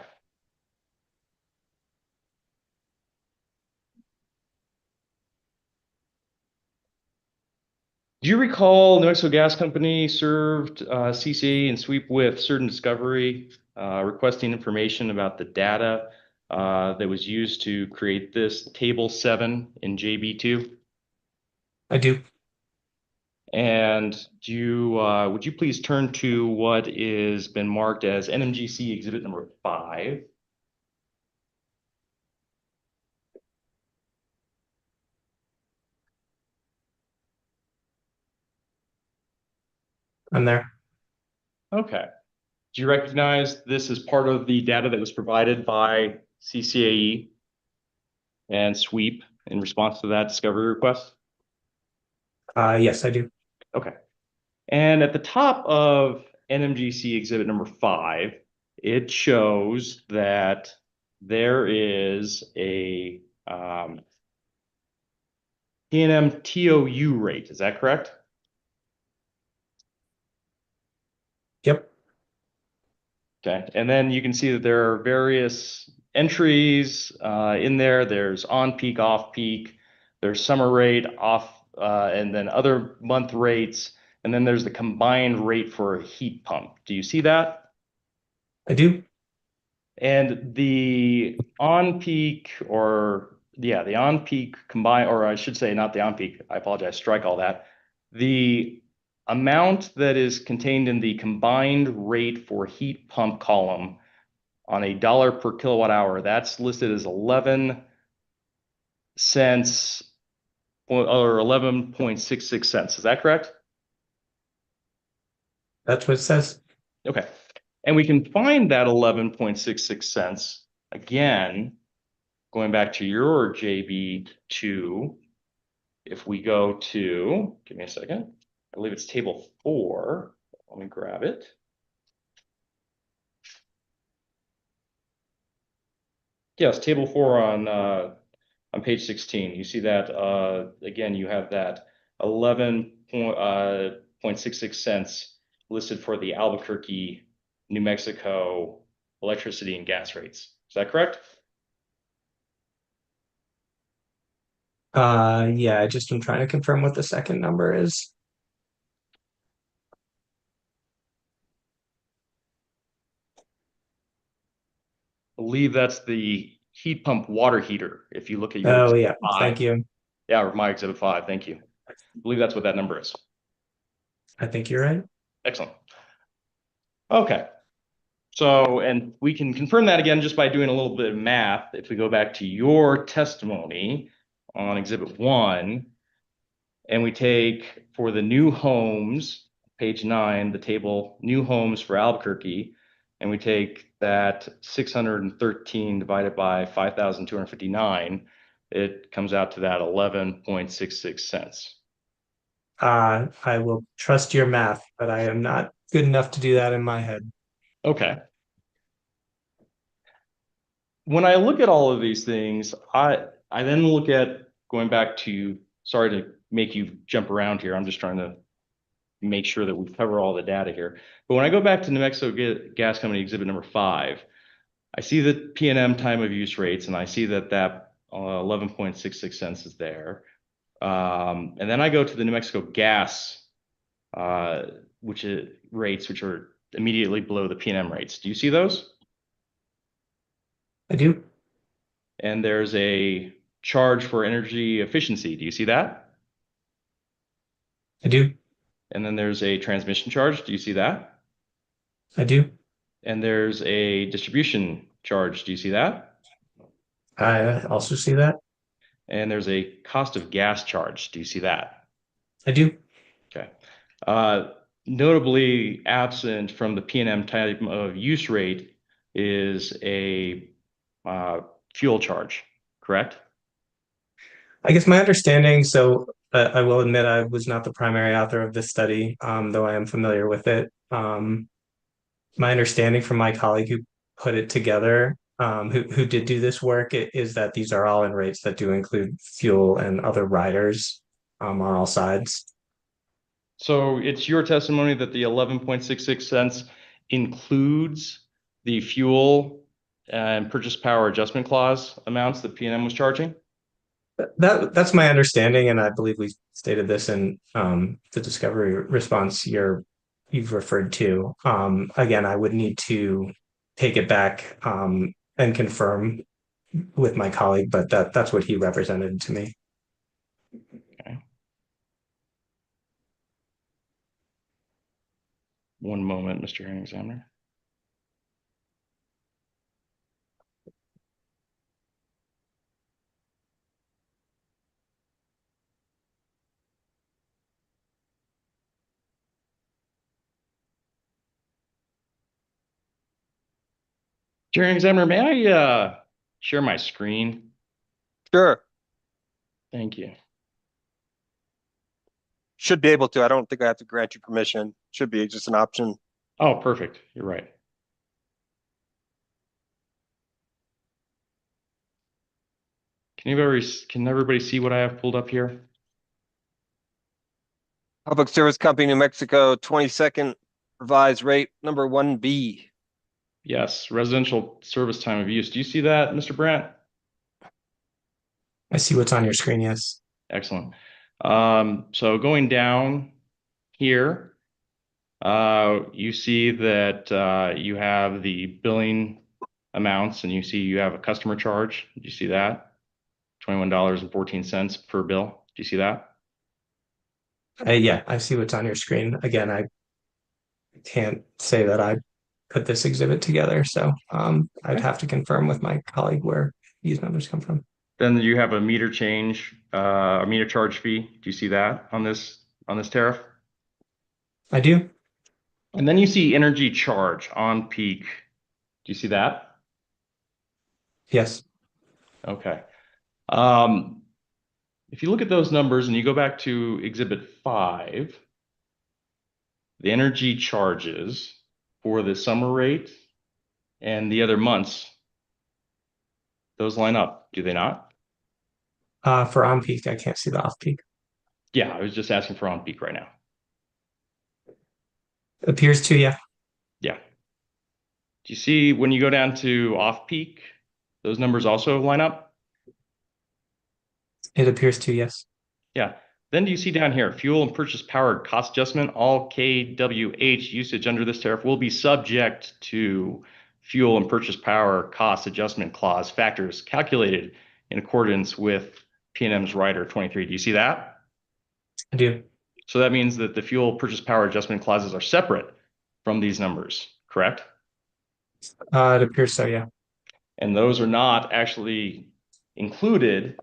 Do you recall New Mexico Gas Company served CCA and SWEEP with certain discovery, requesting information about the data that was used to create this table 7 in JB2? I do. And do you, would you please turn to what is been marked as NMGC exhibit number 5? I'm there. Okay. Do you recognize this as part of the data that was provided by CCAE and SWEEP in response to that discovery request? Yes, I do. Okay. And at the top of NMGC exhibit number 5, it shows that there is a PNM TOU rate. Is that correct? Yep. Okay. And then you can see that there are various entries in there. There's on-peak, off-peak. There's summer rate, off, and then other month rates. And then there's the combined rate for a heat pump. Do you see that? I do. And the on-peak, or yeah, the on-peak combined, or I should say not the on-peak, I apologize, strike all that. The amount that is contained in the combined rate for heat pump column on $1 per kilowatt hour, that's listed as 11 cents or 11.66 cents. Is that correct? That's what it says. Okay. And we can find that 11.66 cents again, going back to your JB2. If we go to, give me a second, I believe it's table 4. Let me grab it. Yes, table 4 on page 16. You see that again, you have that 11.66 cents listed for the Albuquerque, New Mexico electricity and gas rates. Is that correct? Yeah, I just am trying to confirm what the second number is. I believe that's the heat pump water heater. If you look at your Oh, yeah. exhibit 5. Thank you. Yeah, or my exhibit 5. Thank you. I believe that's what that number is. I think you're right. Excellent. Okay. So, and we can confirm that again just by doing a little bit of math. If we go back to your testimony on exhibit 1, and we take for the new homes, page 9, the table new homes for Albuquerque, and we take that 613 divided by 5,259, it comes out to that 11.66 cents. I will trust your math, but I am not good enough to do that in my head. Okay. When I look at all of these things, I then look at going back to, sorry to make you jump around here. I'm just trying to make sure that we cover all the data here. But when I go back to New Mexico Gas Company exhibit number 5, I see the PNM time of use rates, and I see that 11.66 cents is there. And then I go to the New Mexico Gas, which is rates, which are immediately below the PNM rates. Do you see those? I do. And there's a charge for energy efficiency. Do you see that? I do. And then there's a transmission charge. Do you see that? I do. And there's a distribution charge. Do you see that? I also see that. And there's a cost of gas charge. Do you see that? I do. Okay. Notably absent from the PNM type of use rate is a fuel charge, correct? I guess my understanding, so I will admit I was not the primary author of this study, though I am familiar with it. My understanding from my colleague who put it together, who did do this work, is that these are all in rates that do include fuel and other riders on all sides. So it's your testimony that the 11.66 cents includes the fuel and purchase power adjustment clause amounts that PNM was charging? That's my understanding, and I believe we stated this in the discovery response you've referred to. Again, I would need to take it back and confirm with my colleague, but that's what he represented to me. Okay. One moment, Mr. Hearing Examiner. Hearing Examiner, may I share my screen? Sure. Thank you. Should be able to. I don't think I have to grant you permission. Should be just an option. Oh, perfect. You're right. Can everybody see what I have pulled up here? Public Service Company, New Mexico, 22nd revised rate number 1B. Yes, residential service time of use. Do you see that, Mr. Brandt? I see what's on your screen, yes. Excellent. So going down here, you see that you have the billing amounts, and you see you have a customer charge. Do you see that? $21.14 per bill. Do you see that? Yeah, I see what's on your screen. Again, I can't say that I put this exhibit together, so I'd have to confirm with my colleague where these numbers come from. Then you have a meter change, a meter charge fee. Do you see that on this tariff? I do. And then you see energy charge on peak. Do you see that? Yes. Okay. If you look at those numbers and you go back to Exhibit 5, the energy charges for the summer rate and the other months, those line up, do they not? For on-peak, I can't see the off-peak. Yeah, I was just asking for on-peak right now. Appears to, yeah. Yeah. Do you see when you go down to off-peak, those numbers also line up? It appears to, yes. Yeah. Then do you see down here, fuel and purchase power cost adjustment, all kWh usage under this tariff will be subject to fuel and purchase power cost adjustment clause factors calculated in accordance with PNM's Rider 23. Do you see that? I do. So that means that the fuel purchase power adjustment clauses are separate from these numbers, correct? It appears so, yeah. And those are not actually included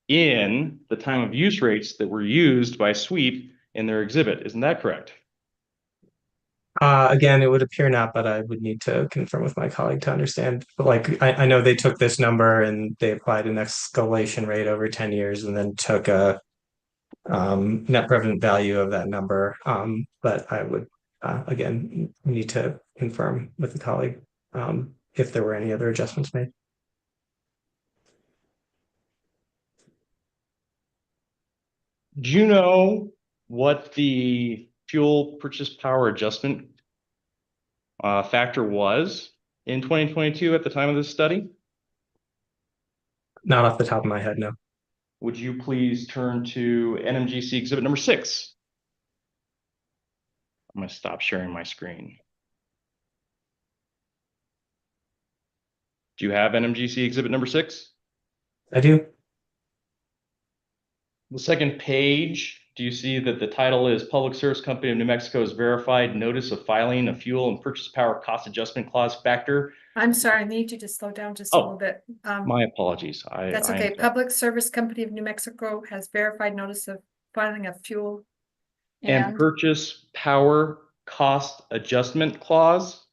in the time of use rates that were used by SWEEP in their exhibit. Isn't that correct? Again, it would appear not, but I would need to confirm with my colleague to understand. But like, I know they took this number and they applied an escalation rate over 10 years and then took a net present value of that number. But I would, again, need to confirm with the colleague if there were any other adjustments made. Do you know what the fuel purchase power adjustment factor was in 2022 at the time of this study? Not off the top of my head, no. Would you please turn to NMGC exhibit number 6? I'm going to stop sharing my screen. Do you have NMGC exhibit number 6? I do. The second page, do you see that the title is Public Service Company of New Mexico's verified notice of filing a fuel and purchase power cost adjustment clause factor? I'm sorry, I need you to slow down just a little bit. My apologies. That's okay. Public Service Company of New Mexico has verified notice of filing a fuel and purchase power cost adjustment clause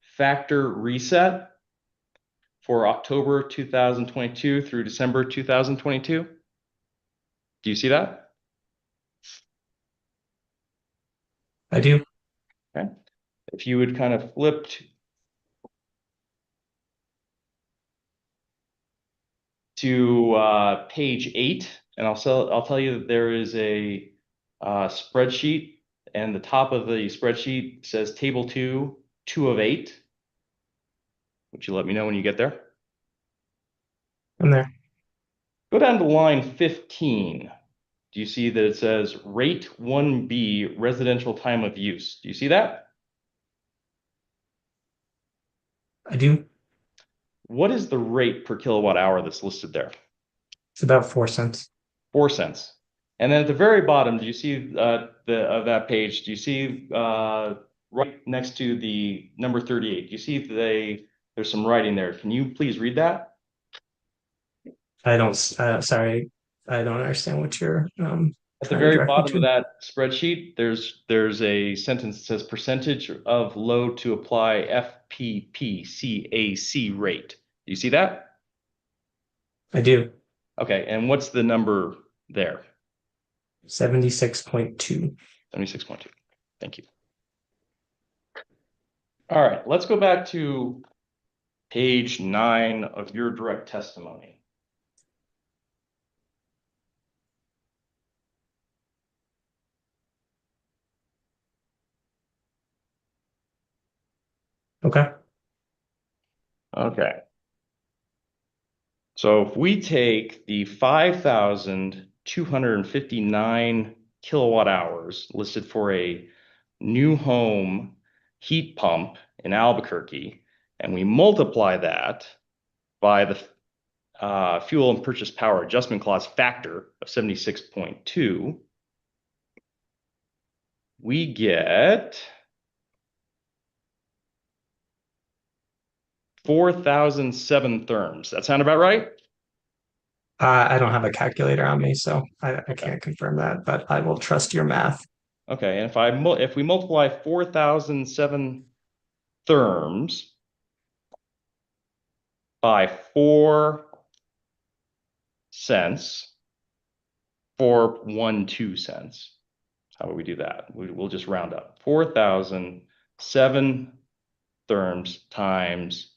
factor reset for October 2022 through December 2022. Do you see that? I do. Okay. If you would kind of flip to page 8, and I'll tell you that there is a spreadsheet, and the top of the spreadsheet says table 2, 2 of 8. Would you let me know when you get there? I'm there. Go down to line 15. Do you see that it says rate 1B residential time of use? Do you see that? I do. What is the rate per kilowatt hour that's listed there? It's about 4 cents. 4 cents. And then at the very bottom, do you see of that page? Do you see right next to the number 38? Do you see there's some writing there? Can you please read that? I don't. Sorry, I don't understand what you're. At the very bottom of that spreadsheet, there's a sentence that says percentage of load to apply FPPCAC rate. Do you see that? I do. Okay, and what's the number there? 76.2. 76.2. Thank you. All right, let's go back to page 9 of your direct testimony. Okay. Okay. So if we take the 5,259 kilowatt hours listed for a new home heat pump in Albuquerque, and we multiply that by the fuel and purchase power adjustment clause factor of 76.2, we get 4,007 therms. That sound about right? I don't have a calculator on me, so I can't confirm that, but I will trust your math. Okay, and if we multiply 4,007 therms by 4 cents, 412 cents. How would we do that? We'll just round up. 4,007 therms times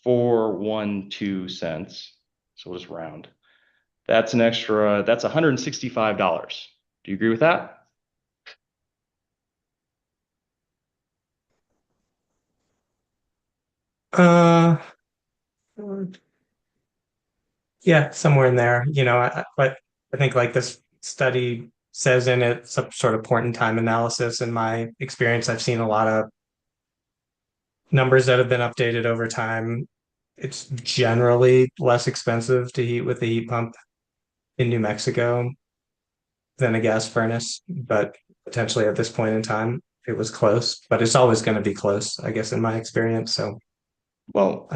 412 cents. So we'll just round. That's that's $165. Do you agree with that? Yeah, somewhere in there, but I think like this study says in it, some sort of point in time analysis. In my experience, I've seen a lot of numbers that have been updated over time. It's generally less expensive to heat with a heat pump in New Mexico than a gas furnace, but potentially at this point in time, it was close, but it's always going to be close, I guess, in my experience. So, well,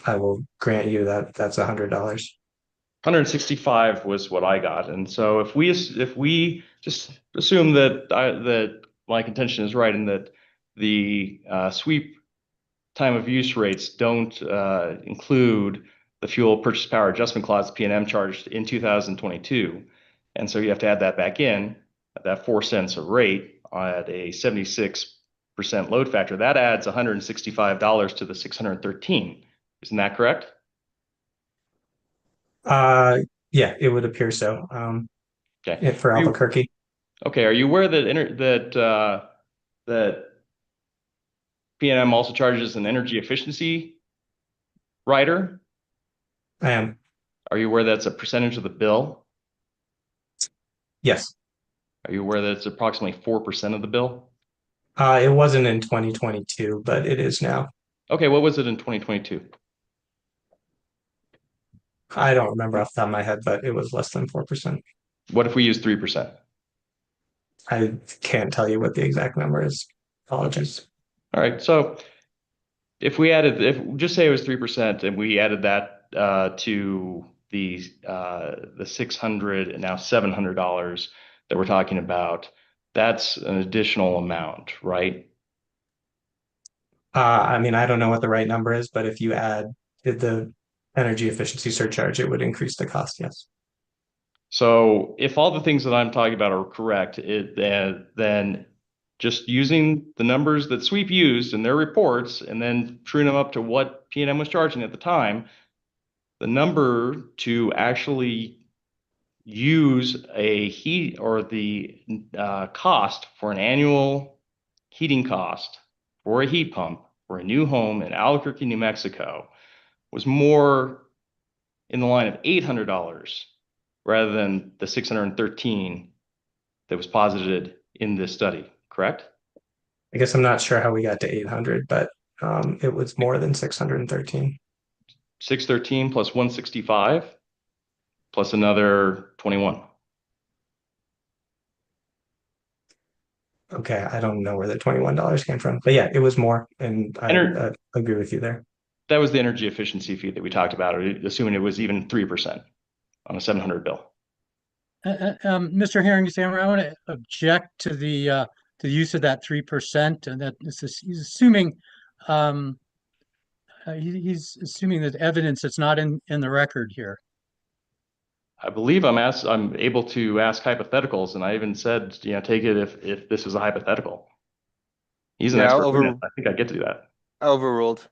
I will grant you that that's $100. 165 was what I got, and so if we just assume that my contention is right, and that the sweep time of use rates don't include the fuel purchase power adjustment clause PNM charged in 2022, and so you have to add that back in, that 4 cents a rate at a 76% load factor. That adds $165 to the 613. Isn't that correct? Yeah, it would appear so. Okay. For Albuquerque. Okay. Are you aware that that PNM also charges an energy efficiency rider? I am. Are you aware that's a percentage of the bill? Yes. Are you aware that it's approximately 4% of the bill? It wasn't in 2022, but it is now. Okay, what was it in 2022? I don't remember off the top of my head, but it was less than 4%. What if we use 3%? I can't tell you what the exact number is. Apologies. All right, so if just say it was 3% and we added that to the 600 and now $700 that we're talking about, that's an additional amount, right? I mean, I don't know what the right number is, but if you did the energy efficiency surcharge, it would increase the cost, yes. So if all the things that I'm talking about are correct, then just using the numbers that Sweep used in their reports and then truing them up to what P&M was charging at the time, the number to actually use a heat or the cost for an annual heating cost for a heat pump for a new home in Albuquerque, New Mexico was more in the line of $800 rather than the $613 that was posited in this study, correct? I guess I'm not sure how we got to 800, but it was more than 613. 613 plus 165 plus another 21. Okay, I don't know where the $21 came from, but yeah, it was more, and I agree with you there. That was the energy efficiency fee that we talked about, assuming it was even 3% on a 700 bill. Mr. Herring, I want to object to the use of that 3%, and that he's assuming he's assuming that evidence that's not in the record here. I believe I'm able to ask hypotheticals, and I even said, take it if this is a hypothetical. He's an expert witness. I think I get to do that. Overruled.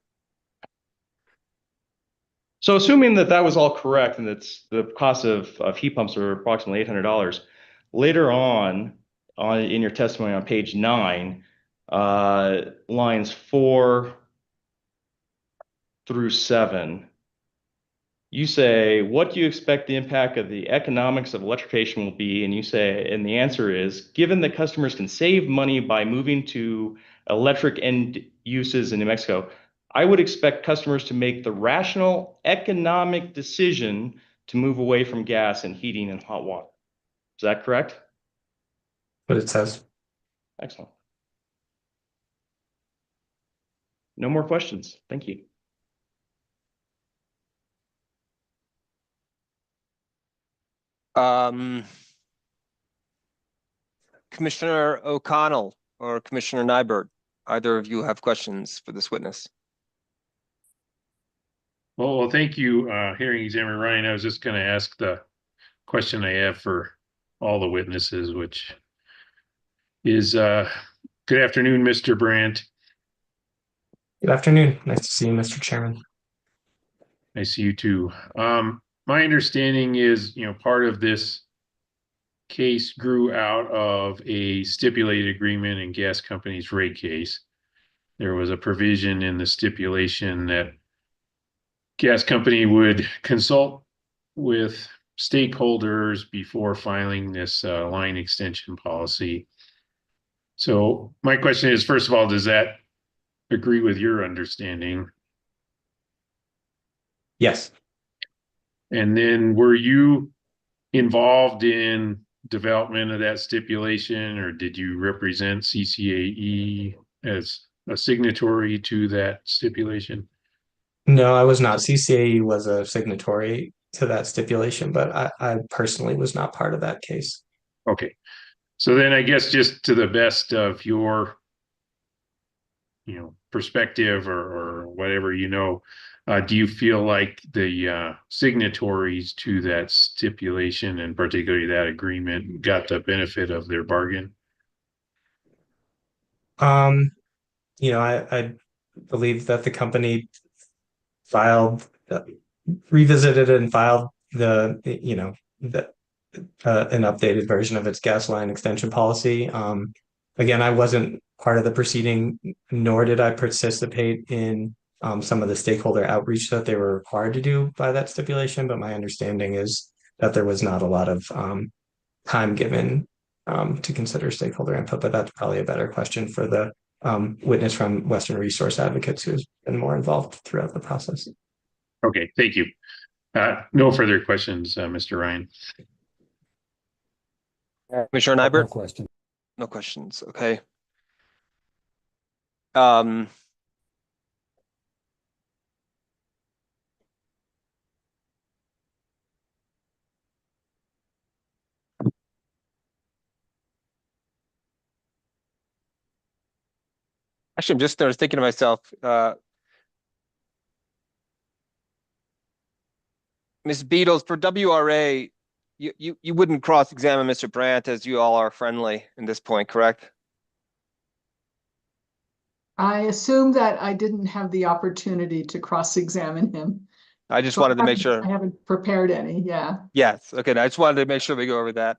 So assuming that was all correct and that the cost of heat pumps are approximately $800, later on in your testimony on page 9, lines 4 through 7, you say, what do you expect the impact of the economics of electrification will be? And you say, and the answer is, given that customers can save money by moving to electric end uses in New Mexico, I would expect customers to make the rational economic decision to move away from gas and heating and hot water. Is that correct? What it says. Excellent. No more questions. Thank you. Commissioner O'Connell or Commissioner Nybert, either of you have questions for this witness? Well, thank you, hearing examiner Ryan. I was just going to ask the question I have for all the witnesses, which is, good afternoon, Mr. Brandt. Good afternoon. Nice to see you, Mr. Chairman. Nice to see you too. My understanding is, part of this case grew out of a stipulated agreement in gas company's rate case. There was a provision in the stipulation that gas company would consult with stakeholders before filing this line extension policy. So my question is, first of all, does that agree with your understanding? Yes. And then were you involved in development of that stipulation, or did you represent CCAE as a signatory to that stipulation? No, I was not. CCAE was a signatory to that stipulation, but I personally was not part of that case. Okay. So then I guess just to the best of your, perspective or whatever, do you feel like the signatories to that stipulation, and particularly that agreement, got the benefit of their bargain? I believe that the company revisited and filed an updated version of its gas line extension policy. Again, I wasn't part of the proceeding, nor did I participate in some of the stakeholder outreach that they were required to do by that stipulation, but my understanding is that there was not a lot of time given to consider stakeholder input, but that's probably a better question for the witness from Western Resource Advocates, who's been more involved throughout the process. Okay, thank you. No further questions, Mr. Ryan. Commissioner Nybert? No question. No questions. Okay. Actually, I'm just thinking to myself, Ms. Beatles, for WRA, you wouldn't cross-examine Mr. Brandt, as you all are friendly in this point, correct? I assume that I didn't have the opportunity to cross-examine him. I just So wanted to make I sure. haven't prepared any, yeah. Yes, okay, I just wanted to make sure we go over that.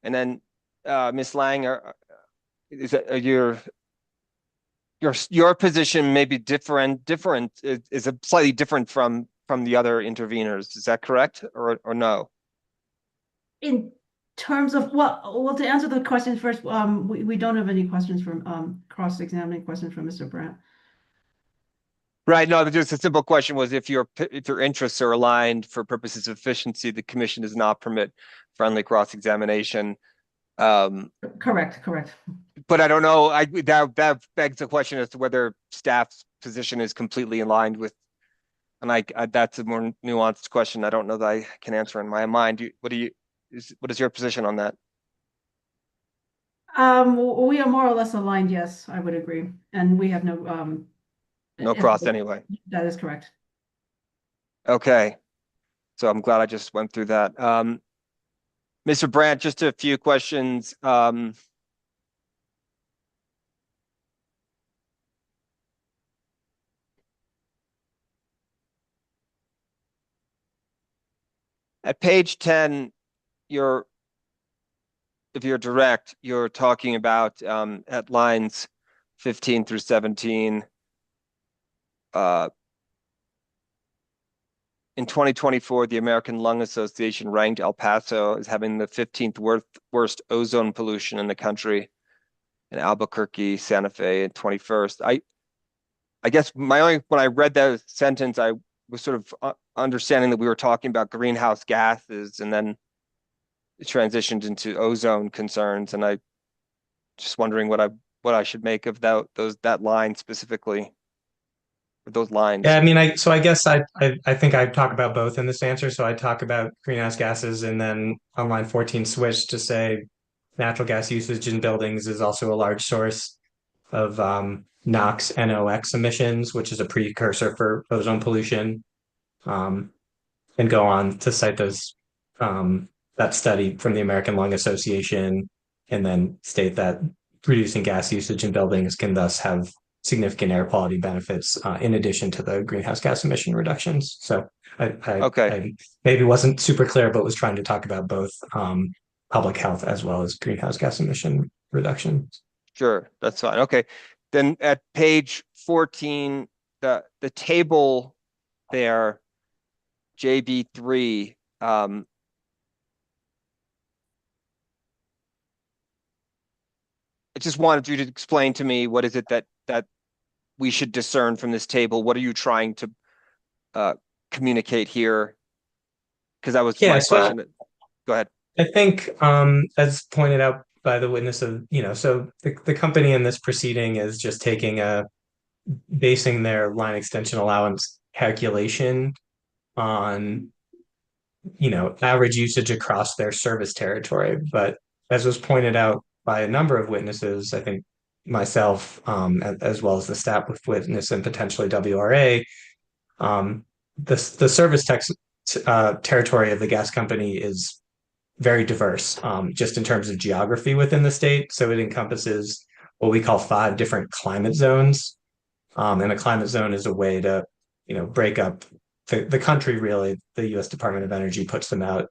And then, Ms. Lang, is that, your position may be different, is a slightly different from the other interveners, is that correct, or no? In terms of, well, to answer the question first, we don't have any questions from, cross-examining questions from Mr. Brandt. Right, no, just a simple question was if your interests are aligned for purposes of efficiency, the commission does not permit friendly cross-examination. Correct. But I don't know, that begs the question as to whether staff's position is completely aligned with, and that's a more nuanced question. I don't know that I can answer in my mind. What is your position on that? We are more or less aligned, yes, I would agree. And we have no cross anyway. That is correct. Okay. So I'm glad I just went through that. Mr. Brandt, just a few questions. At page 10, if you're direct, you're talking about at lines 15 through 17. In 2024, the American Lung Association ranked El Paso as having the 15th worst ozone pollution in the country, and Albuquerque, Santa Fe, and 21st. I guess when I read that sentence, I was sort of understanding that we were talking about greenhouse gases, and then it transitioned into ozone concerns, and I just wondering what I should make of that line specifically. Those lines. Yeah, I mean, I guess I think I'd talk about both in this answer. So I talk about greenhouse gases, and then on line 14 switch to say natural gas usage in buildings is also a large source of NOx, NOx emissions, which is a precursor for ozone pollution. And go on to cite those that study from the American Lung Association, and then state that reducing gas usage in buildings can thus have significant air quality benefits in addition to the greenhouse gas emission reductions. So I maybe wasn't super clear, but was trying to talk about both public health as well as greenhouse gas emission reductions. Sure, that's fine. Okay, then at page 14, the table there, JB3. I just wanted you to explain to me what is it that we should discern from this table. What are you trying to communicate here? Because that was my question. Go ahead. I think, as pointed out by the witness of, so the company in this proceeding is just basing their line extension allowance calculation on, average usage across their service territory. But as was pointed out by a number of witnesses, I think myself, as well as the staff with witness and potentially WRA, the service territory of the gas company is very diverse, just in terms of geography within the state. So it encompasses what we call 5 different climate zones. And a climate zone is a way to, break up the country, really. The U.S. Department of Energy puts them out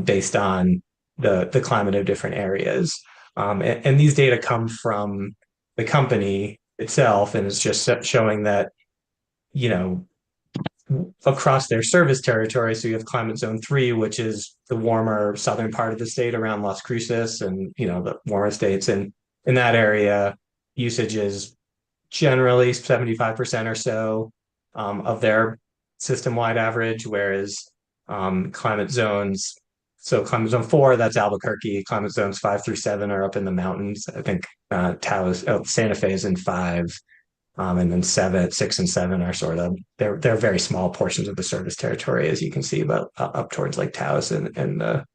based on the climate of different areas. And these data come from the company itself, and it's just showing that, across their service territory. So you have climate zone 3, which is the warmer southern part of the state around Las Cruces and, the warmer states. And in that area, usage is generally 75% or so of their system-wide average, whereas climate zones, so climate zone 4, that's Albuquerque. Climate zones 5 through 7 are up in the mountains. I think Santa Fe is in 5. And then 6 and 7 are sort of, they're very small portions of the service territory, as you can see, but up towards Lake Taos and the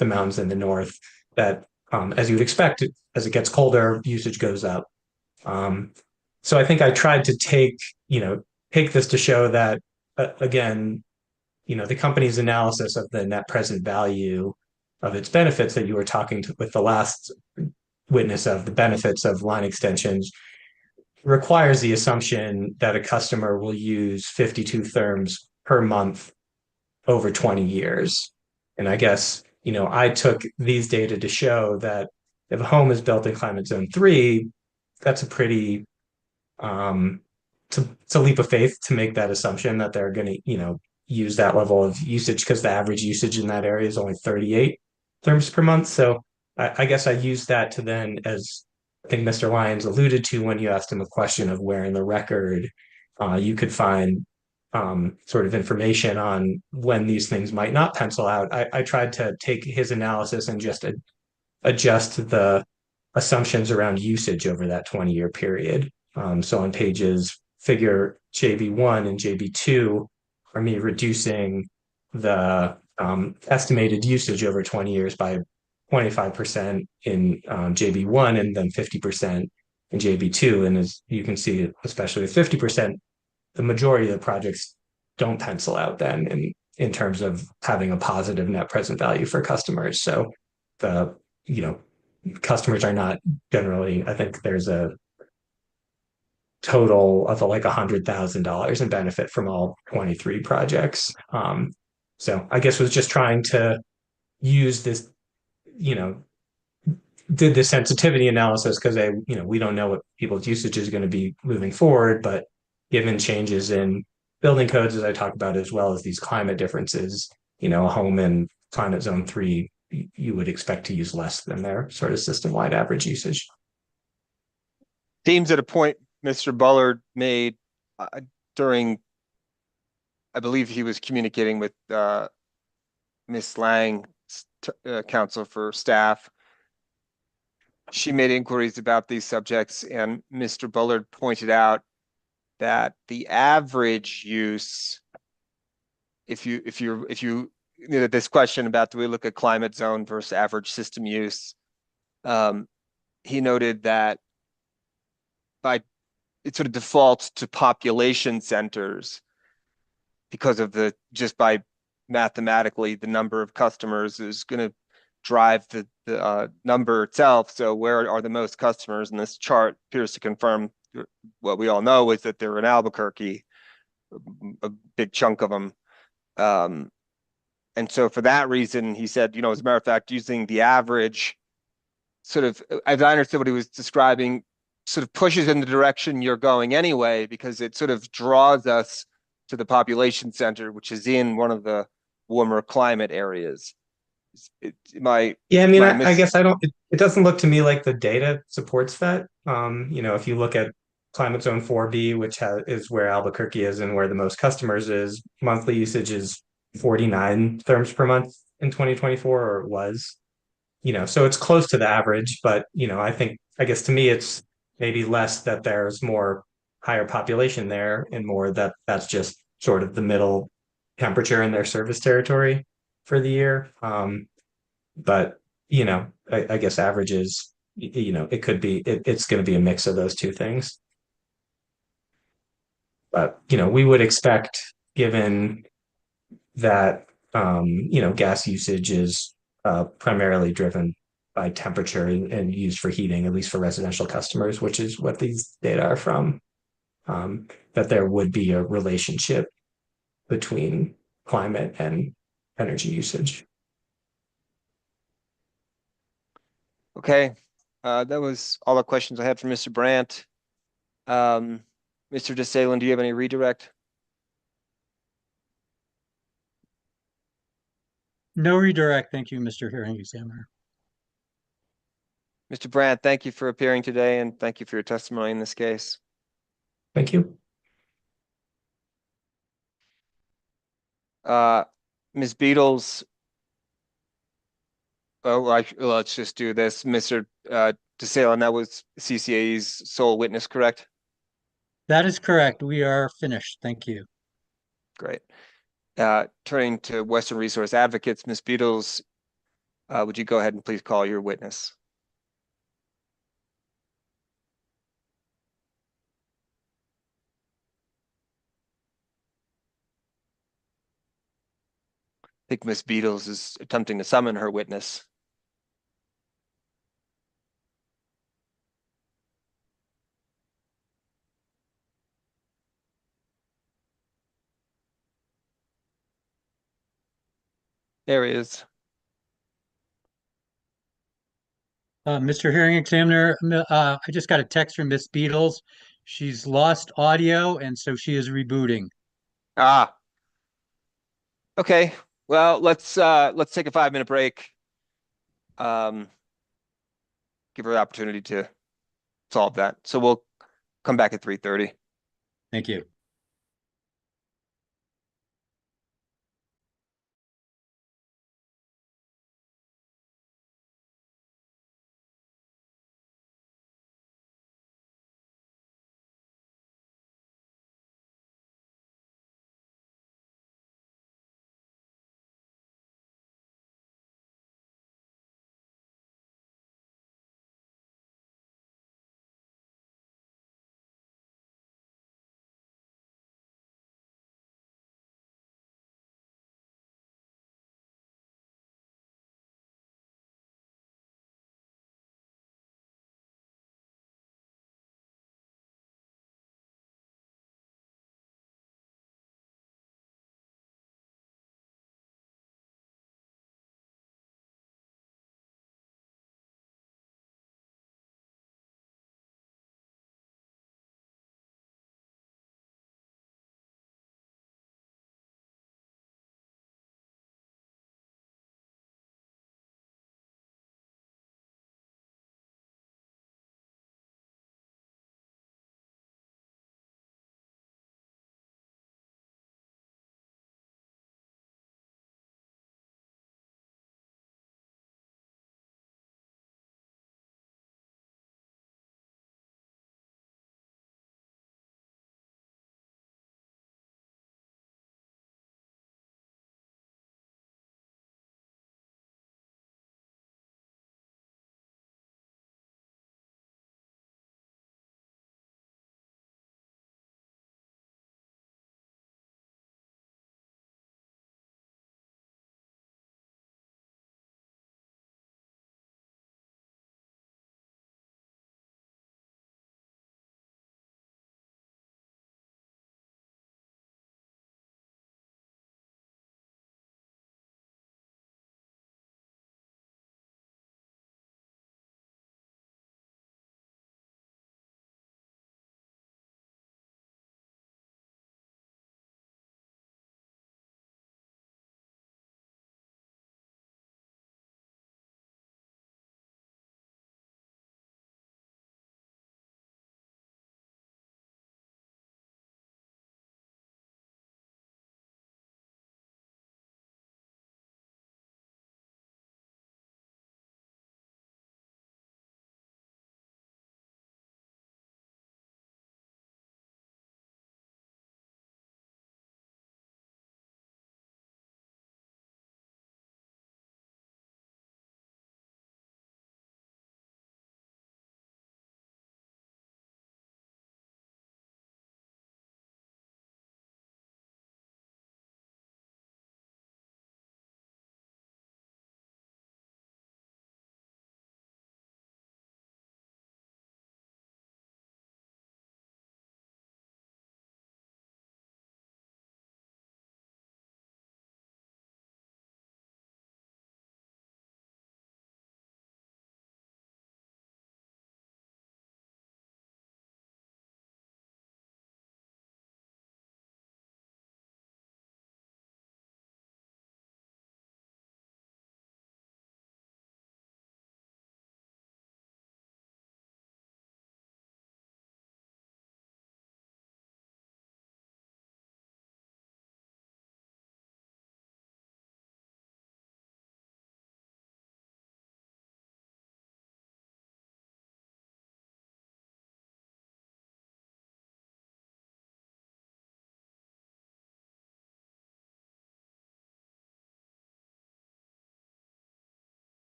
mountains in the north, that, as you'd expect, as it gets colder, usage goes up. So I think I tried to take this to show that, again, the company's analysis of the net present value of its benefits that you were talking to with the last witness of the benefits of line extensions requires the assumption that a customer will use 52 therms per month over 20 years. And I guess, I took these data to show that if a home is built in climate zone 3, that's a pretty it's a leap of faith to make that assumption that they're going to, use that level of usage, because the average usage in that area is only 38 therms per month. So I guess I used that to then, as I think Mr. Lyons alluded to when you asked him a question of where in the record you could find sort of information on when these things might not pencil out. I tried to take his analysis and just adjust the assumptions around usage over that 20-year period. So on pages figure JB1 and JB2 are me reducing the estimated usage over 20 years by 25% in JB1 and then 50% in JB2. And as you can see, especially with 50%, the majority of the projects don't pencil out then in terms of having a positive net present value for customers. So the, customers are not generally, I think there's a total of like $100,000 in benefit from all 23 projects. So I guess was just trying to use this, did the sensitivity analysis because we don't know what people's usage is going to be moving forward, but given changes in building codes, as I talked about, as well as these climate differences, a home in climate zone 3, you would expect to use less than their sort of system-wide average usage. Seems at a point Mr. Bullard made during, I believe he was communicating with Ms. Lang, counsel for staff. She made inquiries about these subjects, and Mr. Bullard pointed out that the average use, this question about do we look at climate zone versus average system use, he noted that it sort of defaults to population centers because of just by mathematically, the number of customers is going to drive the number itself. So where are the most customers? And this chart appears to confirm what we all know is that they're in Albuquerque, a big chunk of them. And so for that reason, he said, as a matter of fact, using the average sort of, as I understood what he was describing, sort of pushes in the direction you're going anyway, because it sort of draws us to the population center, which is in one of the warmer climate areas. I guess it doesn't look to me like the data supports that. If you look at climate zone 4B, which is where Albuquerque is and where the most customers is, monthly usage is 49 therms per month in 2024, or it was, so it's close to the average, but, I guess to me, it's maybe less that there's more higher population there and more that that's just sort of the middle temperature in their service territory for the year. But, I guess averages, it could be, it's going to be a mix of those two things. But, we would expect, given that, gas usage is primarily driven by temperature and used for heating, at least for residential customers, which is what these data are from, that there would be a relationship between climate and energy usage. Okay, that was all the questions I had for Mr. Brandt. Mr. DeSalen, do you have any redirect? No redirect. Thank you, Mr. Hearing Examiner. Mr. Brandt, thank you for appearing today, and thank you for your testimony in this case. Thank you. Ms. Beatles, let's just do this. Mr. DeSalen, that was CCAE's sole witness, correct? That is correct. We are finished. Thank you. Great. Turning to Western Resource Advocates, Ms. Beatles, would you go ahead and please call your witness? think Miss Beatles is attempting to summon her witness. There he is. Mr. Hearing Examiner, I just got a text from Miss Beatles. She's lost audio, and so she is rebooting. Ah. Okay. Well, let's take a 5-minute break. Give her the opportunity to solve that. So we'll come back at 3:30. Thank you.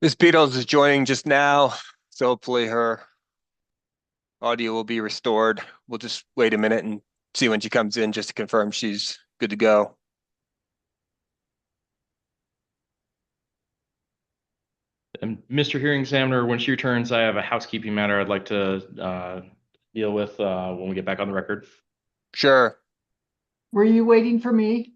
Ms. Beatles is joining just now, so hopefully her audio will be restored. We'll just wait a minute and see when she comes in just to confirm she's good to go. And Mr. Hearing Examiner, when she returns, I have a housekeeping matter I'd like to deal with when we get back on the record. Sure. Were you waiting for me?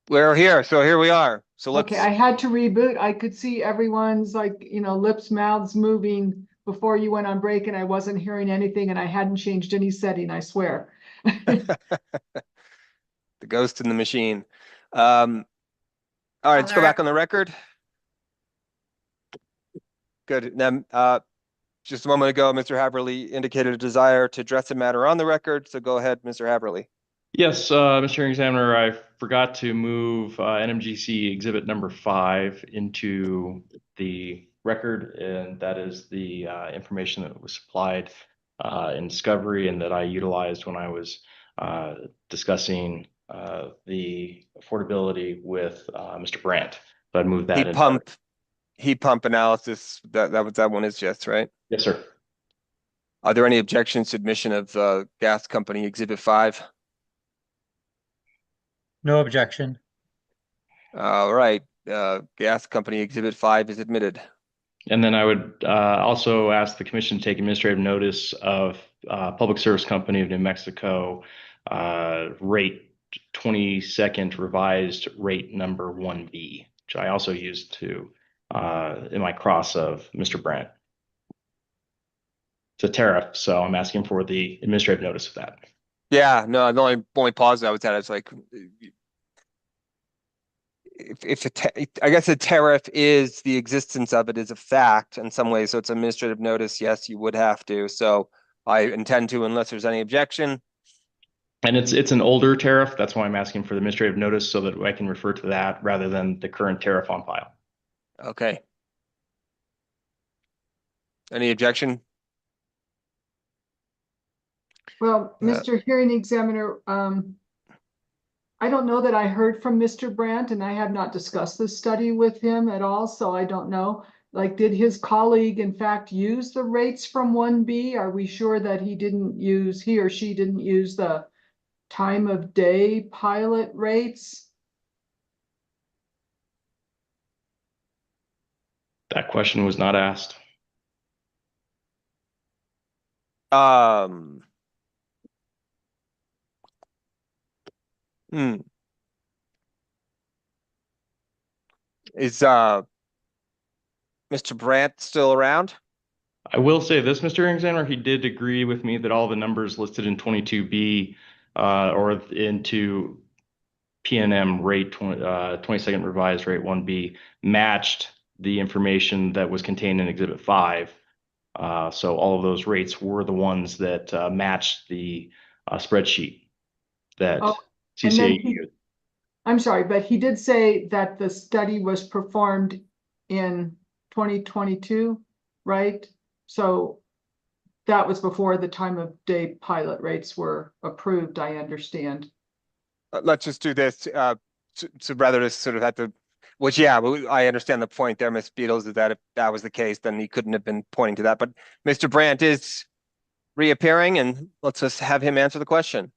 We're here, so here we are. So let's. Okay, I had to reboot. I could see everyone's lips, mouths moving before you went on break and I wasn't hearing anything and I hadn't changed any setting, I swear. The ghost in the machine. All right, let's go back on the record. Good. Then, just a moment ago, Mr. Haverly indicated a desire to address a matter on the record. So go ahead, Mr. Haverly. Yes, Mr. Hearing Examiner, I forgot to move NMGC exhibit number 5 into the record, and that is the information that was supplied in discovery and that I utilized when I was discussing the affordability with Mr. Brandt. So I'd move that in. Heat pump analysis, that one is just, right? Yes, sir. Are there any objections to admission of gas company exhibit 5? No objection. All right, gas company exhibit 5 is admitted. And then I would also ask the commission to take administrative notice of Public Service Company of New Mexico rate 22nd revised rate number 1B, which I also used to in my cross of Mr. Brandt. It's a tariff, so I'm asking for the administrative notice of that. Yeah, no, the only pause I was at is like, I guess a tariff is the existence of it is a fact in some ways, so it's administrative notice. Yes, you would have to. So I intend to, unless there's any objection. And it's an older tariff. That's why I'm asking for the administrative notice so that I can refer to that rather than the current tariff on file. Okay. Any objection? Well, Mr. Hearing Examiner, I don't know that I heard from Mr. Brandt and I have not discussed this study with him at all, so I don't know. Like, did his colleague in fact use the rates from 1B? Are we sure that he or she didn't use the time of day pilot rates? That question was not asked. Is Mr. Brandt still around? I will say this, Mr. Hearing Examiner, he did agree with me that all the numbers listed in 22B or into PNM rate 22nd revised rate 1B matched the information that was contained in Exhibit 5. So all of those rates were the ones that matched the spreadsheet that CCA used. I'm sorry, but he did say that the study was performed in 2022, right? So that was before the time of day pilot rates were approved, I understand. Let's just do this. So rather to sort of have to, which, yeah, I understand the point there, Ms. Beatles, is that if that was the case, then he couldn't have been pointing to that. But Mr. Brandt is reappearing, and let's just have him answer the question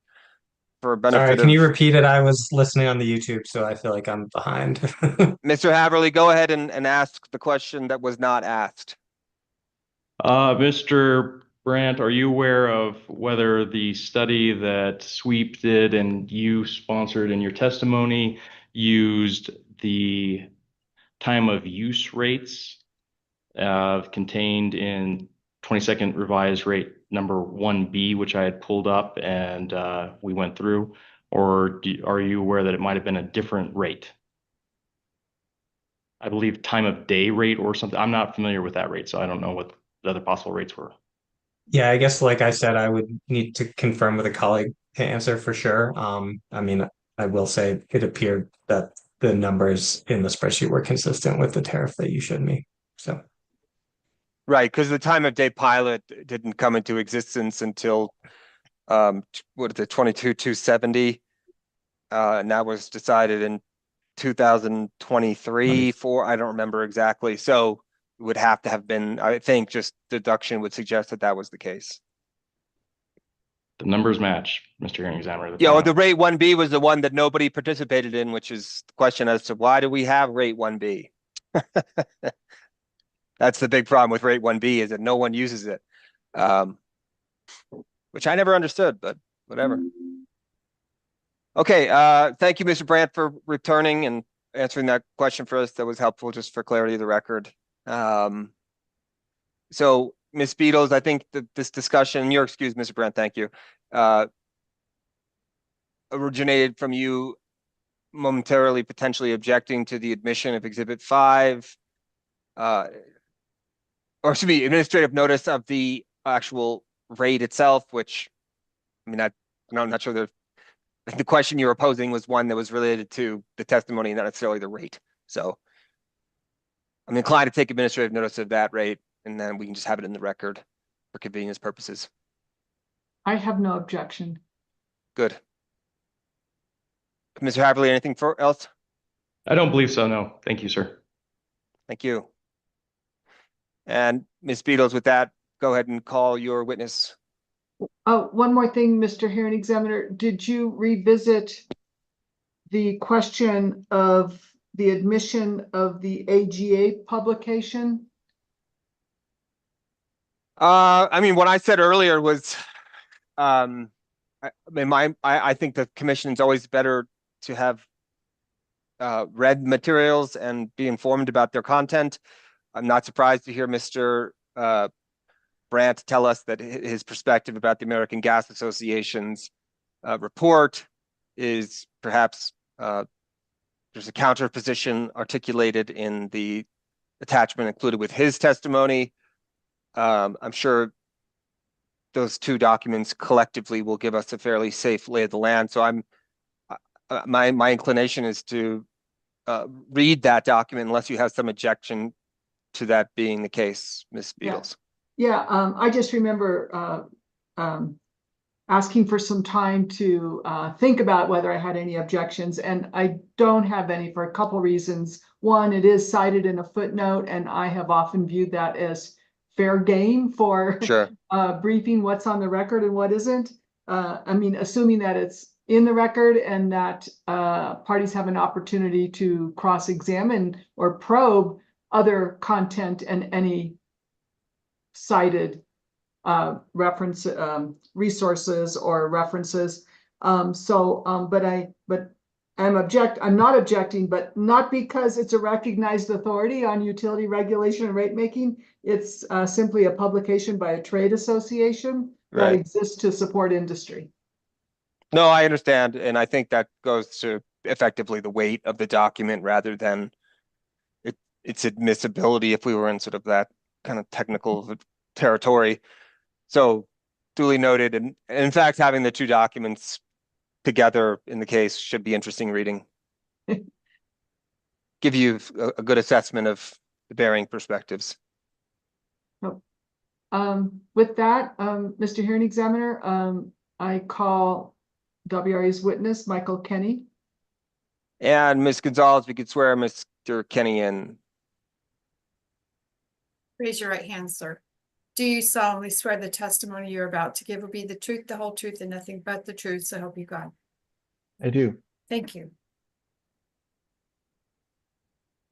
for benefit. Sorry, can you repeat it? I was listening on the YouTube, so I feel like I'm behind. Mr. Haverly, go ahead and ask the question that was not asked. Mr. Brandt, are you aware of whether the study that SWEEP did and you sponsored in your testimony used the time of use rates contained in 22nd revised rate number 1B, which I had pulled up and we went through, or are you aware that it might have been a different rate? I believe time of day rate or something. I'm not familiar with that rate, so I don't know what the other possible rates were. Yeah, I guess like I said, I would need to confirm with a colleague to answer for sure. I mean, I will say it appeared that the numbers in the spreadsheet were consistent with the tariff that you showed me. So. Right, because the time of day pilot didn't come into existence until what is it, 22-270, and that was decided in 2023, 4, I don't remember exactly. So it would have to have been, I think just deduction would suggest that that was the case. The numbers match, Mr. Hearing Examiner. That's Yeah, all I well, the know. rate 1B was the one that nobody participated in, which is the question as to why do we have rate 1B? That's the big problem with rate 1B is that no one uses it. Which I never understood, but whatever. Okay, thank you, Mr. Brandt, for returning and answering that question for us. That was helpful just for clarity of the record. So Ms. Beatles, I think that this discussion, your excuse, Mr. Brandt, thank you, originated from you momentarily potentially objecting to the admission of Exhibit 5, or excuse me, administrative notice of the actual rate itself, which, I mean, I'm not sure the question you were posing was one that was related to the testimony, not necessarily the rate. So I'm inclined to take administrative notice of that rate, and then we can just have it in the record for convenience purposes. I have no objection. Good. Mr. Haverly, anything else? I don't believe so, no. Thank you, sir. Thank you. And Ms. Beatles, with that, go ahead and call your witness. Oh, one more thing, Mr. Hearing Examiner, did you revisit the question of the admission of the AGA publication? I mean, what I said earlier was, I think the commission is always better to have read materials and be informed about their content. I'm not surprised to hear Mr. Brandt tell us that his perspective about the American Gas Association's report is perhaps there's a counter position articulated in the attachment included with his testimony. I'm sure those two documents collectively will give us a fairly safe lay of the land. So my inclination is to read that document unless you have some objection to that being the case, Ms. Beatles. Yeah, I just remember asking for some time to think about whether I had any objections, and I don't have any for a couple reasons. One, it is cited in a footnote, and I have often viewed that as fair game for Sure. Briefing what's on the record and what isn't. I mean, assuming that it's in the record and that parties have an opportunity to cross-examine or probe other content and any cited reference resources or references. But I'm not objecting, but not because it's a recognized authority on utility regulation and rate making. It's simply a publication by a trade association that exists to support industry. No, I understand. And I think that goes to effectively the weight of the document rather than its admissibility if we were in sort of that kind of technical territory. So duly noted. And in fact, having the two documents together in the case should be interesting reading. Give you a good assessment of the varying perspectives. With that, Mr. Hearing Examiner, I call WRA's witness, Michael Kenny. And Ms. Gonzalez, we could swear Mr. Kenny in. Raise your right hand, sir. Do you solemnly swear the testimony you're about to give will be the truth, the whole truth, and nothing but the truth, so help you God? I do. Thank you.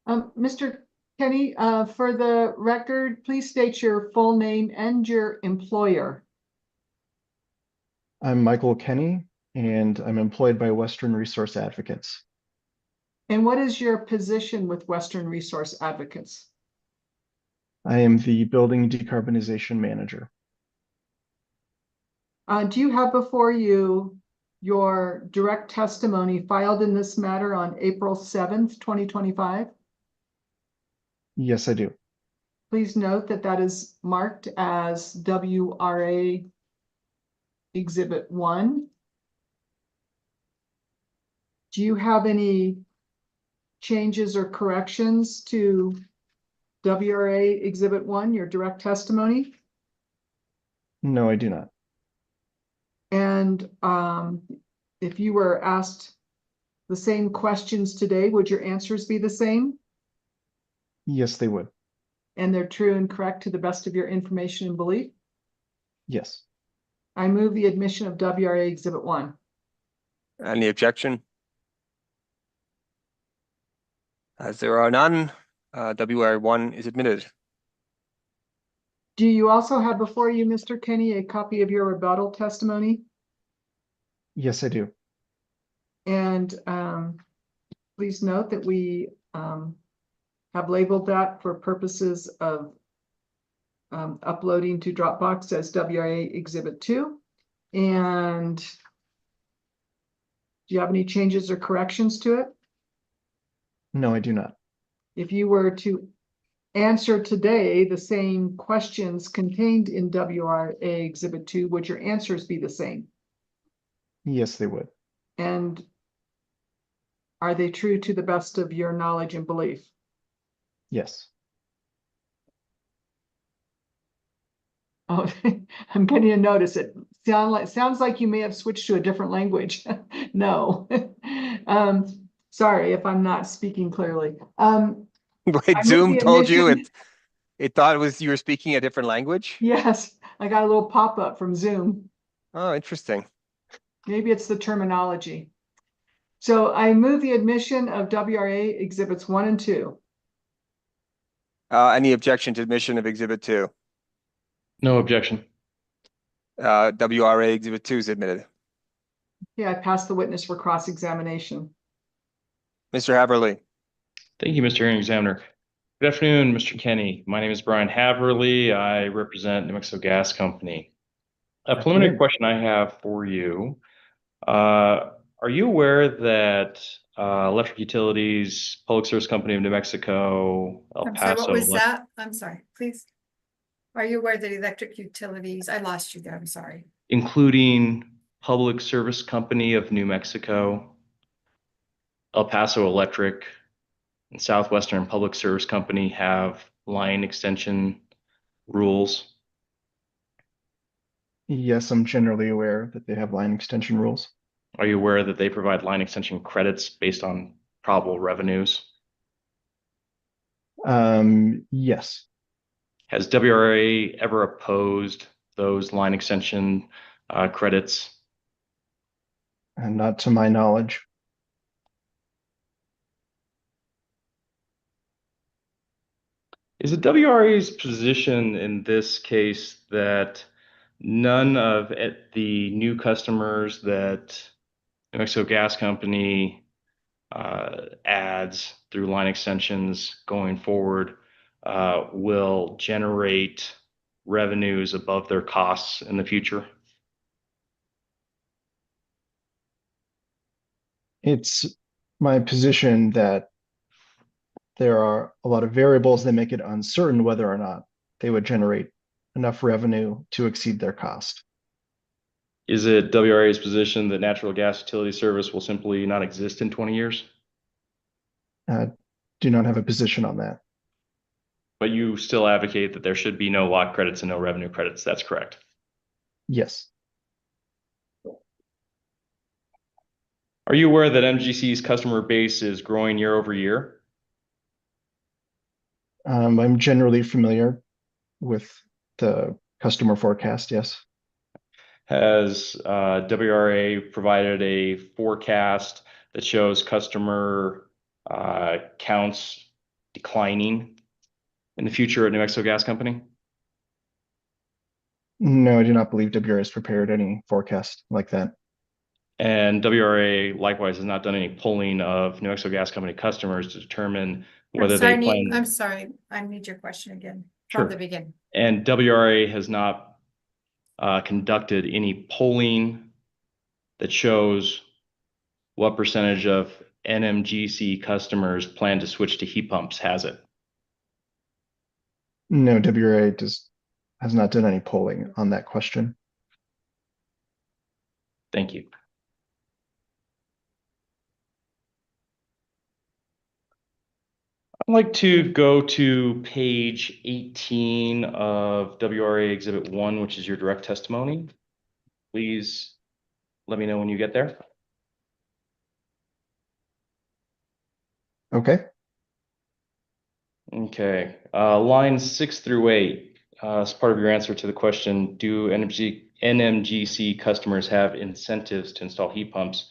Mr. Kenny, for the record, please state your full name and your employer. I'm Michael Kenny, and I'm employed by Western Resource Advocates. And what is your position with Western Resource Advocates? I am the Building Decarbonization Manager. Do you have before you your direct testimony filed in this matter on April 7th, 2025? Yes, I do. Please note that that is marked as WRA Exhibit 1. Do you have any changes or corrections to WRA Exhibit 1, your direct testimony? No, I do not. And if you were asked the same questions today, would your answers be the same? Yes, they would. And they're true and correct to the best of your information and belief? Yes. I move the admission of WRA Exhibit 1. Any objection? As there are none, WR1 is admitted. Do you also have before you, Mr. Kenny, a copy of your rebuttal testimony? Yes, I do. And please note that we have labeled that for purposes of uploading to Dropbox as WRA Exhibit 2. And do you have any changes or corrections to it? No, I do not. If you were to answer today the same questions contained in WRA Exhibit 2, would your answers be the same? Yes, they would. And are they true to the best of your knowledge and belief? Yes. Oh, I'm getting a notice. It sounds like you may have switched to a different language. No. Sorry if I'm not speaking clearly. Wait, I Zoom move the told you admission- it thought you were speaking a different language? Yes, I got a little pop-up from Zoom. Oh, interesting. Maybe it's the terminology. So I move the admission of WRA Exhibits 1 and 2. Any objection to admission of Exhibit 2? No objection. WRA Exhibit 2 is admitted. Yeah, I passed the witness for cross-examination. Mr. Haverly. Thank you, Mr. Hearing Examiner. Good afternoon, Mr. Kenny. My name is Brian Haverly. I represent New Mexico Gas Company. A preliminary question I have for you. Are you aware that Electric Utilities, Public Service Company of New Mexico, El I'm sorry, Paso, what was that? I'm sorry, please. Are you aware that Electric Utilities, I lost you there, I'm sorry. including Public Service Company of New Mexico, El Paso Electric, and Southwestern Public Service Company have line extension rules? Yes, I'm generally aware that they have line extension rules. Are you aware that they provide line extension credits based on probable revenues? Yes. Has WRA ever opposed those line extension credits? And not to my knowledge. Is it WRA's position in this case that none of the new customers that New Mexico Gas Company adds through line extensions going forward will generate revenues above their costs in the future? It's my position that there are a lot of variables that make it uncertain whether or not they would generate enough revenue to exceed their cost. Is it WRA's position that natural gas utility service will simply not exist in 20 years? Do not have a position on that. But you still advocate that there should be no lot credits and no revenue credits. That's correct. Yes. Are you aware that MGC's customer base is growing year over year? I'm generally familiar with the customer forecast, yes. Has WRA provided a forecast that shows customer counts declining in the future at New Mexico Gas Company? No, I do not believe WRA has prepared any forecast like that. And WRA likewise has not done any polling of New Mexico Gas Company customers to determine whether they plan. I'm sorry, I need your question again Sure. from the beginning. And WRA has not conducted any polling that shows what percentage of NMGC customers plan to switch to heat pumps, has it? No, WRA has not done any polling on that question. Thank you. I'd like to go to page 18 of WRA Exhibit 1, which is your direct testimony. Please let me know when you get there. Okay. Okay, lines 6 through 8, as part of your answer to the question, do NMGC customers have incentives to install heat pumps?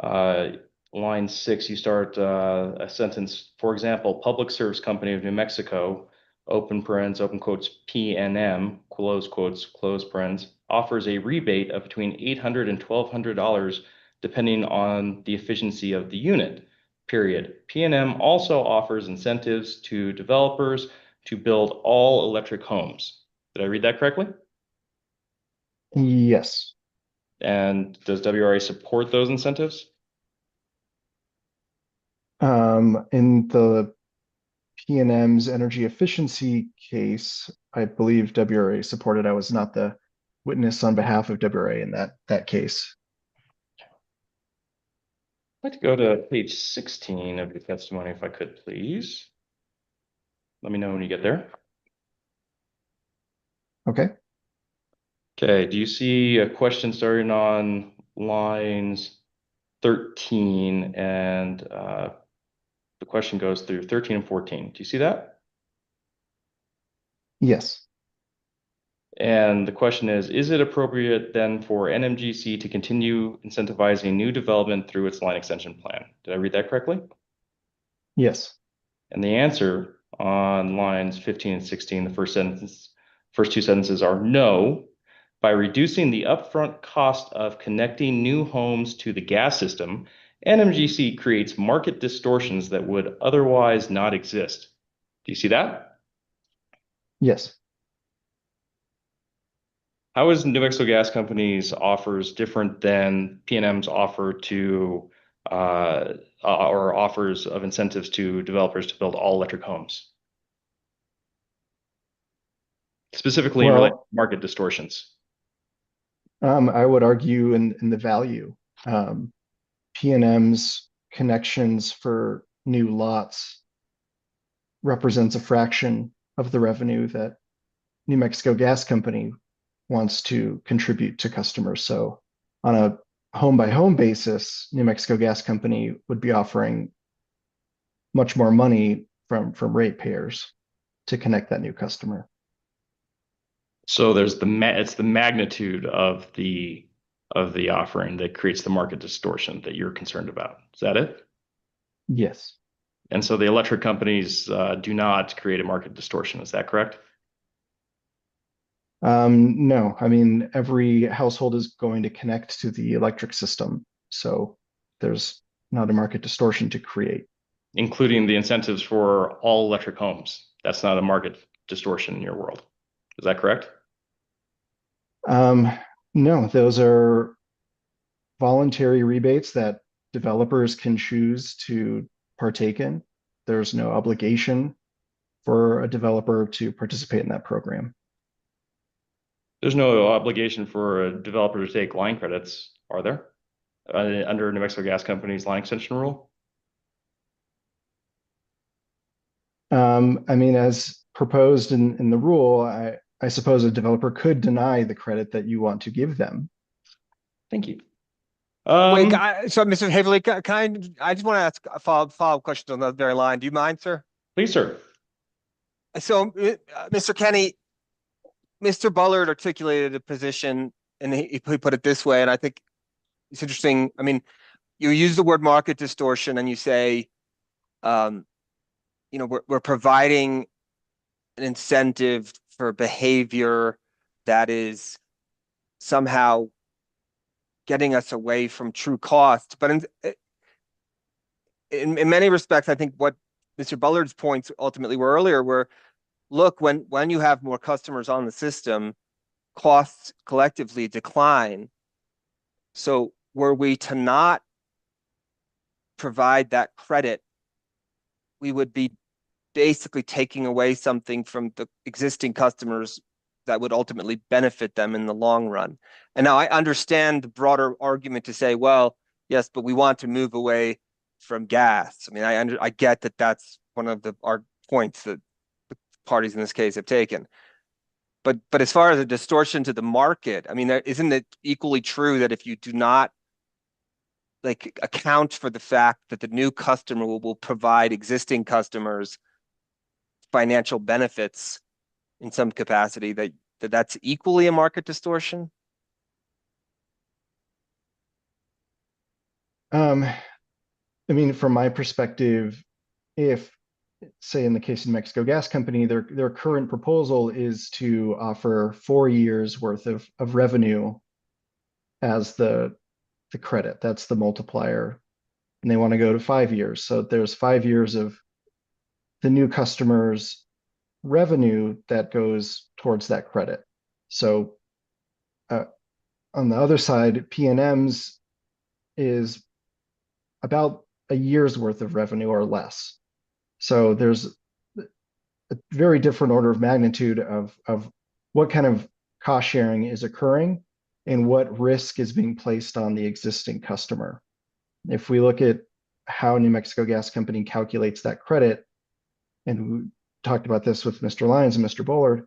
Line 6, you start a sentence, for example, Public Service Company of New Mexico, open parens, open quotes, PNM, close quotes, close parens, offers a rebate of between $800 and $1,200 depending on the efficiency of the unit, period. PNM also offers incentives to developers to build all electric homes. Did I read that correctly? Yes. And does WRA support those incentives? In the PNM's energy efficiency case, I believe WRA supported. I was not the witness on behalf of WRA in that case. I'd like to go to page 16 of your testimony, if I could, please. Let me know when you get there. Okay. Okay, do you see a question starting on lines 13 and the question goes through 13 and 14. Do you see that? Yes. And the question is it appropriate then for NMGC to continue incentivizing new development through its line extension plan? Did I read that correctly? Yes. And the answer on lines 15 and 16, the first two sentences are no. By reducing the upfront cost of connecting new homes to the gas system, NMGC creates market distortions that would otherwise not exist. Do you see that? Yes. How is New Mexico Gas Company's offers different than PNM's offer to, or offers of incentives to developers to build all electric homes? Specifically, in relation to market distortions. I would argue in the value. PNM's connections for new lots represents a fraction of the revenue that New Mexico Gas Company wants to contribute to customers. So on a home by home basis, New Mexico Gas Company would be offering much more money from ratepayers to connect that new customer. So there's it's the magnitude of the offering that creates the market distortion that you're concerned about. Is that it? Yes. And so the electric companies do not create a market distortion. Is that correct? No, I mean, every household is going to connect to the electric system. So there's not a market distortion to create. Including the incentives for all electric homes. That's not a market distortion in your world. Is that correct? No, those are voluntary rebates that developers can choose to partake in. There's no obligation for a developer to participate in that program. There's no obligation for a developer to take line credits, are there? Under New Mexico Gas Company's line extension rule? I mean, as proposed in the rule, I suppose a developer could deny the credit that you want to give them. Thank you. Wait, so Mr. Haverly, I just want to ask a follow-up question on that very line. Do you mind, sir? Please, sir. So, Mr. Kenny, Mr. Bullard articulated a position, and he put it this way, and I think it's interesting. I mean, you use the word market distortion, and you say, we're providing an incentive for behavior that is somehow getting us away from true cost. But in many respects, I think what Mr. Bullard's points ultimately were earlier were, look, when you have more customers on the system, costs collectively decline. So were we to not provide that credit, we would be basically taking away something from the existing customers that would ultimately benefit them in the long run. And now I understand the broader argument to say, well, yes, but we want to move away from gas. I mean, I get that that's one of our points that the parties in this case have taken. But as far as a distortion to the market, I mean, isn't it equally true that if you do not like account for the fact that the new customer will provide existing customers financial benefits in some capacity, that's equally a market distortion? I mean, from my perspective, if, say, in the case of New Mexico Gas Company, their current proposal is to offer 4 years worth of revenue as the credit. That's the multiplier. And they want to go to 5 years. So there's 5 years of the new customer's revenue that goes towards that credit. So on the other side, PNM's is about a year's worth of revenue or less. So there's a very different order of magnitude of what kind of cost sharing is occurring and what risk is being placed on the existing customer. If we look at how New Mexico Gas Company calculates that credit, and we talked about this with Mr. Lyons and Mr. Bullard,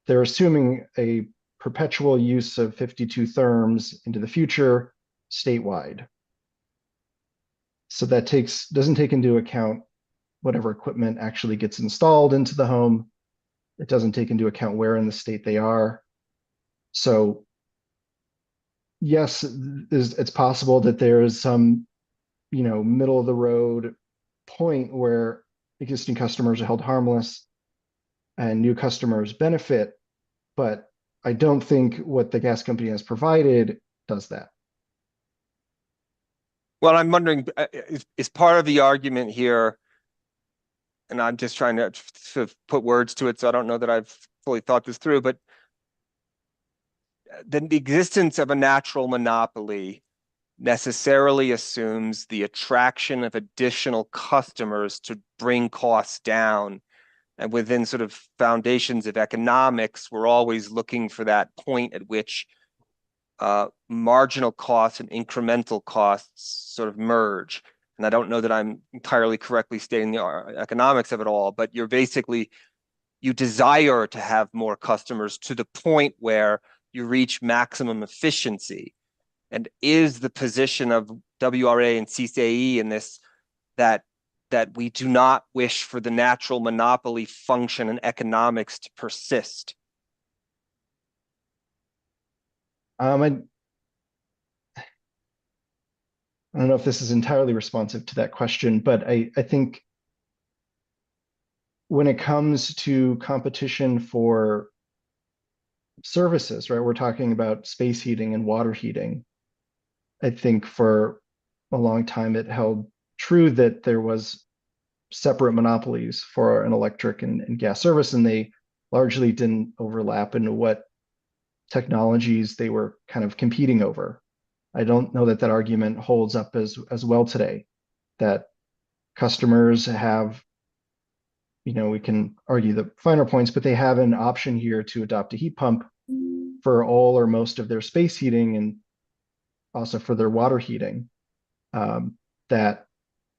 they're assuming a perpetual use of 52 therms into the future statewide. So that doesn't take into account whatever equipment actually gets installed into the home. It doesn't take into account where in the state they are. So yes, it's possible that there is some, middle of the road point where existing customers are held harmless and new customers benefit, but I don't think what the gas company has provided does that. Well, I'm wondering, is part of the argument here, and I'm just trying to sort of put words to it, so I don't know that I've fully thought this through, but the existence of a natural monopoly necessarily assumes the attraction of additional customers to bring costs down. And within sort of foundations of economics, we're always looking for that point at which marginal costs and incremental costs sort of merge. And I don't know that I'm entirely correctly stating the economics of it all, but you desire to have more customers to the point where you reach maximum efficiency. And is the position of WRA and CCAE in this that we do not wish for the natural monopoly function and economics to persist? I don't know if this is entirely responsive to that question, but I think when it comes to competition for services, right, we're talking about space heating and water heating. I think for a long time it held true that there was separate monopolies for an electric and gas service, and they largely didn't overlap into what technologies they were kind of competing over. I don't know that that argument holds up as well today, that customers have, we can argue the finer points, but they have an option here to adopt a heat pump for all or most of their space heating and also for their water heating. That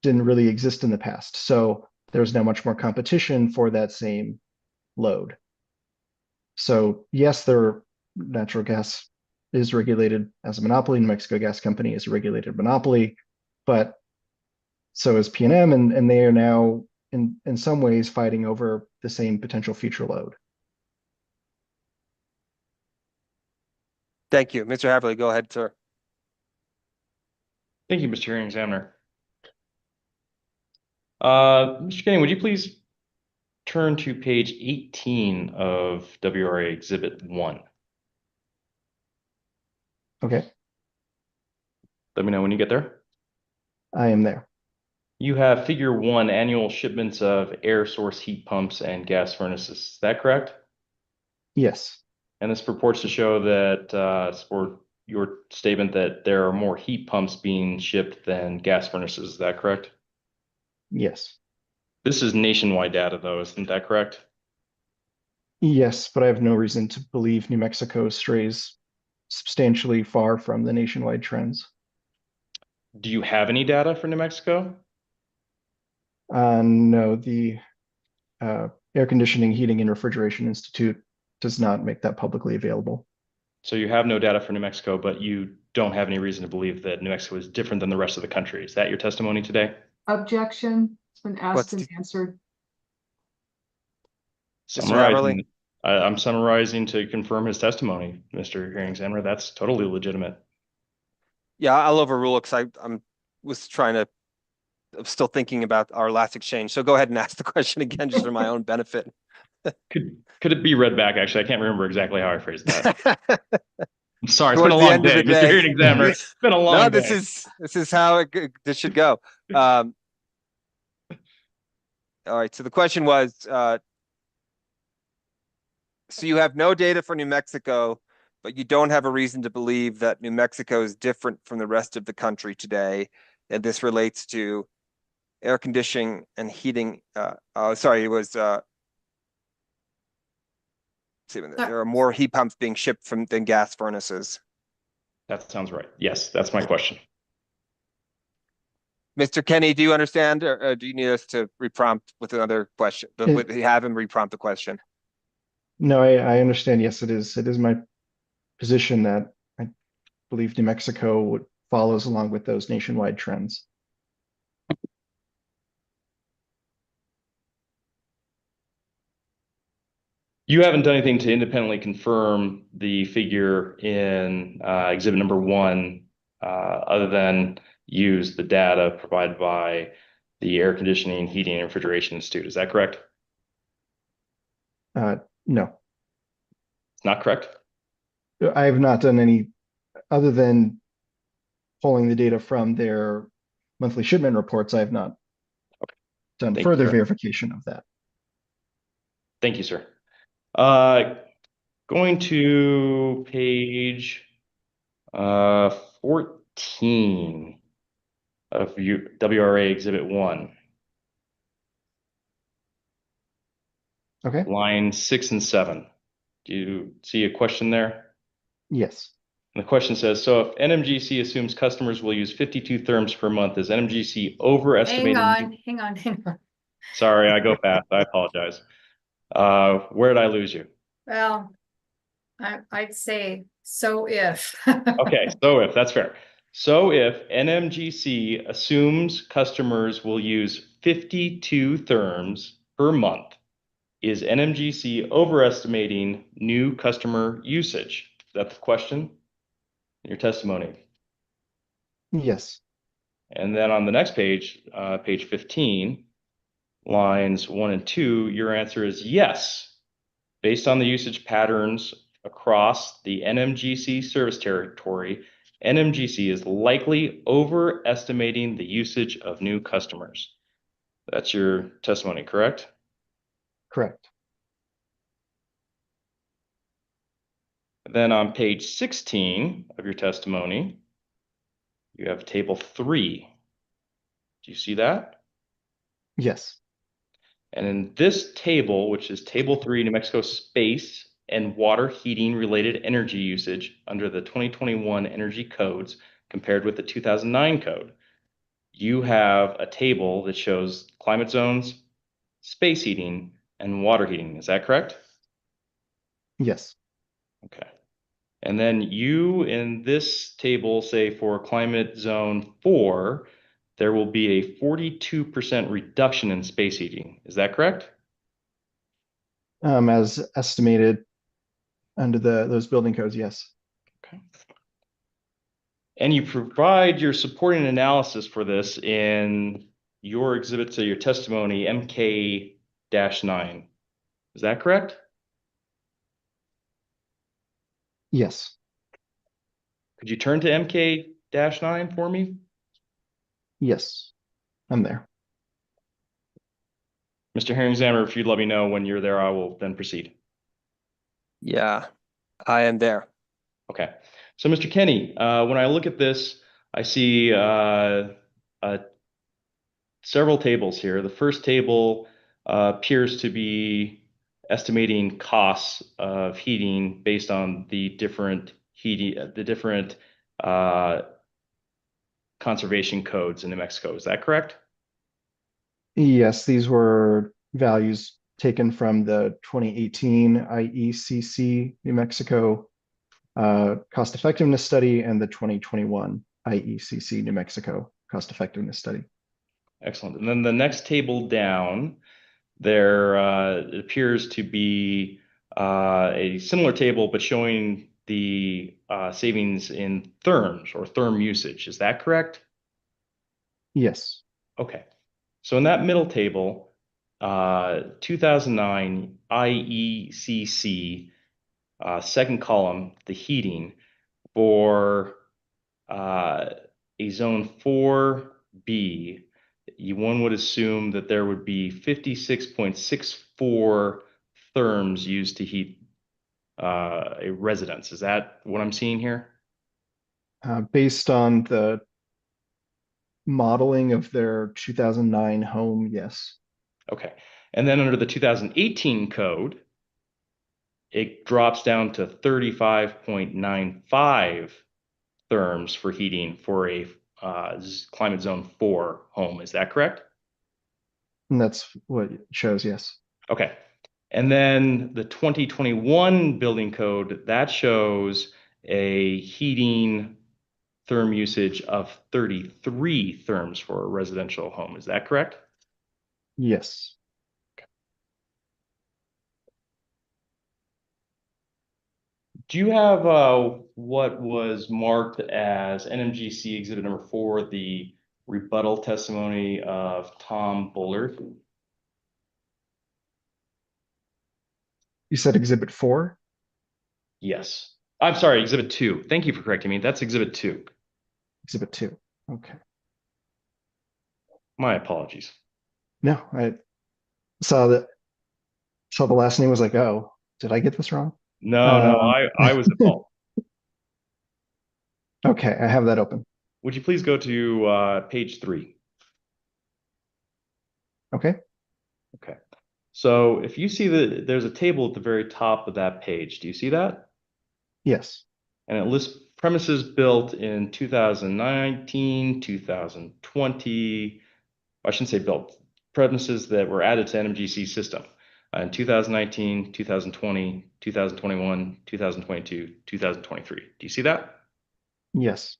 didn't really exist in the past. So there's now much more competition for that same load. So yes, natural gas is regulated as a monopoly. New Mexico Gas Company is a regulated monopoly, but so is PNM, and they are now in some ways fighting over the same potential future load. Thank you. Mr. Haverly, go ahead, sir. Thank you, Mr. Hearing Examiner. Mr. Kenny, would you please turn to page 18 of WRA Exhibit 1? Okay. Let me know when you get there. I am there. You have Figure 1, annual shipments of air source heat pumps and gas furnaces. Is that correct? Yes. And this purports to show that, for your statement that there are more heat pumps being shipped than gas furnaces. Is that correct? Yes. This is nationwide data, though, isn't that correct? Yes, but I have no reason to believe New Mexico strays substantially far from the nationwide trends. Do you have any data for New Mexico? No, the Air Conditioning, Heating, and Refrigeration Institute does not make that publicly available. So you have no data for New Mexico, but you don't have any reason to believe that New Mexico is different than the rest of the country. Is that your testimony today? Objection. It's been asked What's and the- answered. Mr. Haverly? I'm summarizing to confirm his testimony, Mr. Hearing Examiner. That's totally legitimate. Yeah, I'll overrule it because I'm still thinking about our last exchange. So go ahead and ask the question again, just for my own benefit. Could it be read back? Actually, I can't remember exactly how I phrased that. I'm sorry, it's been a Towards the long end of day, the Mr. day. Hearing Examiner. It's been a long No, day. this is how this should go. All right. So the question was, so you have no data for New Mexico, but you don't have a reason to believe that New Mexico is different from the rest of the country today. And this relates to air conditioning and heating. Sorry, it was, there are more heat pumps being shipped than gas furnaces. That sounds right. Yes, that's my question. Mr. Kenny, do you understand, or do you need us to reprompt with another question? But have him reprompt the question. No, I understand. Yes, it is. It is my position that I believe New Mexico follows along with those nationwide trends. You haven't done anything to independently confirm the figure in exhibit number 1, other than use the data provided by the Air Conditioning, Heating, and Refrigeration Institute. Is that correct? No, It's not correct? I have not done any other than pulling the data from their monthly shipment reports. I have not done Thank further you, sir. verification of that. Thank you, sir. Going to page 14 of WRA Exhibit 1. Okay. Line 6 and 7. Do you see a question there? Yes. And the question says, so if NMGC assumes customers will use 52 therms per month, is NMGC overestimating? Hang on. Sorry, I go fast. I apologize. Where did I lose you? Well, I'd say, so if. Okay, so if, that's fair. So if NMGC assumes customers will use 52 therms per month, is NMGC overestimating new customer usage? Is that the question in your testimony? Yes. And then on the next page, page 15, lines 1 and 2, your answer is yes. Based on the usage patterns across the NMGC service territory, NMGC is likely overestimating the usage of new customers. That's your testimony, correct? Correct. Then on page 16 of your testimony, you have table 3. Do you see that? Yes. And in this table, which is table 3, New Mexico space and water heating related energy usage under the 2021 energy codes compared with the 2009 code, you have a table that shows climate zones, space heating, and water heating. Is that correct? Yes. Okay. And then you in this table say for climate zone 4, there will be a 42% reduction in space heating. Is that correct? As estimated under those building codes, yes. Okay. And you provide your supporting analysis for this in your exhibit to your testimony, MK-9. Is that correct? Yes. Could you turn to MK-9 for me? Yes. I'm there. Mr. Hearing Examiner, if you'd let me know when you're there, I will then proceed. Yeah, I am there. Okay. So, Mr. Kenny, when I look at this, I see several tables here. The first table appears to be estimating costs of heating based on the different conservation codes in New Mexico. Is that correct? Yes, these were values taken from the 2018 IECC New Mexico cost effectiveness study and the 2021 IECC New Mexico cost effectiveness study. Excellent. And then the next table down, there it appears to be a similar table, but showing the savings in therms or therm usage. Is that correct? Yes. Okay. So in that middle table, 2009 IECC, second column, the heating for a zone 4B, one would assume that there would be 56.64 therms used to heat a residence. Is that what I'm seeing here? Based on the modeling of their 2009 home, yes. Okay. And then under the 2018 code, it drops down to 35.95 therms for heating for a climate zone 4 home. Is that correct? And that's what it shows, yes. Okay. And then the 2021 building code, that shows a heating therm usage of 33 therms for a residential home. Is that correct? Yes. Do you have what was marked as NMGC exhibit number 4, the rebuttal testimony of Tom Bullard? You said exhibit 4? Yes. I'm sorry, exhibit 2. Thank you for correcting me. That's exhibit 2. Exhibit 2. Okay. My apologies. No, I saw the last name, was like, oh, did I get this wrong? No, I was at fault. Okay, I have that open. Would you please go to page 3? Okay. Okay. So if you see there's a table at the very top of that page. Do you see that? Yes. And it lists premises built in 2019, 2020. I shouldn't say built. Premises that were added to NMGC system in 2019, 2020, 2021, 2022, 2023. Do you see that? Yes.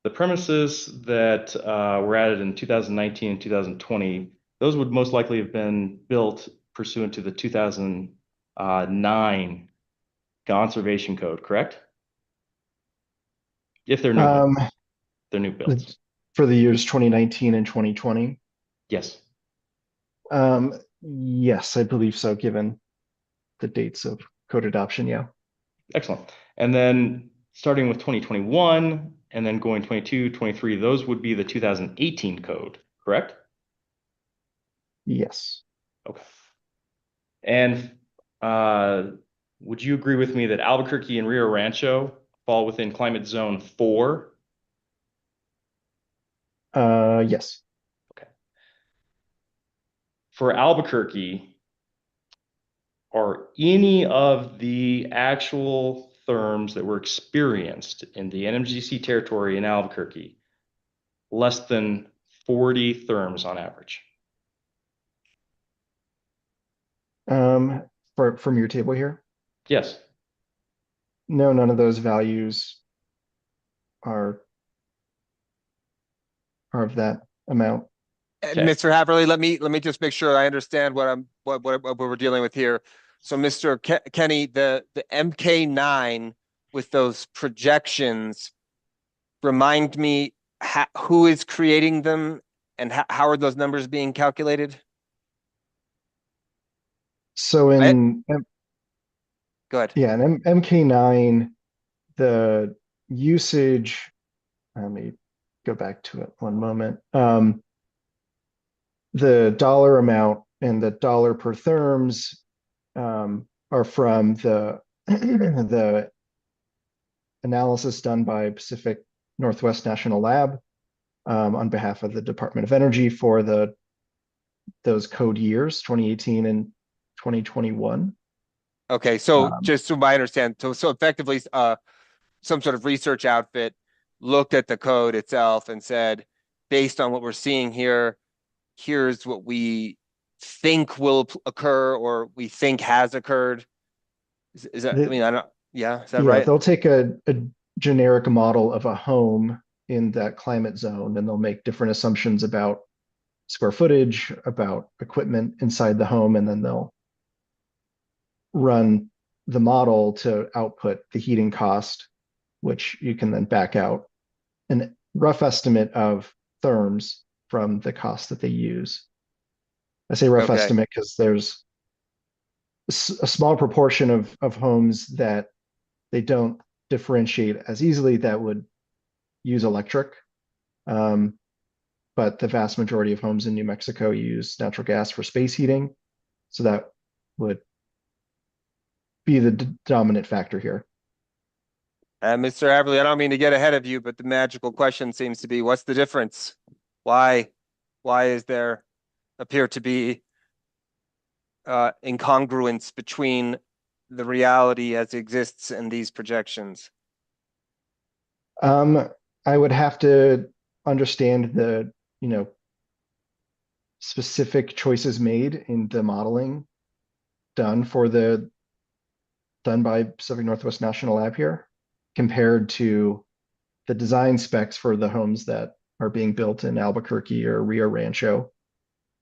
The premises that were added in 2019 and 2020, those would most likely have been built pursuant to the 2009 Conservation Code, correct? If they're new, they're new builds. For the years 2019 and 2020? Yes. Yes, I believe so, given the dates of code adoption, yeah. Excellent. And then starting with 2021 and then going 22, 23, those would be the 2018 code, correct? Yes. Okay. And would you agree with me that Albuquerque and Rio Rancho fall within climate zone 4? Yes. Okay. For Albuquerque, are any of the actual therms that were experienced in the NMGC territory in Albuquerque less than 40 therms on average? From your table here? Yes. No, none of those values are of that amount. And Mr. Haverly, let me just make sure I understand what we're dealing with here. So Mr. Kenny, the MK9 with those projections, remind me who is creating them and how are those numbers being calculated? So in Go ahead. Yeah, in MK9, the usage, let me go back to it one moment. The dollar amount and the dollar per therms are from the the analysis done by Pacific Northwest National Lab on behalf of the Department of Energy for those code years, 2018 and 2021. Okay, so just so I understand, so effectively, some sort of research outfit looked at the code itself and said, based on what we're seeing here, here's what we think will occur or we think has occurred. Is that? I mean, I don't. Yeah, is that Yeah, right? they'll take a generic model of a home in that climate zone, and they'll make different assumptions about square footage, about equipment inside the home, and then they'll run the model to output the heating cost, which you can then back out an rough estimate of therms from the cost that they use. I say rough Okay. estimate because there's a small proportion of homes that they don't differentiate as easily that would use electric. But the vast majority of homes in New Mexico use natural gas for space heating. So that would be the dominant factor here. Mr. Haverly, I don't mean to get ahead of you, but the magical question seems to be, what's the difference? Why is there appear to be incongruence between the reality as it exists and these projections? I would have to understand the, specific choices made in the modeling done by Pacific Northwest National Lab here, compared to the design specs for the homes that are being built in Albuquerque or Rio Rancho.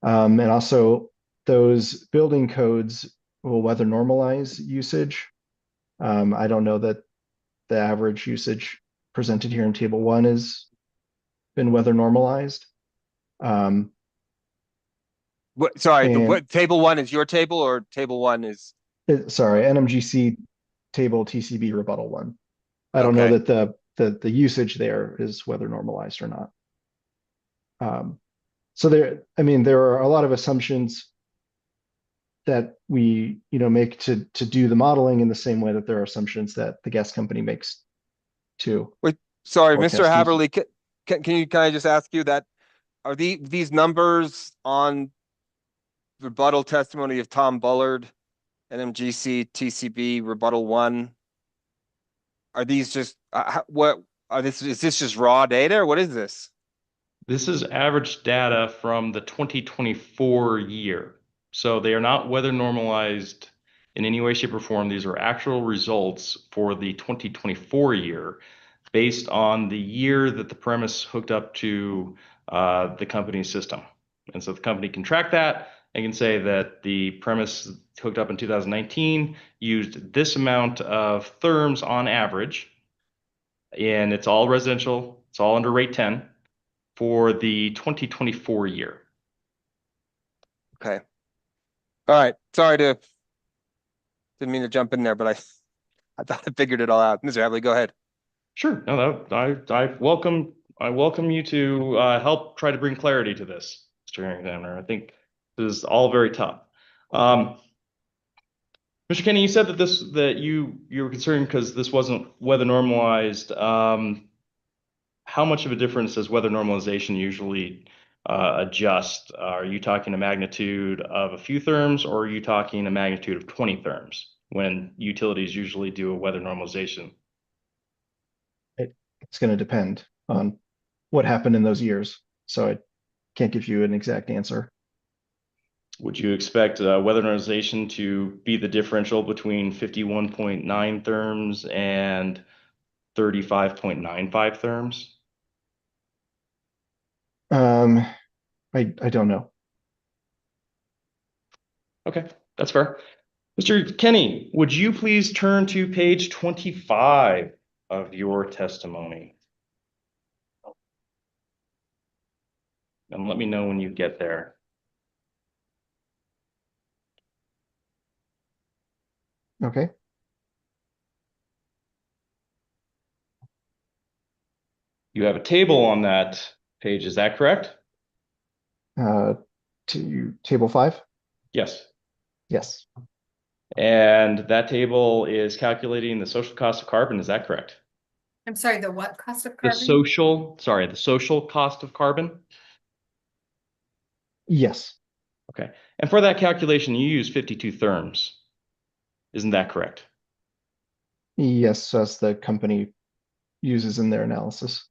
And also those building codes will weather normalize usage. I don't know that the average usage presented here in table 1 has been weather normalized. What table 1 is your table, or table 1 is? Sorry, NMGC table TCB rebuttal 1. I don't know that the usage there is weather normalized or not. So there are a lot of assumptions that we make to do the modeling in the same way that there are assumptions that the gas company makes too. Wait, sorry, Mr. Haverly, can I just ask you that, are these numbers on rebuttal testimony of Tom Bullard, NMGC TCB rebuttal 1? Are these just is this just raw data, or what is this? This is average data from the 2024 year. So they are not weather normalized in any way, shape, or form. These are actual results for the 2024 year based on the year that the premise hooked up to the company's system. And so the company can track that and can say that the premise hooked up in 2019 used this amount of therms on average, and it's all residential, it's all under rate 10 for the 2024 year. Okay. All right. Sorry didn't mean to jump in there, but I thought I figured it all out. Mr. Haverly, go ahead. Sure. No, I welcome you to help try to bring clarity to this, Mr. Hearing Examiner. I think this is all very tough. Mr. Kenny, you said that you were concerned because this wasn't weather normalized. How much of a difference does weather normalization usually adjust? Are you talking a magnitude of a few therms, or are you talking a magnitude of 20 therms when utilities usually do a weather normalization? It's going to depend on what happened in those years. So I can't give you an exact answer. Would you expect weather normalization to be the differential between 51.9 therms and 35.95 therms? I don't know. Okay, that's fair. Mr. Kenny, would you please turn to page 25 of your testimony? And let me know when you get there. Okay. You have a table on that page, is that correct? To table 5? Yes. Yes. And that table is calculating the social cost of carbon, is that correct? I'm sorry, the what cost of The carbon? the social cost of carbon? Yes. Okay. And for that calculation, you use 52 therms. Isn't that correct? Yes, as the company uses in their analysis.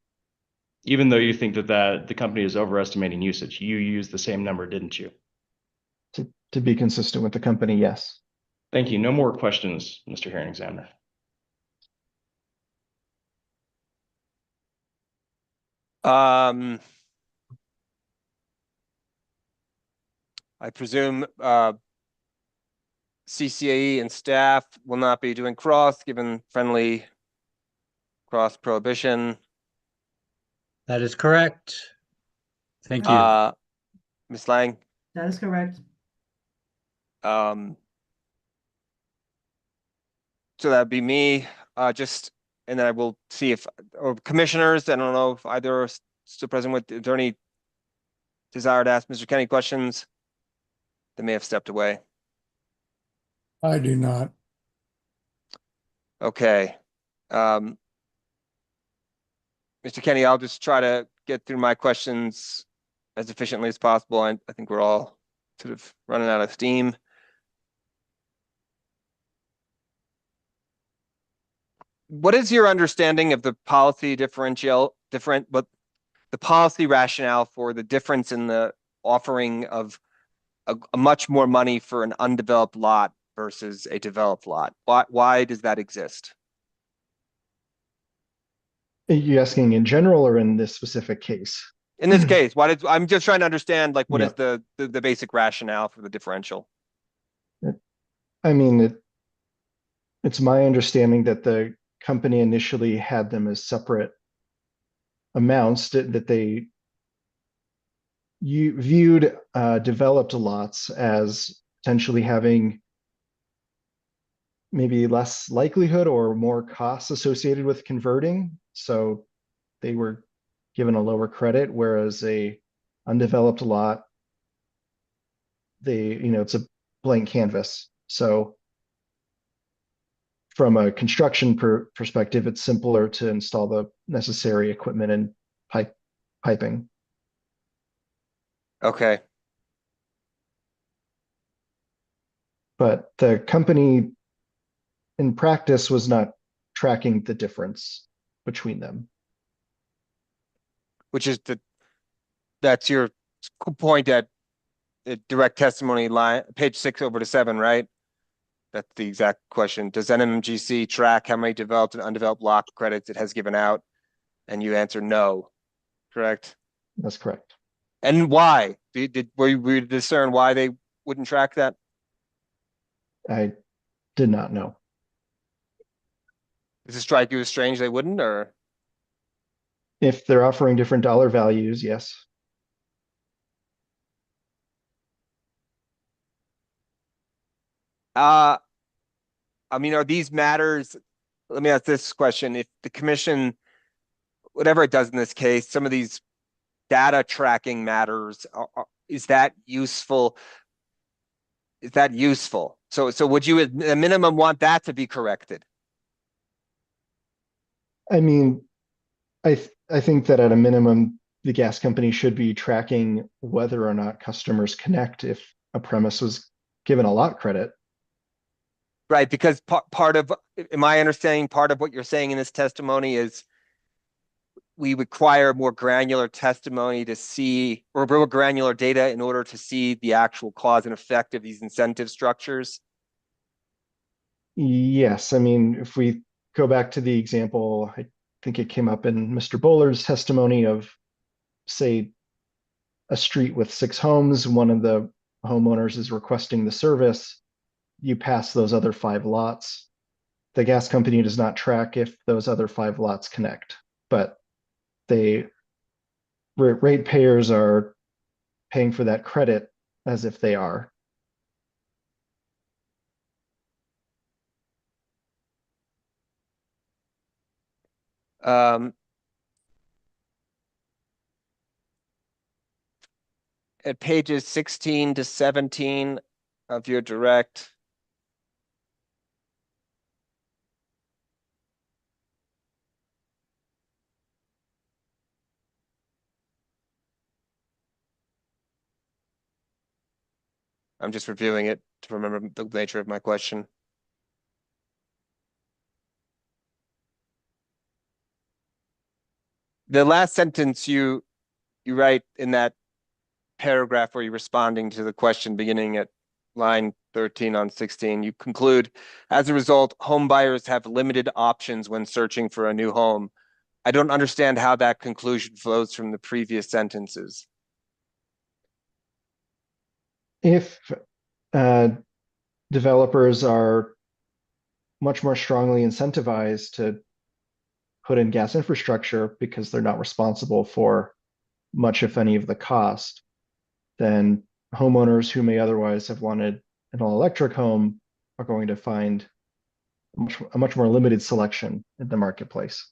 Even though you think that the company is overestimating usage, you used the same number, didn't you? To be consistent with the company, yes. Thank you. No more questions, Mr. Hearing Examiner. I presume CCAE and staff will not be doing cross, given friendly cross prohibition. That is correct. Thank you. Ms. Lang, That is correct. so that'd be me, and then I will see if, or commissioners, I don't know if either are still present with, is there any desire to ask Mr. Kenny questions? They may have stepped away. I do not. Okay. Mr. Kenny, I'll just try to get through my questions as efficiently as possible. I think we're all sort of running out of steam. What is your understanding of the policy the policy rationale for the difference in the offering of a much more money for an undeveloped lot versus a developed lot? Why does that exist? Are you asking in general or in this specific case? In this case, I'm just trying to understand, like, what Yeah. is the basic rationale for the differential? I mean, it's my understanding that the company initially had them as separate amounts that they viewed developed lots as potentially having maybe less likelihood or more costs associated with converting. So they were given a lower credit, whereas a undeveloped lot, it's a blank canvas. So from a construction perspective, it's simpler to install the necessary equipment and piping. Okay. But the company in practice was not tracking the difference between them. Which is that's your point at direct testimony line, page 6 over to 7, right? That's the exact question. Does NMGC track how many developed and undeveloped lot credits it has given out? And you answer no, correct? That's correct. And why? Were you discern why they wouldn't track that? I did not know. Does it strike you as strange they wouldn't, or? If they're offering different dollar values, yes. I mean, are these matters? Let me ask this question. If the commission, whatever it does in this case, some of these data tracking matters, is that useful? Is that useful? So would you at a minimum want that to be corrected? I mean, I think that at a minimum, the gas company should be tracking whether or not customers connect if a premise was given a lot credit. Right, because part of, in my understanding, part of what you're saying in this testimony is we require more granular testimony to see, or more granular data in order to see the actual cause and effect of these incentive structures. Yes, I mean, if we go back to the example, I think it came up in Mr. Bowler's testimony of, say, a street with 6 homes, one of the homeowners is requesting the service, you pass those other 5 lots. The gas company does not track if those other 5 lots connect, but ratepayers are paying for that credit as if they are. At pages 16 to 17 of your direct, I'm just reviewing it to remember the nature of my question. The last sentence you write in that paragraph where you're responding to the question beginning at line 13 on 16, you conclude, as a result, home buyers have limited options when searching for a new home. I don't understand how that conclusion flows from the previous sentences. If developers are much more strongly incentivized to put in gas infrastructure because they're not responsible for much, if any, of the cost, then homeowners who may otherwise have wanted an all-electric home are going to find a much more limited selection in the marketplace.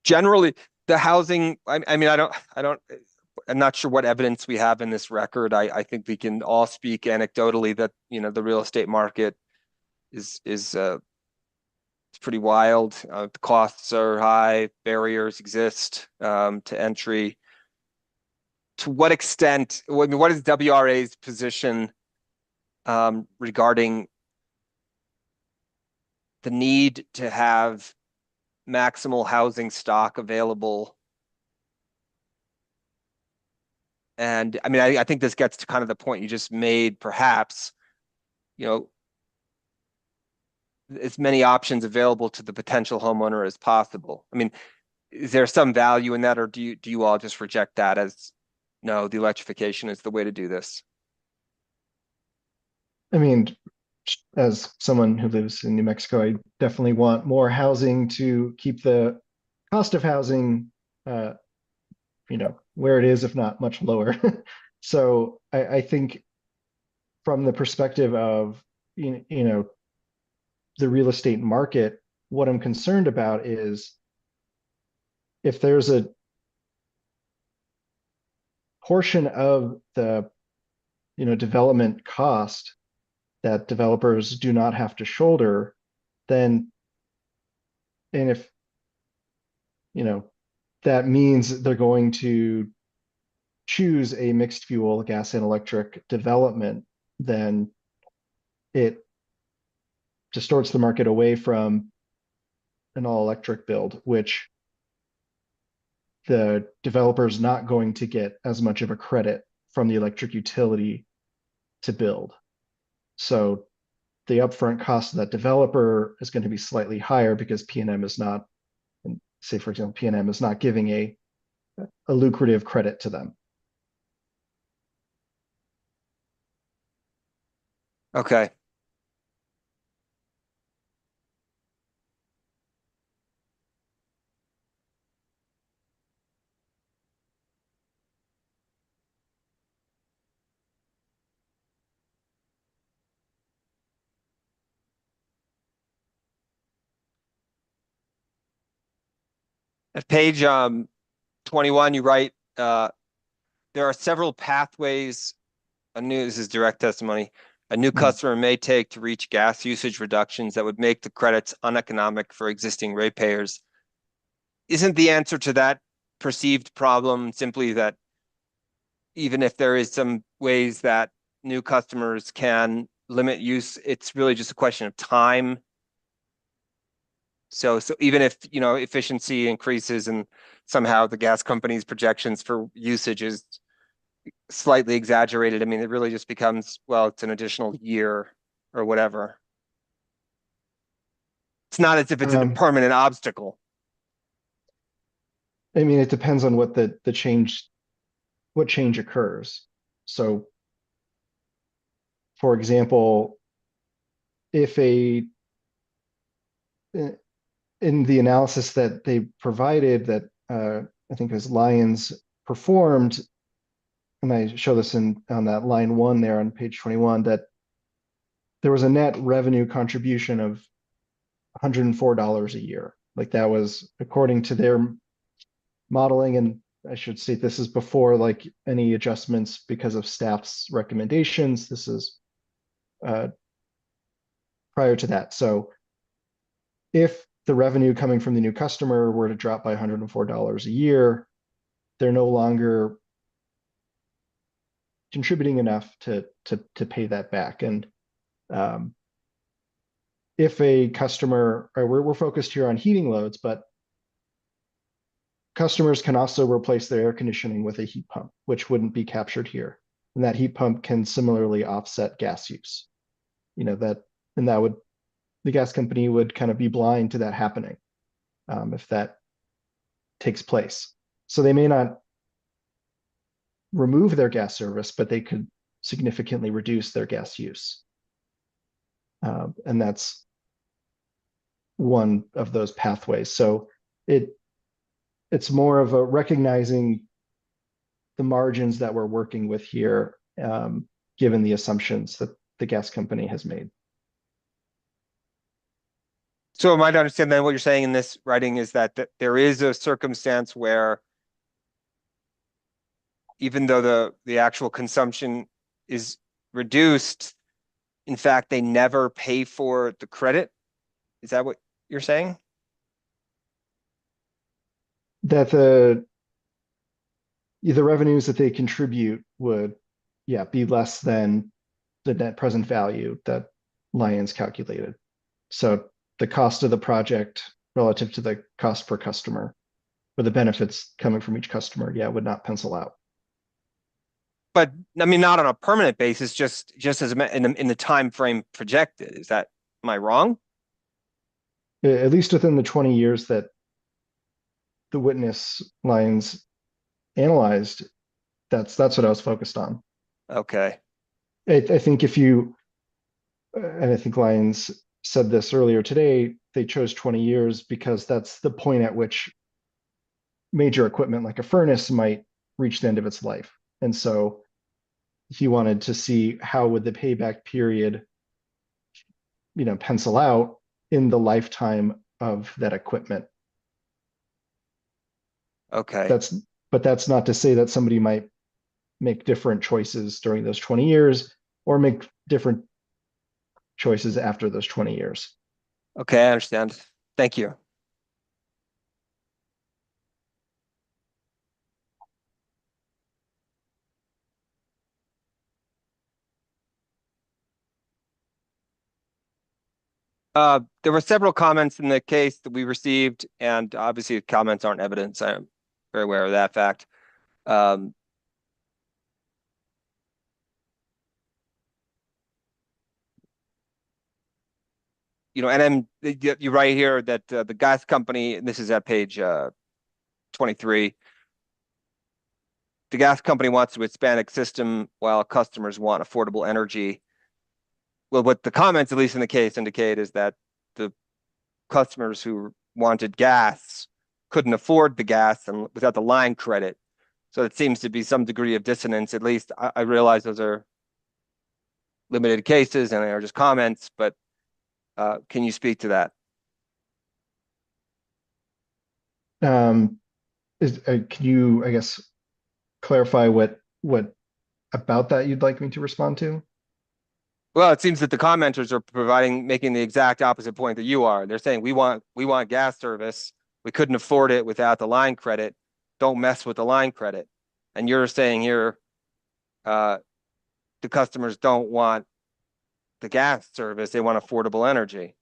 Generally, the housing, I mean, I'm not sure what evidence we have in this record. I think we can all speak anecdotally that, you know, the real estate market is it's pretty wild. The costs are high, barriers exist to entry. To what extent, I mean, what is WRA's position regarding the need to have maximal housing stock available? And I mean, I think this gets to kind of the point you just made, perhaps, you know, as many options available to the potential homeowner as possible. I mean, is there some value in that, or do you all just reject that as, no, the electrification is the way to do this? I mean, as someone who lives in New Mexico, I definitely want more housing to keep the cost of housing, you know, where it is, if not much lower. So I think from the perspective of, you know, the real estate market, what I'm concerned about is if there's a portion of the, you know, development cost that developers do not have to shoulder, then, and if, you know, that means they're going to choose a mixed fuel gas and electric development, then it distorts the market away from an all electric build, which the developer is not going to get as much of a credit from the electric utility to build. So the upfront cost of that developer is going to be slightly higher because PNM is not, say for example, PNM is not giving a lucrative credit to them. Okay. At page 21, you write, there are several pathways. This is direct testimony. A new customer may take to reach gas usage reductions that would make the credits uneconomic for existing ratepayers. Isn't the answer to that perceived problem simply that even if there is some ways that new customers can limit use, it's really just a question of time? So even if, you know, efficiency increases and somehow the gas company's projections for usage is slightly exaggerated, I mean, it really just becomes, well, it's an additional year or whatever. It's not as if it's a permanent obstacle. I mean, it depends on what the change, what change occurs. So, for example, if in the analysis that they provided that I think it was Lyons performed, and I show this on that line 1 there on page 21, that there was a net revenue contribution of $104 a year. Like that was according to their modeling, and I should state this is before like any adjustments because of staff's recommendations. This is prior to that. So if the revenue coming from the new customer were to drop by $104 a year, they're no longer contributing enough to pay that back. And if a customer, or we're focused here on heating loads, but customers can also replace their air conditioning with a heat pump, which wouldn't be captured here. And that heat pump can similarly offset gas use. and that would, the gas company would kind of be blind to that happening if that takes place. So they may not remove their gas service, but they could significantly reduce their gas use. And that's one of those pathways. So it's more of a recognizing the margins that we're working with here, given the assumptions that the gas company has made. So am I to understand then what you're saying in this writing is that there is a circumstance where even though the actual consumption is reduced, in fact, they never pay for the credit? Is that what you're saying? That the revenues that they contribute would, be less than the net present value that Lions calculated. So the cost of the project relative to the cost per customer, or the benefits coming from each customer, would not pencil out. But I mean, not on a permanent basis, just as in the time frame projected. Am I wrong? At least within the 20 years that the witness Lions analyzed, that's what I was focused on. Okay. I think and I think Lions said this earlier today, they chose 20 years because that's the point at which major equipment like a furnace might reach the end of its life. And so he wanted to see how would the payback period, pencil out in the lifetime of that equipment. Okay. But that's not to say that somebody might make different choices during those 20 years or make different choices after those 20 years. Okay, I understand. Thank you. There were several comments in the case that we received, and obviously comments aren't evidence. I'm very aware of that fact. And then you write here that the gas company, and this is at page 23, the gas company wants to expand its system while customers want affordable energy. Well, what the comments, at least in the case, indicate is that the customers who wanted gas couldn't afford the gas and without the line credit. So it seems to be some degree of dissonance. At least I realize those are limited cases and they are just comments, but can you speak to that? Can you, I guess, clarify what about that you'd like me to respond to? Well, it seems that the commenters are making the exact opposite point that you are. They're saying we want gas service. We couldn't afford it without the line credit. Don't mess with the line credit. And you're saying here, the customers don't want the gas service. They want affordable energy.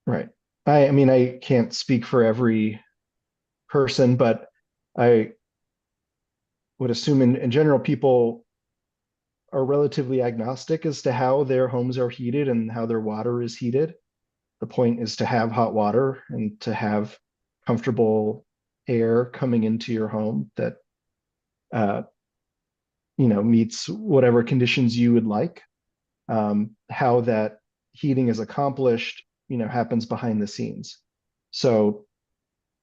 Right. I mean, I can't speak for every person, but I would assume in general, people are relatively agnostic as to how their homes are heated and how their water is heated. The point is to have hot water and to have comfortable air coming into your home that, meets whatever conditions you would like. How that heating is accomplished, happens behind the scenes. So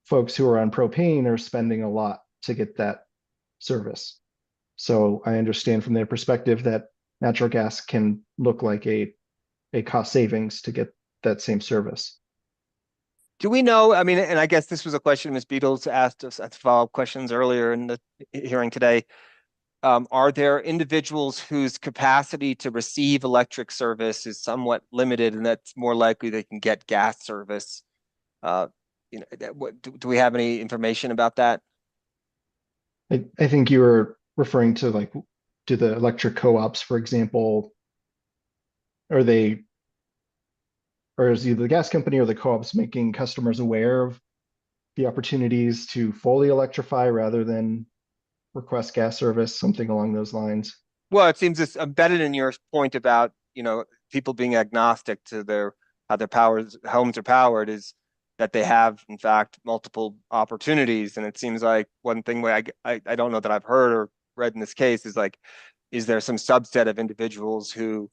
folks who are on propane are spending a lot to get that service. So I understand from their perspective that natural gas can look like a cost savings to get that same service. Do we know, I mean, and I guess this was a question Ms. Beatles asked us as follow-up questions earlier in the hearing today. Are there individuals whose capacity to receive electric service is somewhat limited and that's more likely they can get gas service? Do we have any information about that? I think you were referring to do the electric co-ops, for example, or is either the gas company or the co-ops making customers aware of the opportunities to fully electrify rather than request gas service, something along those lines? Well, it seems it's embedded in your point about, people being agnostic to how their homes are powered is that they have, in fact, multiple opportunities. And it seems like one thing where I don't know that I've heard or read in this case is like, is there some subset of individuals who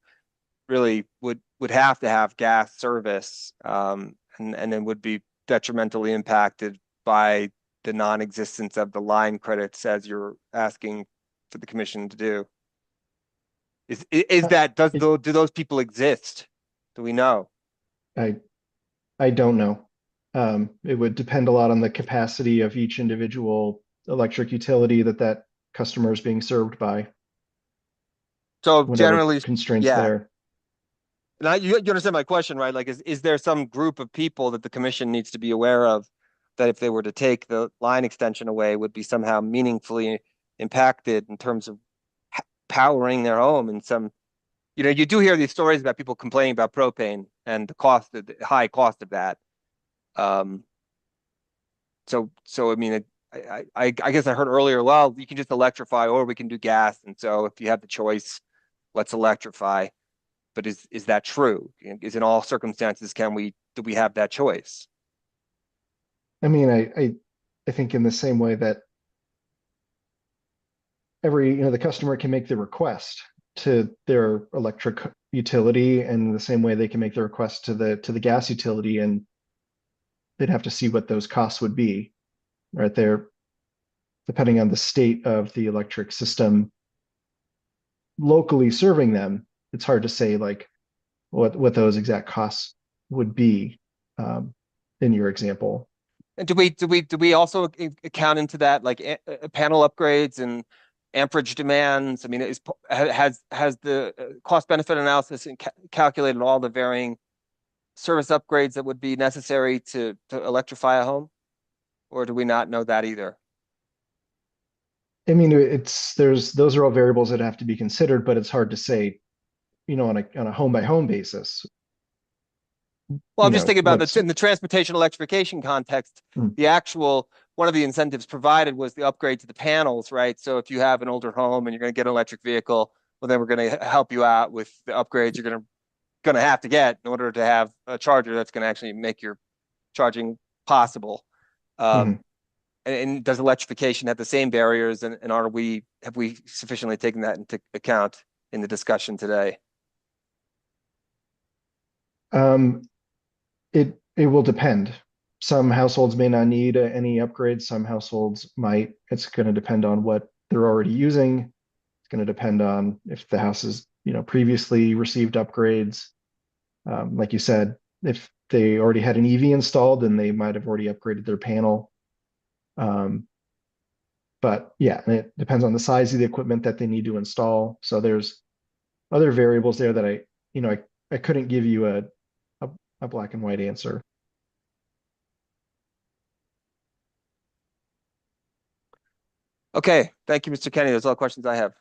really would have to have gas service, and then would be detrimentally impacted by the non-existence of the line credits as you're asking for the commission to do? Do those people exist? Do we know? I don't know. It would depend a lot on the capacity of each individual electric utility that customer is being served by. So Whatever generally, constraints yeah. there. And you understand my question, right? Like, is there some group of people that the commission needs to be aware of that if they were to take the line extension away would be somehow meaningfully impacted in terms of powering their home? And you do hear these stories about people complaining about propane and the high cost of that. So I mean, I guess I heard earlier, well, you can just electrify or we can do gas. And so if you have the choice, let's electrify. But is that true? Is in all circumstances, do we have that choice? I mean, I think in the same way that the customer can make the request to their electric utility, and in the same way they can make the request to the gas utility, and they'd have to see what those costs would be right there, depending on the state of the electric system locally serving them. It's hard to say like what those exact costs would be in your example. And do we also account into that like panel upgrades and amperage demands? I mean, has the cost benefit analysis calculated all the varying service upgrades that would be necessary to electrify a home, or do we not know that either? I mean, those are all variables that have to be considered, but it's hard to say, on a home by home basis. Well, I'm just thinking about in the transportation electrification context, one of the incentives provided was the upgrade to the panels, right? So if you have an older home and you're going to get an electric vehicle, well, then we're going to help you out with the upgrades you're going to have to get in order to have a charger that's going to actually make your charging possible. And does electrification have the same barriers? And have we sufficiently taken that into account in the discussion today? It will depend. Some households may not need any upgrades. Some households might. It's going to depend on what they're already using. It's going to depend on if the house has, previously received upgrades. Like you said, if they already had an EV installed, then they might have already upgraded their panel. But yeah, it depends on the size of the equipment that they need to install. So there's other variables there that I couldn't give you a black and white answer. Okay, thank you, Mr. Kenny. Those are all the questions I have.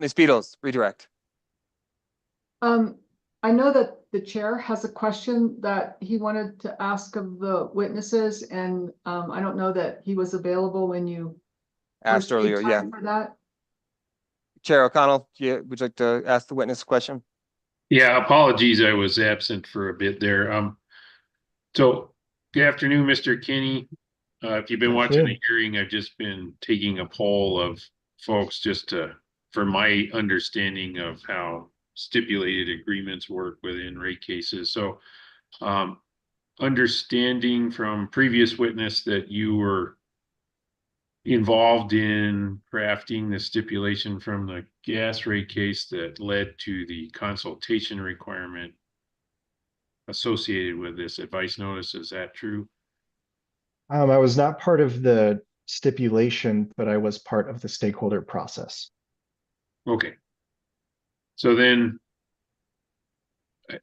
Ms. Beatles, redirect. I know that the chair has a question that he wanted to ask of the witnesses, and I don't know that he was available when you asked earlier. Yeah. For that. Chair O'Connell, would you like to ask the witness a question? Yeah, apologies, I was absent for a bit there. So good afternoon, Mr. Kenny. If you've been watching the hearing, I've just been taking a poll of folks for my understanding of how stipulated agreements work within rate cases. So understanding from previous witness that you were involved in crafting the stipulation from the gas rate case that led to the consultation requirement associated with this advice notice. Is that true? I was not part of the stipulation, but I was part of the stakeholder process. Okay. So then,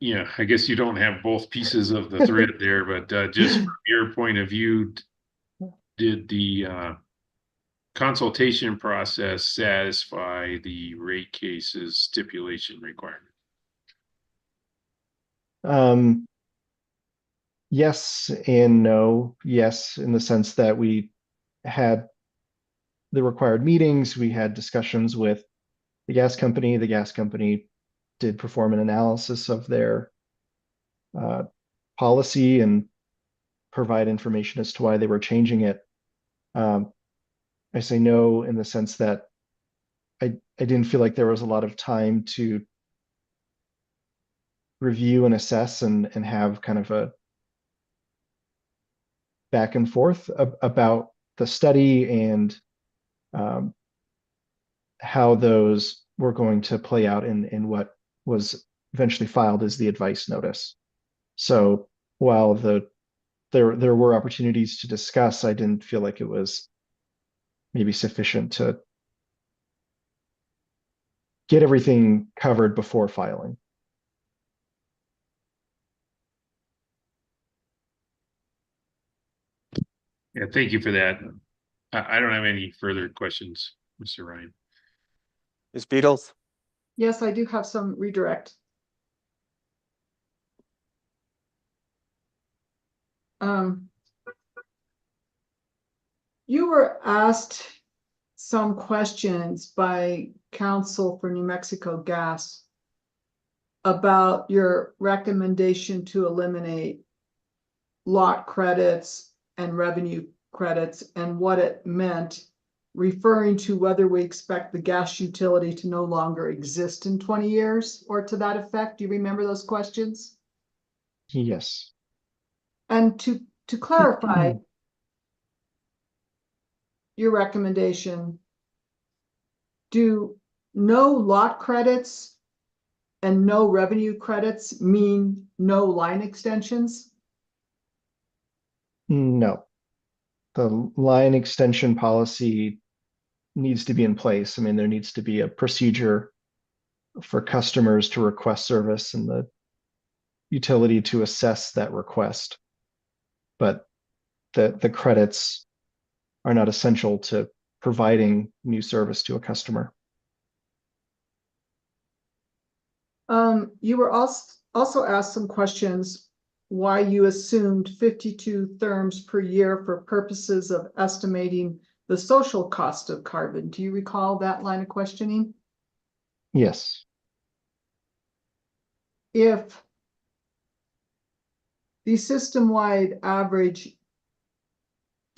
I guess you don't have both pieces of the thread there, but just from your point of view, did the consultation process satisfy the rate case's stipulation requirement? Yes and no. Yes, in the sense that we had the required meetings. We had discussions with the gas company. The gas company did perform an analysis of their policy and provide information as to why they were changing it. I say no in the sense that I didn't feel like there was a lot of time to review and assess and have kind of a back and forth about the study and how those were going to play out in what was eventually filed as the advice notice. So while there were opportunities to discuss, I didn't feel like it was maybe sufficient to get everything covered before filing. Yeah, thank you for that. I don't have any further questions, Mr. Ryan. Ms. Beatles? Yes, I do have some redirect. You were asked some questions by counsel for New Mexico Gas about your recommendation to eliminate lot credits and revenue credits and what it meant, referring to whether we expect the gas utility to no longer exist in 20 years or to that effect. Do you remember those questions? Yes. And to clarify your recommendation, do no lot credits and no revenue credits mean no line extensions? No. The line extension policy needs to be in place. I mean, there needs to be a procedure for customers to request service and the utility to assess that request. But the credits are not essential to providing new service to a customer. You were also asked some questions why you assumed 52 therms per year for purposes of estimating the social cost of carbon. Do you recall that line of questioning? Yes. If the system-wide average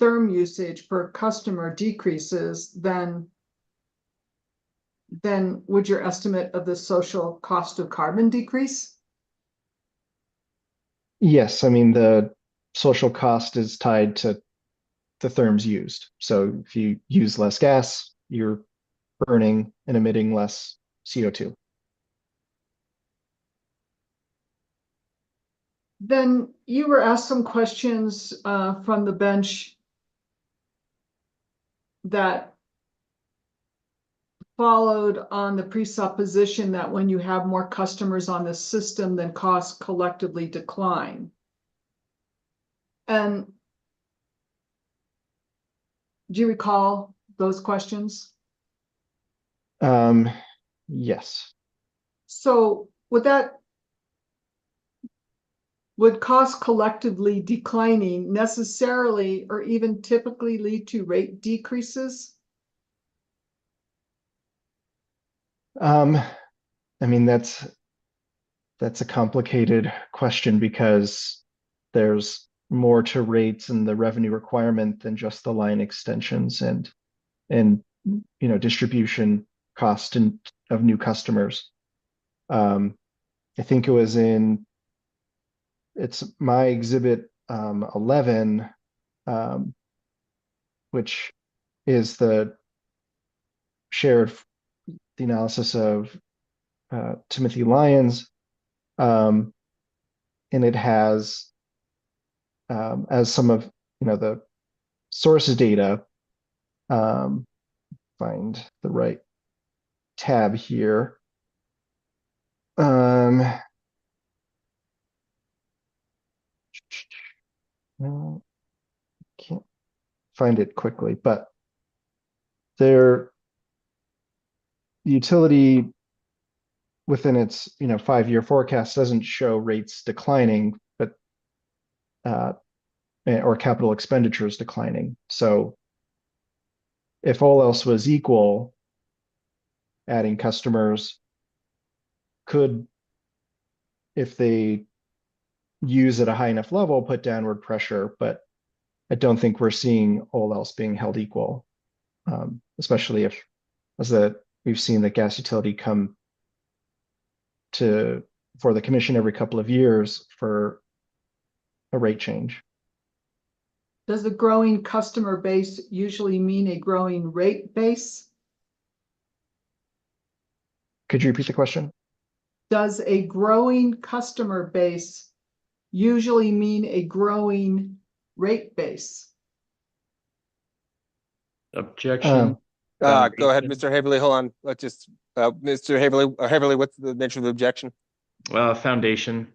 therm usage per customer decreases, then would your estimate of the social cost of carbon decrease? Yes, I mean, the social cost is tied to the therms used. So if you use less gas, you're burning and emitting less CO2. Then you were asked some questions from the bench that followed on the presupposition that when you have more customers on the system, then costs collectively decline. And do you recall those questions? Yes. So would costs collectively declining necessarily or even typically lead to rate decreases? I mean, that's a complicated question because there's more to rates and the revenue requirement than just the line extensions and distribution cost of new customers. I think it was it's my exhibit 11, which is the shared the analysis of Timothy Lyons, and it has as some of the sources data. Find the right tab here. No, can't find it quickly, but the utility within its 5-year forecast doesn't show rates declining, but or capital expenditures declining. So if all else was equal, adding customers could, if they use at a high enough level, put downward pressure, but I don't think we're seeing all else being held equal, especially if, we've seen the gas utility come for the commission every couple of years for a rate change. Does a growing customer base usually mean a growing rate base? Could you repeat the question? Does a growing customer base usually mean a growing rate base? Objection. Go ahead, Mr. Haverly. Hold on. Let's just, Mr. Haverly, what's the nature of the objection? Foundation,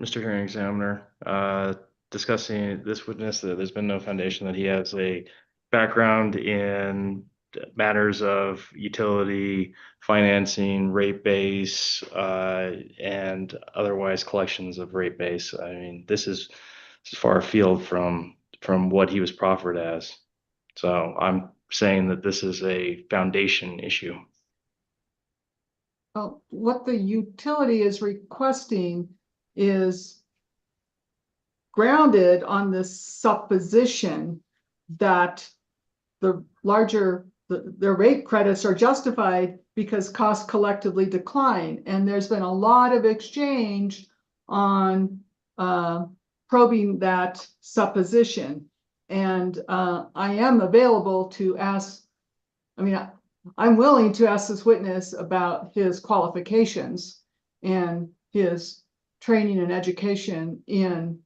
Mr. Hearing Examiner, discussing this witness that there's been no foundation that he has a background in matters of utility, financing, rate base, and otherwise collections of rate base. I mean, this is far afield from what he was proffered as. So I'm saying that this is a foundation issue. Well, what the utility is requesting is grounded on this supposition that their rate credits are justified because costs collectively decline. And there's been a lot of exchange on probing that supposition. And I am available to ask, I'm willing to ask this witness about his qualifications and his training and education in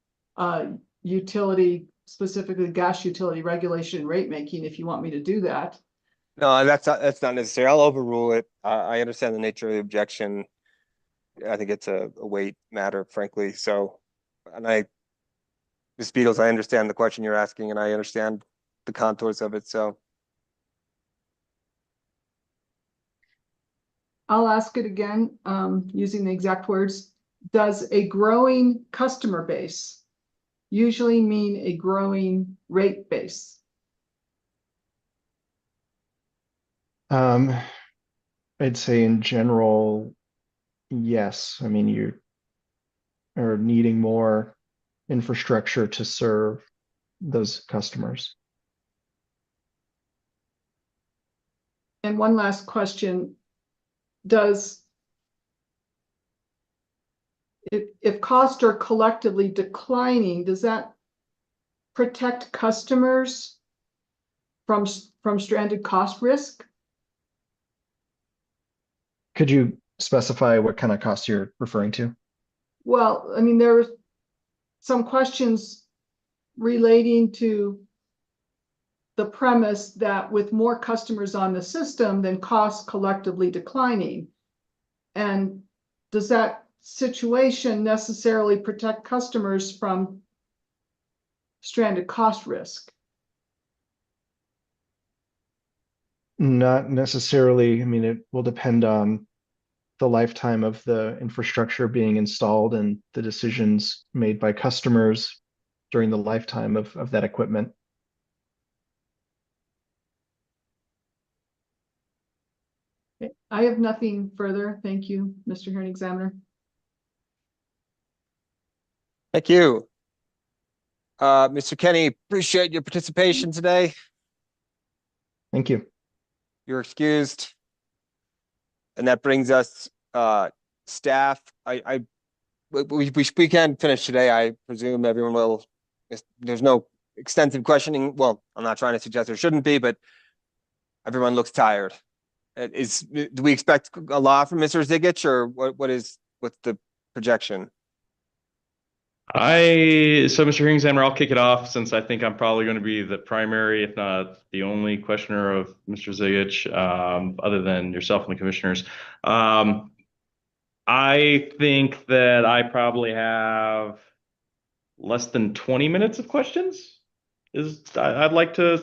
utility, specifically gas utility regulation and rate making, if you want me to do that. No, that's not necessary. I'll overrule it. I understand the nature of the objection. I think it's a weight matter, frankly. So, Ms. Beatles, I understand the question you're asking, and I understand the contours of it. So, I'll ask it again, using the exact words. Does a growing customer base usually mean a growing rate base? I'd say in general, yes. I mean, you are needing more infrastructure to serve those customers. And one last question. If costs are collectively declining, does that protect customers from stranded cost risk? Could you specify what kind of costs you're referring to? Well, I mean, there are some questions relating to the premise that with more customers on the system, then costs collectively declining. And does that situation necessarily protect customers from stranded cost risk? Not necessarily. I mean, it will depend on the lifetime of the infrastructure being installed and the decisions made by customers during the lifetime of that equipment. I have nothing further. Thank you, Mr. Hearing Examiner. thank you. Mr. Kenny, appreciate your participation today. Thank you. You're excused. And that brings us, staff. We can finish today. I presume everyone will. There's no extensive questioning. Well, I'm not trying to suggest there shouldn't be, but everyone looks tired. Do we expect a lot from Mr. Zigich, or what's the projection? So Mr. Hearing Examiner, I'll kick it off since I think I'm probably going to be the primary, if not the only questioner of Mr. Zigich, other than yourself and the commissioners. I think that I probably have less than 20 minutes of questions. I'd like to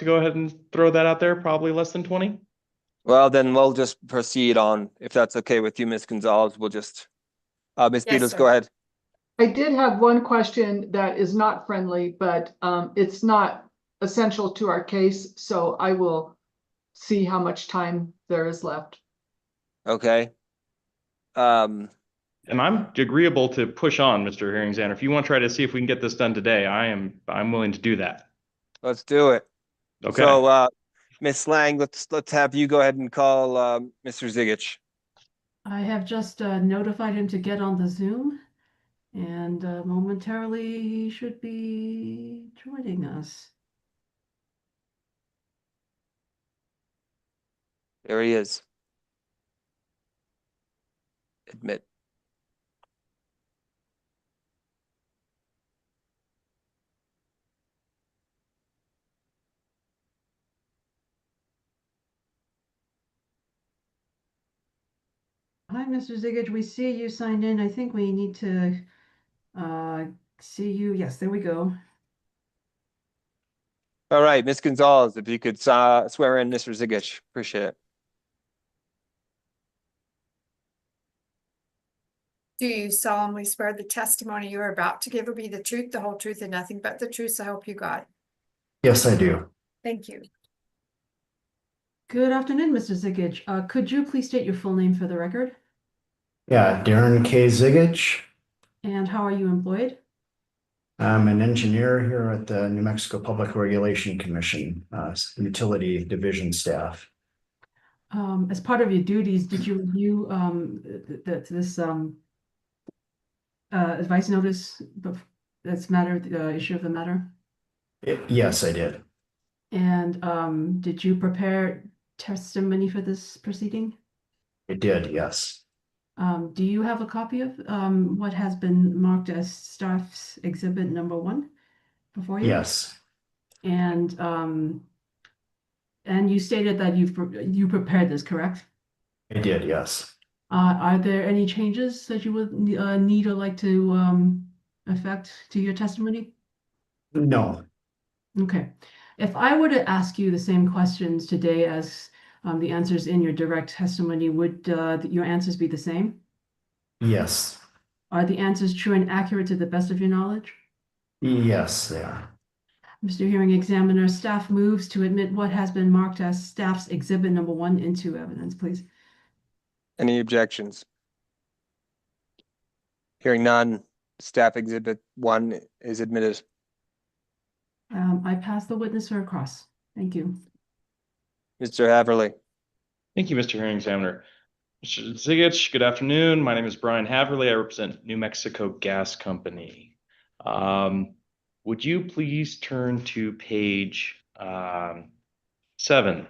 go ahead and throw that out there, probably less than 20. Well, then we'll just proceed on, if that's okay with you, Ms. Gonzalez. We'll just, Ms. Yes, Beatles, sir. go ahead. I did have one question that is not friendly, but it's not essential to our case, so I will see how much time there is left. Okay. Um, And I'm agreeable to push on, Mr. Herringsander. If you want to try to see if we can get this done today, I'm willing to do that. let's do it. Okay. So, Ms. Lang, let's have you go ahead and call, Mr. Zigich. I have just notified him to get on the Zoom, and momentarily he should be joining us. There he is. Admit. Hi, Mr. Zigich. We see you signed in. I think we need to see you. Yes, there we go. All right, Ms. Gonzalez, if you could swear in Mr. Zigich, appreciate it. Do you solemnly swear the testimony you are about to give will be the truth, the whole truth, and nothing but the truth, so help you God? Yes, I do. Thank you. Good afternoon, Mr. Zigich. Could you please state your full name for the record? Yeah, Darren K. Zigich. And how are you employed? I'm an engineer here at the New Mexico Public Regulation Commission, utility division staff. As part of your duties, did you review this advice notice that's the issue of the matter? Yes, I did. And did you prepare testimony for this proceeding? I did, yes. Do you have a copy of what has been marked as staff's exhibit number 1 before you? Yes. And you stated that you prepared this, correct? I did, yes. Are there any changes that you would need or like to affect to your testimony? No. Okay. If I were to ask you the same questions today as the answers in your direct testimony, would your answers be the same? Yes. Are the answers true and accurate to the best of your knowledge? Yes, they are. Mr. Hearing Examiner, staff moves to admit what has been marked as staff's exhibit number 1 into evidence, please. Any objections? Hearing none, staff exhibit 1 is admitted. I pass the witnesser across. Thank you. Mr. Haverly. Thank you, Mr. Hearing Examiner. Mr. Zigich, good afternoon. My name is Brian Haverly. I represent New Mexico Gas Company. Would you please turn to page 7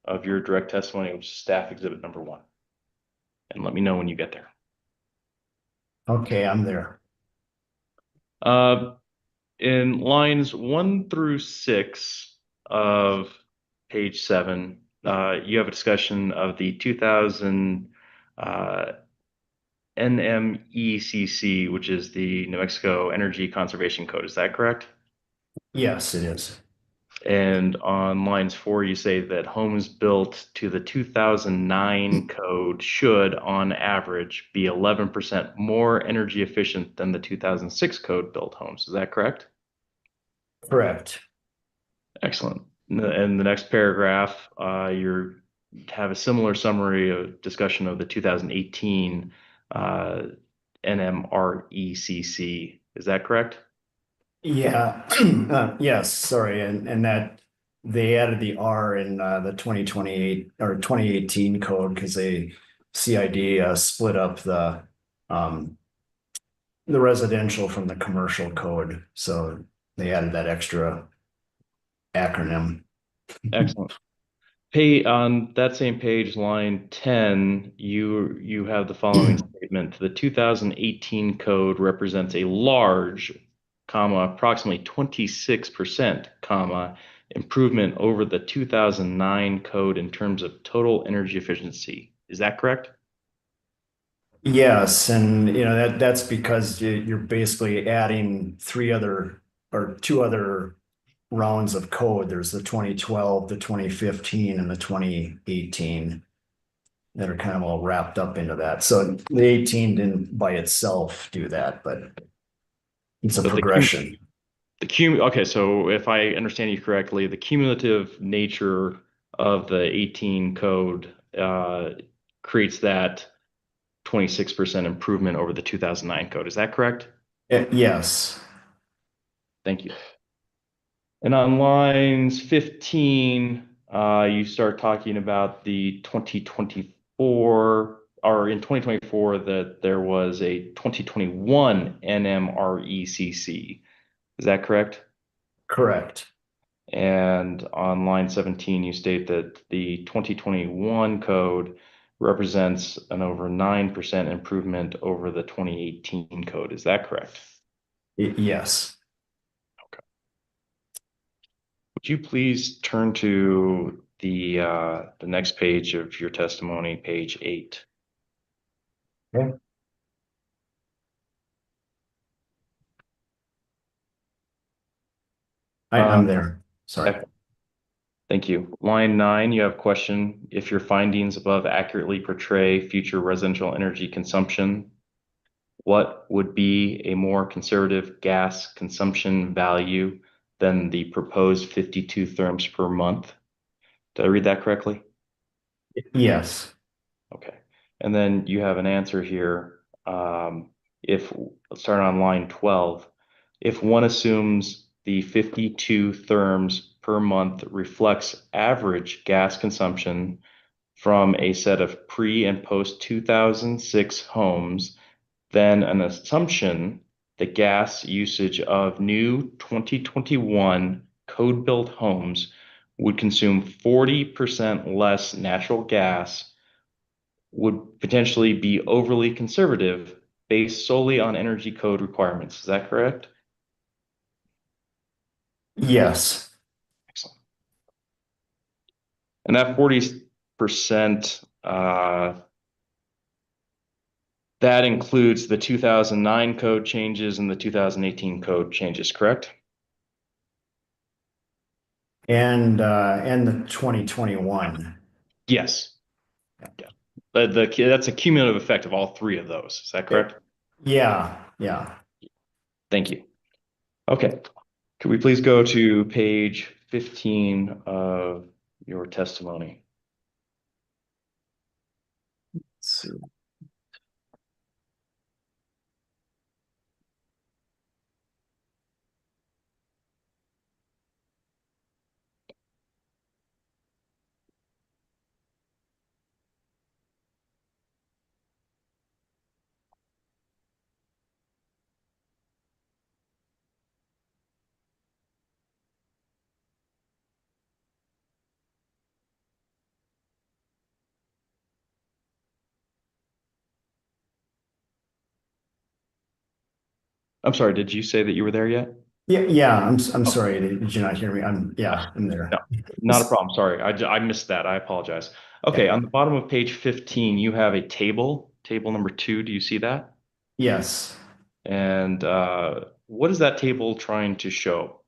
of your direct testimony, which is staff exhibit number 1, and let me know when you get there. Okay, I'm there. In lines 1 through 6 of page 7, you have a discussion of the 2000 NMECC, which is the New Mexico Energy Conservation Code. Is that correct? Yes, it is. And on lines 4, you say that homes built to the 2009 code should, on average, be 11% more energy efficient than the 2006 code built homes. Is that correct? Correct. Excellent. And the next paragraph, you have a similar summary of discussion of the 2018 NMRECC. Is that correct? Yeah, yes, sorry, and that they added the R in the 2028 or 2018 code because CID split up the residential from the commercial code, so they added that extra acronym. Excellent. On that same page, line 10, you have the following statement: the 2018 code represents a large, approximately 26%, improvement over the 2009 code in terms of total energy efficiency. Is that correct? Yes, and that's because you're basically adding two other rounds of code. There's the 2012, the 2015, and the 2018 that are kind of all wrapped up into that. So the 18 didn't by itself do that, but it's a progression. Okay, so if I understand you correctly, the cumulative nature of the 18 code creates that 26% improvement over the 2009 code. Is that correct? Yes. Thank you. And on lines 15, you start talking about the 2024, or in 2024, that there was a 2021 NMRECC. Is that correct? Correct. And on line 17, you state that the 2021 code represents an over 9% improvement over the 2018 code. Is that correct? Yes. Would you please turn to the next page of your testimony, page 8? Okay. I'm there. Sorry. Thank you. Line 9, you have a question. If your findings above accurately portray future residential energy consumption, what would be a more conservative gas consumption value than the proposed 52 therms per month? Did I read that correctly? Yes. Okay. And then you have an answer here. Let's start on line 12. If one assumes the 52 therms per month reflects average gas consumption from a set of pre and post 2006 homes, then an assumption the gas usage of new 2021 code built homes would consume 40% less natural gas would potentially be overly conservative based solely on energy code requirements. Is that correct? Yes. Excellent. And that 40%, that includes the 2009 code changes and the 2018 code changes, correct? And the 2021. Yes. Yeah. That's a cumulative effect of all three of those. Is that correct? Yeah. Yeah. Thank you. Okay. Could we please go to page 15 of your testimony? Let's see. I'm sorry, did you say that you were there yet? Yeah. I'm sorry. Did you not hear me? I'm there. No, not a problem. Sorry. I missed that. I apologize. Okay. On the bottom of page 15, you have a table number 2. Do you see that? Yes. And what is that table trying to show,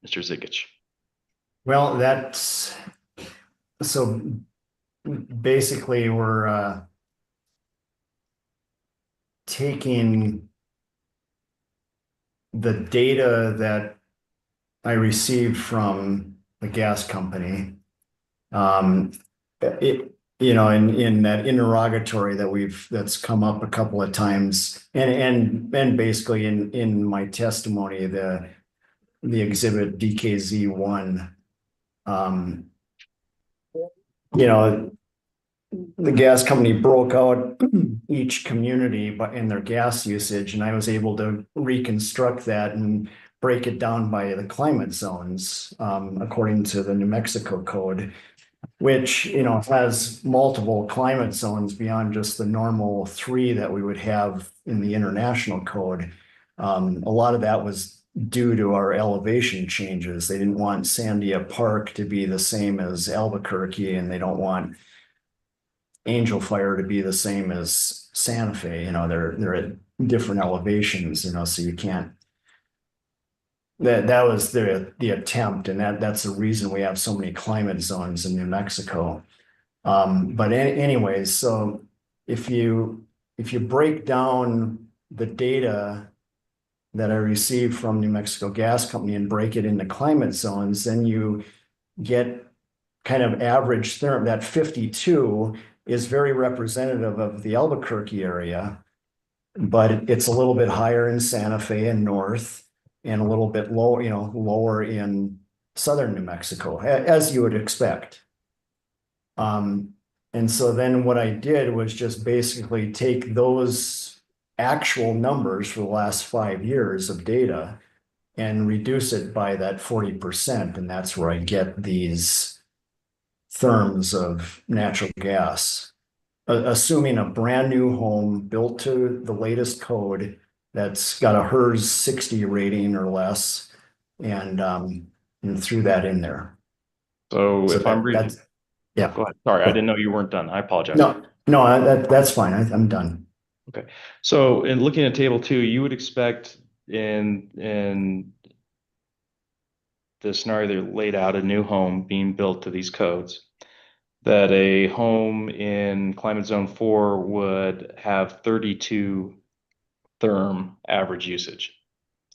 Mr. Zigich? Well, so basically we're taking the data that I received from the gas company, in that interrogatory that's come up a couple of times, and basically in my testimony, the exhibit DKZ1, the gas company broke out each community in their gas usage, and I was able to reconstruct that and break it down by the climate zones, according to the New Mexico code, which, has multiple climate zones beyond just the normal 3 that we would have in the international code. A lot of that was due to our elevation changes. They didn't want Sandia Park to be the same as Albuquerque, and they don't want Angel Fire to be the same as Santa Fe. They're at different elevations, so you can't. That was the attempt, and that's the reason we have so many climate zones in New Mexico. But anyways, so if you break down the data that I received from New Mexico Gas Company and break it into climate zones, then you get kind of average therm, that 52 is very representative of the Albuquerque area, but it's a little bit higher in Santa Fe and north, and a little bit low, lower in southern New Mexico, as you would expect. And so then what I did was just basically take those actual numbers for the last 5 years of data and reduce it by that 40%. And that's where I get these therms of natural gas. Assuming a brand new home built to the latest code that's got a HERS 60 rating or less, and threw that in there. So if I'm reading, yeah, go ahead. Sorry, I didn't know you weren't done. I apologize. No, that's fine. I'm done. Okay. So in looking at table 2, you would expect in the scenario that laid out, a new home being built to these codes, that a home in climate zone 4 would have 32 therm average usage.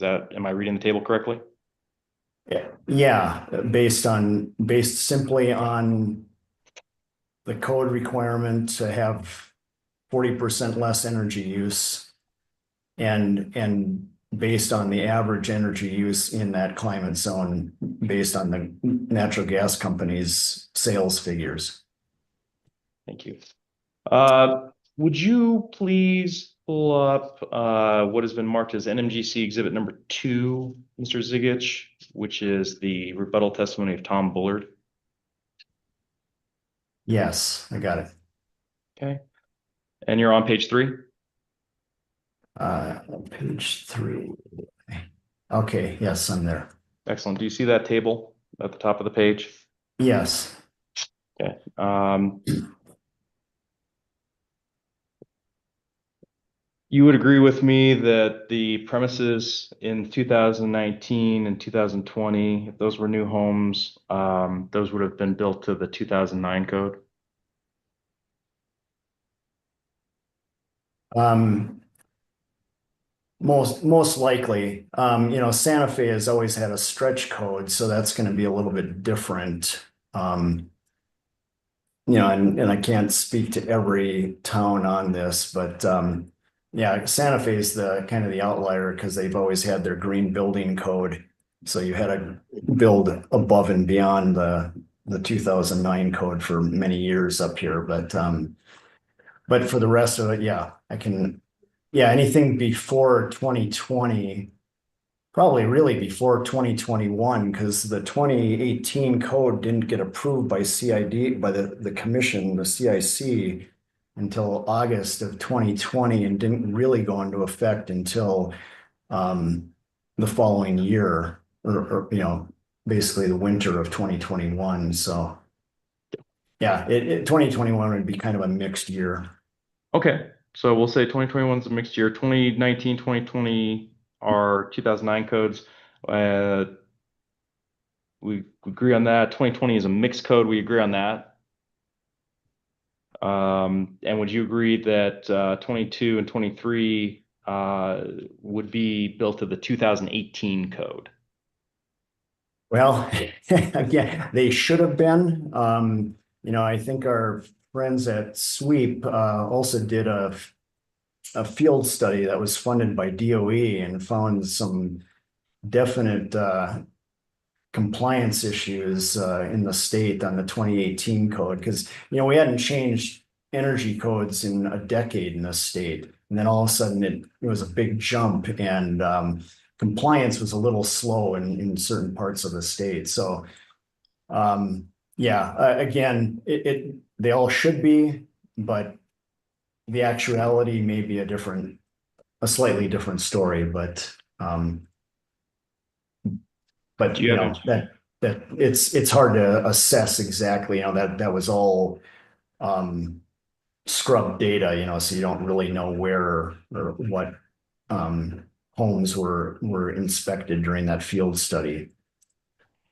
Am I reading the table correctly? Yeah, based simply on the code requirement to have 40% less energy use, and based on the average energy use in that climate zone, based on the natural gas company's sales figures. Thank you. Would you please pull up what has been marked as NMGC exhibit number 2, Mr. Zigich, which is the rebuttal testimony of Tom Bullard? Yes, I got it. Okay. And you're on page 3? Page 3. Okay, yes, I'm there. Excellent. Do you see that table at the top of the page? Yes. Okay. You would agree with me that the premises in 2019 and 2020, if those were new homes, those would have been built to the 2009 code? Most likely. Santa Fe has always had a stretch code, so that's going to be a little bit different. And I can't speak to every town on this, but yeah, Santa Fe is the kind of the outlier because they've always had their green building code. So you had to build above and beyond the 2009 code for many years up here. But for the rest of it, yeah, anything before 2020, probably really before 2021, because the 2018 code didn't get approved by CID, by the commission, the CIC, until August of 2020, and didn't really go into effect until the following year, or basically the winter of 2021. So yeah, 2021 would be kind of a mixed year. Okay, so we'll say 2021 is a mixed year. 2019, 2020 are 2009 codes. We agree on that. 2020 is a mixed code. We agree on that. And would you agree that 22 and 23 would be built to the 2018 code? Well, again, they should have been. I think our friends at SWEEP also did a field study that was funded by DOE and found some definite compliance issues in the state on the 2018 code, because we hadn't changed energy codes in a decade in this state, and then all of a sudden it was a big jump, and compliance was a little slow in certain parts of the state. So yeah, again, they all should be, but the actuality may be a slightly different story. But that it's hard to assess exactly. That was all scrub data. So you don't really know where or what homes were inspected during that field study.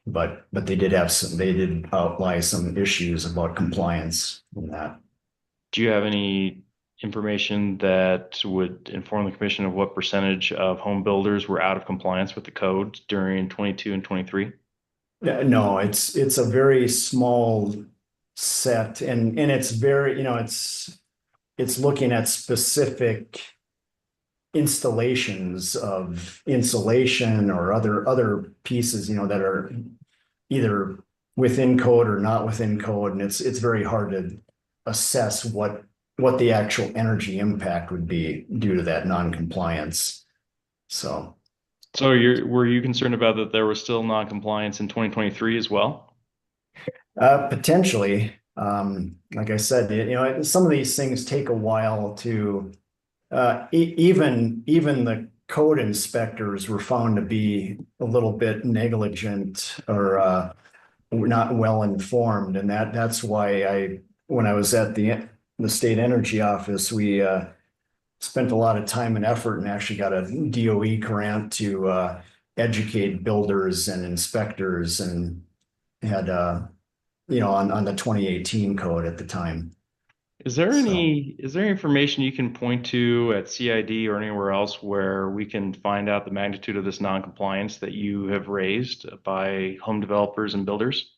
But they did outline some issues about compliance in that. Do you have any information that would inform the commission of what percentage of home builders were out of compliance with the code during 22 and 23? No, it's a very small set and it's very, it's looking at specific installations of insulation or other pieces, that are either within code or not within code. And it's very hard to assess what the actual energy impact would be due to that non-compliance. So were you concerned about that there was still non-compliance in 2023 as well? Potentially, like I said, some of these things take a while to, even the code inspectors were found to be a little bit negligent or not well informed, and that's why when I was at the state energy office, we spent a lot of time and effort and actually got a DOE grant to educate builders and inspectors, and had on the 2018 code at the time. Is there any information you can point to at CID or anywhere else where we can find out the magnitude of this non-compliance that you have raised by home developers and builders?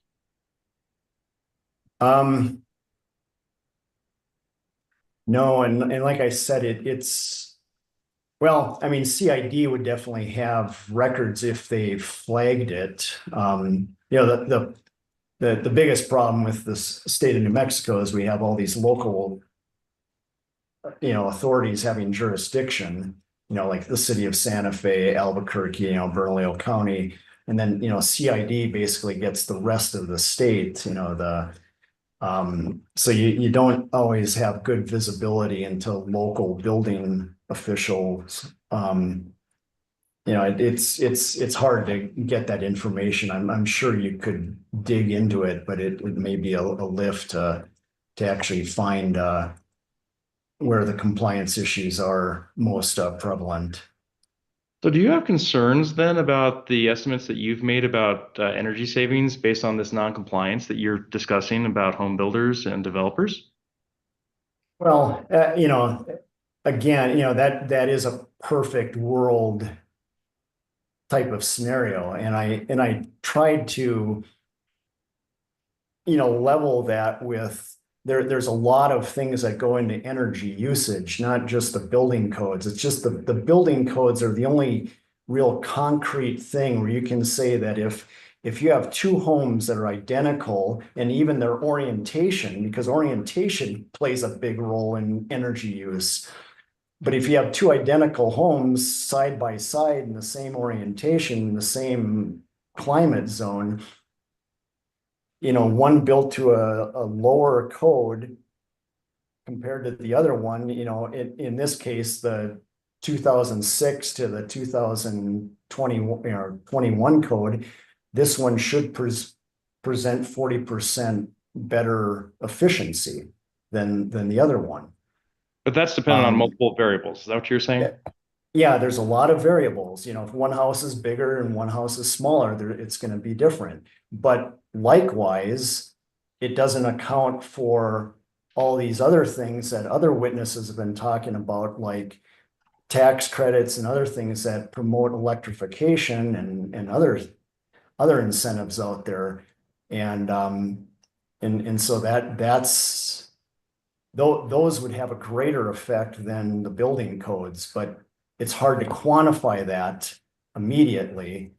No, and like I said, it's, well, I mean, CID would definitely have records if they flagged it. The biggest problem with the state of New Mexico is we have all these local, authorities having jurisdiction, like the city of Santa Fe, Albuquerque, Bernalillo County, and then, CID basically gets the rest of the state, so you don't always have good visibility into local building officials. It's hard to get that information. I'm sure you could dig into it, but it may be a lift to actually find where the compliance issues are most prevalent. So do you have concerns then about the estimates that you've made about energy savings based on this non-compliance that you're discussing about home builders and developers? Well, again, that is a perfect world type of scenario. And I tried to, level that with, there's a lot of things that go into energy usage, not just the building codes. It's just the building codes are the only real concrete thing where you can say that if you have two homes that are identical, and even their orientation, because orientation plays a big role in energy use. But if you have two identical homes side by side in the same orientation, the same climate zone, one built to a lower code compared to the other one, in this case, the 2006 to the 2021 code, this one should present 40% better efficiency than the other one. But that's dependent on multiple variables. Is that what you're saying? Yeah, there's a lot of variables. If one house is bigger and one house is smaller, it's going to be different. But likewise, it doesn't account for all these other things that other witnesses have been talking about, like tax credits and other things that promote electrification and other incentives out there. And so those would have a greater effect than the building codes, but it's hard to quantify that immediately.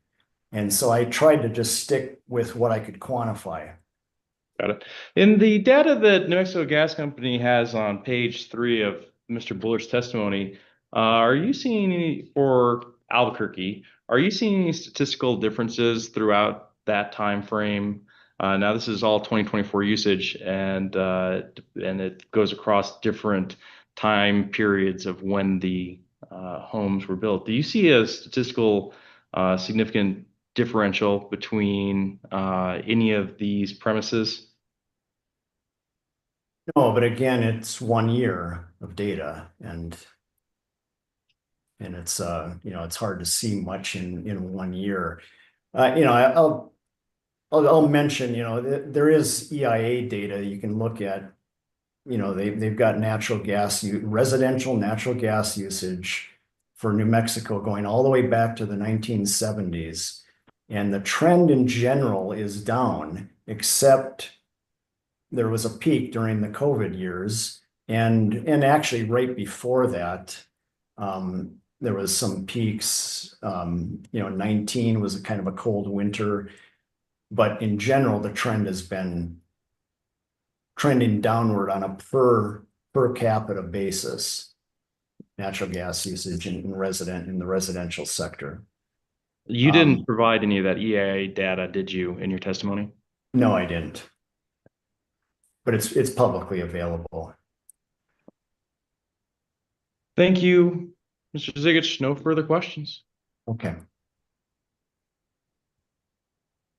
And so I tried to just stick with what I could quantify. Got it. In the data that New Mexico Gas Company has on page 3 of Mr. Buller's testimony, are you seeing any, for Albuquerque, are you seeing any statistical differences throughout that time frame? Now this is all 2024 usage, and it goes across different time periods of when the homes were built. Do you see a statistical significant differential between any of these premises? No, but again, it's 1 year of data, and it's it's hard to see much in 1 year. I'll mention, there is EIA data you can look at. They've got residential natural gas usage for New Mexico going all the way back to the 1970s. And the trend in general is down, except there was a peak during the COVID years. And actually right before that, there was some peaks. 19 was a kind of a cold winter. But in general, the trend has been trending downward on a per capita basis, natural gas usage in the residential sector. You didn't provide any of that EIA data, did you, in your testimony? No, I didn't. But it's publicly available. Thank you, Mr. Zigich. No further questions. Okay.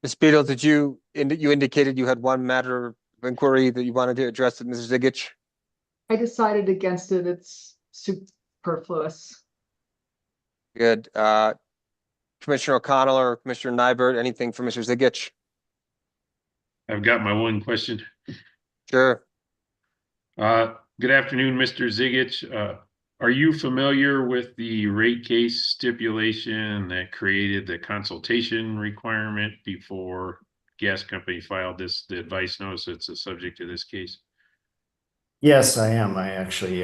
Ms. Beadle, did you indicated you had one matter of inquiry that you wanted to address with Mr. Zigich? I decided against it. It's superfluous. Good. Commissioner O'Connell or Commissioner Nybert, anything for Mr. Zigich? I've got my one question. Sure. Good afternoon, Mr. Zigich. Are you familiar with the rate case stipulation that created the consultation requirement before gas company filed the advice notice that's the subject of this case? Yes, I am. I actually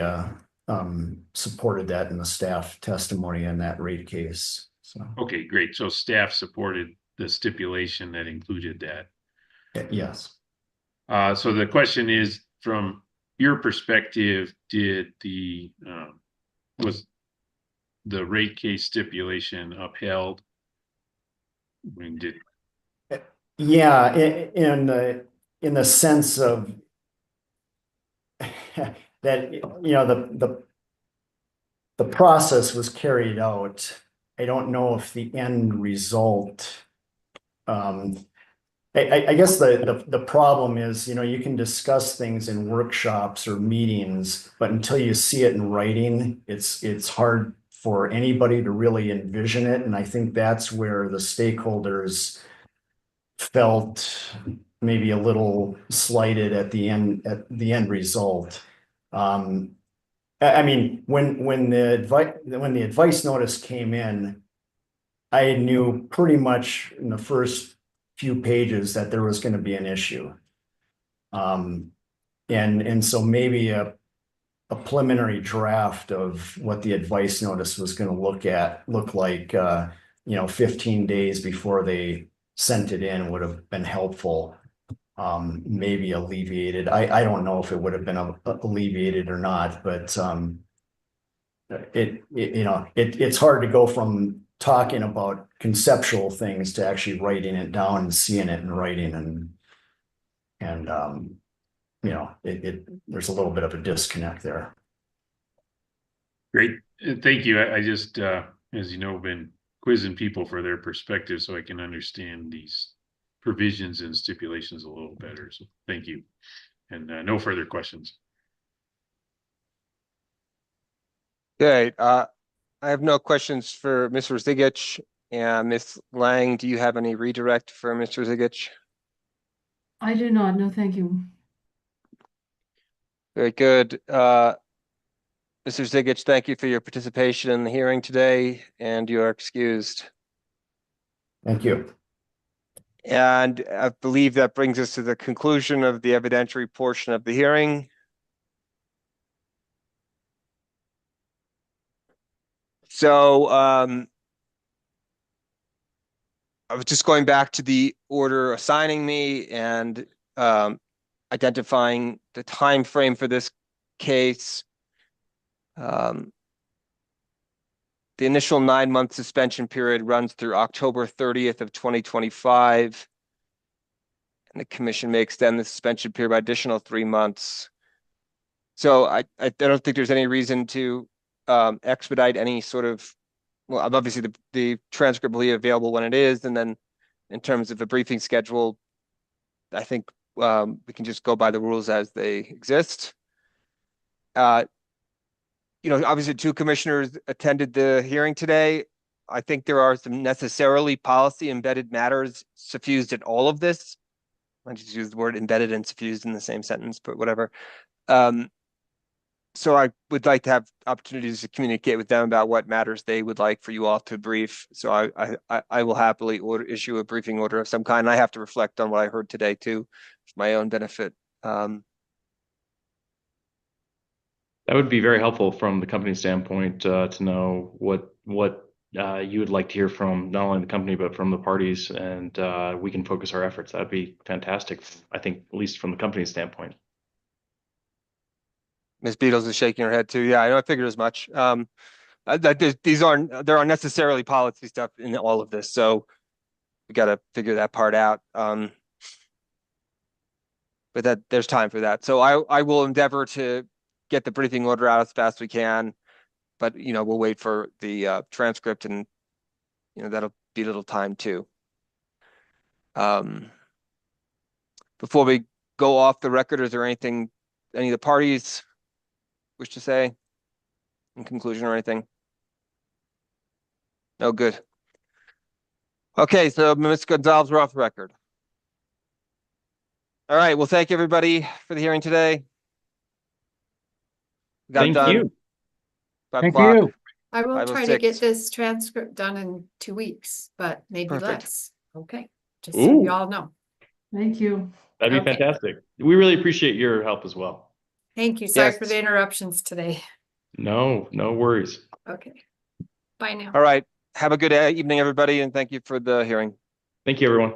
supported that in the staff testimony in that rate case. So Okay, great. So staff supported the stipulation that included that. Yes. So the question is, from your perspective, was the rate case stipulation upheld? I mean, Yeah, in the sense of that, the process was carried out. I don't know if the end result, I guess the problem is, you can discuss things in workshops or meetings, but until you see it in writing, it's hard for anybody to really envision it. And I think that's where the stakeholders felt maybe a little slighted at the end result. I mean, when the advice notice came in, I knew pretty much in the first few pages that there was going to be an issue. And so maybe a preliminary draft of what the advice notice was going to look like 15 days before they sent it in would have been helpful. Maybe alleviated. I don't know if it would have been alleviated or not, but it's hard to go from talking about conceptual things to actually writing it down and seeing it in writing, and there's a little bit of a disconnect there. Great, thank you. I just, as you know, been quizzing people for their perspective so I can understand these provisions and stipulations a little better. So thank you, and no further questions. Okay, I have no questions for Mr. Zigich. And Ms. Lang, do you have any redirect for Mr. Zigich? I do not. No, thank you. Very good. Mr. Zigich, thank you for your participation in the hearing today, and you are excused. Thank you. And I believe that brings us to the conclusion of the evidentiary portion of the hearing. So I was just going back to the order assigning me and identifying the time frame for this case. The initial 9-month suspension period runs through October 30th of 2025. And the commission may extend the suspension period by additional 3 months. So I don't think there's any reason to expedite any sort of, well, obviously the transcript will be available when it is. And then in terms of a briefing schedule, I think we can just go by the rules as they exist. Obviously 2 commissioners attended the hearing today. I think there are some necessarily policy embedded matters suffused in all of this. I just use the word embedded and suffused in the same sentence, but whatever. So I would like to have opportunities to communicate with them about what matters they would like for you all to brief. So I will happily issue a briefing order of some kind. I have to reflect on what I heard today too, for my own benefit. That would be very helpful from the company standpoint, to know what you would like to hear from not only the company, but from the parties, and we can focus our efforts. That'd be fantastic, I think, at least from the company standpoint. Ms. Beatles is shaking her head too. Yeah, I know. I figured as much. There aren't necessarily policy stuff in all of this, so we got to figure that part out. But there's time for that. So I will endeavor to get the briefing order out as fast as we can, but we'll wait for the transcript, and that'll be a little time too. Before we go off the record, is there anything any of the parties wish to say in conclusion or anything? No, good. Okay, so Ms. Gonzalez, we're off the record. All right, well, thank you everybody for the hearing today. We got it Thank done. you. 5 Thank o'clock. you. I will try to 5:06. get this transcript done in 2 weeks, but maybe Perfect. less. Okay, just so Ooh. you all know. Thank you. That'd be Okay. fantastic. We really appreciate your help as well. Thank you. Sorry Yes. for the interruptions today. No worries. Okay. Bye now. All right, have a good evening, everybody, and thank you for the hearing. Thank you, everyone.